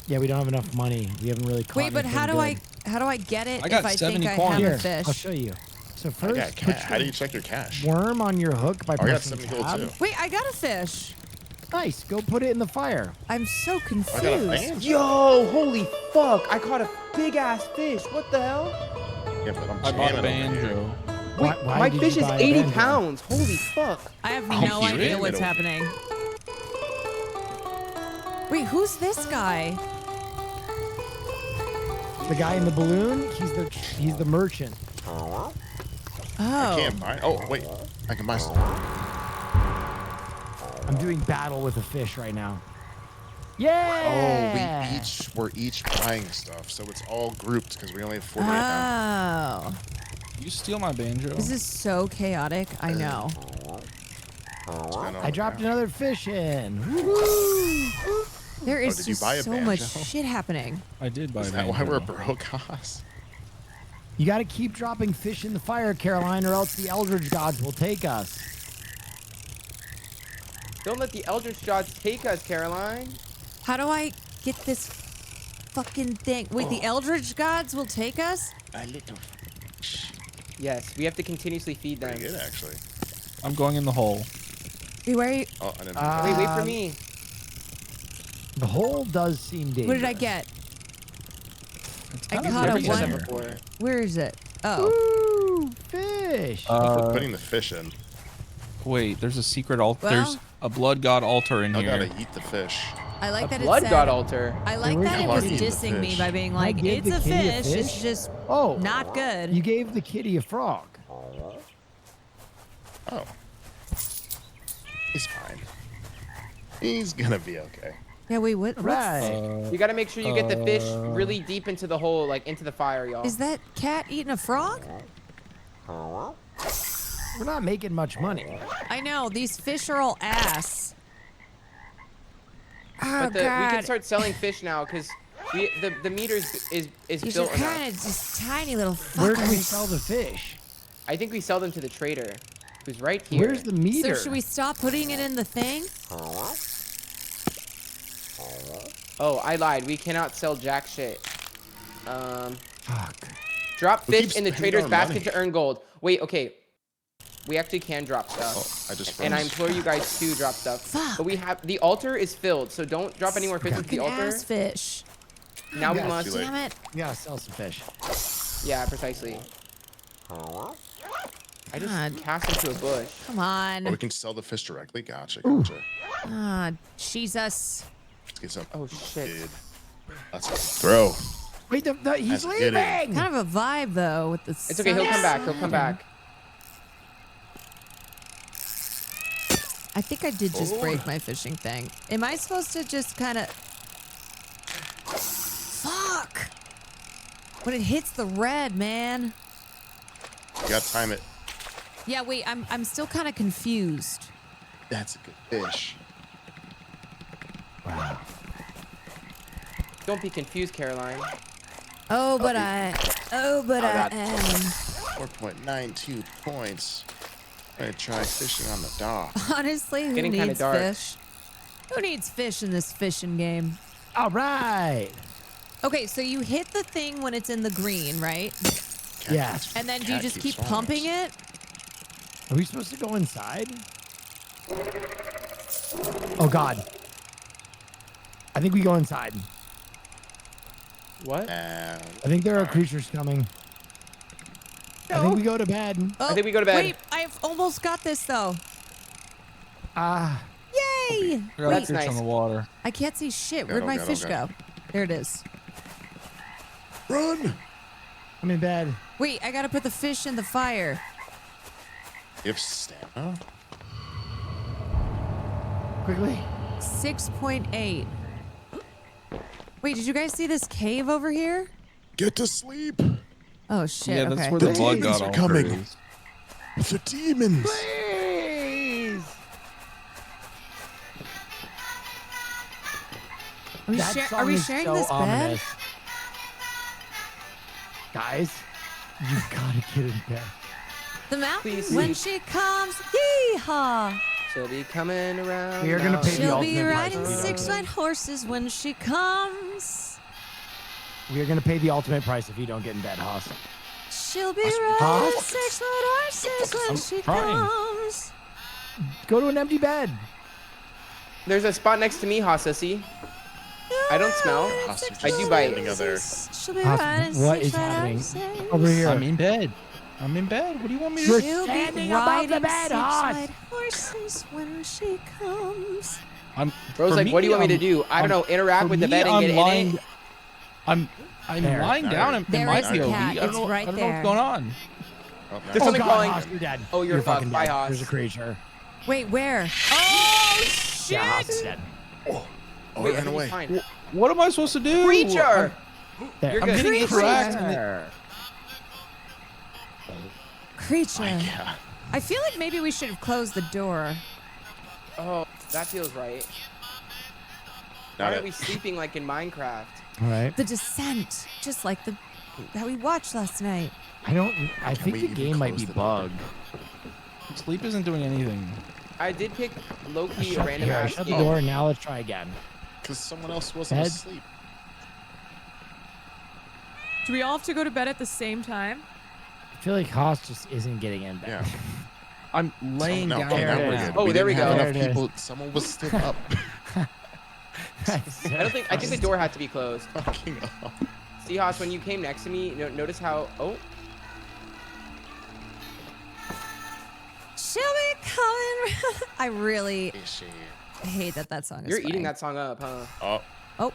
Yeah, we don't have enough money. We haven't really caught Wait, but how do anything how do I get it I got if I 70 think I coins. have Here, a fish? I'll show you. So I first, got put cash. How do you check your cash? worm on your hook by Oh, I got pressing 70 gold tab. too. Wait, I got a fish. Nice. Go put it in the fire. I'm so I got a confused. banjo. Yo, holy fuck! I caught a big ass fish. What the hell? Yeah, but I'm I bought a jamming over here. banjo. Wait, Why my did fish you is buy a 80 banjo? pounds. Holy fuck! I have Oh, no you're idea in what's it. happening. Wait, who's this guy? The guy in the balloon. He's the merchant. Oh. I can't buy. Oh wait, I can buy some. I'm doing battle with a fish right now. Oh, Yeah. we're each buying stuff, so it's all grouped because we only have 4 right now. Oh. You steal my banjo. This is so chaotic. I know. What's going on I dropped another fish in. There is did you just buy a so much banjo? shit happening. I did buy Is a that banjo. why we're broke, Haas? You got to keep dropping fish in the fire, Caroline, or else the Eldritch gods will take us. Don't let the Eldritch gods take us, Caroline. How do I get this fucking thing? Wait, the Eldritch gods will take us? A little. Yes, we have to continuously feed them. Pretty good, actually. I'm going in the hole. Wait, where are you? Oh, I didn't. Wait for me. The hole does seem dangerous. What did I get? I kind of caught a everything one. here. Before. Where is it? Oh. Ooh, fish. Quit putting the fish in. Wait, there's a secret altar. Well- There's a blood god altar in I here. gotta eat the fish. I like A that blood it said. god altar. I like There that is it was blood in the dissing me fish. by being I like, gave it's the a kitty a fish. It's fish? just Oh, not good. you gave the kitty a frog. Oh. He's fine. He's gonna be okay. Yeah, wait, what? Right. You gotta make sure you get the fish really deep into the hole, like into the fire, y'all. Is that cat eating a frog? We're not making much money. I know. These fish are all ass. Oh, But we God. can start selling fish now because the meter is These built are enough. kind of just tiny little fuckers. Where can we sell the fish? I think we sell them to the trader, who's right here. Where's the meter? So should we stop putting it in the thing? Oh, I lied. We cannot sell jack shit. Fuck. Drop We keep fish in the spending trader's our basket money. to earn gold. Wait, okay. We actually can drop stuff. Oh, I just And I froze. implore you guys to drop stuff. Fuck. But we have the altar is filled, so don't drop any more fish into the Fucking altar. ass fish. Now we Yeah, must. too late. Damn it. We gotta sell some fish. Yeah, precisely. I just God. cast into a bush. Come Oh, on. we can sell the fish directly. Gotcha. Gotcha. Ah, Jesus. Let's get some. Oh shit. Dude. Let's throw. Wait, he's That's good. leaving. Kind of a vibe though with the. It's okay. He'll come back. He'll come back. I think I did just Oh. break my fishing thing. Am I supposed to just kind of? Fuck! When it hits the red, man. You gotta time it. Yeah, wait. I'm still kind of confused. That's a good fish. Wow. Don't be confused, Caroline. Oh, but I that- am. 4.92 points. I'm gonna try fishing on the dock. Honestly, who Getting kinda needs dark. fish? Who needs fish in this fishing game? All right. Okay, so you hit the thing when it's in the green, right? Yes. And then do you Cat just keeps keep swallowing pumping us. it? Are we supposed to go inside? Oh God. I think we go inside. What? And I think there are creatures coming. I think we go to bed. Oh, think we go to bed. Wait, I've almost got this though. Ah. Yay! I got a That's fish nice. on the water. I can't see shit. Go, Where'd my go, fish go. go? There it is. Run! I'm in bed. Wait, I gotta put the fish in the fire. You have stamina? Quickly. 6.8. Wait, did you guys see this cave over here? Get to sleep. Oh shit. Yeah, okay. that's where the blood demons got are all coming. crazy. The demons. Please. Are we sharing so this ominous. bed? Guys, you gotta get in bed. The mountain Please when sleep. she comes, yee-haw. She'll be coming around. We are gonna pay the She'll be ultimate riding price. 6 white horses when she comes. We are gonna pay the ultimate price if you don't get in bed, Haas. She'll be riding 6 white horses when she comes. Go to an empty bed. There's a spot next to me, Hassassi. I don't smell. I do bite. She'll be Haas, riding what 6 is white happening? horses. Over here. I'm in bed. I'm in bed. What do you want me to You're do? She'll be standing above the riding bed, 6 Haas. white horses when she comes. Bro's like, what do you want me to do? I don't know. Interact with the bed and get in it. I'm There. lying down in There my is the POV. cat. I don't It's know, right I don't know there. what's going on. There's something God, calling. Haas, you're dead. Oh, you're fucked. fucking Bye, dead. Haas. There's a creature. Wait, where? Oh shit! Yeah, Haas is dead. Oh, Wait, it ran away. fine. What am I supposed to do? Creature! There. You're I'm good. getting interact. Creature. I feel like maybe we should have closed the door. Oh, that feels right. Why aren't we sleeping like in Minecraft? All right. The descent, just like that we watched last night. I think the game might be bugged. Sleep isn't doing anything. I did pick low-key a random Here, I ass shut the game. door. Now let's try again. Because someone else wasn't Bed. asleep. Do we all have to go to bed at the same time? I feel like Haas just isn't getting in bed. Yeah. I'm laying No, down. okay, now There we're it is. good. Oh, there we didn't have go. enough There it is. people. Someone was still up. I think the door had to be closed. Fucking up. See, Haas, when you came next to me, notice how... Oh, She'll be coming. I really hate that song. you're eating that song up, huh? Oh. Oh,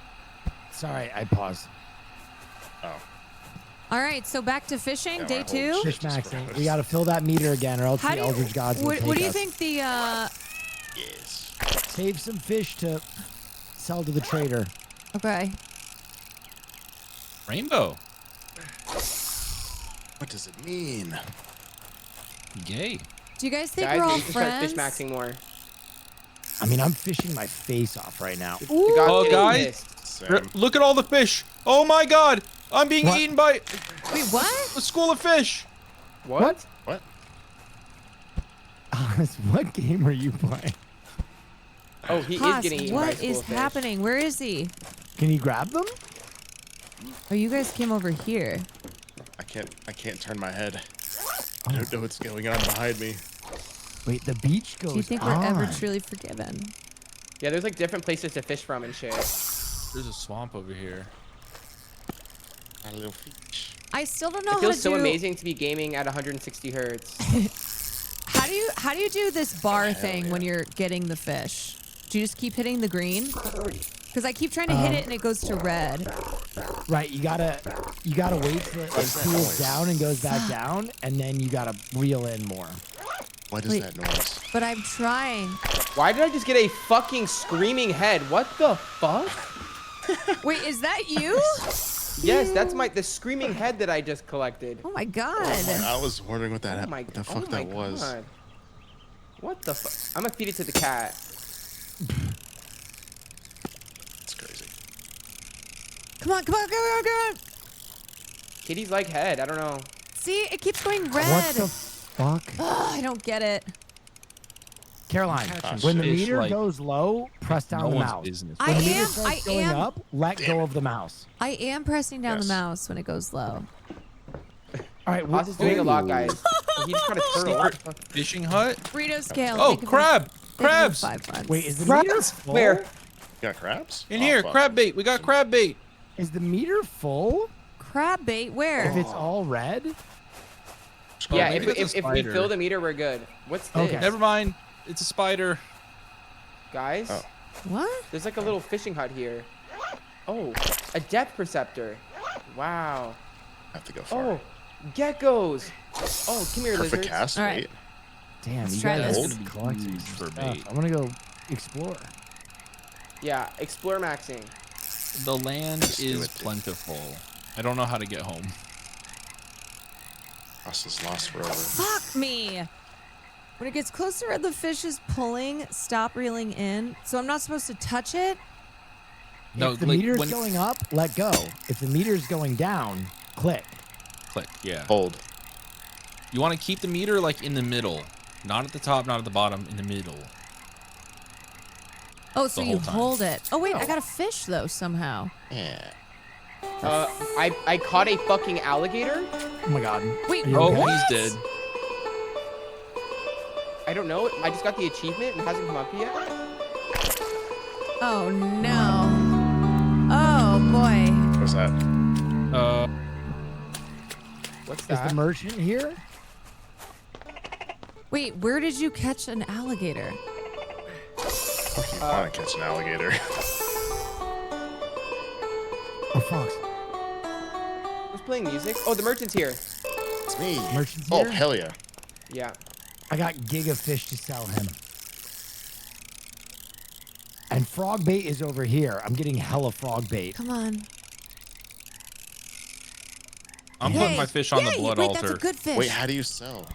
Sorry, I paused. Oh. all right. So back to fishing, Yeah, day my 2. whole Fish just maxing. froze. We got to fill that meter again, or else How the do you? Eldritch Gods will take What do you us. think the? Yes. Save some fish to sell to the trader. Okay. Rainbow. What does it mean? Gay. Do you guys think Guys, we're we all need to start fish friends? maxing more. I mean, I'm fishing my face off right now. The God's Oh, getting guys. pissed. Same. Look at all the fish. Oh my god. I'm being What? eaten by Wait, what? a school of fish. What? What? What game are you playing? Oh, he is Haas, getting eaten by a what school is of fish. happening? Where is he? Can you grab them? Oh, you guys came over here. I can't turn my head. I don't know what's going on behind me. Wait, the beach goes Do you think on. we're ever truly forgiven? Yeah, there's like different places to fish from and shit. There's a swamp over here. A little fish. I still don't know It how feels to so do. amazing to be gaming at 160 hertz. How do you do this bar thing when you're getting the fish? Do you just keep hitting the green? Because I keep trying to hit it and it goes to red. Right, you gotta wait till it cools down and goes back down, and then you gotta reel in more. What is Wait. that noise? But I'm trying. Why did I just get a fucking screaming head? What the fuck? Wait, is that you? Yes, that's the screaming head that I just collected. Oh my god. I was wondering what that Oh my, what the oh fuck my that was. God. What the fuck? I'm gonna feed it to the cat. It's crazy. Come on, come on, come on, come on. Kitty's like head. I don't know. See, it keeps going red. What the fuck? Ugh, I don't get it. Caroline, Catching when the fish meter like goes low, press down no the one's mouse. business. When the meter starts going up, let go of the mouse. I am pressing down Yes. the mouse when it goes low. All right, Haas is doing a lot, guys. He just caught a turtle. What the fuck? Fishing hut. Burrito scale. Oh, make it crab! for- make it for Crabs! 5 bucks. Wait, is the meter full? Where? You got crabs? In Oh, here, fuck. crab bait. We got crab bait. Is the meter full? Crab bait? Where? If it's all red? Yeah, maybe if that's a we spider. fill the meter, we're good. What's this? Okay. Never mind. It's a spider. Guys, What? there's like a little fishing hut here. Oh, a depth perceptor. Wow. I have to go far. Oh, geckos. Oh, come here, Perfect lizards. cast All right. rate. Damn, Let's you try guys this. are collecting For stuff. bait. I want to go explore. Yeah, explore maxing. The land is plentiful. I don't know how to get home. Us is lost forever. Fuck me. When it gets close to where the fish is pulling, stop reeling in. So I'm not supposed to touch it? No, if the like, meter's when- going up, let go. If the meter's going down, click. Click, yeah. Hold. You want to keep the meter like in the middle. Not at the top, not at the bottom, in the middle. Oh, so The you whole time. hold it. Oh, wait, I got a fish, though, somehow. Yeah. I caught a fucking alligator. Oh my god. Wait, Are you Oh, okay? he's dead. I don't know. I just got the achievement and it hasn't come up yet. Oh, no. Oh, boy. What's that? What's Is that? the merchant here? Wait, where did you catch an alligator? You want to catch an alligator? Oh, Fox. Who's playing music? Oh, the merchant's here. It's me. Merchant's Oh, here? hell yeah. Yeah. I got giga fish to sell him. And frog bait is over here. I'm getting hella frog bait. Come on. I'm Hey, putting my fish on the yay, blood wait, altar. that's a good fish. Wait, how do you sell?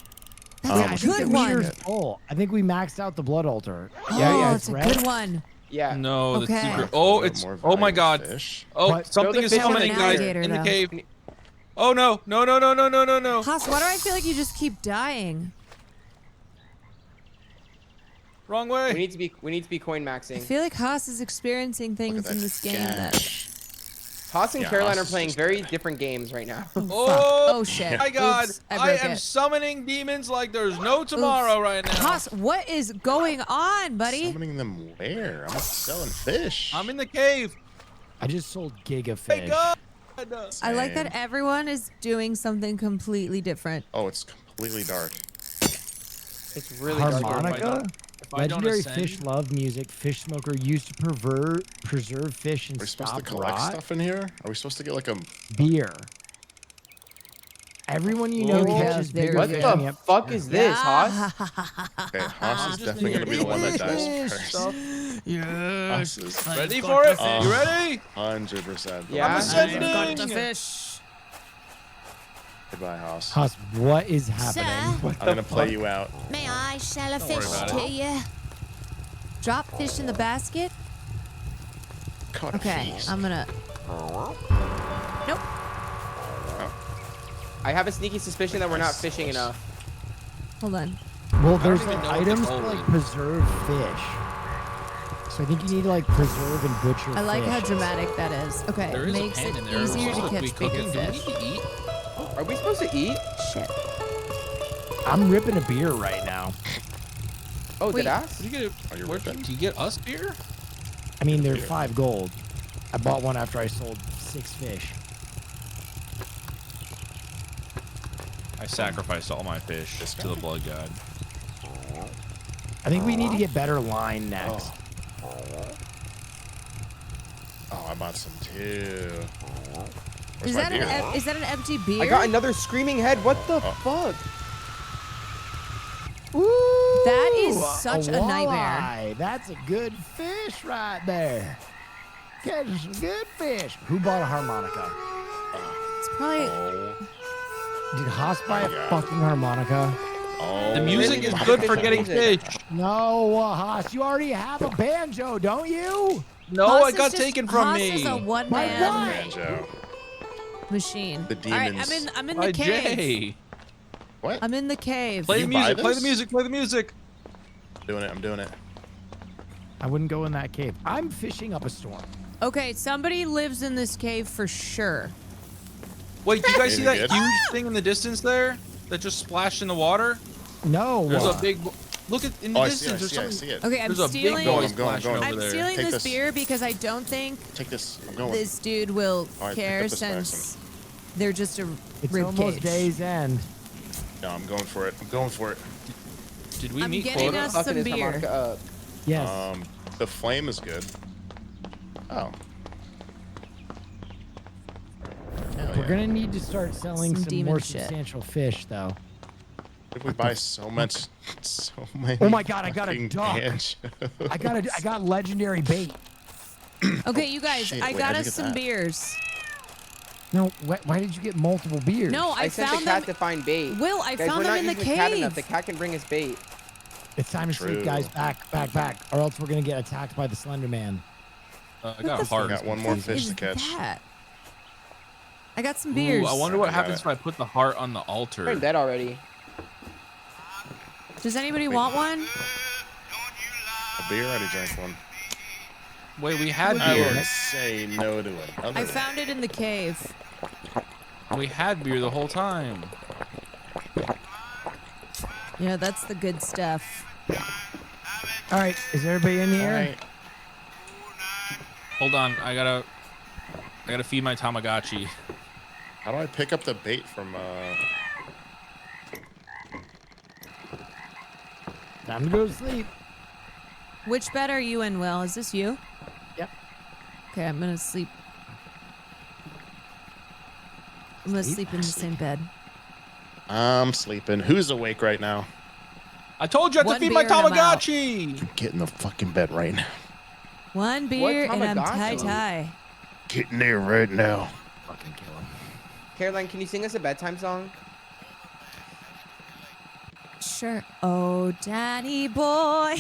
That's Yeah, a I think good the one. meter's full. I think we maxed out the blood altar. Oh, it's a red. good one. Yeah. No, Okay. the secret. Oh, it's. Oh my god. Fish? Oh, What? something is fish on summoning, an guys, alligator, in the though. cave. Oh no! No! No! No! No! No! No! No! Haas, why do I feel like you just keep dying? Wrong We way. need to be coin I maxing. feel like Haas is experiencing things in this game that... Haas and Yeah, Caroline Haas are is playing just very dead. different games right now. Oh, Oh, shit. my god! Oops, I I broke am it. summoning demons like there's no tomorrow right now. Haas, what is going on, buddy? Summoning them where? I'm selling fish. I'm in the cave. I just sold giga Hey fish. god! I like that Same. everyone is doing something completely different. Oh, it's completely dark. It's really dark. Harmonica? If I don't Legendary ascend- fish love music. Fish smoker used to preserve fish and Are we supposed stop to collect rot. stuff in here? Are we supposed to get like a... Beer. Everyone you know Whoa. catches There bigger What we fish. go. the fuck is this, Haas? Okay, Haas is definitely going to be the one that dies first. Yeah. Haas is Ready for it? Oh. You ready? 100%. Yeah. I'm ascending. Got the fish. Goodbye, Haas. Haas, what is happening? Sir? I'm going to play you out. May I sell a Don't worry fish about to it. you? Drop fish in the basket? Caught a Okay, fish. I'm gonna... Nope. I have a sneaky suspicion that we're not fishing enough. Hold on. Well, there's even like know what they're items to called. like preserve fish. So I think you need to like preserve and butcher I like fish. how dramatic that is. Okay, There is a makes pan it in there. easier to We're catch supposed bigger be cooking. Do we fish. need to eat? Are we supposed to eat? Shit. I'm ripping a beer right now. Oh, Wait. did ass? You get Are you where ripping? do you get us beer? I mean, they're 5 gold. I bought one after I sold 6 fish. I sacrificed all my fish to the blood god. I think we need to get better line next. Oh, I bought some too. Is that an empty beer? I got another screaming head. What the fuck? Ooh, That is such a nightmare. walleye. That's a good fish right there. Catching some good fish. Who bought a harmonica? It's probably... Did Haas buy a Yeah. fucking harmonica? Oh, The music is my good for God. getting fish. No, Haas, you already have a banjo, don't you? No, Haas I is got just- taken from Haas me. is a My one-man God. Banjo. machine. The All right, demons. I'm in By the cave. Jay. What? I'm in the cave. Play the You buy music. Play the this? music. Play the music. I'm doing it. I wouldn't go in that cave. I'm fishing up a storm. Okay, somebody lives in this cave for sure. Wait, do you guys see that Good. huge thing in the distance there that just splashed in the water? No. There's a big. Look at in the Oh, I see it, distance. I There's see it, I something. see it. Okay, I'm There's a stealing. big Going, noise I'm going, splashing going. over I'm there. stealing Take this this. beer because I don't think Take this. I'm going. this dude will All right, pick care up this back, since they're just a It's rib almost cage. day's end. No, I'm going for it. I'm going for it. Did we I'm meet getting quota? us some Fucking his beer. harmonica up. Yes. The flame is good. Oh. Hell gonna need to start selling Some some demon more shit. substantial fish, though. If we buy so many. Oh my god, I got a fucking duck. banjos. I got legendary bait. Okay, you guys, Shit, I wait, got how'd you us get some that? beers. No, why did you get multiple beers? No, I sent found the cat them. to find bait. Will, I Guys, found we're them not in the using the cat enough. cave. The cat can bring us bait. It's time to sleep, guys. Back, or else we're gonna get attacked by the Slender Man. I got a heart. Got one more fish to catch. That? I got some Ooh, beers. I wonder what I got happens it. if I put the heart on the altar. I'm dead already. Does anybody want one? A beer? I already drank one. Wait, we had I beer. would say no to it. I found it in the cave. We had beer the whole time. Yeah, that's the good stuff. All right, is everybody in here? Right. Hold on, I gotta feed my Tamagotchi. How do I pick up the bait from Time to go to sleep. Which bed are you in, Will? Is this you? Yep. Okay, I'm gonna sleep. I'm gonna sleep in the same bed. I'm sleeping. Who's awake right now? I told you I had to One feed my beer and I'm out. Tamagotchi. Get in the fucking bed right now. One beer and I'm Tamagotchi? tie. Get in there right now. Fucking kill him. Caroline, can you sing us a bedtime song? Sure. Oh, Danny boy,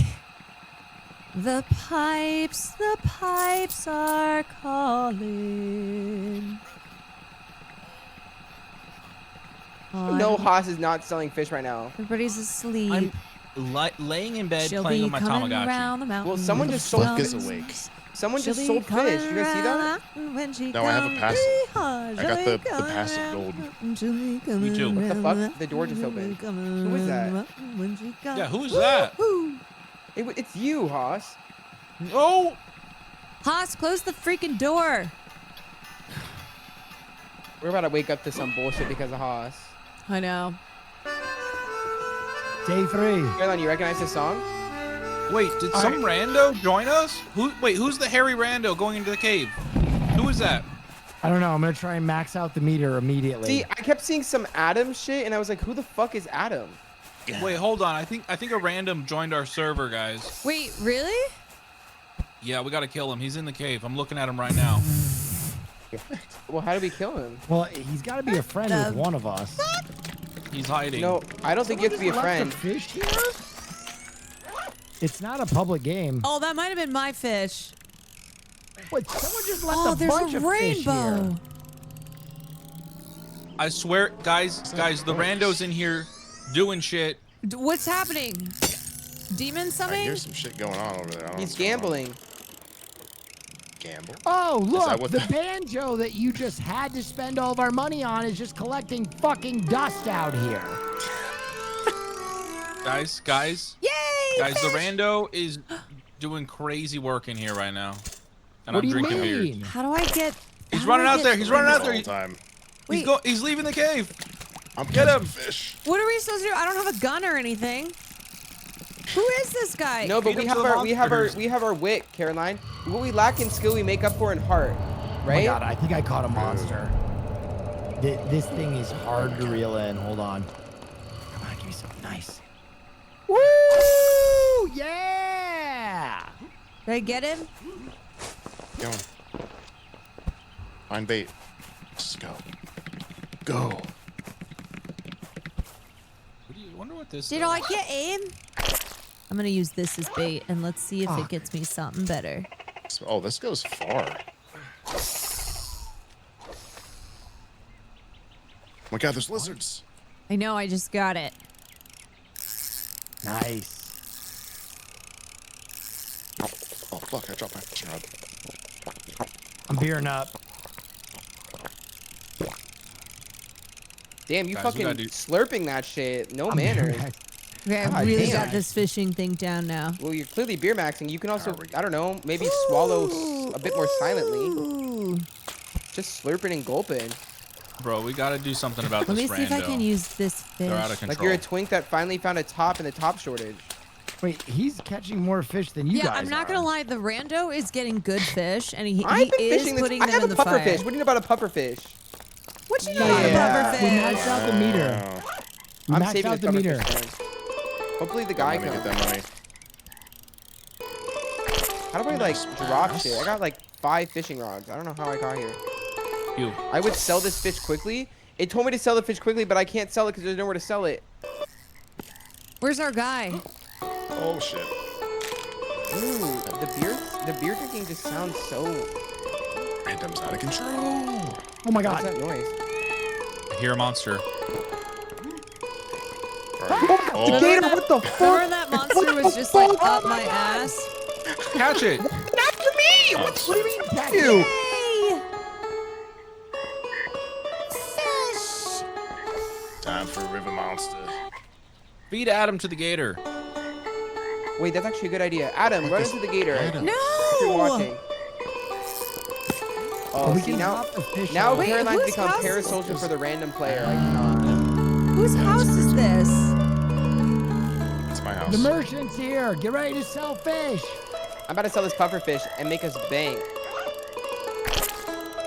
the pipes are calling. No, Haas is not selling fish right now. Everybody's asleep. I'm laying in bed She'll playing be with my coming Tamagotchi. around the mountain. Well, someone just sold Fuck is fish. awake. Someone She'll just be sold fish. You guys see that? No, I have a passive. I got the passive gold. Me too. What the fuck? The door just opened. Who is that? Yeah, who is that? It's you, Haas. Oh! Haas, close the freaking door. We're about to wake up to some bullshit because of Haas. I know. Day 3. Caroline, you recognize this song? Wait, did some rando join us? Who's the hairy rando going into the cave? Who is that? I don't know. I'm gonna try and max out the meter immediately. See, I kept seeing some Adam shit, and I was like, who the fuck is Adam? Wait, hold on. I think a random joined our server, guys. Wait, really? Yeah, we gotta kill him. He's in the cave. I'm looking at him right now. Well, how do we kill him? Well, he's got to be a friend with one of us. He's hiding. No, I don't think you have to be a friend. Fish here? It's not a public game. Oh, that might have been my fish. What? Someone just left Oh, a there's bunch a of fish here. rainbow. I swear, guys, the rando's in here doing shit. What's happening? Demon I something? hear some shit going on over there. I don't know He's what's going on. gambling. Gamble? Oh, that look, what the banjo that you just had to spend all of our money on is just collecting fucking dust out here. Guys. Yay! Guys, the rando is doing crazy work in here right now. And What I'm do you drinking beer. mean? How do I get? He's how do running I out get- there. He's running out there. All time. Wait. He's leaving the cave. I'm Get catching him. fish. What are we supposed to do? I don't have a gun or anything. Who is this guy? No, but Feed we him have to the our monsters. we have our wit, Caroline. What we lack in skill, we make up for in heart, Oh my right? god, I think I caught a monster. This thing is hard to reel in. Hold on. Come on, give me something nice. Woo! Yeah! Did I get him? Going. Find bait. Just go. Go. I wonder what this Did I get aim? I'm gonna use this as bait and let's see if it gets me something better. Oh, this goes far. Oh my god, there's lizards. I know, I just got it. Nice. Oh fuck, I dropped my fishing rod. I'm beering up. Damn, you Guys, we fucking gotta do- slurping that shit. No manners. Okay, I God really damn. got this fishing thing down now. Well, you're clearly beer maxing. You can also, I don't know, maybe swallow a bit more silently. Ooh. Just slurping and gulping. Bro, we gotta do something about Let this me see if I rando. can use this fish. They're out of control. Like you're a twink that finally found a top in the top shortage. Wait, he's catching more fish than you Yeah, guys I'm not are. gonna lie. The rando is getting good fish, and he I've been is fishing putting this. I them have in a the puffer fire. fish. What do you know about a puffer fish? What What you doing, pufferfish? We maxed out the meter. We I'm maxed saving out the the meter. Hopefully the guy Let me comes. get that money. How do I like drop shit? I got like 5 fishing rods. I don't know how I got here. You. I would sell this fish quickly. It told me to sell the fish quickly, but I can't sell it because there's nowhere to sell it. Where's our guy? Oh shit. Ooh, the beer drinking just sounds so. Random's out of control. Oh my What's god. that noise? I hear a monster. Oh. The gator, what the fuck? Remember that monster was just like up my ass? Catch it. After me! What do you mean catch you? Yay! Fish! Time for river monster. Feed Adam to the gator. Wait, that's actually a good idea. Adam, run into the gator. No! If you're watching. Oh, we see can now, drop the fish now out. Wait, Caroline's whose become house is parasoldier for the random player. I cannot. Whose house is this? It's my house. The merchant's here. Get ready to sell fish. I'm about to sell this puffer fish and make us bank.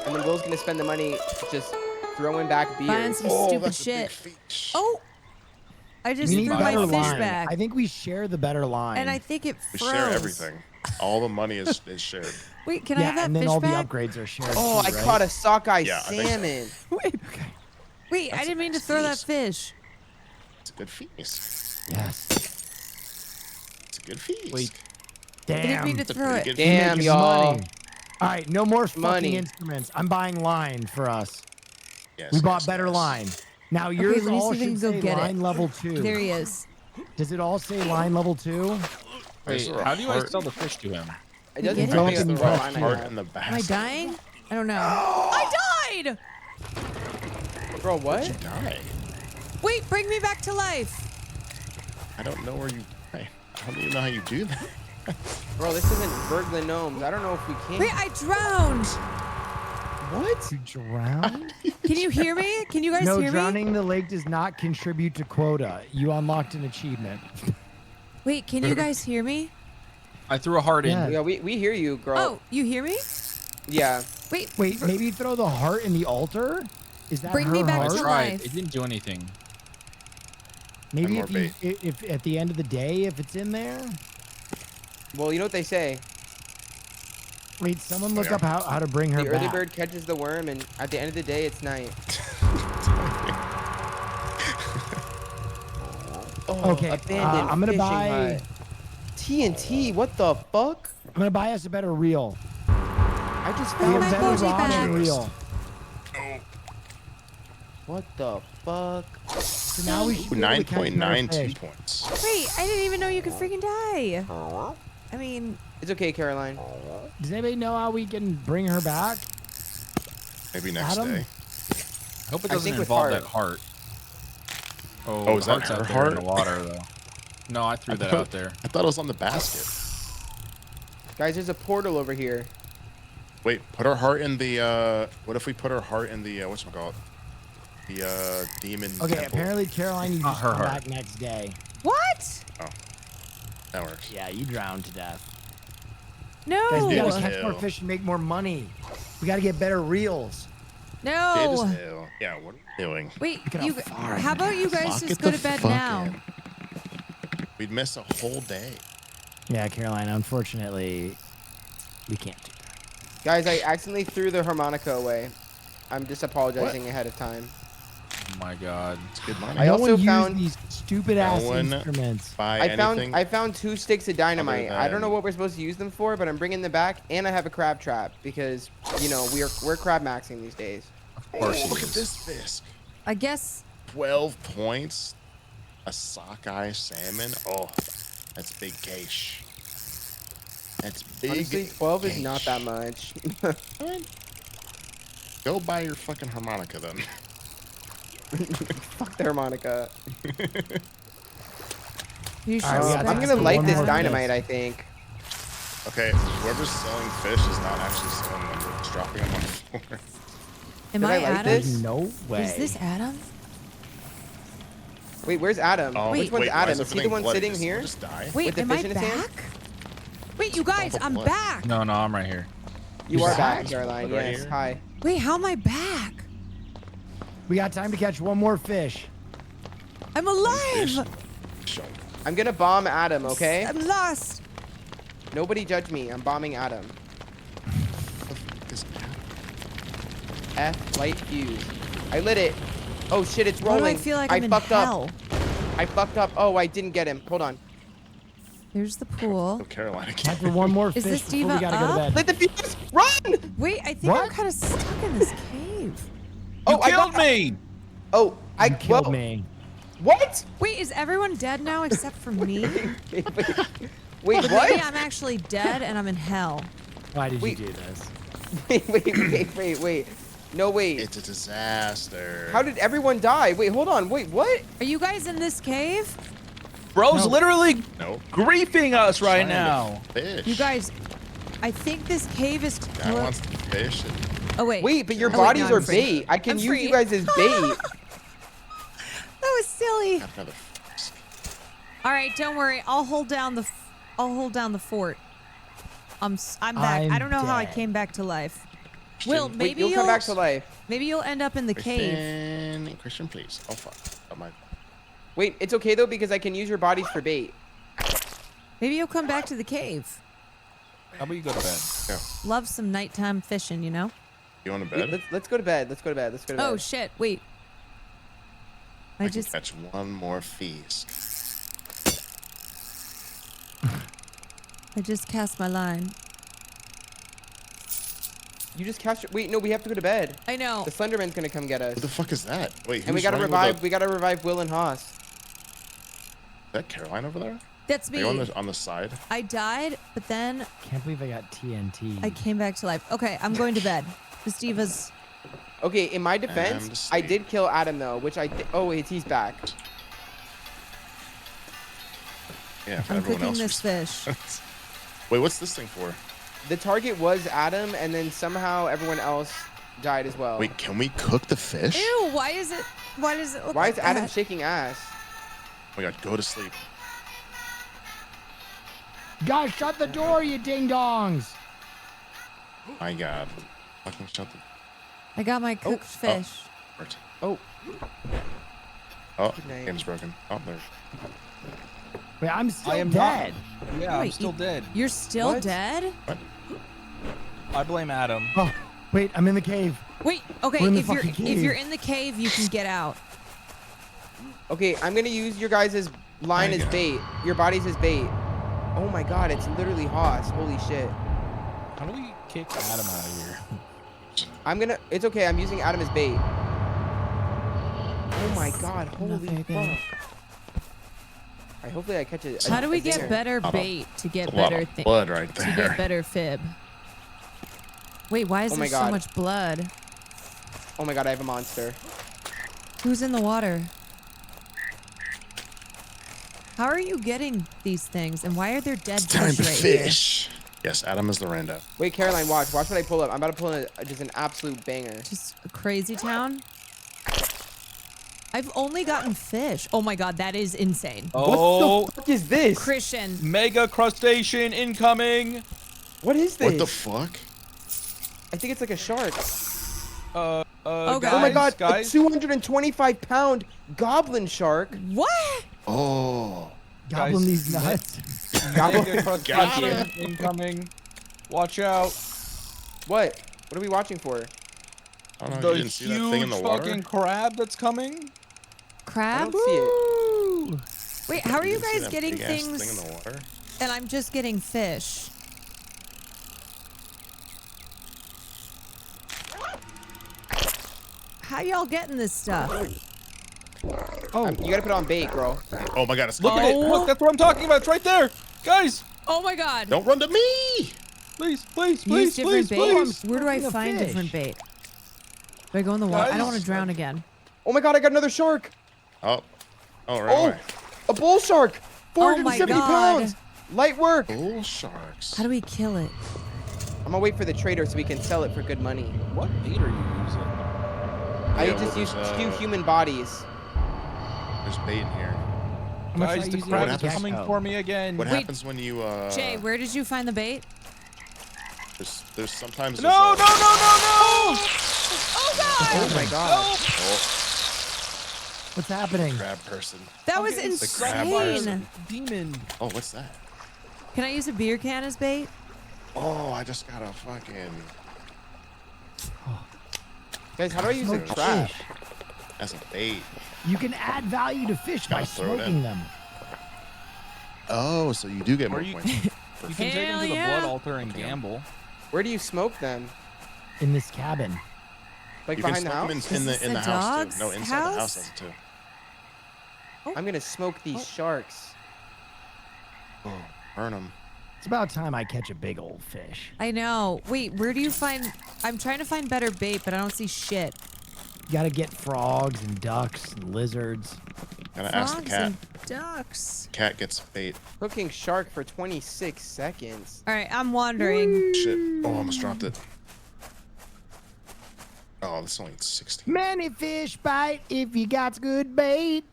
And then Will's gonna spend the money just throwing back beer. Buying some stupid shit. Oh! I just We need threw my better fish line. back. I think we share the better line. And I think it We froze. share everything. All the money is shared. Wait, can I have that and then fish all back? the upgrades are shared. Oh, too, I right? caught a sockeye Yeah, I think so. salmon. Wait, I didn't mean to throw that fish. It's a good feast. Yes. It's a good feast. Wait. I didn't Damn. mean to throw it. good Damn, Making y'all. money. All right, no more fucking Money. instruments. I'm buying line for us. Yes, We bought yes, better yes. line. Now Okay, yours let me all see if we should can go say get it. line level 2. There he is. Does it all say line level 2? Wait, Is there a how do you guys heart? sell the fish to him? It doesn't Get tell it? me Don't the get raw me line I Heart have. in the Am I basket. dying? I don't know. I died! Bro, what? You die. Wait, bring me back to life. I don't know where you die. I don't even know how you do that. Bro, this isn't Berglund Gnomes. I don't know if we can. Wait, I drowned. What? You drowned? Can you hear me? Can you guys No, hear me? drowning in the lake does not contribute to quota. You unlocked an achievement. Wait, can you guys hear me? I threw a heart Yeah. in. Yeah, we hear you, girl. Oh, you hear me? Yeah. Wait, Wait, maybe throw the heart in the altar? Is that Bring her me back I heart? to tried. life. It didn't do anything. Maybe more if you, if at the end of the day, if it's in there. Well, you know what they say. Wait, someone look Yeah. up how to bring her The early back. bird catches the worm, and at the end of the day, it's night. Okay, Abandoned I'm gonna fishing buy. hut. TNT, what the fuck? I'm gonna buy us a better reel. I just We found have my better booty rod back. and reel. What the fuck? So now we should be able to catch better 9.92 fish. points. wait, I didn't even know you could freaking die. I mean, It's okay, Caroline. Does anybody know how we can bring her back? Maybe next Adam? day. I hope it I doesn't think with involve heart. that heart. Oh, is that heart's her out there in the heart? water though. No, I threw that out there. I thought it was on the basket. Guys, there's a portal over here. Wait, put her heart in the, what if we put her heart in the, whatchamacallit? The, demon Okay, temple. apparently Caroline, you Not just her come heart. back next day. what? Oh, that works. Yeah, you drowned to death. No. Guys, we gotta Did catch as more hell. fish and make more money. We gotta get better reels. Dead as No. hell. Yeah, what are you doing? Wait, Look at you. how far How about you guys Lock just it go the to bed fuck now? in. We'd miss a whole day. Yeah, Caroline, unfortunately, we can't do that. Guys, I accidentally threw the harmonica away. I'm just apologizing ahead of time. Oh my god. It's good money. I no also one found- used these stupid No ass one instruments. buy anything. I found 2 sticks of dynamite. I don't know than- what we're supposed to use them for, but I'm bringing them back, and I have a crab trap because you know we're crab maxing these days. Oh, look at this fish. I guess. 12 points. A sockeye salmon. Oh, that's big cash. That's big. Honestly, 12 is cash. not that much. Go buy your fucking harmonica then. Fuck the harmonica. You should. Alright, we got I'm time gonna for light one this more dynamite. fish. I think. Okay, whoever's selling fish is not actually selling them. They're just dropping them on the floor. Am Did I I like Adam? this? No way. Is this Adam? Wait, where's Adam? Oh, Which one's wait, why Adam? is Is he the everything one bloody? sitting Does here? someone just die? Wait, With the am fish I in his hand? back? Wait, you guys, I'm blood. back. No, I'm right here. You You're are back, back? Caroline. Right Yes. here? Hi. Wait, how am I back? We got time to catch one more fish. I'm alive. I'm gonna bomb Adam, okay? I'm lost. Nobody judge me. I'm bombing Adam. F light fuse. I lit it. Oh shit, it's Why do rolling. I feel like I I'm in fucked hell? up. I fucked up. Oh, I didn't get him. Hold on. There's the pool. Oh, Carolina. Time for one more Is fish this before diva we gotta go to up? bed. Lit the fuse. Run! Wait, I think I'm kind of stuck in this cave. You killed me. Oh, I killed me. What? Wait, is everyone dead now except for me? Wait, But what? maybe I'm actually dead and I'm in hell. Why did you do this? Wait. No, wait. It's a disaster. How did everyone die? Wait, hold on. Wait, what? Are you guys in this cave? Bro's literally No. griefing us right Trying to now. Fish. You guys, I think this cave is. Guy wants to fish. Oh wait. Wait, but your Oh, wait, bodies no, are I'm free. bait. I can I'm use free. you guys as bait. That was silly. All right, don't worry. I'll hold down the fort. I'm back. I don't know how I came back to life. Will, Wait, maybe you'll come back to life. Maybe you'll end up in the cave. Christian, please. Oh fuck. Oh my. Wait, it's okay though because I can use your bodies for bait. Maybe you'll come back to the cave. How about you go to bed? Yeah. Love some nighttime fishing, you know? You want to Wait, bed? let's go to bed. Let's go to bed. Let's go to bed. Oh shit! Wait. I can just catch one more feast. I just cast my line. You just cast your. Wait, no, we have to go to bed. I know. The Slenderman's gonna come get us. What the fuck is that? Wait, And we who's gotta running revive. with We gotta revive Will and Haas. Is that Caroline over there? That's Are me. you on the side? I died, but then Can't believe I got TNT. I came back to life. Okay, I'm going to bed. This diva's. Okay, in my defense, I did kill Adam though, which oh wait, he's back. Yeah, for I'm everyone cooking else. this fish. Wait, what's this thing for? The target was Adam, and then somehow everyone else died as well. Wait, can we cook the fish? Ew! Why is it? Why does it look Why like is Adam that? shaking ass? Oh my god, go to sleep. Guys, shut the door, you ding dongs. My god. Fucking shut the. I got my cooked fish. Oh. Oh, Good night. game's broken. Oh, there. Wait, I'm still I am dead. Yeah, I'm Wait, still dead. You're still What? dead? I blame Adam. Oh, wait, I'm in the cave. Wait. Okay. We're in the If you're fucking if you're cave. in the cave, you can get out. Okay, I'm gonna use your guys' line as bait. Your bodies as bait. Oh my god, it's literally Haas. Holy shit. How do we kick Adam out of here? It's okay, I'm using Adam as bait. Oh my god, holy fuck. Hopefully I catch it. How do we get better bait to get better things? Blood right To there. get better fib. Wait, why is Oh there my so God. much blood? Oh my god, I have a monster. Who's in the water? How are you getting these things, and why are there dead Time fish to right fish. Yes, Adam is the rando. Wait, Caroline, watch. Watch what I pull up. I'm about to pull in just an absolute banger. here? Just a crazy town. I've only gotten fish. Oh my god, that is insane. Oh, What the fuck is this? Christian. mega crustacean incoming. What is this? What the fuck? I think it's like a shark. Oh, oh my god, guys. a 225-pound goblin shark. What? Oh. Goblin Guys, these nuts. Mega crustacean incoming. Watch out. What? What are we watching for? I don't know, The you didn't see that thing in the huge water? fucking crab that's coming. I Crab? don't see it. Wait, how are you didn't see guys that getting big-ass things? thing in the water? And I'm just getting fish. How y'all getting this stuff? Oh, you gotta put on bait, girl. Oh my god, it's Look at it. Look, that's what I'm talking about. It's right there. Guys, Oh my god. Don't run to me! please, please, Use please, different please, bait. please. Where do I Fucking find fish. different bait? Do I go in the water? I don't want to Guys. drown again. Oh my god, I got another shark. Oh. Oh, right Oh, away. a bull shark. Oh my 470 God. pounds. Light work. Bull sharks. How do we kill it? I'm gonna wait for the trader so we can sell it for good money. What bait are you using? I Yeah, just well, used there's, 2 human bodies. There's bait in here. How much Guys, are you the using crab as is a coming gecko? for me again. What Wait. happens when you Jay, where did you find the bait? there's sometimes No, no, no, no, no! Oh god! Oh my god. Oh, What's happening? Crab person. That was The crab person. insane. Demon. Oh, what's that? Can I use a beer can as bait? Oh, I just got a fucking. Guys, how do I use a Smoked trap? fish. That's a bait. You can add value to fish by Gotta throw it smoking in. them. Oh, so you do get more Or you, points. you can take them to the Hell blood altar and gamble. Where do you smoke them? In this cabin. Like You can behind the smoke house? them in Is the this a house dog's too. No, inside the house house? does it too. I'm gonna smoke these sharks. Oh, burn them. It's about time I catch a big old fish. I know. Wait, where do you find? I'm trying to find better bait, but I don't see shit. You gotta get frogs and ducks and lizards. Gotta ask the Frogs cat. and ducks. Cat gets bait. Cooking shark for 26 seconds. All right, I'm wandering. Shit. Oh, I almost dropped it. Oh, that's only 16. Many fish bite if you got good bait.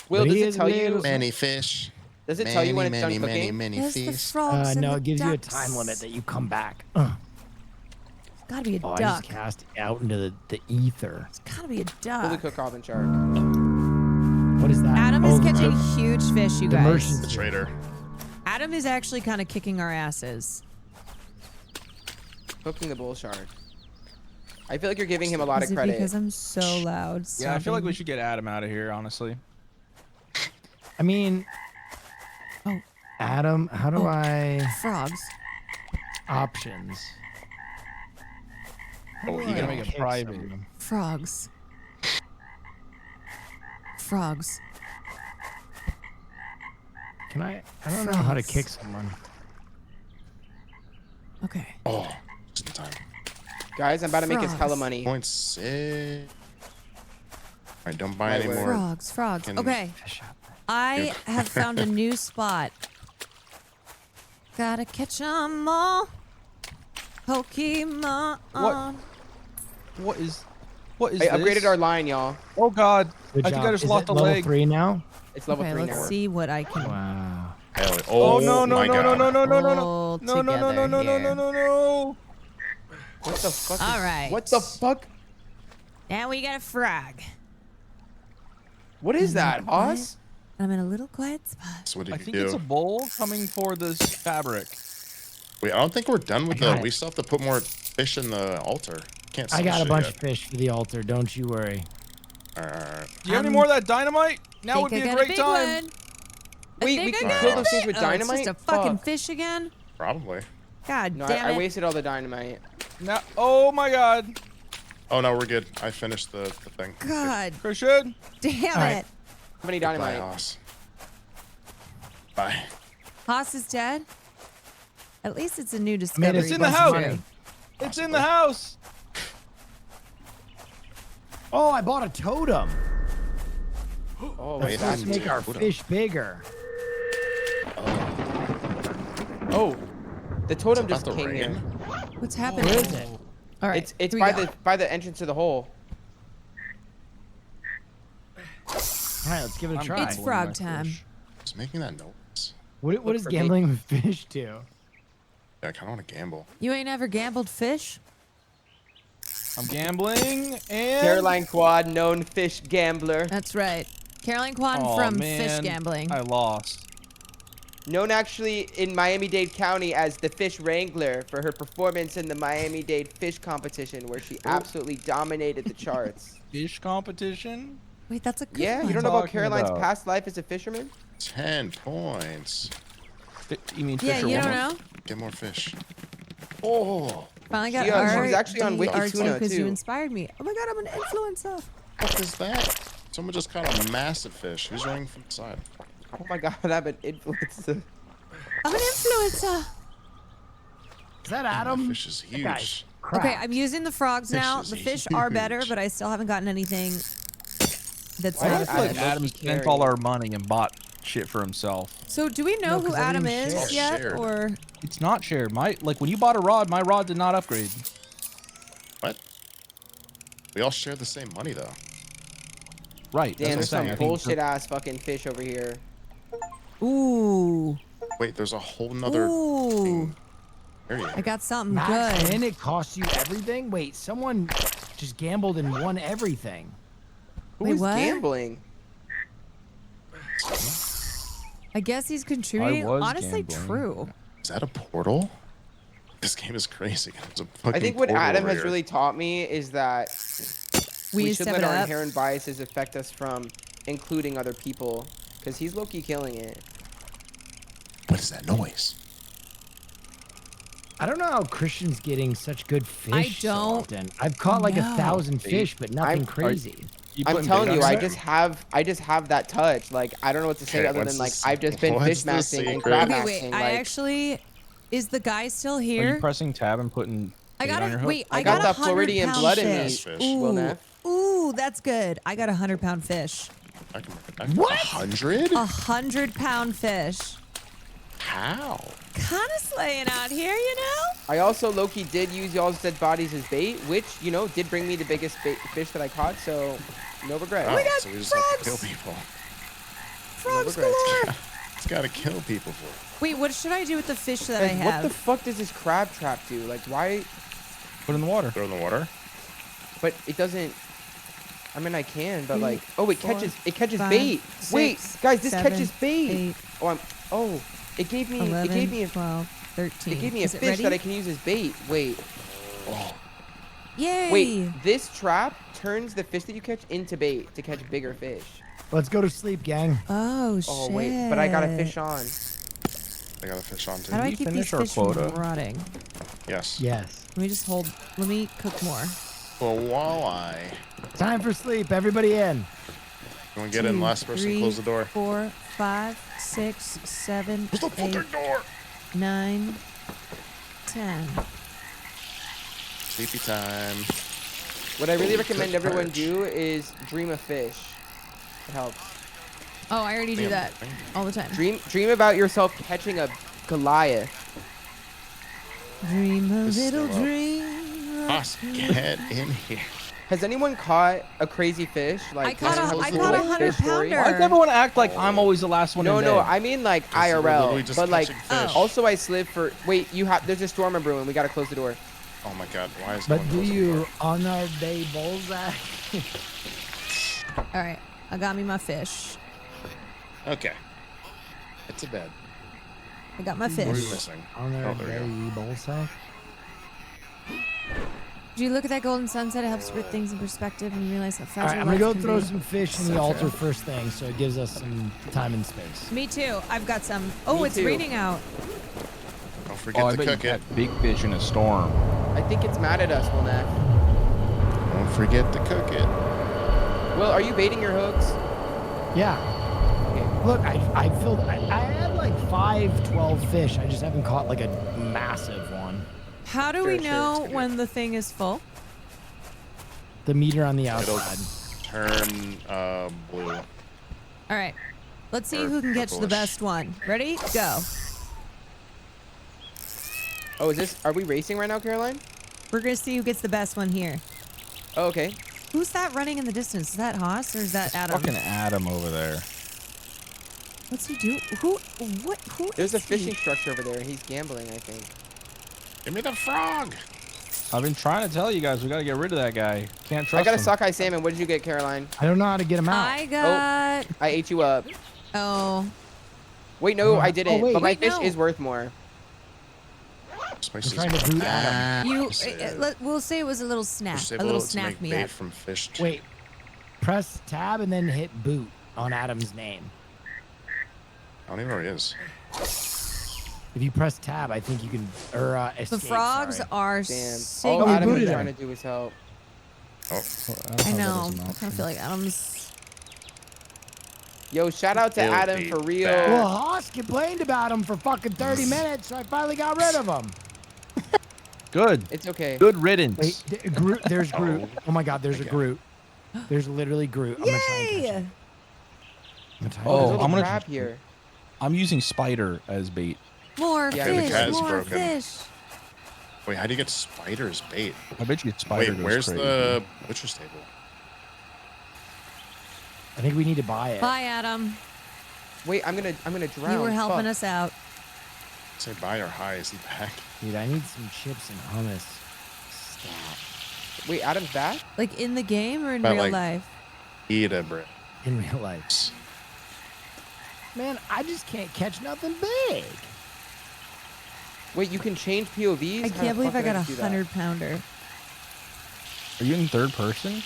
Will, But does it here's tell you? little- Many fish. Does it tell you when it's done many, cooking? many There's the fish. frogs and No, the it gives you a ducks. time limit that you come back. It's gotta be a Oh, I duck. just cast it out into the ether. It's gotta be a Fully duck. cooked Robin shark. What is that? Adam is Oh, catching the- huge fish, you the guys. merchant- The trader. Adam is actually kind of kicking our asses. Cooking the bull shark. I feel like you're giving him a lot Is of it credit. because I'm so loud? Yeah, I feel like sobbing? we should get Adam out of here, honestly. I mean, Oh. Adam, how do I Frogs. options? Oh, you gotta make it Kick private. someone. Frogs. Frogs. Can I don't know how to Frogs. kick someone. Okay. Oh, just in time. Guys, I'm about to make us hella Frogs. money. 0.6. Alright, don't buy any Right, more. Frogs. Frogs. Can- Okay. I have found a new spot. Gotta catch 'em all. Pokemon. What is I this? upgraded our line, y'all. Oh god. Good I think job. I just Is lost it a level leg. 3 now? It's level Okay, 3 let's now. see what I can Wow. Hell, Oh no no my no no God. no no no no pull no no no no no no no together no no. What the fuck? All is- right. What the fuck? Now we got a frog. What is that? Us? I'm in a little quiet spot. So what did I you think do? it's a bull coming for this fabric. Wait, I don't think we're done with I got the. it. We still have to put more fish in the altar. Can't. I sell got a shit bunch yet. of fish for the altar. Don't you worry. Alright. Do you have any more of that dynamite? Now would Think be I a got great big time. one. I Wait, think we I can got kill a those things with fish. Oh, it's dynamite? just a fucking Fuck. fish again? Probably. God No, damn I it. wasted all the dynamite. Now, oh my god. Oh no, we're good. I finished the thing. God Christian. damn All right. it. How many Bye, dynamite? Haas. Bye. Haas is dead? At least it's a new discovery. It's in the bunch of house. money. It's in the house. Oh, I bought a totem. Oh, Wait, Let's that's make our totem. fish bigger. oh, the totem It's just about to came rain. here. What's happening? Where is it? All right. It's here we go. by the entrance to the hole. All right, let's give it a I'm try. It's frog time. Just making that noise. What Look is for gambling with fish do? Yeah, I kind of want to gamble. You ain't ever gambled fish? I'm gambling and Caroline Quad, known fish gambler. That's right. Caroline Kwan oh, from man, Fish Gambling. I lost. Known actually in Miami-Dade County as the Fish Wrangler for her performance in the Miami-Dade Fish Competition, where she absolutely dominated the charts. Fish competition? Wait, that's a good Yeah, one. you don't know about Talking Caroline's about? past life as a fisherman? 10 points. You mean Yeah, fish or you don't woman? know? Get more fish. Oh, Finally got She was actually on RT Wikituna, because you too. inspired me. Oh my god, I'm an influencer. what is that? Someone just caught a massive fish. Who's running from the side? Oh my god, I'm an influencer. I'm an influencer. Is that That Adam? fish is That guy's huge. crap. Okay, I'm using the frogs Fish now. is The fish are better, huge. but I still haven't gotten anything that's Why not is a I feel like fish. Adam Low-key spent carry. all our money and bought shit for himself. So do we know No, who 'cause Adam everything's is shared. yet? Shared. Or It's not shared. Like when you bought a rod, my rod did not upgrade. What? We all share the same money though. Right. Damn, there's that's what I'm some saying. bullshit ass fucking fish over here. ooh, Wait, there's a whole nother ooh, thing. There you go. I got something Max good. in, it costs you everything? Wait, someone just gambled and won everything. Who Wait, is what? gambling? I guess he's contributing. was Honestly, gambling. true. Is that a portal? This game is crazy. There's a fucking I think what portal Adam over has here. really taught me is that we should step let it our up. inherent biases affect us from including other people, because he's low-key killing it. What is that noise? I don't know how Christian's getting such good fish I so don't often. I've caught like know. 1,000 fish, but nothing crazy. I'm telling you, I just have that touch. Like, I don't know what to say Okay, other what's than like this- I've just been what's fish the maxing and secret? crab Okay, maxing. wait. Like, I actually, is the guy still Are here? you pressing tab and putting I got bait on your it. hook? Wait, I I got got the 100 Floridian pound blood in me, fish. Will Ooh, Neff. ooh, that's good. I got 100-pound fish. What? 100? 100-pound fish. How? Kind of slaying out here, you know? I also low-key did use y'all's dead bodies as bait, which, you know, did bring me the biggest fish that I caught, so no regrets. Oh, so we just have to kill people. Frogs regrets. galore. It's gotta kill people for it. Wait, what should I do with the fish that I Guys, have? what the fuck does this crab trap do? Like, why? Put it in the water. Throw in the water? But it doesn't. I mean, I can, but like, oh, it four, catches five, bait. Wait, six, guys, this seven, catches bait. 8, Oh, it gave me, 11, it gave me a, 12, 13. it gave me a Is it fish ready? that I can use as bait. Wait, Yay! wait, this trap turns the fish that you catch into bait to catch bigger fish. Let's go to sleep, gang. Oh, shit. Oh wait, but I got a fish on. I got a fish on too. How do I keep these fish from rotting? Yes. Yes. Let me just hold. Let me cook more. Well, walleye. Time for sleep. Everybody in. You want to get in? 2, Last person, 3, close the door. 4, 5, 6, 7, Close the 8, fucking door. 9, 10. Sleepy time. What I really Holy recommend cooked everyone perch. do is dream a fish. It helps. Oh, I already do that all the time. Dream about yourself catching a Goliath. Dream a This is little slow. dream. Us, get in here. Has anyone caught a crazy fish? Like I caught a posted 100-pounder. Why does everyone act like I'm always the last one No, in no, bed? I mean like we're literally IRL. just But like, catching fish. also I slid for. Wait, there's a storm brewing. We gotta close the door. Oh my god, why is no But one do closing the you door? on our day bullseye? All right, I got me my fish. Okay. It's a bed. I got my What are we fish. missing? On our Oh, there we day bullseye? Do you look at that golden sunset? It helps put things in perspective and you realize how All fragile right, I'm gonna life go can throw be. some fish in So the altar true. first thing, so it gives us some time and space. Me too. I've got some. Oh, Me it's too. raining out. Don't forget Oh, I to bet you cook it. got big fish in a storm. I think it's mad at us, Will Neff. Don't forget to cook it. Will, are you baiting your hooks? Yeah. Look, I filled. I had like 12 fish. I just haven't caught like a massive one. How do we know when the thing is full? The meter on the It'll outside. turn blue. All right. Let's see Or who can catch the purplish. best one. Ready? Go. Oh, are we racing right now, Caroline? We're going to see who gets the best one here. Oh, okay. Who's that running in the distance? Is that Haas or is that Adam? Fucking Adam over there. What's he do? Who There's a is he? fishing structure over there. He's gambling, I think. Give me the frog. I've been trying to tell you guys, we gotta get rid of that guy. Can't trust I got a him. sockeye salmon. What did you get, Caroline? I don't know how to get them out. I got... I ate you up. Oh. Wait, no, Oh, I didn't. wait. But my Wait, fish no. is worth more. Spices trying to boot Adam. You, we'll say it was a little snack. Just A able little to snack make me bait up. from fish. Wait. Press tab and then hit boot on Adam's name. I don't even know where he is. If you press tab, I think you can. Or The escape, frogs sorry. are Damn. sick. All we Adam was booted trying to him. do was help. Oh. I know. I kind of feel like Adam's... Yo, shout out to He'll Adam be for real. back. Well, Haas complained about him for fucking 30 minutes, so I finally got rid of him. Good. It's okay. Good riddance. Wait, Groot, there's Groot. Oh my God, there's a Groot. There's literally Groot. I'm gonna try and catch Yay! him. I'm gonna try and Oh, Oh, there's a I'm little gonna- crab here. I'm using spider as bait. More Yeah, the fish, cat is more broken. fish. Wait, how do you get spiders bait? I bet you spider Wait, goes where's crazy. the butcher's table? I think we need to buy it. Bye, Adam. Wait, I'm gonna drown. You were helping Fuck. us out. Say bye or hi. Is he back? Dude, I need some chips and hummus. Stop. Wait, Adam's back? Like in the game or in But, real like, life? Eat it, bro. In real life. Man, I just can't catch nothing big. Wait, you can change POVs? I How can't the believe fuck I did got a do that? 100-pounder. Are you in third person?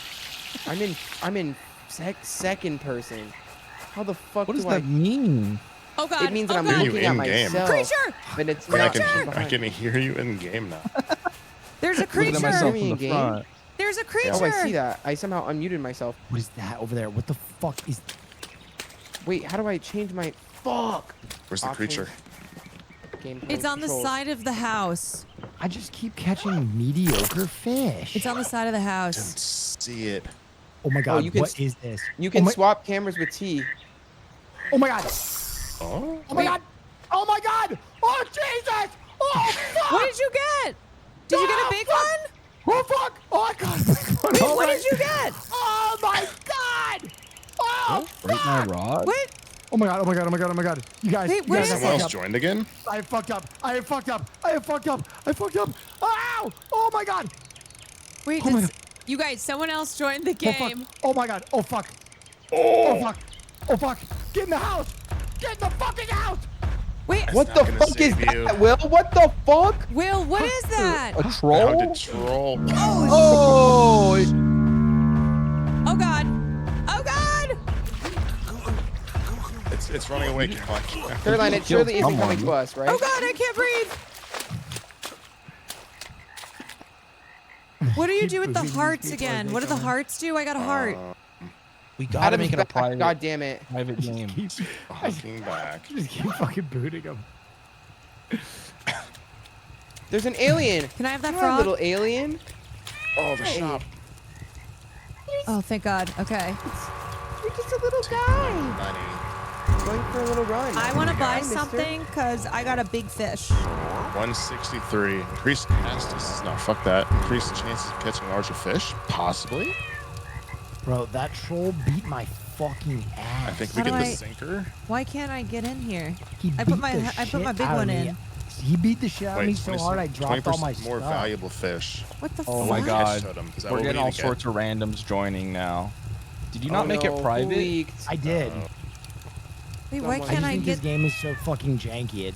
I'm in second person. How the fuck What does do I? that mean? Oh god. It means that oh I'm god. looking at myself. Creature! But it's I not. can hear you in game now. There's a Looking at creature. myself from the front. There's a creature. Oh, I see that. I somehow unmuted myself. What is that over there? What the fuck is... Wait, how do I change my... Fuck! Where's the creature? Game It's on the controls. side of the house. I just keep catching mediocre fish. It's on the side of the house. Didn't see it. Oh my god, you can, what is this? You can oh my, swap cameras with T. Oh my god. Oh? Oh my god. Oh my god. Oh Jesus. Oh fuck. What did you get? Did you get a big one? Oh fuck. Oh my god. Wait, what did you get? Oh my god. Oh Break my rod? What? Oh my god, oh my god, oh my god, oh my god. You guys, Wait, you where guys is have Someone else fucked up. joined again? I have fucked up. I have fucked up. I have fucked up. I fucked up. Ow! Oh my god. Wait, Oh my did god. you guys, someone else joined the Oh fuck. game. Oh my god. Oh fuck. Oh fuck. Oh fuck. Get in the house. Get in the fucking house. Wait, What the fuck is that, Will? What the fuck? Will, what is that? A troll? How did troll? Oh! Oh god. Oh god. It's running away. Caroline, it surely isn't coming to us, right? Oh god, I can't breathe. What do you do with the hearts again? What do the hearts do? I got a heart. We gotta Adam's make it a back. private, God damn it. private game. Fucking back. Just keep fucking booting him. There's an alien. Can I have that Come on, frog? little alien. Oh, the shop. Oh, thank god. Okay. You're just a little guy. Going for a little run. I want to buy mister. something because I got a big fish. 163. Increased chances. No, fuck that. Increased chances of catching larger fish? Possibly. Bro, that troll beat my fucking ass. I think we How get do the I- sinker. Why can't I get in here? He I beat put my the I put my shit big out of one me. in. He beat the shit out of me Wait, so hard I dropped all my 20% more stuff. valuable fish. What the Oh fuck? my god. Totem, is that We're what we getting need all to sorts of randoms joining now. Did you not Oh make no, it private? who leaked? I did. Wait, why I can't just I think get? this game is so fucking janky.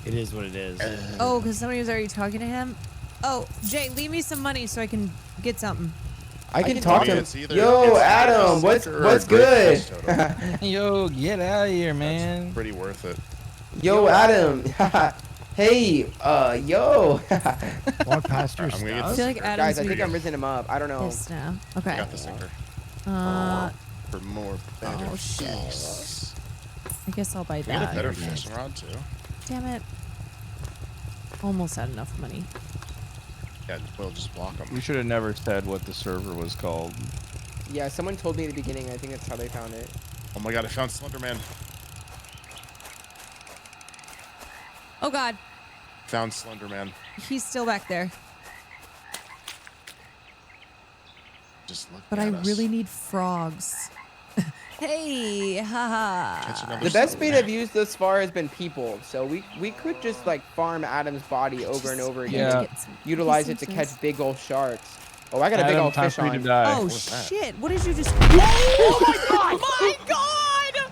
It is what it is. Oh, because somebody was already talking to him. Oh, Jay, leave me some money so I can get something. I can talk to him. It's either- Yo, it's either Adam, a what's sinker or a great good? fish totem. Yo, get out of here, man. Pretty worth it. Yo, Adam. Hey, yo. Walk past your I'm gonna get I the feel like sinker. Adam's Guys, I think weird. I'm risen him up. I don't know. This now. I Okay. got the sinker. For more better Oh shit. fish. I guess I'll buy We got a that. better fishing rod too. Damn it. Almost had enough money. Yeah, we'll just block them. We should have never said what the server was called. Yeah, someone told me at the beginning. I think that's how they found it. Oh my god, I found Slenderman. Oh god, Found Slenderman. he's still back there. Just look But at I us. really need frogs. Hey, haha. Catch another The best bait Slenderman. I've used thus far has been people. So we could just like farm Adam's body over and over again. Yeah. Get some Utilize it to pieces. catch big old sharks. Oh, I got a big Adam, old time fish for you to on. die. Oh was that? shit! What did you just? Oh my god! My god!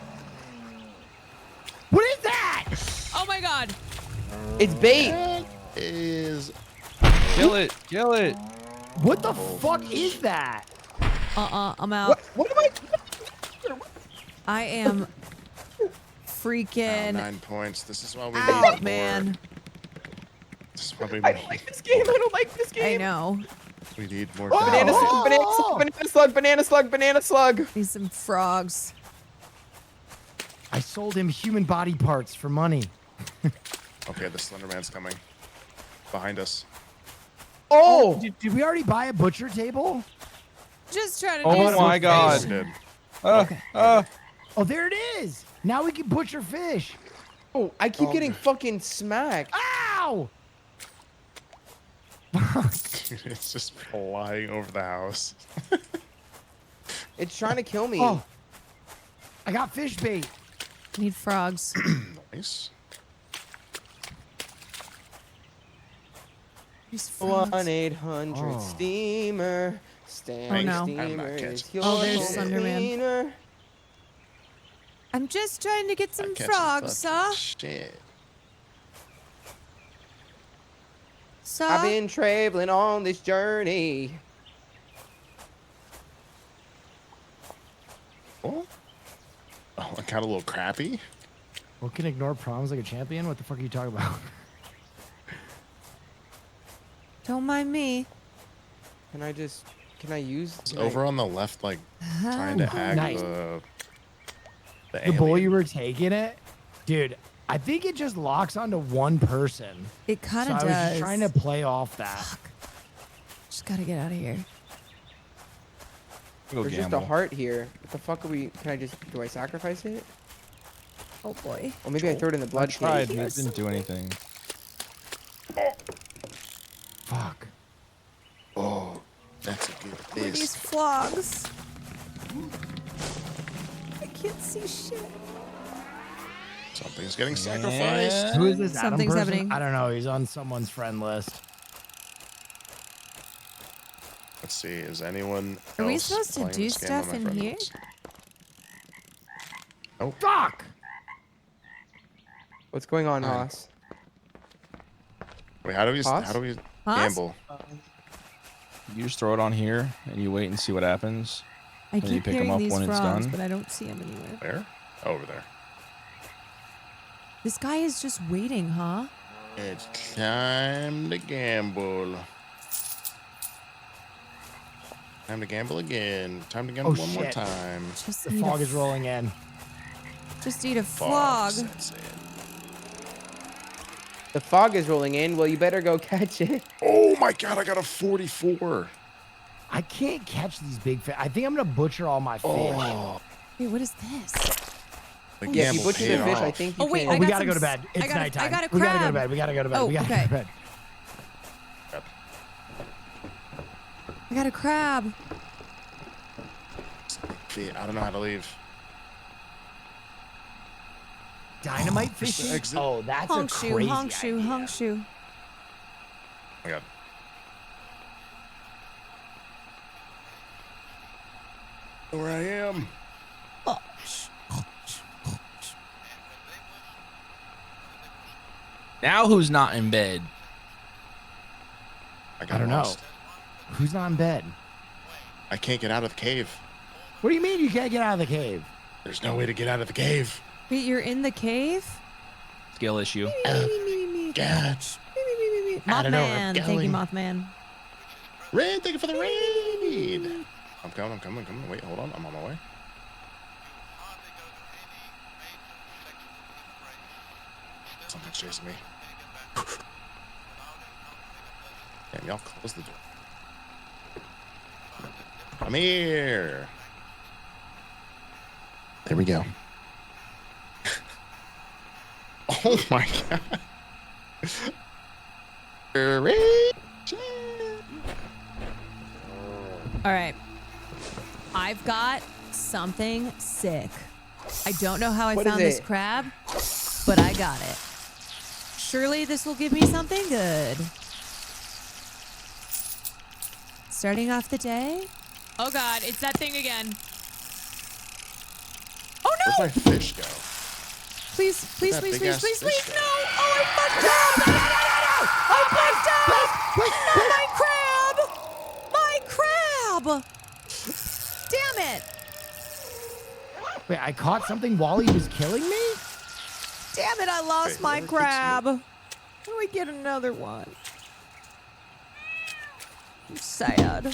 What is that? Oh my god! It's bait. That is Kill it. Kill it. What the fuck is that? I'm out. What am I? I am now freaking 9 points. This is why we out, need more. man. This is why we I need, don't like this game. I don't like this game. I know. we need more. Banana, dynamite. banana slug, banana slug, banana slug, banana slug. Need some frogs. I sold him human body parts for money. Okay, the Slenderman's coming. Behind us. Oh! Did we already buy a butcher table? Just trying to do Oh some my We god. did. Oh, there it is. Now we can butcher fish. Oh, I keep getting fucking smacked. Ow! It's just flying over the house. It's trying to kill me. Oh, I got fish bait. Need frogs. Nice. These frogs. 1-800 Oh. steamer. Standing no. steamer is your Oh, there's home Slenderman. cleaner. I'm just trying to get some catching frogs, fucking sir. Shit. Sir? I've been traveling on this journey. Oh, I got a little crappy. What can ignore problems like a champion? What the fuck are you talking about? Don't mind me. Can I use? It's over on the left, like trying to hack Nice. the The boy alien. you were taking it, dude. I think it just locks onto one person. It kind of so does. I was just trying to play off that. Fuck. Just gotta get out of here. Go There's just a gamble. heart here. What the fuck are we? Do I sacrifice it? Oh boy. Or maybe I throw it in the blood I tried. cage. It didn't do anything. Fuck. Oh, that's a good Where are these flogs? I can't see shit. Something's getting sacrificed. Who is this Adam Something's person? happening. I don't know. He's on someone's friend list. Let's see. Is anyone Are we else supposed to playing do this game on stuff my in friend here? list? Oh, fuck! What's going on, Haas? Wait, how do we Haas? Haas? gamble? You just throw it on here and you wait and see what happens. I and you keep pick them hearing up these when it's frogs, done. but I don't see them anywhere. Where? Over there. This guy is just waiting, huh? It's time to gamble. Time to gamble again. Time to gamble Oh, one more shit. time. Just The need fog a is rolling in. Just eat a Fog frog. sets in. The fog is rolling in. Well, you better go catch it. Oh my god, I got a 44. I can't catch these big fish. I think I'm gonna butcher all my fish. Oh, Wait, what is this? the Yeah, if gamble you butcher paid the fish, I off. think you Oh, wait, can. Oh, I we got gotta some go to bed. s- It's I got a- nighttime. I got a We gotta go to crab. bed. We gotta go to bed. Oh, we gotta okay. go to bed. I got a crab. I don't know how to leave. Dynamite Just fishing? exit. Oh, that's Honk a shoe, crazy honk shoe, idea. honk shoe. Oh my god. Where I am. Now who's not in bed? I got I don't know. lost. Who's not in bed? I can't get out of the cave. What do you mean you can't get out of the cave? There's no way to get out of the cave. Wait, you're in the cave? Skill issue. God. I don't know where I'm Mothman. Thank you, going. Mothman. Raid, thank you for the raid. I'm coming. Wait, hold on. I'm on my way. Something's chasing me. Damn, y'all close the door. I'm here. There we go. Oh my god. All right. I've got something sick. I don't know how I What is found this it? crab, but I got it. Surely this will give me something good. Starting off the day. Oh god, it's that thing again. Oh Where's no! my fish go? Please, please, that please, please, big-ass please, fish please, guy? no! Oh, I fucked up! I fucked up! No, my crab! My crab! Damn it! Wait, I caught something while he was killing me? Damn it, I lost Wait, my whoever crab. How do I get another one? I'm sad. All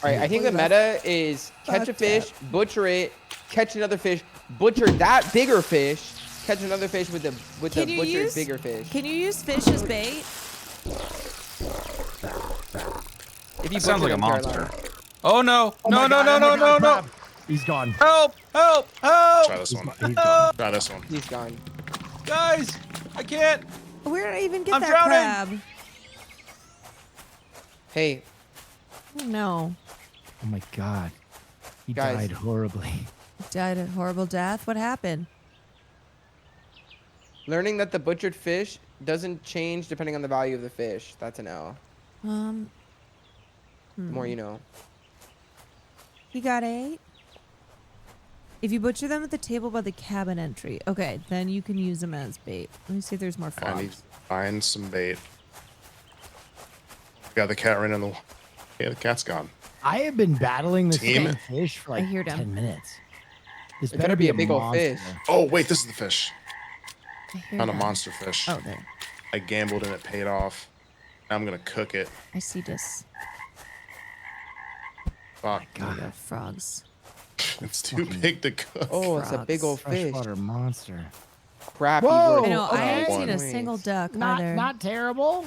right, I think the meta is catch a fish, butcher it, catch another fish, butcher that bigger fish, catch another fish with the Can you butchered use- bigger fish. Can you use fish as bait? If you That sounds butcher like a them, monster. Caroline. Oh no! Oh No! my No! God, No! oh my No! God, No! No! crab. He's gone. Help! Help! Help! Try this one. He's gone. Try this one. He's gone. Guys, I can't. Where did I even get I'm that drowning. crab? Hey, Oh no. Oh my God. He Guys. died horribly. Died a horrible death? What happened? learning that the butchered fish doesn't change depending on the value of the fish. That's an L. The more you know. You got 8. If you butcher them at the table by the cabin entry, okay, then you can use them as bait. Let me see if there's more frogs. I need to find some bait. Got the cat right on the. Yeah, the cat's gone. I have been battling this Team. fucking fish for like 10 minutes. This It better be a big old monster. fish. Oh wait, this is the fish. hear Found a that. monster fish. Oh, there. I gambled and it paid off. Now I'm gonna cook it. I see this. Fuck. God, frogs. It's too big to cook. Oh, it's a big old fish. Freshwater monster. Crappy. Whoa! I know. I okay. haven't seen a single duck either. Not terrible.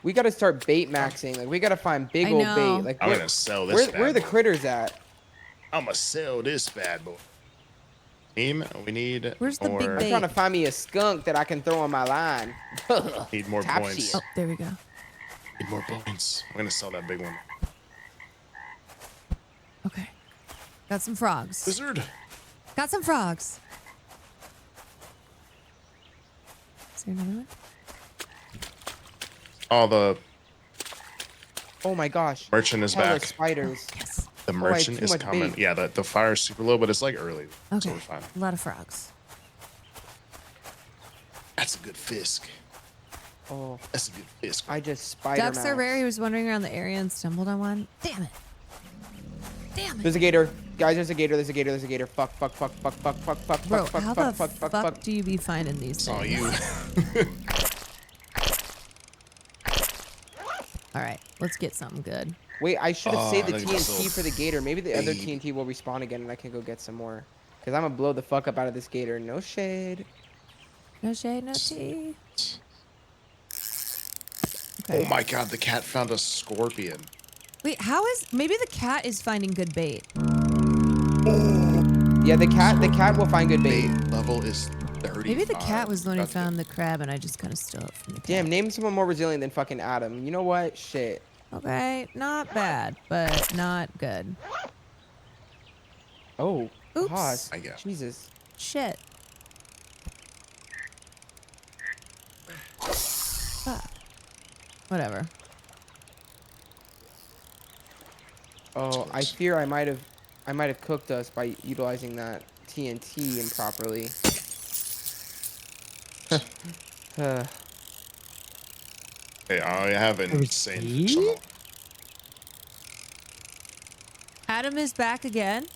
We gotta start bait maxing. Like we gotta find big old bait. Like I'm gonna sell this. Where are the critters at? I'm gonna sell this bad boy. Team, we need Where's the more. big I'm bait? trying to find me a skunk that I can throw on my line. Need more Top points. shit. Oh, there we go. Need more points. I'm gonna sell that big one. Okay. Got some frogs. Wizard. Got some frogs. Is there another one? Oh, the Oh my gosh. merchant is Hella back. spiders. Yes. The Oh, I had merchant too is much coming. bait. Yeah, the fire's super low, but it's like early. So Okay. we're fine. A lot of frogs. That's a good fisk. Oh, That's a good fisk. I just spider Ducks are mouse. rare. He was wandering around the area and stumbled on one. Damn it. Damn it. There's a gator. Guys, there's a gator. There's a gator. There's a gator. Fuck, fuck, fuck, fuck, fuck, fuck, fuck, Bro, fuck, how fuck, the fuck, fuck do you be finding these Oh, things? you. All right, let's get something good. Wait, I should have saved the I think it's TNT so for the gator. Maybe the other bait. TNT will respawn again and I can go get some more. Because I'm going to blow the fuck up out of this gator. No shade. No shade, no tea. Oh my god, the cat found a scorpion. Wait, how is maybe the cat is finding good bait? Yeah, the cat will find good bait. Bait level is 30. Maybe the cat was the one who found the crab and I just kind of stole it from the cat. Damn, name someone more resilient than fucking Adam. You know what? Shit. Okay, not bad, but not good. Oh. Oops. Pause. I guess. Jesus. Shit. Fuck. Whatever. Oh, I fear I might have cooked us by utilizing that TNT improperly. Hey, I have an insane fish on the- Adam is back again.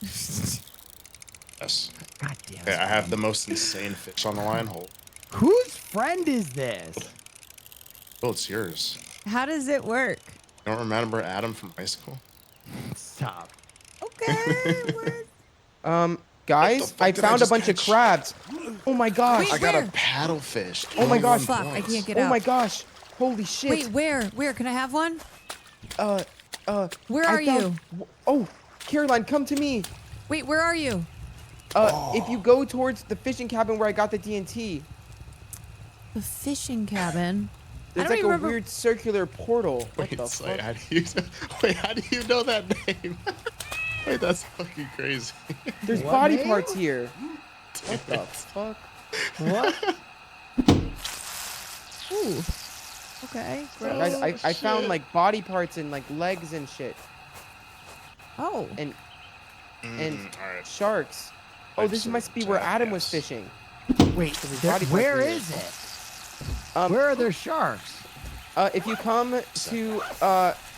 Yes. God damn Okay, I have the most insane fish on the line. Hold. Whose friend is this? Oh, it's yours. How does it work? You don't remember Adam from high school? Stop. Okay. Guys, fuck I did I found a just bunch of catch? crabs. Oh my gosh. Wait, I got where? a paddlefish. Oh my gosh. Fuck, I can't get Oh out. my gosh. Holy shit. Wait, where? Can I have one? Where I are you? Oh, Caroline, come to me. Wait, where are you? If you go towards the fishing cabin where I got the TNT, The fishing cabin. there's I don't like a even remember. weird circular portal. What Wait, the it's like, fuck? how do you know that name? Wait, that's fucking crazy. There's What body name? parts here. What the fuck? What? Ooh. Okay. Guys, Gross. I found like body parts and like legs and shit. Oh. And Alright. sharks. Oh, Like this some must be where Adam was jackass. fishing. Wait, There's there- body parts where here. is it? Where are there sharks? If you come to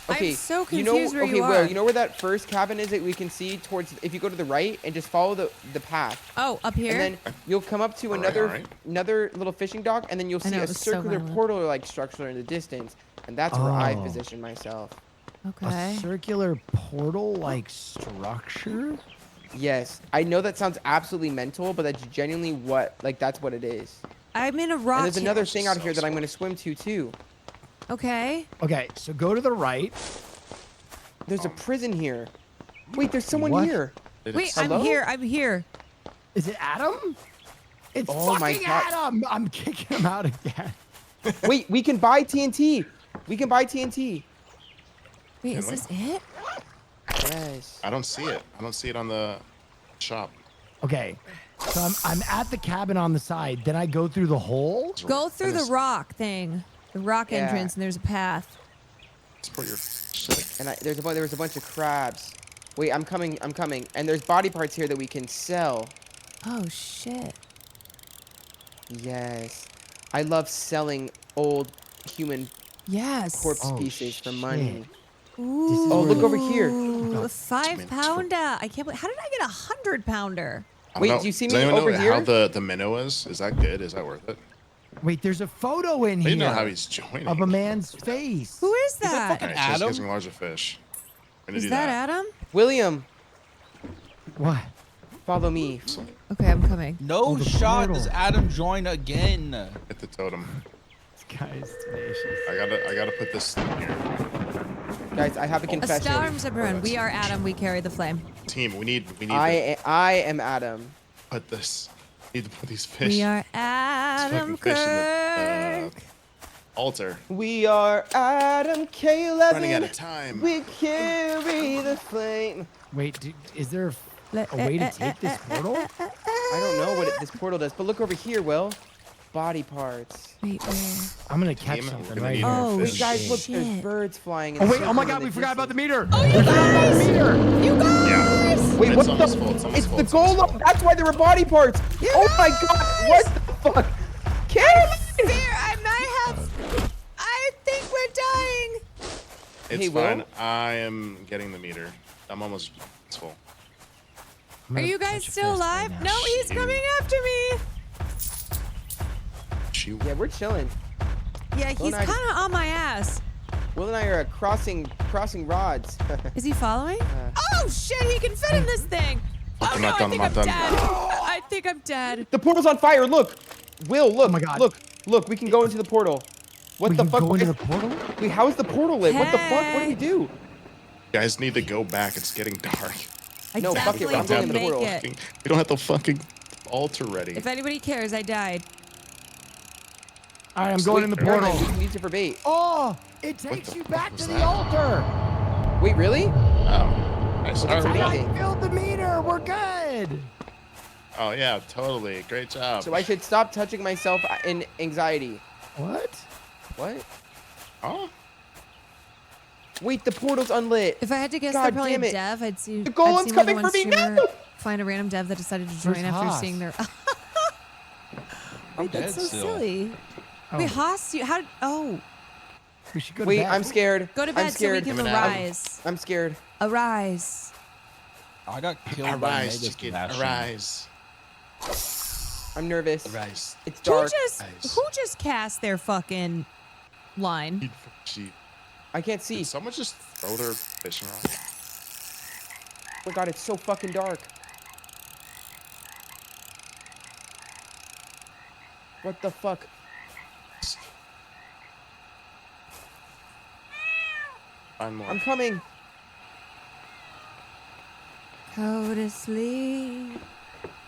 okay, so you know, confused where okay, you Will, are. you know where that first cabin is that we can see towards? If you go to the right and just follow the path, Oh, up here? and then you'll come up to another little fishing dock, and then you'll I see know, a it was so circular violent. portal-like structure in the distance, and that's where I Oh. positioned myself. Okay. A circular portal-like structure? Yes, I know that sounds absolutely mental, but that's genuinely that's what it is. I'm in a rock. And there's another thing out here that I'm going to swim to too. Okay. Okay, so go to the right. There's a prison here. Wait, there's someone What? here. Wait, Hello? I'm here. Is it Adam? It's Oh my fucking God. Adam! I'm kicking him out again. Wait, we can buy TNT. We can buy TNT. Wait, is this it? Yes. I don't see it. I don't see it on the shop. Okay, So I'm at the cabin on the side. Then I go through the hole. Go through the rock thing, the rock entrance, and there's a path. Support your shit. And there was a bunch of crabs. Wait, I'm coming. And there's body parts here that we can sell. Oh shit. Yes. I love selling old human corpse Oh, pieces for money. Ooh. Oh, look over here. A 5-pounder. I can't believe. How did I get a 100-pounder? Wait, do you see Does me anyone over know here? how the minnow is? Is that good? Is that worth it? Wait, there's a photo in I here. didn't know how he's joining. Of a man's face. Who is that? Alright, so he's Adam? catching larger fish. I'm gonna Is do that Adam? William, What? follow me. Okay, I'm coming. No the shot portal. does Adam join again. Hit the totem. This guy is tenacious. I gotta put this in here. Guys, I have a A confession. storm's everyone. We are Adam. We carry the flame. Team, we need I am Adam. put this. Need to put these fish. We are Adam fucking fish in Kirk. the altar. We are Adam K11. Running out of time. We carry the flame. Wait, is there a way to take this portal? I don't know what this portal does, but look over here, Will. Body parts. Wait, where? I'm gonna catch Team, something we're gonna right need here. more Oh, fish. Guys, look, shit. there's birds flying. Oh wait! Oh my circling God! in We the forgot about the distance. meter. Oh, you guys! You guys! Yeah. Wait, It's what almost the? full, it's almost It's full, the it's almost goal. full. That's why there were body parts. Oh my God! What the fuck? Fear, I might have. I think we're dying. It's Hey, Will? fine. I am getting the meter. I'm almost it's full. Are you guys still alive? No, he's coming after me. Shoot. Yeah, we're chilling. Yeah, Will he's and I- kind of on my ass. Will and I are crossing rods. Is he following? Oh shit! He can fit in this thing. Oh I'm no! not I done, think I'm I'm not dead. done. I think I'm dead. The portal's on fire. Look, Will. Look. Oh my God. Look. We can go into the portal. What We the can fuck? go into the portal? Wait, how is the portal lit? What the fuck? What do we do? You guys need to go back. It's getting dark. I No, fuck it, definitely I'm going in didn't the make portal. it. We don't have the fucking altar ready. If anybody cares, I died. All right, I'm going in the portal. We can use it for bait. Oh, it takes the you fuck back was to the that? altar. Wait, really? Oh. Nice. What's Alright. happening? I filled the meter. We're good. Oh yeah, totally. Great job. So I should stop touching myself in anxiety. What? What? Oh. Wait, the portal's unlit. If I had to guess, God they're probably damn a it. dev. I'd see. The I'd golem's see more than coming one for me streamer now! Find a random dev that decided to join Where's after Haas? seeing their. I'm Wait, that's dead so still. silly. Wait, Haas, you how? Oh, We should go to Wait, bed. I'm scared. go to I'm bed so we scared. can Him and Adam. arise. I'm scared. Arise. I got killed by Arise, Mega chicken. Sebastian. Arise. I'm nervous. Arise. It's Who dark. just cast their fucking line? She, I can't see. did someone just throw their fishing rod? Oh my God, it's so fucking dark. What the fuck? Find more. I'm coming. Go to sleep.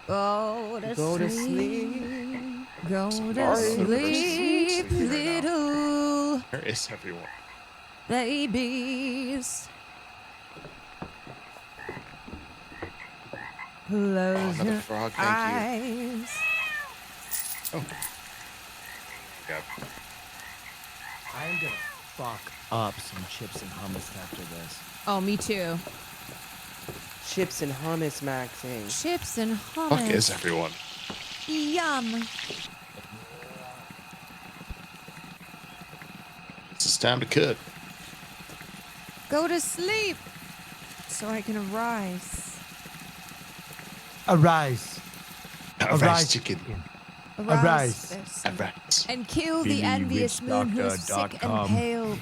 Go to Go to sleep. sleep. Go to Sorry. sleep, Sleep right little Where is everyone? babies. Close another your frog, thank eyes. Oh. Yeah. I'm gonna fuck up some chips and hummus after this. Oh, me too. Chips and hummus, Maxine. Chips and hummus. Fuck is everyone? Yum. It's time to cook. Go to sleep so I can arise. Arise. Arise, chicken. Arise. Arise. And kill the envious moon who is sick and pale.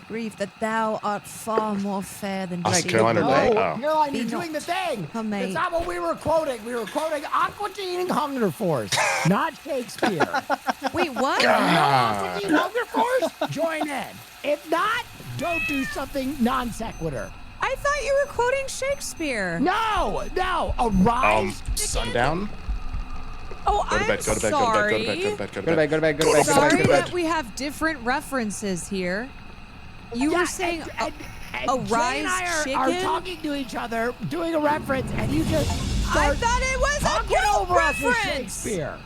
Grief that thou art far more fair than South she. Carolina, right? Oh. Caroline, you're Be doing the thing. Oh, mate. That's not what we were quoting. We were quoting Aqua Teen and Hunger Force, not Shakespeare. Wait, what? You know Aqua Teen Hunger Force? Join in. If not, don't do something non sequitur. I thought you were quoting Shakespeare. No. Arise. Sundown? Oh, Go to I'm bed, go to bed, go to bed, go to bed, go to bed, Go to bed, go to bed, go to bed, go to Sorry bed, go to bed. that we have different references here. You were saying and a Jay rise and I are chicken? talking to each other, doing a reference, and you just start thought it was talking a group over us with reference. Shakespeare.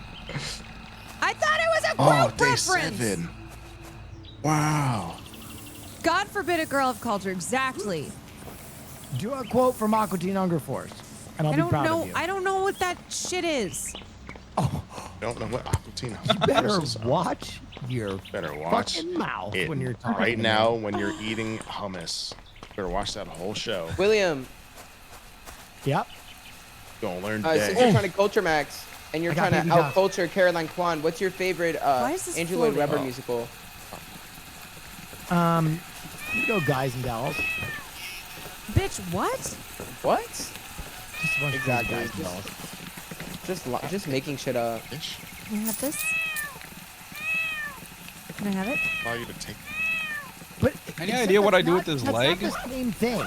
I thought it was a Oh, group day reference. 7. Wow. God forbid a girl of culture. Exactly. Do a quote from Aqua Teen Hunger Force, and I'll I be don't proud know. of you. I don't know what that shit is. Don't know what Aquatina. You better watch your watch fucking mouth it when you're talking. right now when you're eating hummus. Better watch that whole show. William. Yep. Gonna learn Since you're trying to culture max and you're I got trying to baby out culture Caroline Kwan, what's your favorite is this Andrew Lloyd floating? Webber musical? You know, Guys and Dolls. Bitch, what? What? Just a bunch Exactly. of Guys and Dolls. Just making shit up. Can I have this? Can I have it? Allow you to take. But Any except idea what I that's do not- with this that's leg? Not the same thing.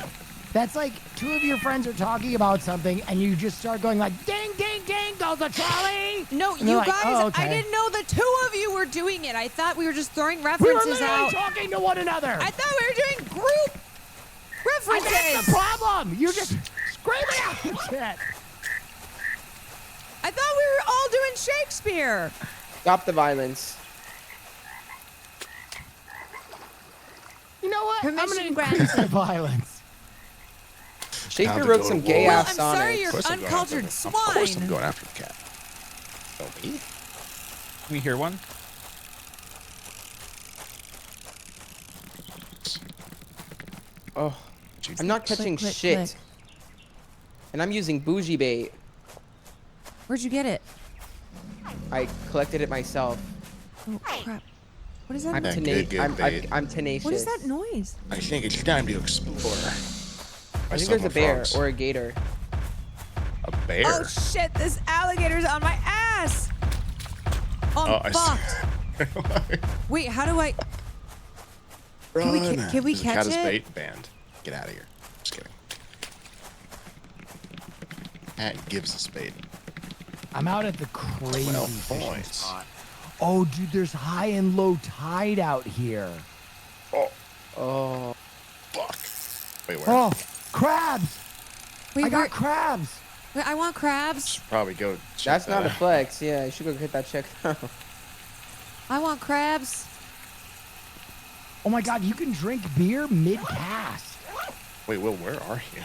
That's like two of your friends are talking about something, and you just start going like, "Ding, ding, ding, goes the trolley." No, And you they're like, guys. "Oh, okay." I didn't know the two of you were doing it. I thought we were just throwing We were references literally out. talking to one another. I thought we were doing group And references. that's the problem. You're just screaming out shit. I thought we were all doing Shakespeare. Stop the violence. You know what? Permission I'm gonna granted. increase the violence. Shakespeare to wrote go some to gay war. ass I'm sonnets. sorry, you're Of course I'm going uncultured after- Of course I'm swine. going after the cat. Oh, me? Can we hear one? Oh, I'm not touching click, shit. click. And I'm using bougie bait. Where'd you get it? I collected it myself. Oh crap! What is that? I'm, That noise? good bait. I'm tenacious. What is that noise? I think it's time to explore. I think there's a bear or a gator. A bear? Oh shit! This alligator's on my ass. Oh, I'm fucked. Wait, how do I? Can we, Run. can we There's a catch cat is it? bait banned. Get out of here. Just kidding. Cat gives us bait. I'm out at the crazy 12 fishing points. spot. Oh, dude, there's high and low tide out here. Oh. Fuck. Wait, where? Oh, crabs! Wait, I got where- crabs. Wait, I want crabs. Probably go. check That's that not a out. flex. Yeah, you should go hit that check now. I want crabs. Oh my God, you can drink beer mid-cast. Wait, Will, where are you?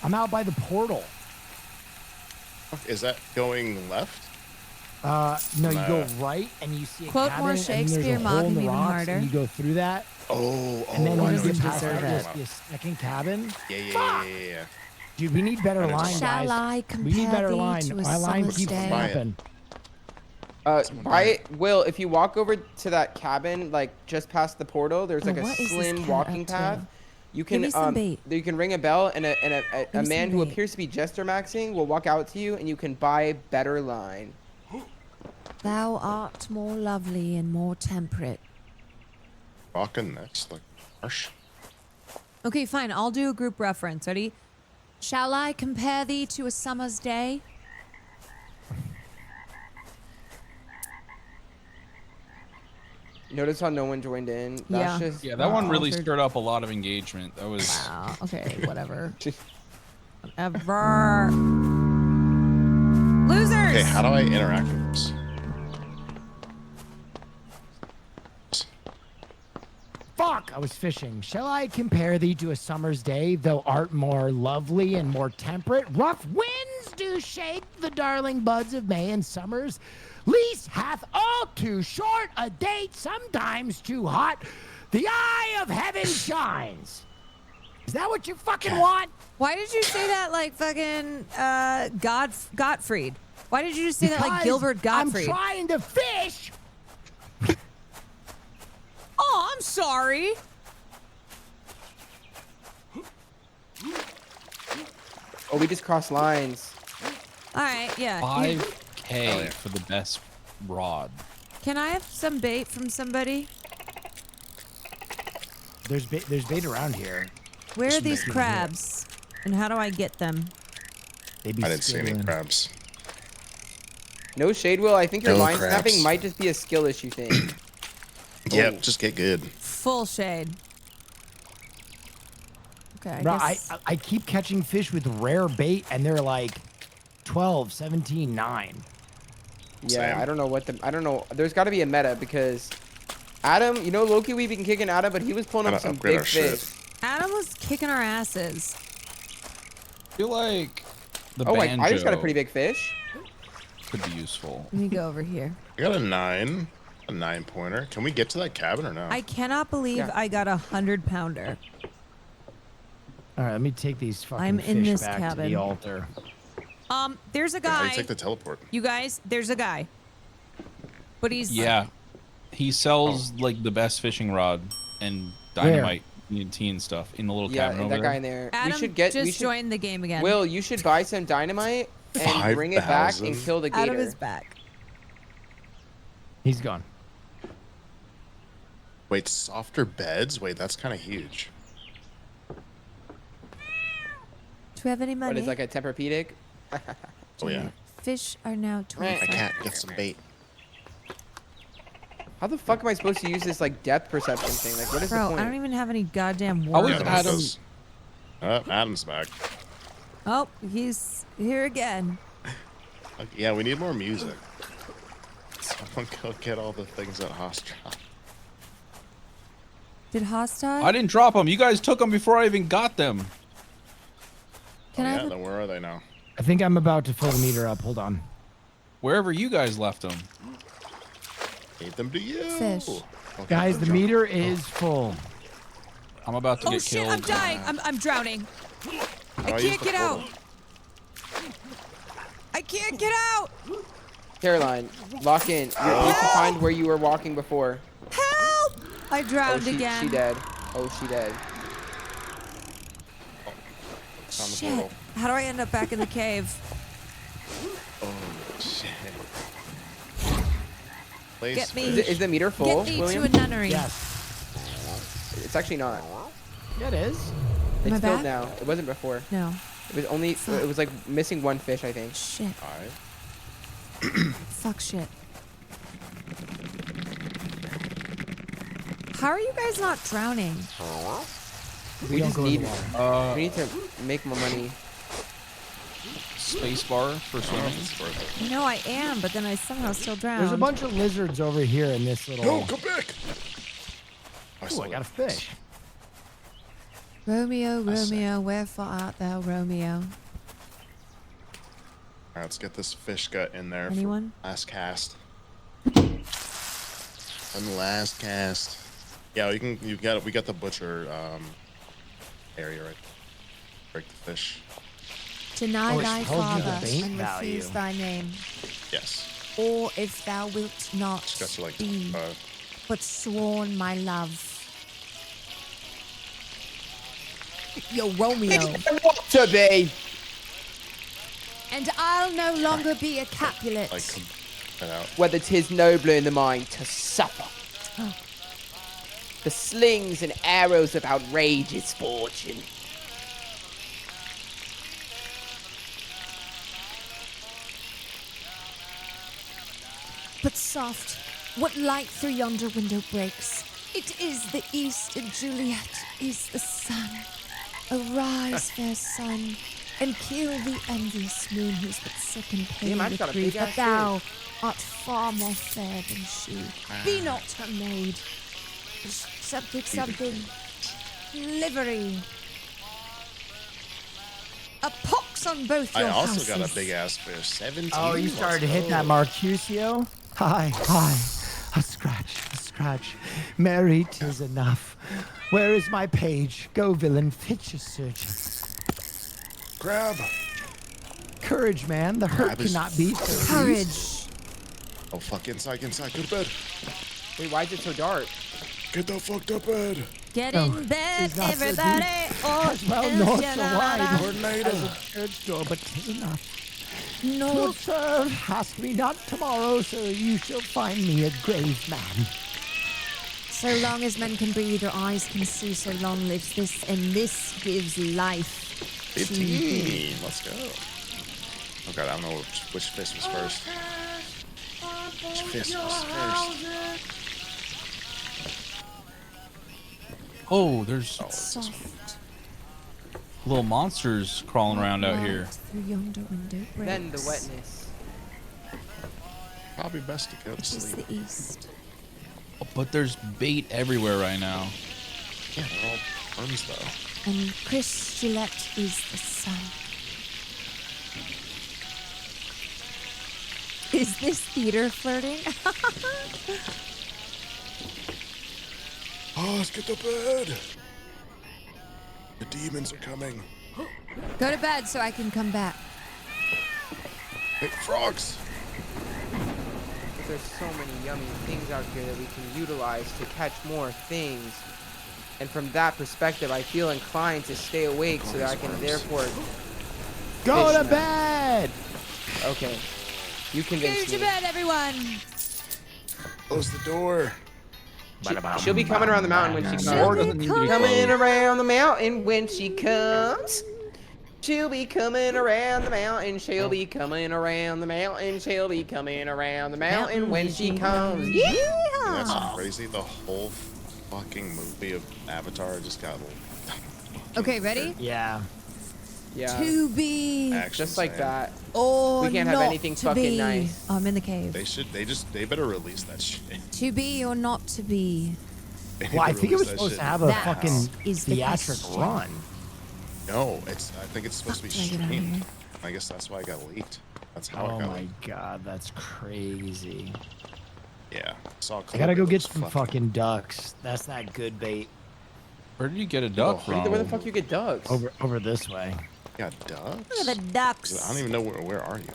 I'm out by the portal. Fuck, is that going left? No, you go Nah. right and you see a Quote cabin more and Shakespeare, there's a Mog, hole in and the even rocks harder. and you go through that. Oh, And then I when know you what get you're past talking that, there's about. the second cabin. Yeah. Dude, we need better I know what line, you're guys. Shall I We need compare better thee line. to a My line summer's keeps day? snapping. Buy it, Will. If you walk over to that cabin, like just past the portal, there's like a what is this slim cat walking up to? path. You Give can me some bait. you can ring a bell, and a me man some who bait. appears to be jester maxing will walk out to you, and you can buy better line. Thou art more lovely and more temperate. Rockin' next, like harsh. Okay, fine. I'll do a group reference. Ready? Shall I compare thee to a summer's day? Notice how no one joined in. That's just Yeah, that one really altered. stirred up a lot of engagement. That was. Wow. Okay, whatever. Whatever. Losers. Okay, how do I interact with this? Fuck, I was fishing. Shall I compare thee to a summer's day, thou art more lovely and more temperate? Rough winds do shake the darling buds of May and summers. Lease hath all too short a date, sometimes too hot. The eye of heaven shines. Is that what you fucking want? Why did you say that like fucking Gottfried? Why did you just say that like Because Gilbert Gottfried? I'm trying to fish. Oh, I'm sorry. Oh, we just crossed lines. All right, yeah. 5K for the best rod. Can I have some bait from somebody? There's bait around here. Where are Just these making it. crabs? And how do I get them? They I be didn't see any skittering. crabs. No shade, Will. I think your No line crabs. snapping might just be a skill issue thing. Yep, just get good. Full shade. Okay, Bro, guess. I keep catching fish with rare bait, and they're like 12, 17, 9. Yeah, I don't know what I don't know. There's got to be a meta because Adam, you know, Loki, we've been kicking Adam, but he was pulling up some big fish. Adam was kicking our asses. I feel like the banjo. banjo I just got a pretty big fish. Could be useful. Let me go over here. I got a 9-pointer. Can we get to that cabin or no? I cannot believe I got 100-pounder. All right, let me take these fucking I'm in fish this back to cabin. the altar. There's a How do guy. you take the teleport? You guys, there's a guy. But he's he sells like the best fishing rod and dynamite, TNT and stuff in the little cabin over that guy in there. Adam just joined the game again. Will, you should buy some dynamite and bring it back and kill the gator. Adam is back. He's gone. Wait, softer beds? Wait, that's kind of huge. Do we have any money? What is like a Tempur-Pedic? Oh yeah. Fish are now 25. I can't get some bait. How the fuck am I supposed to use this like depth perception thing? Like, what is the Bro, point? I don't even have any goddamn How words. is Adam? Adam's back. Oh, he's here again. Yeah, we need more music. Someone go get all the things that Haas dropped. Did Hostile? I didn't drop them. You guys took them before I even got them. Can I have a- then where are they now? I think I'm about to fill the meter up. Hold on. Wherever you guys left them. Gave them to you. Fish. Okay, Guys, the drop. meter is full. I'm about to Oh get shit, killed. I'm dying. I'm drowning. I use can't the get out. portal. I can't get out. Caroline, lock in. You need to find where you were walking before. Help! I drowned again. She dead. Oh, she dead. It's on the Shit. portal. How do I end up back in the cave? Oh shit. Place Get me. Is the meter full, Get me William? to a nunnery. Yes. It's actually not. Yeah, it is. Am I It's filled back? now. It wasn't before. No. It was only. It was like missing one fish, I think. Shit. Alright. Fuck shit. How are you guys not drowning? We don't just go in need. the water. We need to make more money. Space bar for swimming. No, I am, but then I somehow still drown. There's a bunch of lizards over here in this little. No, come back. Ooh, I got a fish. Romeo, Romeo, wherefore art thou, Romeo? Alright, let's get this fish gut in there. Anyone? For last cast. And last cast. Yeah, we got the butcher area right. Break the fish. Deny Oh, it thy tells you the father bait and value. refuse thy name. Yes. Or if thou wilt not Just got to like be, but sworn my love. Yo, Romeo. To be. And I'll no longer be a Capulet. like cut out. Whether 'tis nobler in the mind to suffer. The slings and arrows of outrageous fortune. But soft, what light through yonder window breaks? It is the east, and Juliet is the sun. Arise, fair sun, and kill the envious moon who's but sick and pain Damn, I've with got a grief. big-ass But thou art far more fair than she. Be not her maid. Something, livery. A pox on both I your also houses. got a big ass fish. 17. Oh, you started to Let's hit that go. Mercutio? Hi. A scratch. Mary, 'tis enough. Where is my page? Go, villain, fetch a surgeon. Grab. Courage, man. The hurt Grab his cannot be so Courage. Oh fuck! Inside. Go to bed. Wait, why is it so dark? Get the fucked up bed. Get No, in bed, tis not so everybody. Oh, As well north so wide Tornado. as a church door, but 'tis enough. No, Good sir, ask me not tomorrow, so you shall find me a grave man. so long as men can breathe or eyes can see, so long lives this, and this gives life. 15. Let's go. Oh god, I don't know which fish was first. Which fish was first? Oh, there's. Soft. little monsters crawling around out here. Through yonder window Then the breaks. wetness. Probably best to go to It is sleep. the east. Oh, but there's bait everywhere right now. Yeah, they're all worms though. And Chris Gillette is the sun. Is this theater flirting? Oh, let's get to bed. The demons are coming. Go to bed so I can come back. Hey, frogs. There's so many yummy things out here that we can utilize to catch more things. And from that perspective, I feel inclined to stay awake so that I can therefore Go fish to now. bed. Okay. You Go convinced to me. bed, everyone. Close the door. She'll be coming around the mountain when she comes. Coming around the mountain when she comes. She'll be coming around the mountain. She'll be coming around the mountain. She'll be coming around the mountain when she comes. Yeah. That's crazy. The whole fucking movie of Avatar just got. Okay, ready? Yeah. Yeah. To be. Just like that. Or We can't have not anything to fucking be. nice. Oh, I'm in the cave. They better release that shit. To be or not to be. Well, I think it was supposed to have a That fucking is the theatric question. run. No, I think it's supposed to be Fuck, did I get out of streamed. here? I guess that's why it got leaked. That's how Oh it got my leaked. god, that's crazy. Yeah, saw a I clip, gotta it go get looks some fucking ducks. That's that good bait. Where did you get a duck from? Where the fuck you get ducks? Over this way. Yeah, ducks. Look at the ducks. I don't even know where are you.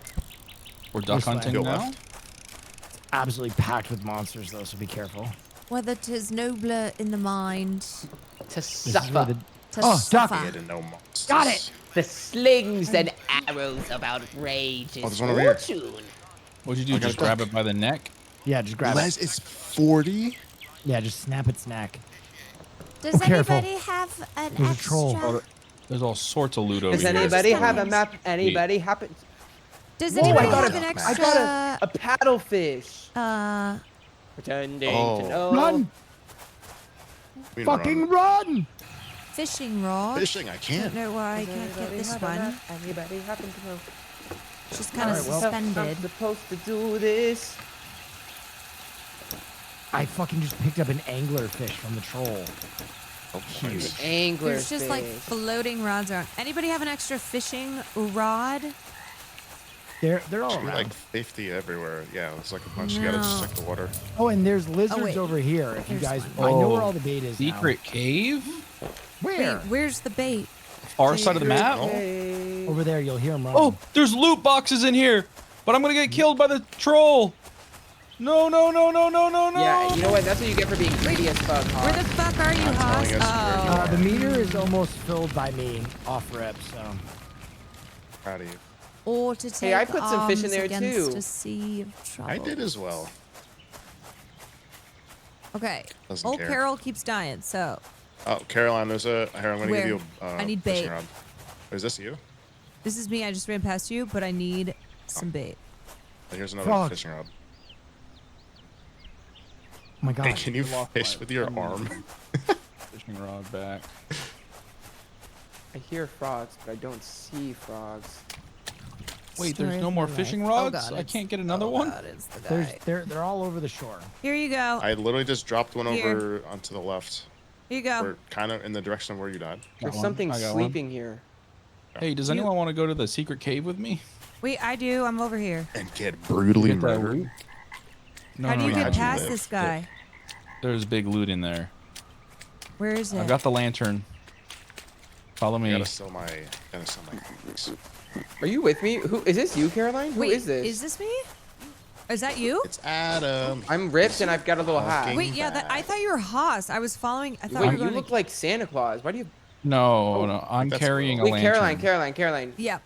We're duck This way. hunting Go now? left. Absolutely packed with monsters though, so be careful. Whether 'tis nobler in the mind To This is where suffer. the- to Oh, duck. suffer. Yeah, to know monsters. Got it. The slings and arrows of outrage Oh, is there's one over here. fortune. What'd you do? I got Just a duck. grab it by the neck? Yeah, just grab Les, it. it's 40. Yeah, just snap its neck. Does Oh, careful. anybody have an There's a extra? troll. There's all sorts of loot over Does here. anybody Just have a guys. map? Anybody happen? Does Whoa, anybody I got have a- an I extra? got a paddlefish. Pretending Oh. to know. Run! We Fucking run. run! Fishing rod. Fishing, I Don't can't. know why I can't get this one. Anybody happen to know? She's kind of Alright, well. suspended. I'm supposed to do this. I fucking just picked up an angler fish from the troll. Oh, Huge. Angler There's just like fish. floating rods around. Anybody have an extra fishing rod? They're all Should be around. like 50 everywhere. Yeah, it's like a bunch. You gotta just No. check the water. Oh, and there's lizards wait. over here. If you There's guys, one. I know where Oh, all the bait is now. Secret cave? Where? Wait, where's the bait? Far side of the map? Over there, you'll hear them run. Oh, there's loot boxes in here, but I'm gonna get killed by the troll. No, no, no, no, no, no, no. Yeah, you know what? That's what you get for being greedy as fuck, Where the fuck are you, Not Haas? telling us where you Oh. The meter is almost filled by me off rep, so. Proud of you. Or to take Hey, I put some fish in arms there, against too. a sea of trouble. I did as well. Okay. Doesn't Old care. Carol keeps dying, so Oh, Caroline, there's a. Here, I'm gonna Where? give you. I need fishing bait. rod. Is this you? this is me. I just ran past you, but I need some bait. Here's another Frog. fishing rod. Oh my god. Hey, can you lost fish my- with your arm? Fishing rod back. I hear frogs, but I don't see frogs. Wait, Story there's no of more my fishing life. Oh, rods? God, I it's- can't get another one? God, it's the guy. They're all over the shore. Here you go. I literally just dropped one Here. over onto the left. Here you go. Or kind of in the direction of where you died. There's one. something I got one. sleeping here. Hey, does anyone want to go to the secret cave with me? Wait, I do. I'm over here. And get brutally Get that murdered. loot? No, How do no, you no. get past live. this guy? There's big loot in there. Where is it? I've got the lantern. Follow I me. gotta sell my. Comics. Are you with me? Who is this? You, Caroline? Who Wait, is this? Is this me? Is that you? It's Adam. I'm ripped and I've got a little hat. Fucking Wait, yeah, I thought you were Haas. I was following. I thought Wait, you you were going look like Santa Claus. Why do you? No, no, I'm that's carrying a Wait, lantern. Caroline. Yeah.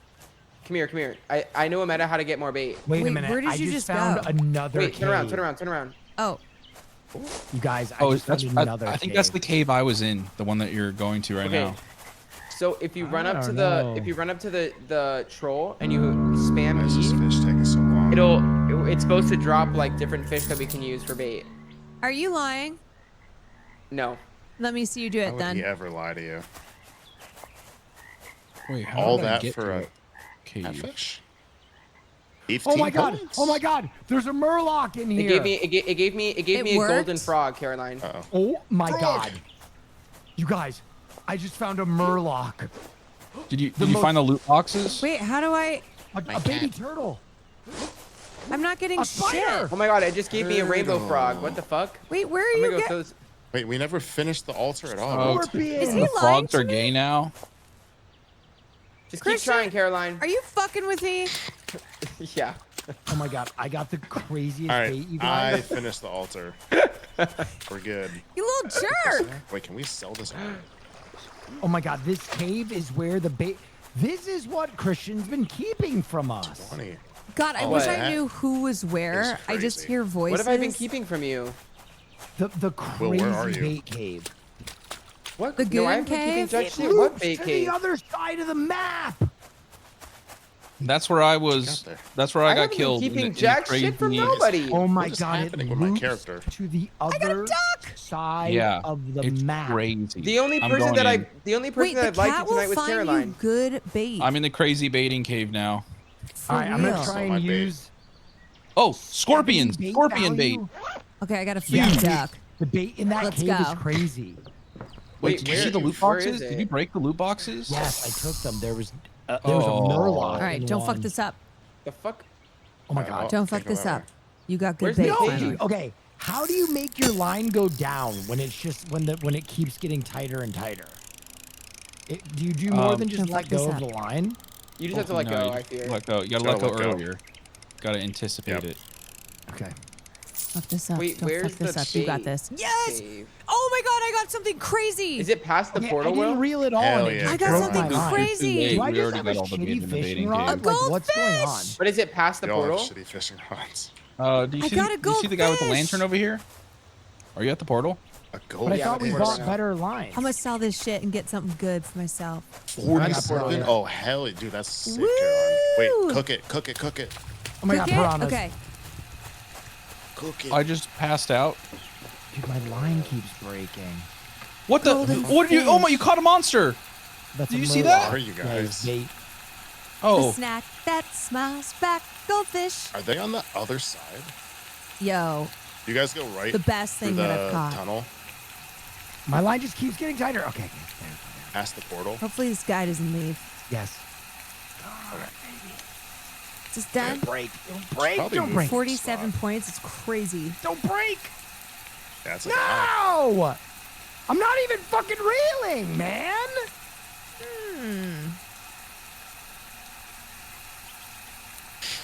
Come here. I know a meta how to get more bait. Wait a Wait, minute. where did I you just just found go? another Wait, turn cave. around. Oh, You guys, I Oh, just that's, found another I think cave. that's the cave I was in, the one that you're going to right Okay. now. So if you run I up to don't the know. the troll and you spam Why is this E, fish taking so long? it's supposed to drop like different fish that we can use for bait. are you lying? No. Let me see you do Why it would then. he ever lie to you? Wait, how All did I that get for to a it? catfish? Oh my 18 god! points? Oh my god! There's a murloc in It here. gave me a golden frog, Caroline. Oh my god! You guys, I just found a murloc. Did you find the loot boxes? Wait, how do I? A baby turtle. I'm not getting shit. Oh my god! It just gave me a rainbow frog. What the fuck? Wait, where are I'm you? gonna go throw this- Wait, we never finished the altar at all. Oh, Is he the lying frogs are gay now. Just Christian, keep trying, Caroline. Are you fucking with me? Yeah. Oh my god! I got the craziest All bait, right, you I guys. finished the altar. We're good. You little jerk! Wait, can we sell this? Oh my god! This cave is where the bait. This is what Christian's been keeping from us. 20. God, I wish I knew who was where. I just hear voices. What have I been keeping from you? The crazy where are you? bait cave. What? The No, I goon haven't been keeping cave? jack It shit. What loops bait to cave? the other side of the map. That's where I was. That's where I got haven't been killed. keeping in the jack shit from crazy- nobody. Oh my What is god! happening It with my loops character? to the other side Yeah, of the it's map. crazy. The only I'm person going that in. the only Wait, person that the I've liked cat you tonight will was find Caroline. you good bait. I'm in the crazy baiting cave now. For All right, I'm gonna real. try my and bait. use. Oh, scorpions! bait Scorpion bait. value. Okay, I got a free Yeah, duck. the bait in that Let's cave go. is crazy. Wait, did you see the loot where is boxes? Did it? you break the loot boxes? Yes, I took them. There was a Oh. murloc. All right, in don't fuck one. this up. The fuck? Oh my god! Don't fuck this up. You got good Where's the bait. cage? finally. Okay, how do you make your line go down when it's just when it keeps getting tighter and tighter? Do you do more than just Don't let fuck this go of up. the line? You just have to let No, go. you I fear. let go. You gotta let go earlier. Gotta anticipate it. Okay. Fuck this up. Wait, don't where's fuck this the up. You got bait this. Yes! cave? Oh my god, I got something crazy. Is it past the Yeah, portal, I didn't Will? reel it all. Hell and it yeah, just I got broke something my mind. crazy. Do I We just already have got a all the bait shitty in the baiting fishing cave. rod? Like, what's going on? But is it past the We all have portal? shitty fishing rods. Do you I see? got a Do you see the guy with the goldfish. lantern over here? Are you at the portal? A But I gold. thought we Yeah, bought yeah. better lines. I'm gonna sell this shit and get something good for myself. 47? Oh, hell, dude, that's sick, Caroline. Wait, cook it, cook it, cook it. Oh my god, Cook it? piranhas. Okay. Cook it. I just passed out. Dude, my line keeps breaking. What the? Golden What did you? Oh my! fish. You caught a monster. That's Did a you see murloc. that? Where are you guys? Bait. The Oh, snack that smiles back. Goldfish. Are they on the other side? Yo, You guys go right the best through thing the that I've caught. tunnel, My line just keeps getting tighter. Okay, okay. There. past the portal. Hopefully this guy doesn't leave. Yes. Is this done? Break. Don't break. Probably Don't break. 47 points. It's crazy. Don't break. That's like a lot. No! I'm not even fucking reeling, man.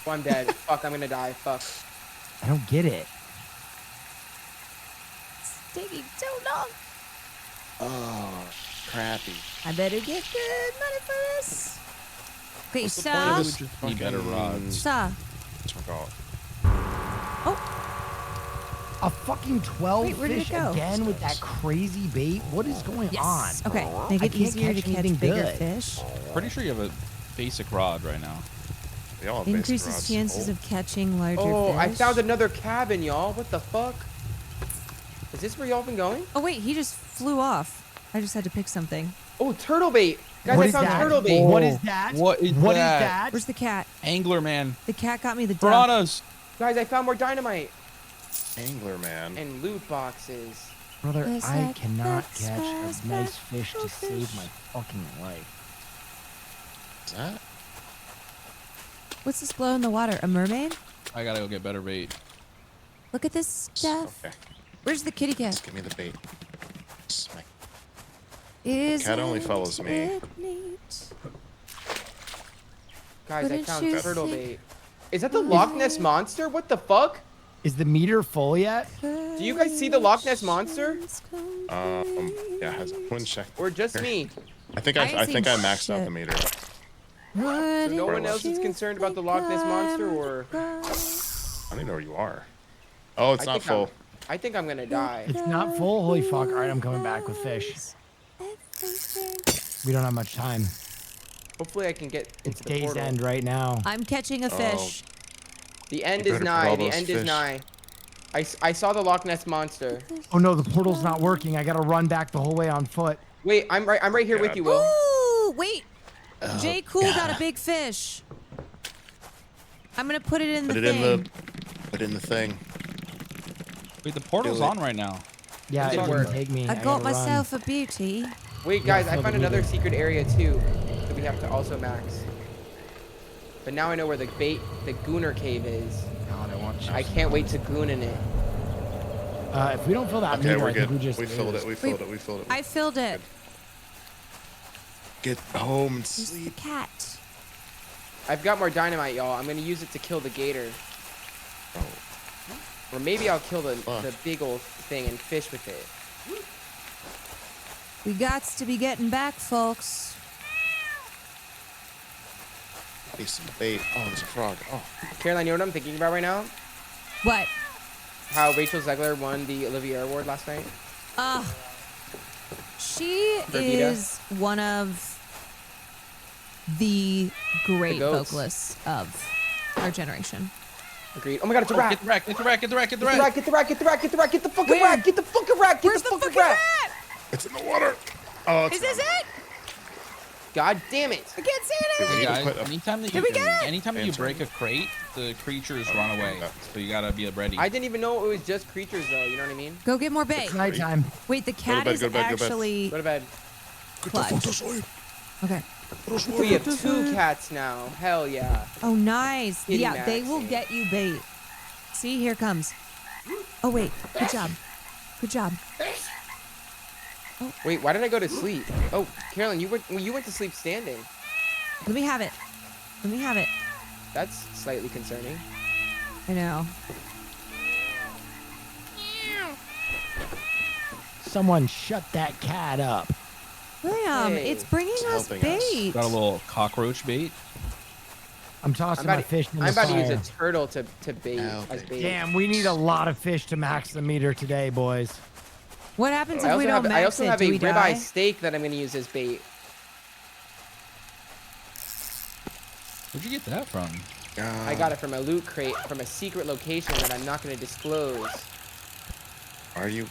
Oh, I'm dead. Fuck, I'm gonna die. Fuck. I don't get it. It's taking so long. Oh, crappy. I better get good money for this. Okay, What's the so. point of this need better rods. So. Whatchamacallit? A fucking 12 Wait, where did it fish go? again with that crazy bait. What is going on? Yes. Okay. Make I it can't easier to catch catch anything bigger good. fish. pretty sure you have a basic rod right now. They all have basic Increases rods. chances of catching larger Oh, fish. I found another cabin, y'all. What the fuck? Is this where y'all been going? Oh wait, he just flew off. I just had to pick something. Oh, turtle bait. Guys, What I is found that? turtle bait. What is that? What is What is that? that? Where's the cat? Angler man. The cat got me the duck. Piranhas. Guys, I found more dynamite. Angler man. And loot boxes. Brother, Is I that cannot the catch a size nice of fish to save my fucking life. Is that? What's this glow in the water? A mermaid? I gotta go get better bait. Look at this stuff. Okay. Where's the kitty cat? Just give me the bait. Smack. Is Cat only follows me. it neat? Guys, I Wouldn't found you turtle think- bait. Is that the Loch Ness Monster? What the fuck? Is the meter full yet? Do you guys see the Loch Ness Monster? Yeah, has one check. Or just me? I think I think I maxed out the meter. So no one else is concerned about the Loch Ness Monster, or? I don't even know where you are. Oh, it's not full. I think I'm gonna die. It's not full? Holy fuck. All right, I'm coming back with fish. We don't have much time. Hopefully I can get It's into the day's portal. end right now. I'm catching a fish. The end You is better put nigh. all The those end is fish. nigh. I saw the Loch Ness Monster. Oh no, the portal's not working. I gotta run back the whole way on foot. Wait, I'm right here with you, Will. Ooh, wait. J. Cool got a big fish. I'm gonna put it in the thing. Put it in the thing. Wait, the portal's on right now. Yeah, it didn't take me. I got myself a beauty. Wait, guys, I found another secret area too that we have to also max. But now I know where the Gooner cave is. I can't wait to goon in it. If we don't fill that meter, I think we just We filled it. We filled it. I filled it. Get home and Where's the sleep. cat? I've got more dynamite, y'all. I'm gonna use it to kill the gator. Or maybe I'll kill the big old thing and fish with it. We gots to be getting back, folks. Need some bait. Oh, there's a frog. Oh. Caroline, you know what I'm thinking about right now? What? How Rachel Zegler won the Olivier Award last night. She Perdita. is one of the great goats. vocalists of our generation. Agreed. Oh my god, it's a rat. Get the rat. Get the rat. Get the rat. Get the rat. Get the rat. Get the rat. Get the rat. Get the fucking rat. Get the fucking rat. Get the fucking rat. It's in the water. Oh, it's Is this it? God damn it. I can't see Dude, we it. need to Guys, put a- anytime that Did we you get it? anytime that you break a crate, the creatures run away. So you gotta be ready. I didn't even know it was just creatures though, you know what I mean? Go get more bait. It's nighttime. Wait, the cat bed, is go to bed, go to bed. actually Go to bed. clutch. Okay. We have 2 cats now. Hell yeah. Oh, nice. Kitty Yeah, they will maxing. get you bait. See, here comes. Oh, wait. Good job. Good job. Wait, why did I go to sleep? Oh, Carolyn, you went to sleep standing. Let me have it. Let me have it. That's slightly concerning. I know. Someone shut that cat up. William, Hey, it's bringing us helping us. bait. Got a little cockroach bait. I'm tossing I'm my about, fish in the I'm about to use fire. a turtle to bait No, as bait. Damn, we need a lot of fish to max the meter today, boys. What happens I if also we have, don't I max also it? have Do a we die? ribeye steak that I'm going to use as bait. Where'd you get that from? I got it from a loot crate from a secret location that I'm not going to disclose. Are you?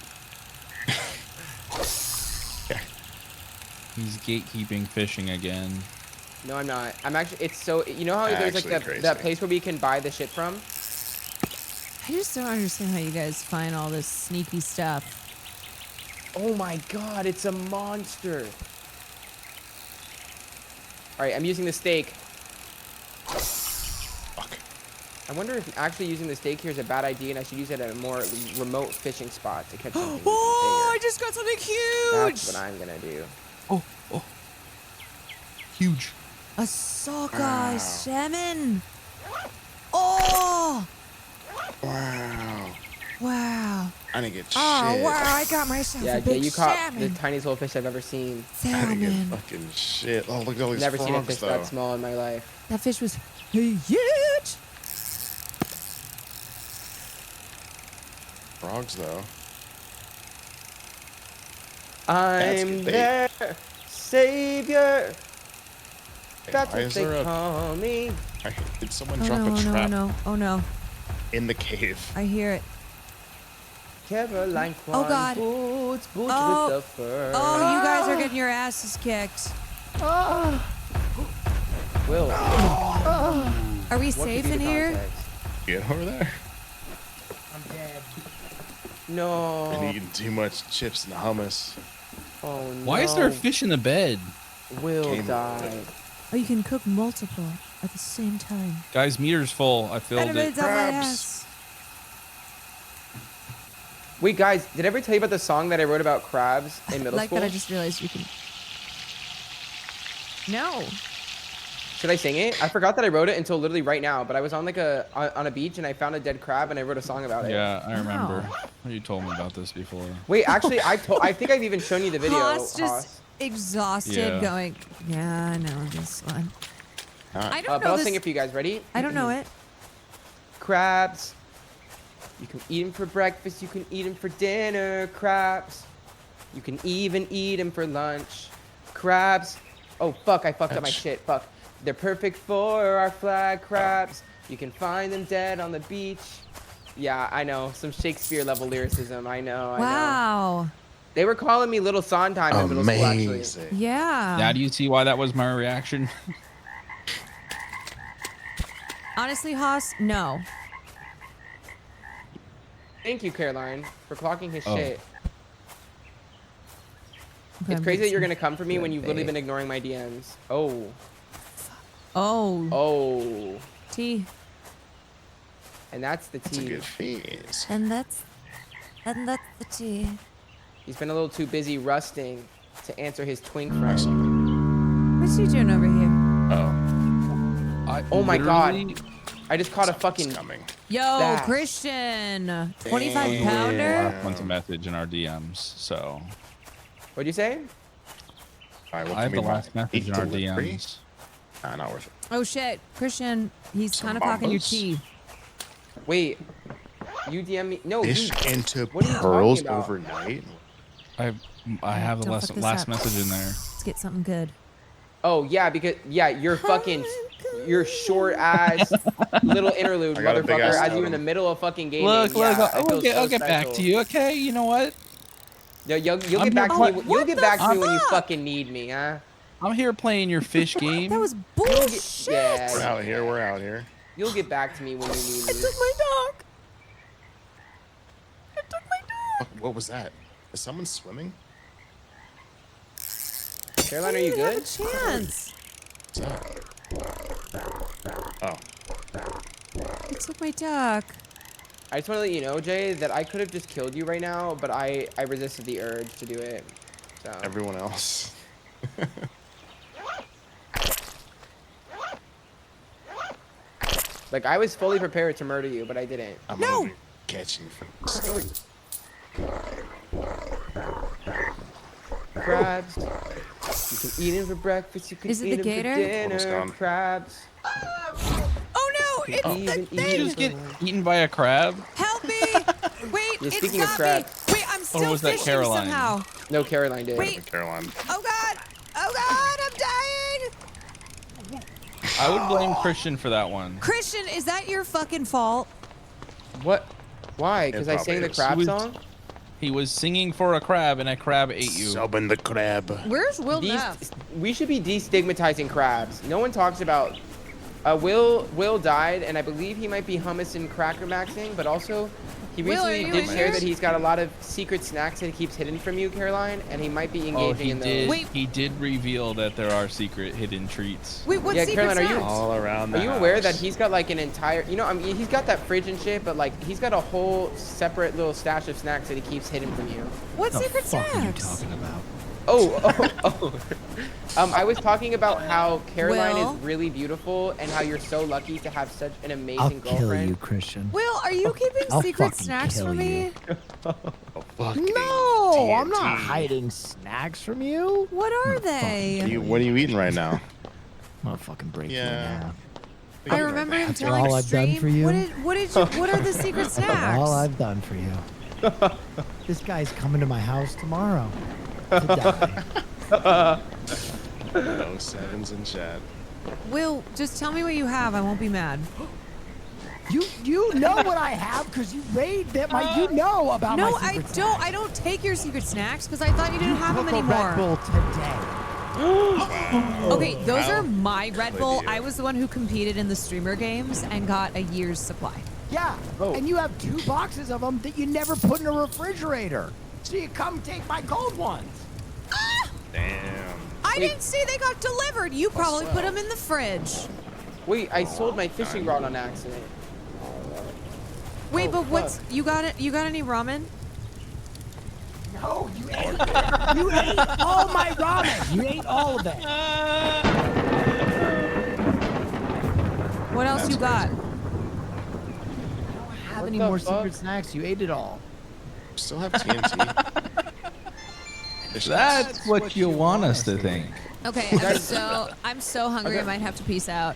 He's gatekeeping fishing again. No, I'm not. I'm actually. It's so. You know how there's like Actually that crazy. place where we can buy the shit from? I just don't understand how you guys find all this sneaky stuff. Oh my god, it's a monster. All right, I'm using the steak. Fuck. I wonder if actually using the steak here is a bad idea, and I should use it at a more remote fishing spot to catch something Oh, I bigger. just got something huge. That's what I'm gonna do. Huge. A sockeye salmon. Oh, Wow. wow. I didn't get shit. Oh, wow. I got myself Yeah, a big you caught salmon. the tiniest little fish I've ever seen. I didn't get Salmon. fucking shit. Oh, look at all these Never frogs, seen a fish though. that small in my life. That fish was huge. Frogs, though. I'm good bait. there, savior. Hey, That's why what is they there a- call me. Did someone Oh drop no, a oh no, oh trap no, oh no. in the cave? I hear it. Caroline Oh, God. boots Oh. with the fur. Oh, you guys are getting your asses kicked. Will. Are we What safe could be in the here? context? Get over there. I'm dead. No. Been eating too much chips and hummus. Oh no. Why is there a fish in the bed? Will Came with died. Oh, you can cook multiple at the same time. Guys, meter's full. I filled Elevate's it. up my Crabs. ass. Wait, guys, did I ever tell you about the song that I wrote about crabs in middle Like school? that, I just realized you can. No. Should I sing it? I forgot that I wrote it until literally right now, but I was on like on a beach and I found a dead crab and I wrote a song about it. Yeah, I remember. You told me about this before. Wait, actually, I think I've even shown you the video. Haas just Haas. exhausted, Yeah. going. Yeah, I know this one. I don't But know I'll this. sing it for you guys. Ready? I don't know it. Crabs. You can eat them for breakfast. You can eat them for dinner. Crabs. You can even eat them for lunch. Crabs. Oh, fuck. I fucked up my shit. Fuck. They're perfect for our flag crabs. You can find them dead on the beach. Yeah, I know. Some Shakespeare level lyricism. I know. I know. Wow. They were calling me Little Sondheim in middle school, actually. Yeah. Now do you see why that was my reaction? Honestly, Haas, no. Thank you, Caroline, for clocking his Oh. shit. Okay, It's I'm crazy that getting you're some gonna come for me when good you've literally bait. been ignoring my DMs. Oh. Oh. Oh. T. And that's the That's a T. good face. And that's the T. He's been a little too busy rusting to answer his twink friend. What's he doing over here? Oh my god. literally- I just caught a fucking Yo, That. Christian, 25 I pounder. sent a message in our DMs, so. What'd you say? Alright, well, I have give the me last my message in our delivery. DMs. Nah, not worth it. Oh shit, Christian, he's Some kind of clocking your bombas? T. Wait. You DM me? No, Fish you. into What are you pearls talking about? overnight? I have the Don't last fuck this last up. message in there. Let's get something good. Oh yeah, because you're fucking, your short ass little interlude, I got a big motherfucker. ass As you in totem. the mill of fucking gaming. Look, yeah, I I'll feel get, so I'll get back special. to you, okay? You know what? You'll I'm get back to here me. pla- You'll get back to me when you fuck? fucking need me, huh? I'm here playing your fish game. That was You'll get, bullshit. We're yeah, out here. We're out here. you'll get back to me when you need I me. took my dog. What was that? Is someone swimming? Caroline, are I you didn't have a good? chance. What's that? Oh. I took my duck. I just want to let you know, Jay, that I could have just killed you right now, but I resisted the urge to do it. So. Everyone else. Like, I was fully prepared to murder you, but I didn't. I'm No. gonna be catching for Crabs. You can eat them for breakfast. You can Is it eat the them gator? for Almost dinner. gone. Crabs. Oh no, it's Even the eat Did you thing. just get eaten by a crab? Help me. Wait, Yeah, it's speaking of got crabs. me. Wait, I'm still was that fishing Caroline? somehow. No, Caroline did. Wait. Caroline. Oh god. Oh god, I'm dying. I would blame Christian for that one. Christian, is that your fucking fault? What? Why? Because I sang the probably is. crab He was- song? He was singing for a crab, and a crab ate you. Subbing the crab. Where's Will These- Neff? we should be destigmatizing crabs. No one talks about. Will died, and I believe he might be hummus and cracker maxing, but also he Will, are recently you did in share here? that he's got a lot of secret snacks that he keeps hidden from you, Caroline, and he might be Oh, engaging he in those. did. Wait. He did reveal that there are secret hidden treats. Wait, what Yeah, secret Caroline, are you- snacks? All around the Are you aware that house. he's got like an entire, you know, I mean, he's got that fridge and shit, but like he's got a whole separate little stash of snacks that he keeps hidden from you. What secret snacks? about? Oh. I was talking about how Caroline Will? is really beautiful and how you're so lucky to have such an I'll amazing kill girlfriend. you, Christian. Will, are you keeping I'll secret fucking snacks kill for me? Fucking No, I'm not TNT. hiding snacks from you. What are they? What are you eating right now? I'm gonna fucking break you in Yeah. half. I remember him After telling all I've done Stream. for you? What are the secret snacks? All I've done for you. This guy's coming to my house tomorrow to die. No sevens in chat. Will, just tell me what you have. I won't be mad. You know what I have because you raid that my you know about No, my I secret don't. I don't take your secret snacks because I thought you didn't have them Look at Red Bull anymore. today. Okay, those Wow. are my Red Bull. idea. I was the one who competed in the streamer games and got a year's supply. Yeah, and you have 2 boxes of them that you never put in a refrigerator. So you come take my cold ones. Damn. I didn't see they got delivered. You probably put them in the fridge. Wait, I sold my fishing rod on accident. Wait, Oh, but what's fuck. you got it? You got any ramen? No, you ate you ate all my ramen. You ate all of it. What else That's you got? crazy. I don't have What any the more fuck? secret snacks. You ate it all. Still have TNT. That's what you want us to think. Okay, I'm so hungry. I might have to peace out.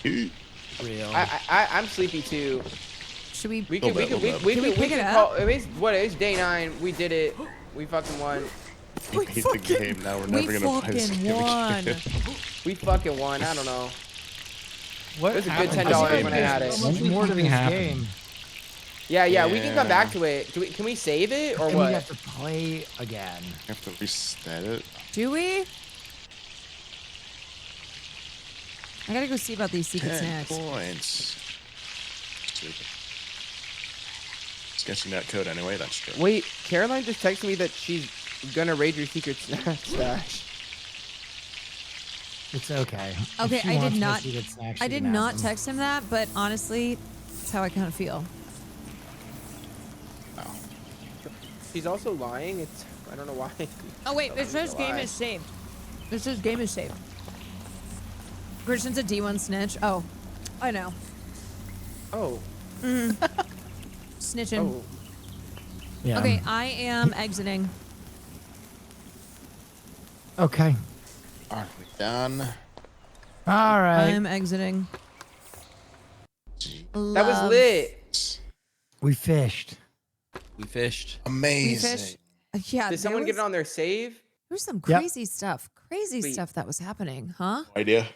Real. I'm sleepy too. Should we? We could Can we pick it call. up? It's day 9. We did it. We fucking won. We beat the game. Now we're never gonna play this game again. We fucking won. I don't know. What It was a good happened? $10 when I had it. So much more to this game. Yeah, we can come back to it. Can we save it or And what? we have to play again. You have to reset it. Do we? I gotta go see about these secret 10 snacks. points. It's guessing that code anyway. That's true. Wait, Caroline just texted me that she's gonna raid your secret snack stash. It's okay. Okay, If she I wants did more not. secret snacks, I she did can have not them. text him that, but honestly, that's how I kind of feel. She's also lying. I don't know why. Oh wait, it says game is saved. It says game is saved. Christian's a D1 snitch. Oh, I know. Oh. Snitching. Oh. Yeah. Okay, I am exiting. Okay. Are we done? All right. I'm exiting. That was lit. We fished. We fished. Amazing. Yeah. Did someone get it on their save? There's some Yep. crazy stuff. Crazy Sweet. stuff that was happening, huh? Idea.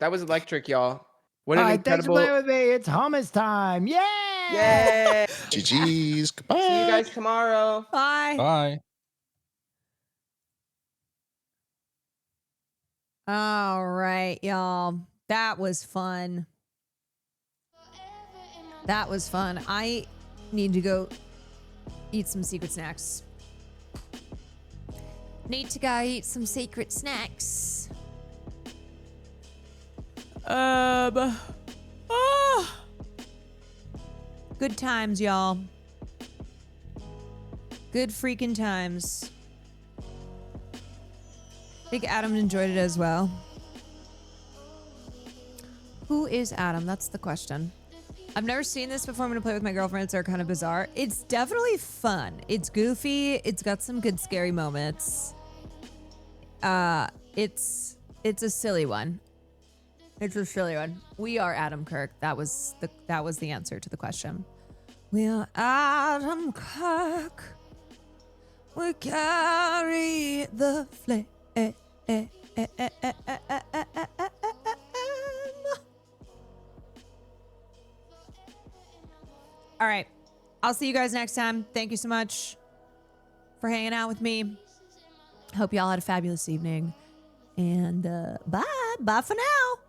That was electric, y'all. What All an right, thanks for incredible. playing with me. It's hummus time. Yeah. Yay! GG's. Goodbye. See you guys tomorrow. Bye. Bye. All right, y'all. That was fun. That was fun. I need to go eat some secret snacks. Need to go eat some secret snacks. Good times, y'all. Good freaking times. I think Adam enjoyed it as well. Who is Adam? That's the question. I've never seen this before. I'm going to play with my girlfriends. They're kind of bizarre. It's definitely fun. It's goofy. It's got some good scary moments. It's a silly one. It's a silly one. We are Adam Kirk. That was the answer to the question. We are Adam Kirk. We carry the flame. All right. I'll see you guys next time. Thank you so much for hanging out with me. Hope y'all had a fabulous evening. And bye. Bye for now.